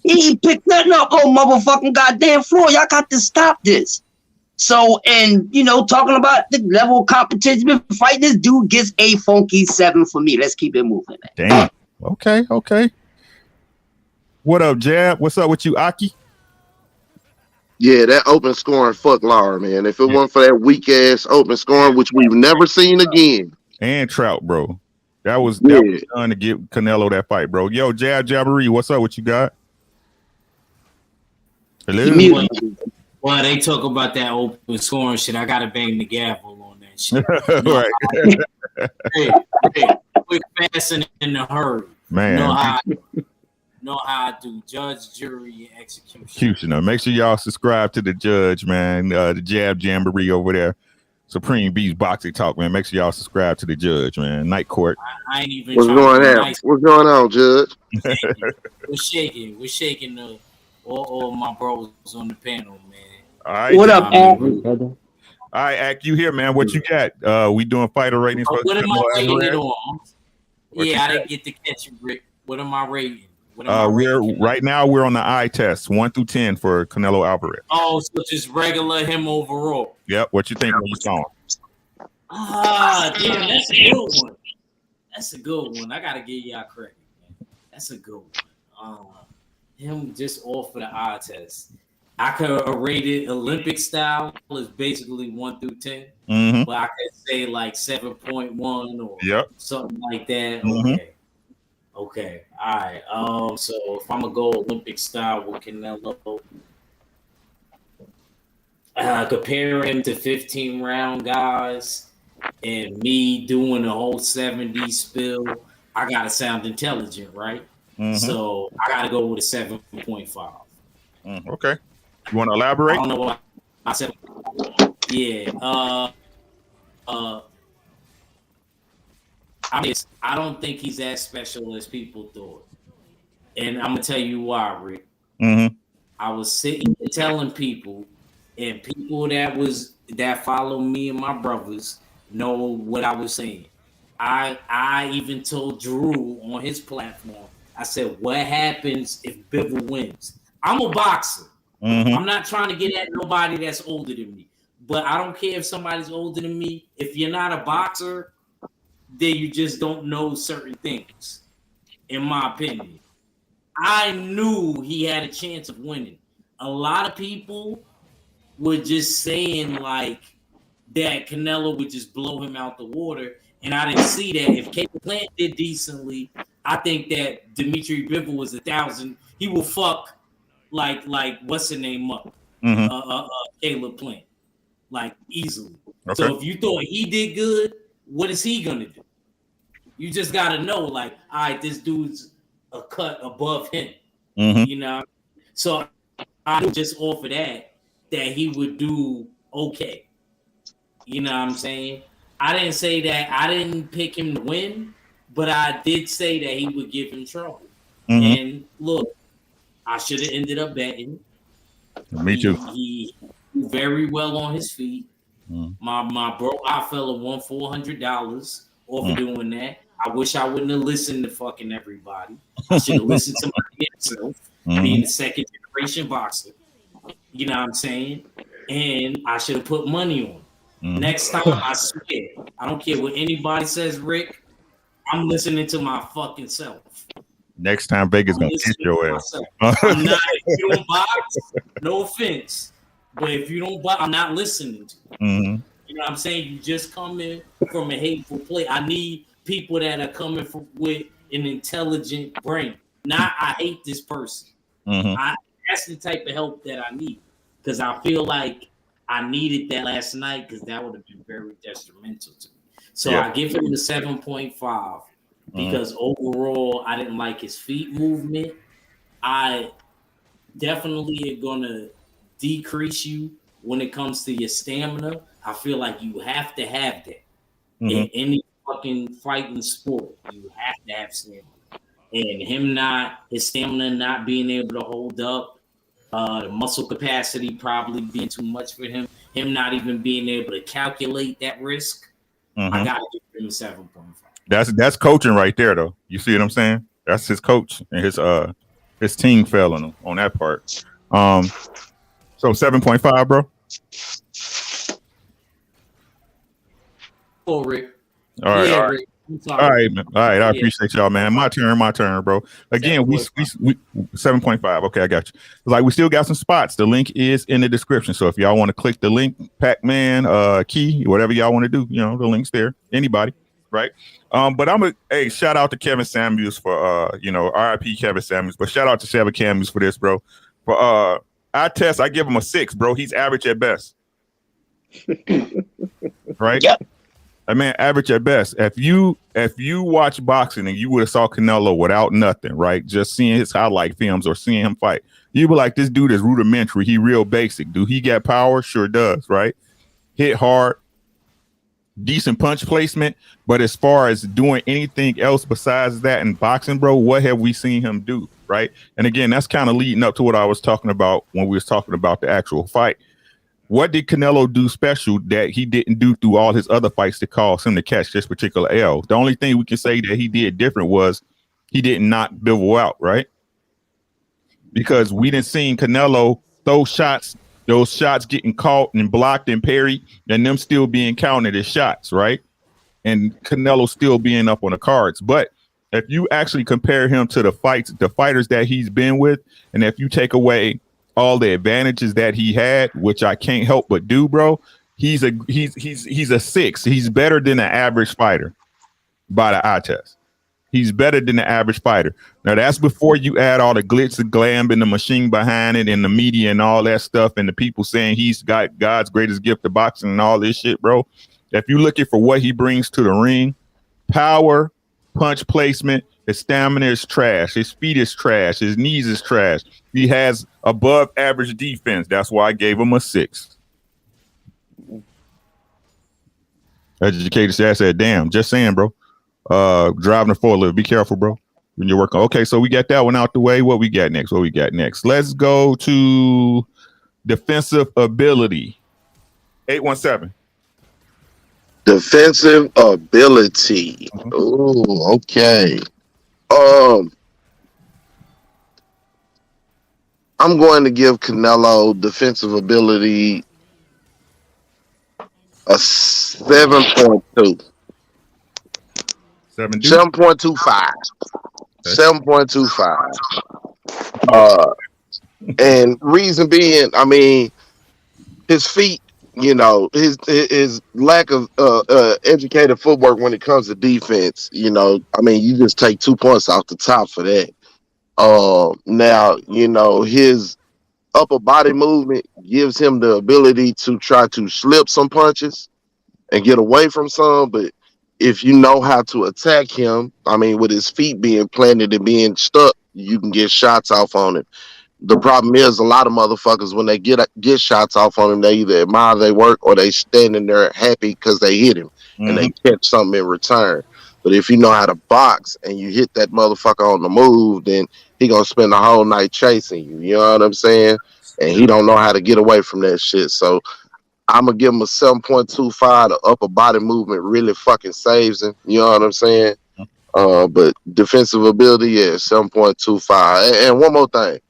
Speaker 15: He picked nothing up. Oh, motherfucking goddamn Floyd. Y'all got to stop this. So, and, talking about the level of competition, fight this dude gets a funky 7 for me. Let's keep it moving.
Speaker 12: Damn. Okay. What up, Jab? What's up with you, Aki?
Speaker 11: Yeah, that open scoring, fuck Lara, man. If it wasn't for that weak ass open scoring, which we've never seen again.
Speaker 12: And Trout, bro. That was done to give Canelo that fight, bro. Yo, Jabberee, what's up? What you got? Hello?
Speaker 18: Well, they talk about that open scoring shit. I gotta bang the gavel on that shit.
Speaker 12: Right.
Speaker 18: quick, fast, and in a hurry.
Speaker 12: Man.
Speaker 18: Know how I do judge, jury, and execution.
Speaker 12: Executioner. Make sure y'all subscribe to the Judge, man. The Jab Jamboree over there. Supreme Beast Boxing Talk, man. Make sure y'all subscribe to the Judge, man. Night Court.
Speaker 18: I ain't even
Speaker 11: What's going on?
Speaker 18: nice.
Speaker 11: What's going on, Judge?
Speaker 18: We're shaking all my bros on the panel, man.
Speaker 12: All right.
Speaker 15: What up, Ak?
Speaker 12: All right, Ak, you here, man? What you got? We doing fighter ratings for
Speaker 18: What am I rating it on?
Speaker 12: What
Speaker 18: Yeah, I
Speaker 12: you
Speaker 18: didn't get to catch you, Rick. What am I rating?
Speaker 12: Right now we're on the eye test, 1 through 10 for Canelo Alvarez.
Speaker 18: Oh, so just regular him overall.
Speaker 12: Yep. What you think when you saw him?
Speaker 18: Damn, that's a good one. That's a good one. I gotta give y'all credit, man. That's a good one. Him just off of the eye test. I could rate it Olympic style is basically 1 through 10, but I could say like 7.1 or something like that. Okay. All right. So if I'm gonna go Olympic style with Canelo, compare him to 15-round guys and me doing the whole 70 spill, I gotta sound intelligent, right? So I gotta go with a 7.5.
Speaker 12: Okay. You want to elaborate?
Speaker 18: I don't know why I said. Yeah. I don't think he's as special as people thought, and I'm gonna tell you why, Rick. I was sitting and telling people, and people that follow me and my brothers know what I was saying. I even told Drew on his platform. I said, "What happens if Bivol wins?" I'm a boxer. I'm not trying to get at nobody that's older than me, but I don't care if somebody's older than me. If you're not a boxer, then you just don't know certain things, in my opinion. I knew he had a chance of winning. A lot of people were just saying like that Canelo would just blow him out the water, and I didn't see that. If Caleb Plant did decently, I think that Dimitri Bivol was 1,000. He will fuck like what's the name up? Caleb Plant, like easily.
Speaker 12: Okay.
Speaker 18: So if you thought he did good, what is he gonna do? You just gotta know, like, all right, this dude's a cut above him. You know, so I knew just off of that he would do okay. You know what I'm saying? I didn't say that I didn't pick him to win, but I did say that he would give him trouble. And look, I should have ended up betting.
Speaker 12: Me too.
Speaker 18: He very well on his feet. My bro, I fell and won $400 off of doing that. I wish I wouldn't have listened to fucking everybody. I should have listened to myself, being a second generation boxer. You know what I'm saying? And I should have put money on. Next time, I swear, I don't care what anybody says, Rick. I'm listening to my fucking self.
Speaker 12: Next time Vegas gonna kick your ass.
Speaker 18: I'm not. If you don't box, no offense, but if you don't box, I'm not listening to you. You know what I'm saying? You just come in from a hateful place. I need people that are coming with an intelligent brain. Not I hate this person. That's the type of help that I need, because I feel like I needed that last night, because that would have been very detrimental to me. So I give him the 7.5 because overall I didn't like his feet movement. I definitely am gonna decrease you when it comes to your stamina. I feel like you have to have that in any fucking fighting sport. You have to have stamina, and his stamina not being able to hold up, the muscle capacity probably being too much for him. Him not even being able to calculate that risk. I gotta give him a 7.5.
Speaker 12: That's coaching right there, though. You see what I'm saying? That's his coach, and his team fell on him on that part. So 7.5, bro.
Speaker 18: Oh, Rick.
Speaker 12: All right, all right.
Speaker 18: Rick.
Speaker 12: All right, man. All right, I appreciate y'all, man. My turn, bro. Again, we 7.5. Okay, I got you. Like, we still got some spots. The link is in the description. So if y'all want to click the link, Pac-Man, Key, whatever y'all want to do, you know, the link's there. Anybody, right? But shout out to Kevin Samuels for RIP Kevin Samuels, but shout out to Seven Camuels for this, bro. For I give him a 6, bro. He's average at best. Right?
Speaker 15: Yep.
Speaker 12: I mean, average at best. If you watch boxing and you would have saw Canelo without nothing, right? Just seeing his highlight films or seeing him fight, you'd be like, this dude is rudimentary. He real basic. Do he got power? Sure does, right? Hit hard, decent punch placement. But as far as doing anything else besides that in boxing, bro, what have we seen him do, right? And again, that's kind of leading up to what I was talking about when we was talking about the actual fight. What did Canelo do special that he didn't do through all his other fights to cause him to catch this particular L? The only thing we can say that he did different was he didn't knock Bivol out, right? Because we didn't see Canelo throw shots, those shots getting caught and blocked and parried, and them still being counted as shots, right? And Canelo still being up on the cards. But if you actually compare him to the fighters that he's been with, and if you take away all the advantages that he had, which I can't help but do, bro, he's a 6. He's better than an average fighter by the eye test. He's better than the average fighter. Now that's before you add all the glitz and glam and the machine behind it and the media and all that stuff and the people saying he's got God's greatest gift to boxing and all this shit, bro. If you're looking for what he brings to the ring, power, punch placement, his stamina is trash. His feet is trash. His knees is trash. He has above average defense. That's why I gave him a 6. Educated said, damn, just saying, bro. Driving the forklift. Be careful, bro, when you're working. Okay, so we got that one out the way. What we got next? Let's go to defensive ability. 817.
Speaker 11: Defensive ability. Oh, okay. I'm going to give Canelo defensive ability a 7.2. 7.25. 7.25. And reason being, I mean, his feet, you know, his lack of educated footwork when it comes to defense, you know, I mean, you just take 2 points off the top for that. Now, you know, his upper body movement gives him the ability to try to slip some punches and get away from some, but if you know how to attack him, I mean, with his feet being planted and being stuck, you can get shots off on him. The problem is a lot of motherfuckers, when they get shots off on him, they either admire their work or they standing there happy because they hit him and they catch something in return. But if you know how to box and you hit that motherfucker on the move, then he gonna spend the whole night chasing you. You know what I'm saying? And he don't know how to get away from that shit. So I'm gonna give him a 7.25. The upper body movement really fucking saves him. You know what I'm saying? But defensive ability, yeah, 7.25. And one more thing.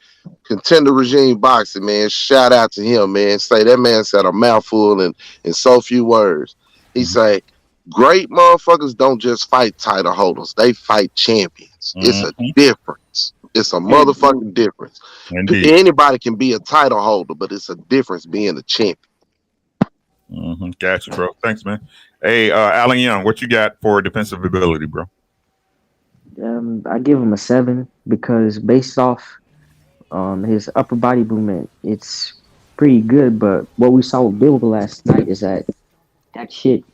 Speaker 11: Contender Regime Boxing, man. Shout out to him, man. Say that man said a mouthful in so few words. He say, great motherfuckers don't just fight title holders. They fight champions. It's a difference. It's a motherfucking difference. Indeed. Anybody can be a title holder, but it's a difference being a champion.
Speaker 12: Gotcha, bro. Thanks, man. Hey, Alan Young, what you got for defensive ability, bro?
Speaker 16: I give him a 7 because based off his upper body movement, it's pretty good. But what we saw with Bivol last night is that shit,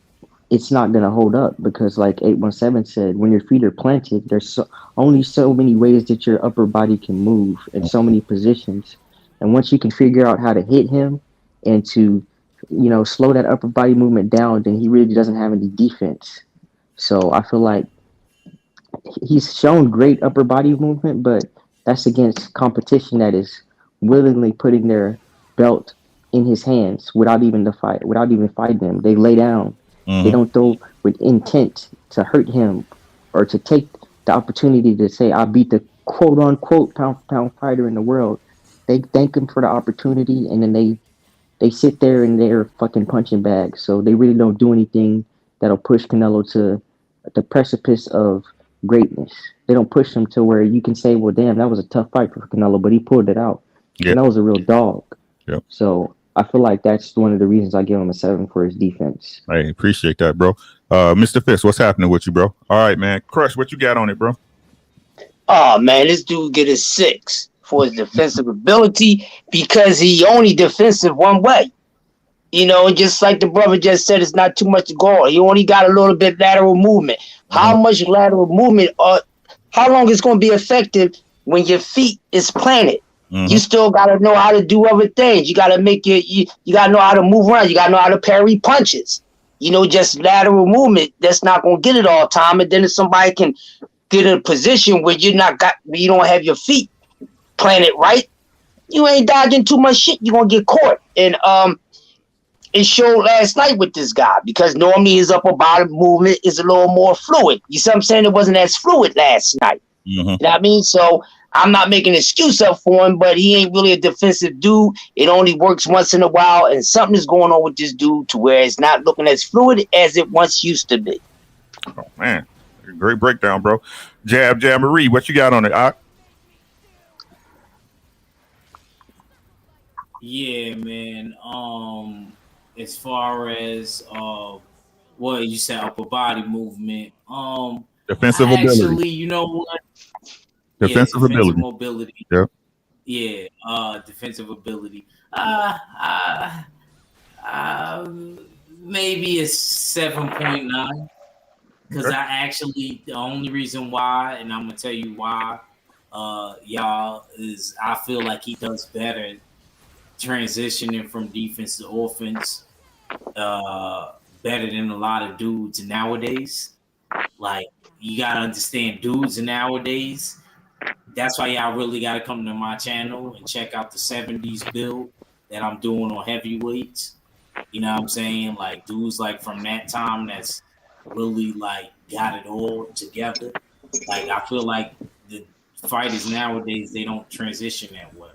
Speaker 16: it's not gonna hold up because, like 817 said, when your feet are planted, there's only so many ways that your upper body can move in so many positions. And once you can figure out how to hit him and to, you know, slow that upper body movement down, then he really doesn't have any defense. So I feel like he's shown great upper body movement, but that's against competition that is willingly putting their belt in his hands without even fighting them. They lay down. They don't throw with intent to hurt him or to take the opportunity to say, I beat the quote unquote pound for pound fighter in the world. They thank him for the opportunity and then they sit there in their fucking punching bag. So they really don't do anything that'll push Canelo to the precipice of greatness. They don't push him to where you can say, well, damn, that was a tough fight for Canelo, but he pulled it out. Yep. Canelo's a real dog.
Speaker 12: Yep.
Speaker 16: So I feel like that's one of the reasons I give him a 7 for his defense.
Speaker 12: I appreciate that, bro. Mr. Fist, what's happening with you, bro? All right, man. Crush, what you got on it, bro?
Speaker 15: Oh, man, this dude get a 6 for his defensive ability because he only defensive one way. You know, just like the brother just said, it's not too much to go on. You only got a little bit lateral movement. How much lateral movement, how long it's going to be effective when your feet is planted? You still got to know how to do other things. You got to you got to know how to move around. You got to know how to parry punches. You know, just lateral movement, that's not going to get it all the time. And then if somebody can get in a position where you don't have your feet planted right, you ain't dodging too much shit. You're going to get caught. And it showed last night with this guy, because normally his upper body movement is a little more fluid. You see what I'm saying? It wasn't as fluid last night. You know what I mean? So I'm not making an excuse up for him, but he ain't really a defensive dude. It only works once in a while, and something is going on with this dude to where it's not looking as fluid as it once used to be.
Speaker 12: Oh, man. Great breakdown, bro. Jab Marie, what you got on it?
Speaker 18: Yeah, man. As far as what you said, upper body movement.
Speaker 12: Defensive ability.
Speaker 18: Actually, you know what?
Speaker 12: Defensive ability.
Speaker 18: Mobility.
Speaker 12: Yeah.
Speaker 18: Yeah. Defensive ability. Maybe a 7.9. Because I actually, the only reason why, and I'm gonna tell you why, y'all, is I feel like he does better transitioning from defense to offense, better than a lot of dudes nowadays. Like, you gotta understand, dudes nowadays. That's why y'all really gotta come to my channel and check out the 70s build that I'm doing on heavyweights. You know what I'm saying? Like, dudes like from that time that's really like got it all together. Like, I feel like the fighters nowadays, they don't transition that well.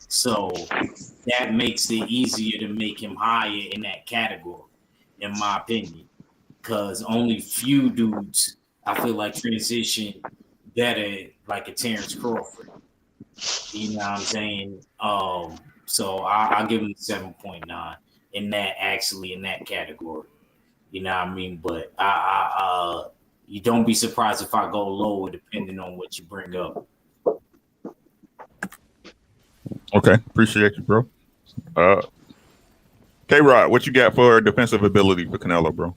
Speaker 18: So that makes it easier to make him higher in that category, in my opinion. Because only few dudes, I feel like, transition better like a Terrence Crawford. You know what I'm saying? So I'll give him 7.9 in that category. You know what I mean? But you don't be surprised if I go lower depending on what you bring up.
Speaker 12: Okay, appreciate you, bro. K-Rod, what you got for defensive ability for Canelo, bro?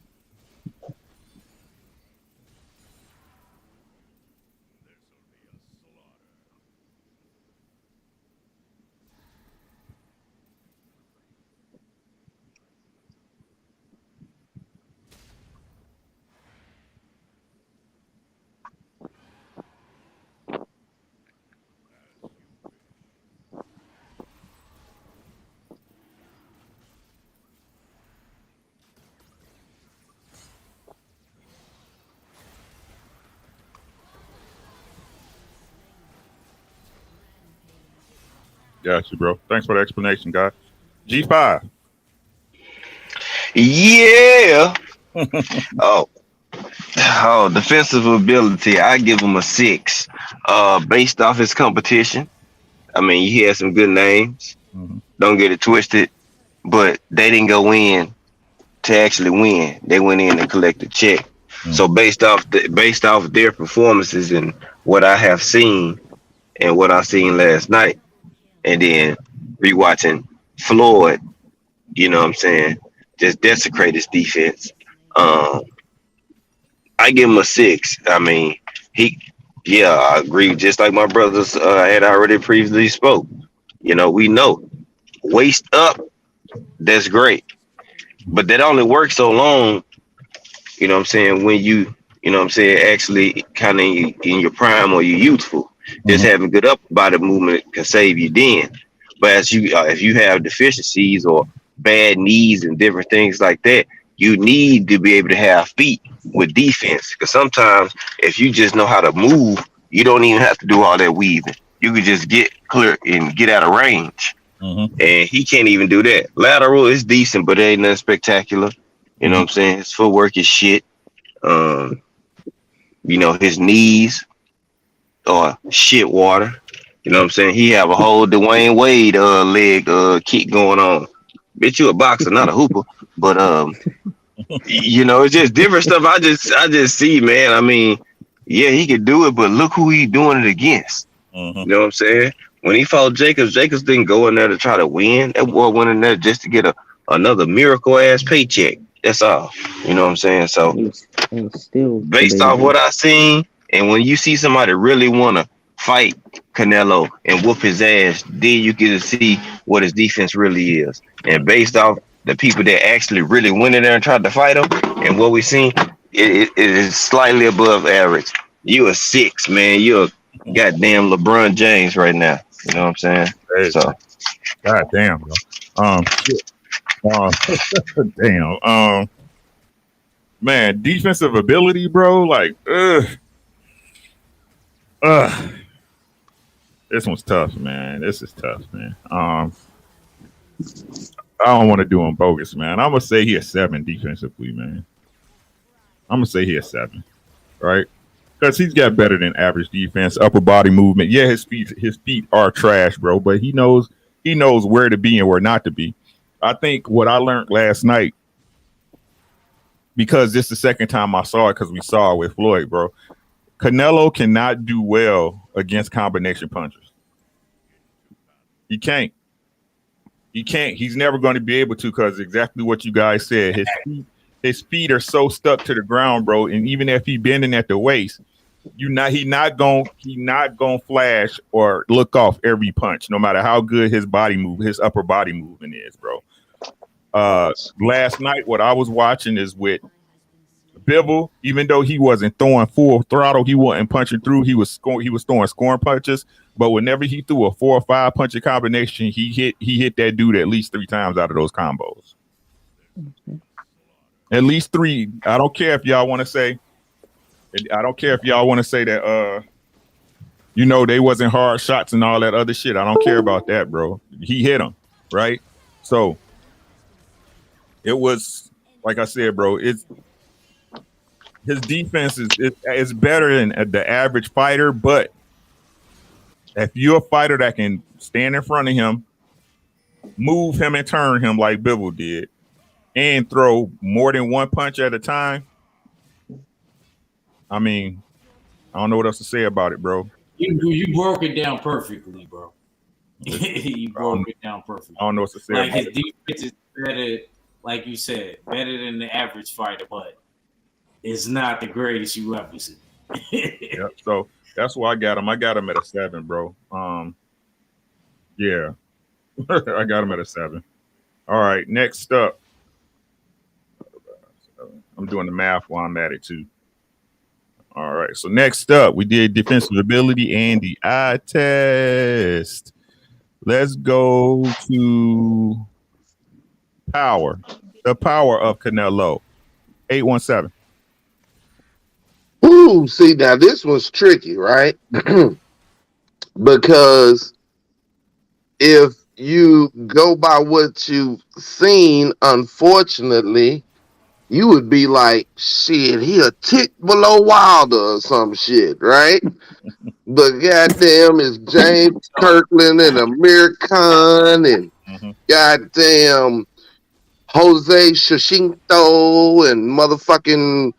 Speaker 12: Got you, bro. Thanks for the explanation, guy. G5.
Speaker 17: Yeah. Oh, defensive ability. I give him a 6. Based off his competition. I mean, he had some good names. Don't get it twisted, but they didn't go in to actually win. They went in and collect a check. So based off their performances and what I have seen and what I seen last night, and then rewatching Floyd, you know what I'm saying, just desecrate his defense. I give him a 6. I mean, I agree. Just like my brothers had already previously spoke. You know, we know waist up, that's great, but that only works so long. You know what I'm saying, when you know what I'm saying, actually kind of in your prime or you're youthful. Just having good upper body movement can save you then. But as if you have deficiencies or bad knees and different things like that, you need to be able to have feet with defense. Because sometimes if you just know how to move, you don't even have to do all that weaving. You could just get clear and get out of range. And he can't even do that. Lateral is decent, but it ain't nothing spectacular. You know what I'm saying? His footwork is shit. You know, his knees are shit water. You know what I'm saying? He have a whole Dwayne Wade leg kick going on. Bitch, you a boxer, not a hooper. But you know, it's just different stuff. I just see, man. I mean, yeah, he could do it, but look who he doing it against. You know what I'm saying? When he fought Jacobs didn't go in there to try to win. That boy went in there just to get a another miracle ass paycheck. That's all. You know what I'm saying? So
Speaker 16: it's still
Speaker 17: based off
Speaker 16: debatable.
Speaker 17: what I seen, and when you see somebody really wanna fight Canelo and whoop his ass, then you get to see what his defense really is. And based off the people that actually really went in there and tried to fight him, and what we seen, it is slightly above average. You a 6, man. You're a goddamn LeBron James right now. You know what I'm saying?
Speaker 12: Hey,
Speaker 17: So,
Speaker 12: God damn, bro. Shit. Damn. Man, defensive ability, bro. Like, this one's tough, man. This is tough, man. I don't want to do him bogus, man. I'm gonna say he a 7 defensively, man. I'm gonna say he a 7, right? Because he's got better than average defense, upper body movement. Yeah, his feet are trash, bro. But he knows where to be and where not to be. I think what I learned last night, because this is the second time I saw it, because we saw it with Floyd, bro. Canelo cannot do well against combination punchers. He can't. He can't. He's never going to be able to, because exactly what you guys said. His feet are so stuck to the ground, bro. And even if he bending at the waist, he not gonna flash or look off every punch, no matter how good his upper body movement is, bro. Last night, what I was watching is with Bivol, even though he wasn't throwing full throttle, he wasn't punching through. He was throwing scoring punches. But whenever he threw a 4 or 5 punch combination, he hit that dude at least 3 times out of those combos. At least 3. I don't care if y'all want to say. I don't care if y'all want to say that. They wasn't hard shots and all that other shit. I don't care about that, bro. He hit him, right? So it was, like I said, bro. His defense is better than the average fighter, but if you're a fighter that can stand in front of him, move him and turn him like Bivol did, and throw more than 1 punch at a time, I mean, I don't know what else to say about it, bro.
Speaker 18: You broke it down perfectly, bro. You broke it down perfectly.
Speaker 12: I don't know what to say.
Speaker 18: Like, his defense is better, like you said, better than the average fighter, but it's not the greatest you ever seen.
Speaker 12: Yeah, so that's why I got him. I got him at a 7, bro. Yeah, I got him at a 7. All right, next up, I'm doing the math while I'm at it too. All right, so next up, we did defensive ability and the eye test. Let's go to power. The power of Canelo. 817.
Speaker 11: Ooh, see, now this one's tricky, right? Because if you go by what you've seen, unfortunately, you would be like, shit, he a tick below Wilder or some shit, right? But goddamn, it's James Kirkland and Amir Khan and goddamn Jose Shashinto and motherfucking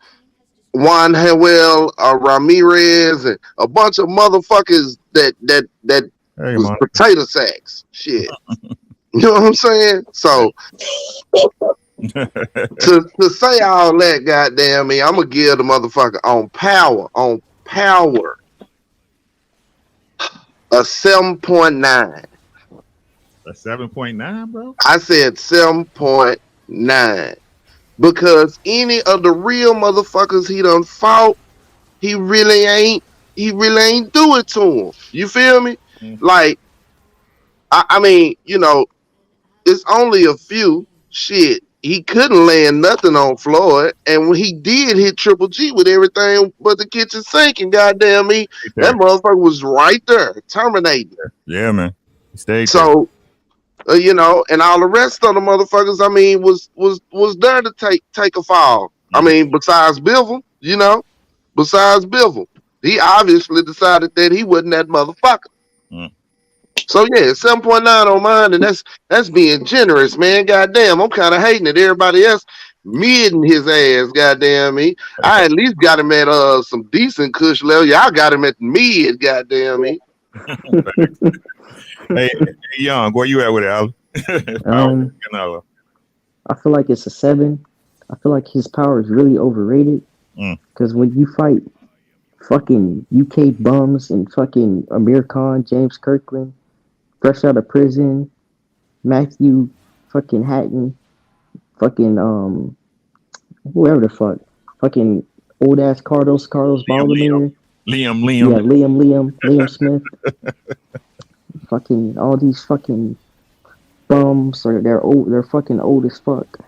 Speaker 11: Juan Hewell Ramirez and a bunch of motherfuckers that was potato sacks. Shit. You know what I'm saying? So to say all that, goddamn me, I'm gonna give the motherfucker on power a 7.9.
Speaker 12: A 7.9, bro?
Speaker 11: I said 7.9 because any of the real motherfuckers he done fought, he really ain't do it to him. You feel me? Like, I mean, it's only a few. Shit, he couldn't land nothing on Floyd, and when he did hit Triple G with everything but the kitchen sink, and goddamn me, that motherfucker was right there, terminating.
Speaker 12: Yeah, man. He stayed
Speaker 11: so, and all the rest of the motherfuckers, I mean, was there to take a fall. I mean, besides Bivol, besides Bivol, he obviously decided that he wasn't that motherfucker. So yeah, 7.9 on mine, and that's being generous, man. Goddamn, I'm kind of hating it. Everybody else midding his ass, goddamn me. I at least got him at some decent cush level. Y'all got him at mid, goddamn me.
Speaker 12: Hey, Young, where you at with it, Al?
Speaker 16: I feel like it's a 7. I feel like his power is really overrated. Because when you fight fucking UK bums and fucking Amir Khan, James Kirkland, fresh out of prison, Matthew fucking Hatton, fucking whoever the fuck, fucking old ass Carlos Baldomir, Liam Smith, fucking all these fucking bums, or they're fucking old as fuck.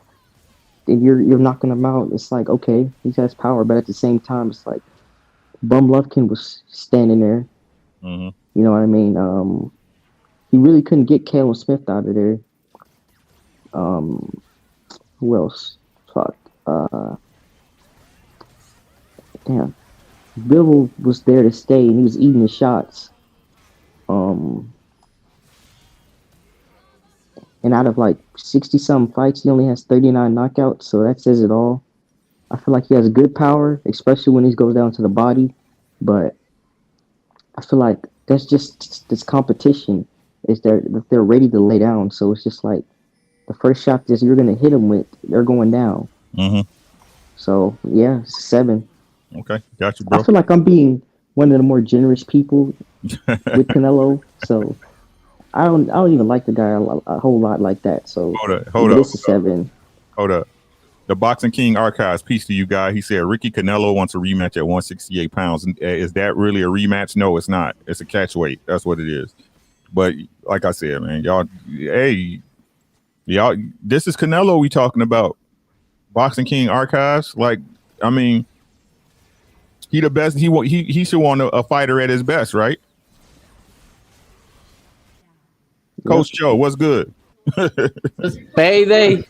Speaker 16: And you're knocking them out. It's like, okay, he has power, but at the same time, it's like Bum Lufkin was standing there. You know what I mean? He really couldn't get Kalen Smith out of there. Who else? Fuck. Damn. Bivol was there to stay, and he was eating the shots. And out of like 60-something fights, he only has 39 knockouts, so that says it all. I feel like he has good power, especially when he goes down to the body. But I feel like that's just this competition. Is they're ready to lay down, so it's just like the first shot that you're gonna hit them with, they're going down. So yeah, it's a 7.
Speaker 12: Okay, got you, bro.
Speaker 16: I feel like I'm being one of the more generous people with Canelo, so I don't even like the guy a whole lot like that. So
Speaker 12: hold up.
Speaker 16: It's a 7.
Speaker 12: Hold up. The Boxing King Archives, peace to you, guy. He said Ricky Canelo wants a rematch at 168 pounds. Is that really a rematch? No, it's not. It's a catch weight. That's what it is. But like I said, man, y'all, this is Canelo we talking about. Boxing King Archives. Like, I mean, he the best. He should want a fighter at his best, right? Coach Joe, what's good?
Speaker 14: Payday.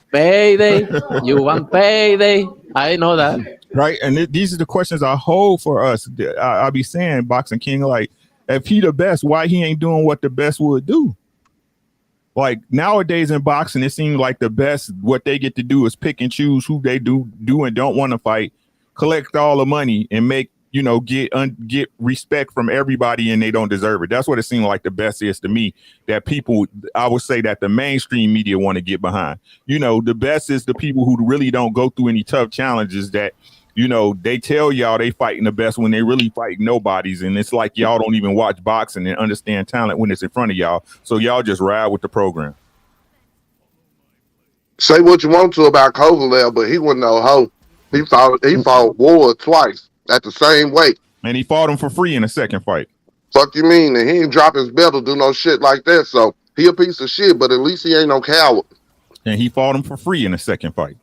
Speaker 14: You want payday? I know that.
Speaker 12: Right, and these are the questions I hold for us. I be saying, Boxing King, like, if he the best, why he ain't doing what the best would do? Like nowadays in boxing, it seems like the best, what they get to do is pick and choose who they do and don't want to fight, collect all the money, and make, get respect from everybody, and they don't deserve it. That's what it seems like the best is to me, that people, I would say that the mainstream media want to get behind. The best is the people who really don't go through any tough challenges, that, they tell y'all they fighting the best when they really fight nobodies. And it's like y'all don't even watch boxing and understand talent when it's in front of y'all. So y'all just ride with the program.
Speaker 11: Say what you want to about Kovalev, but he wasn't no hoe. He fought Ward twice at the same weight.
Speaker 12: And he fought him for free in the second fight.
Speaker 11: Fuck you mean? And he ain't drop his belt to do no shit like that. So he a piece of shit, but at least he ain't no coward.
Speaker 12: And he fought him for free in the second fight.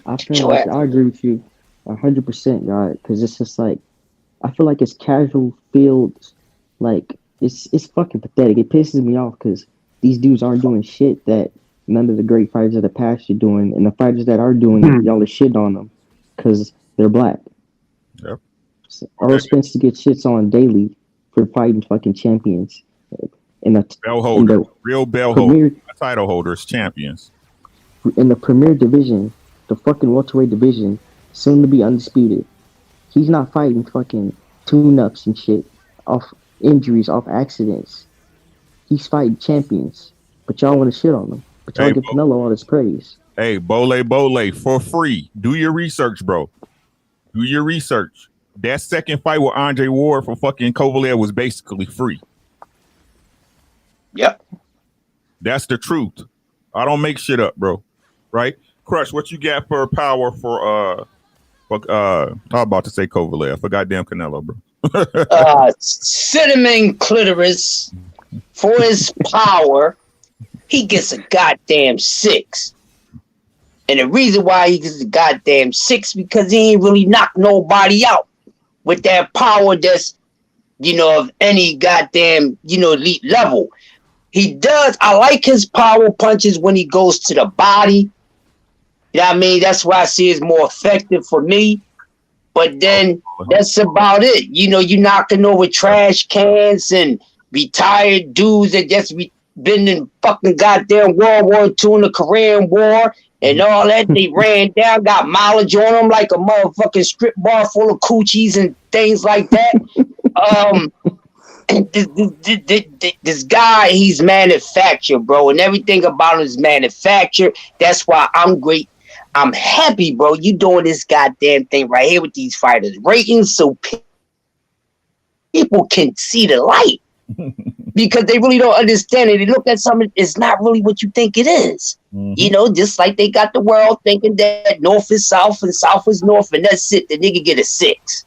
Speaker 16: I feel like I agree with you 100%, God, because it's just like I feel like it's casual fields, like it's fucking pathetic. It pisses me off because these dudes aren't doing shit that none of the great fighters of the past are doing, and the fighters that are doing it, y'all are shit on them because they're black.
Speaker 12: Yep.
Speaker 16: So Earl Spence gets shits on daily for fighting fucking champions.
Speaker 12: Bell holder, real bell holder, title holders, champions.
Speaker 16: In the premier division, the fucking welterweight division, soon to be undisputed. He's not fighting fucking tune-ups and shit off injuries, off accidents. He's fighting champions, but y'all want to shit on him. But y'all give Canelo all this praise.
Speaker 12: Hey, Bole, for free. Do your research, bro. Do your research. That second fight with Andre Ward for fucking Kovalev was basically free.
Speaker 15: Yep.
Speaker 12: That's the truth. I don't make shit up, bro. Right? Crush, what you got for power for I'm about to say Kovalev for goddamn Canelo, bro.
Speaker 15: Cinnamon clitoris for his power. He gets a goddamn 6. And the reason why he gets a goddamn 6 because he ain't really knocked nobody out with that power that's, of any goddamn, elite level. He does. I like his power punches when he goes to the body. You know what I mean? That's why I see it's more effective for me. But then that's about it. You knocking over trash cans and retired dudes that just been in fucking goddamn World War II and the Korean War and all that. They ran down, got mileage on them like a motherfucking strip bar full of coochies and things like that. this guy, he's manufactured, bro, and everything about him is manufactured. That's why I'm great. I'm happy, bro. You doing this goddamn thing right here with these fighters ratings, so people can see the light. Because they really don't understand it. They look at something, it's not really what you think it is. You know, just like they got the world thinking that North is South and South is North, and that's it. The nigga get a 6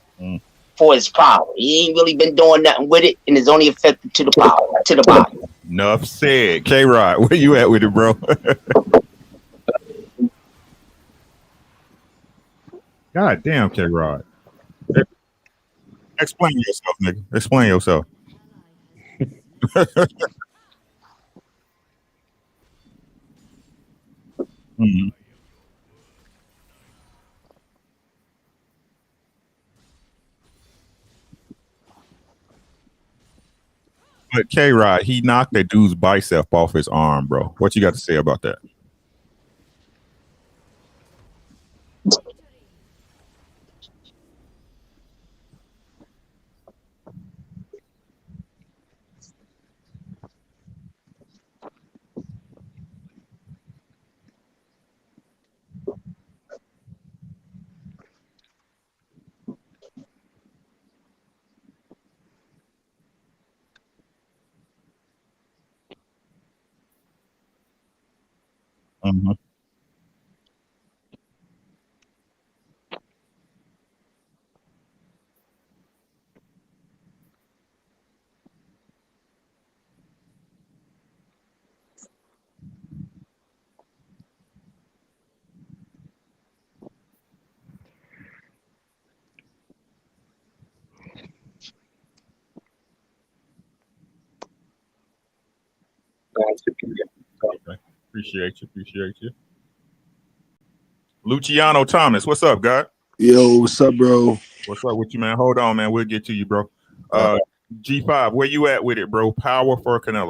Speaker 15: for his power. He ain't really been doing nothing with it, and it's only affected to the power, to the body.
Speaker 12: Enough said. K-Rod, where you at with it, bro? God damn, K-Rod. Explain yourself, nigga. Explain yourself. But K-Rod, he knocked that dude's bicep off his arm, bro. What you got to say about that? Okay. Appreciate you. Luciano Thomas, what's up, guy?
Speaker 19: Yo, what's up, bro?
Speaker 12: What's up with you, man? Hold on, man. We'll get to you, bro. G5, where you at with it, bro? Power for Canelo.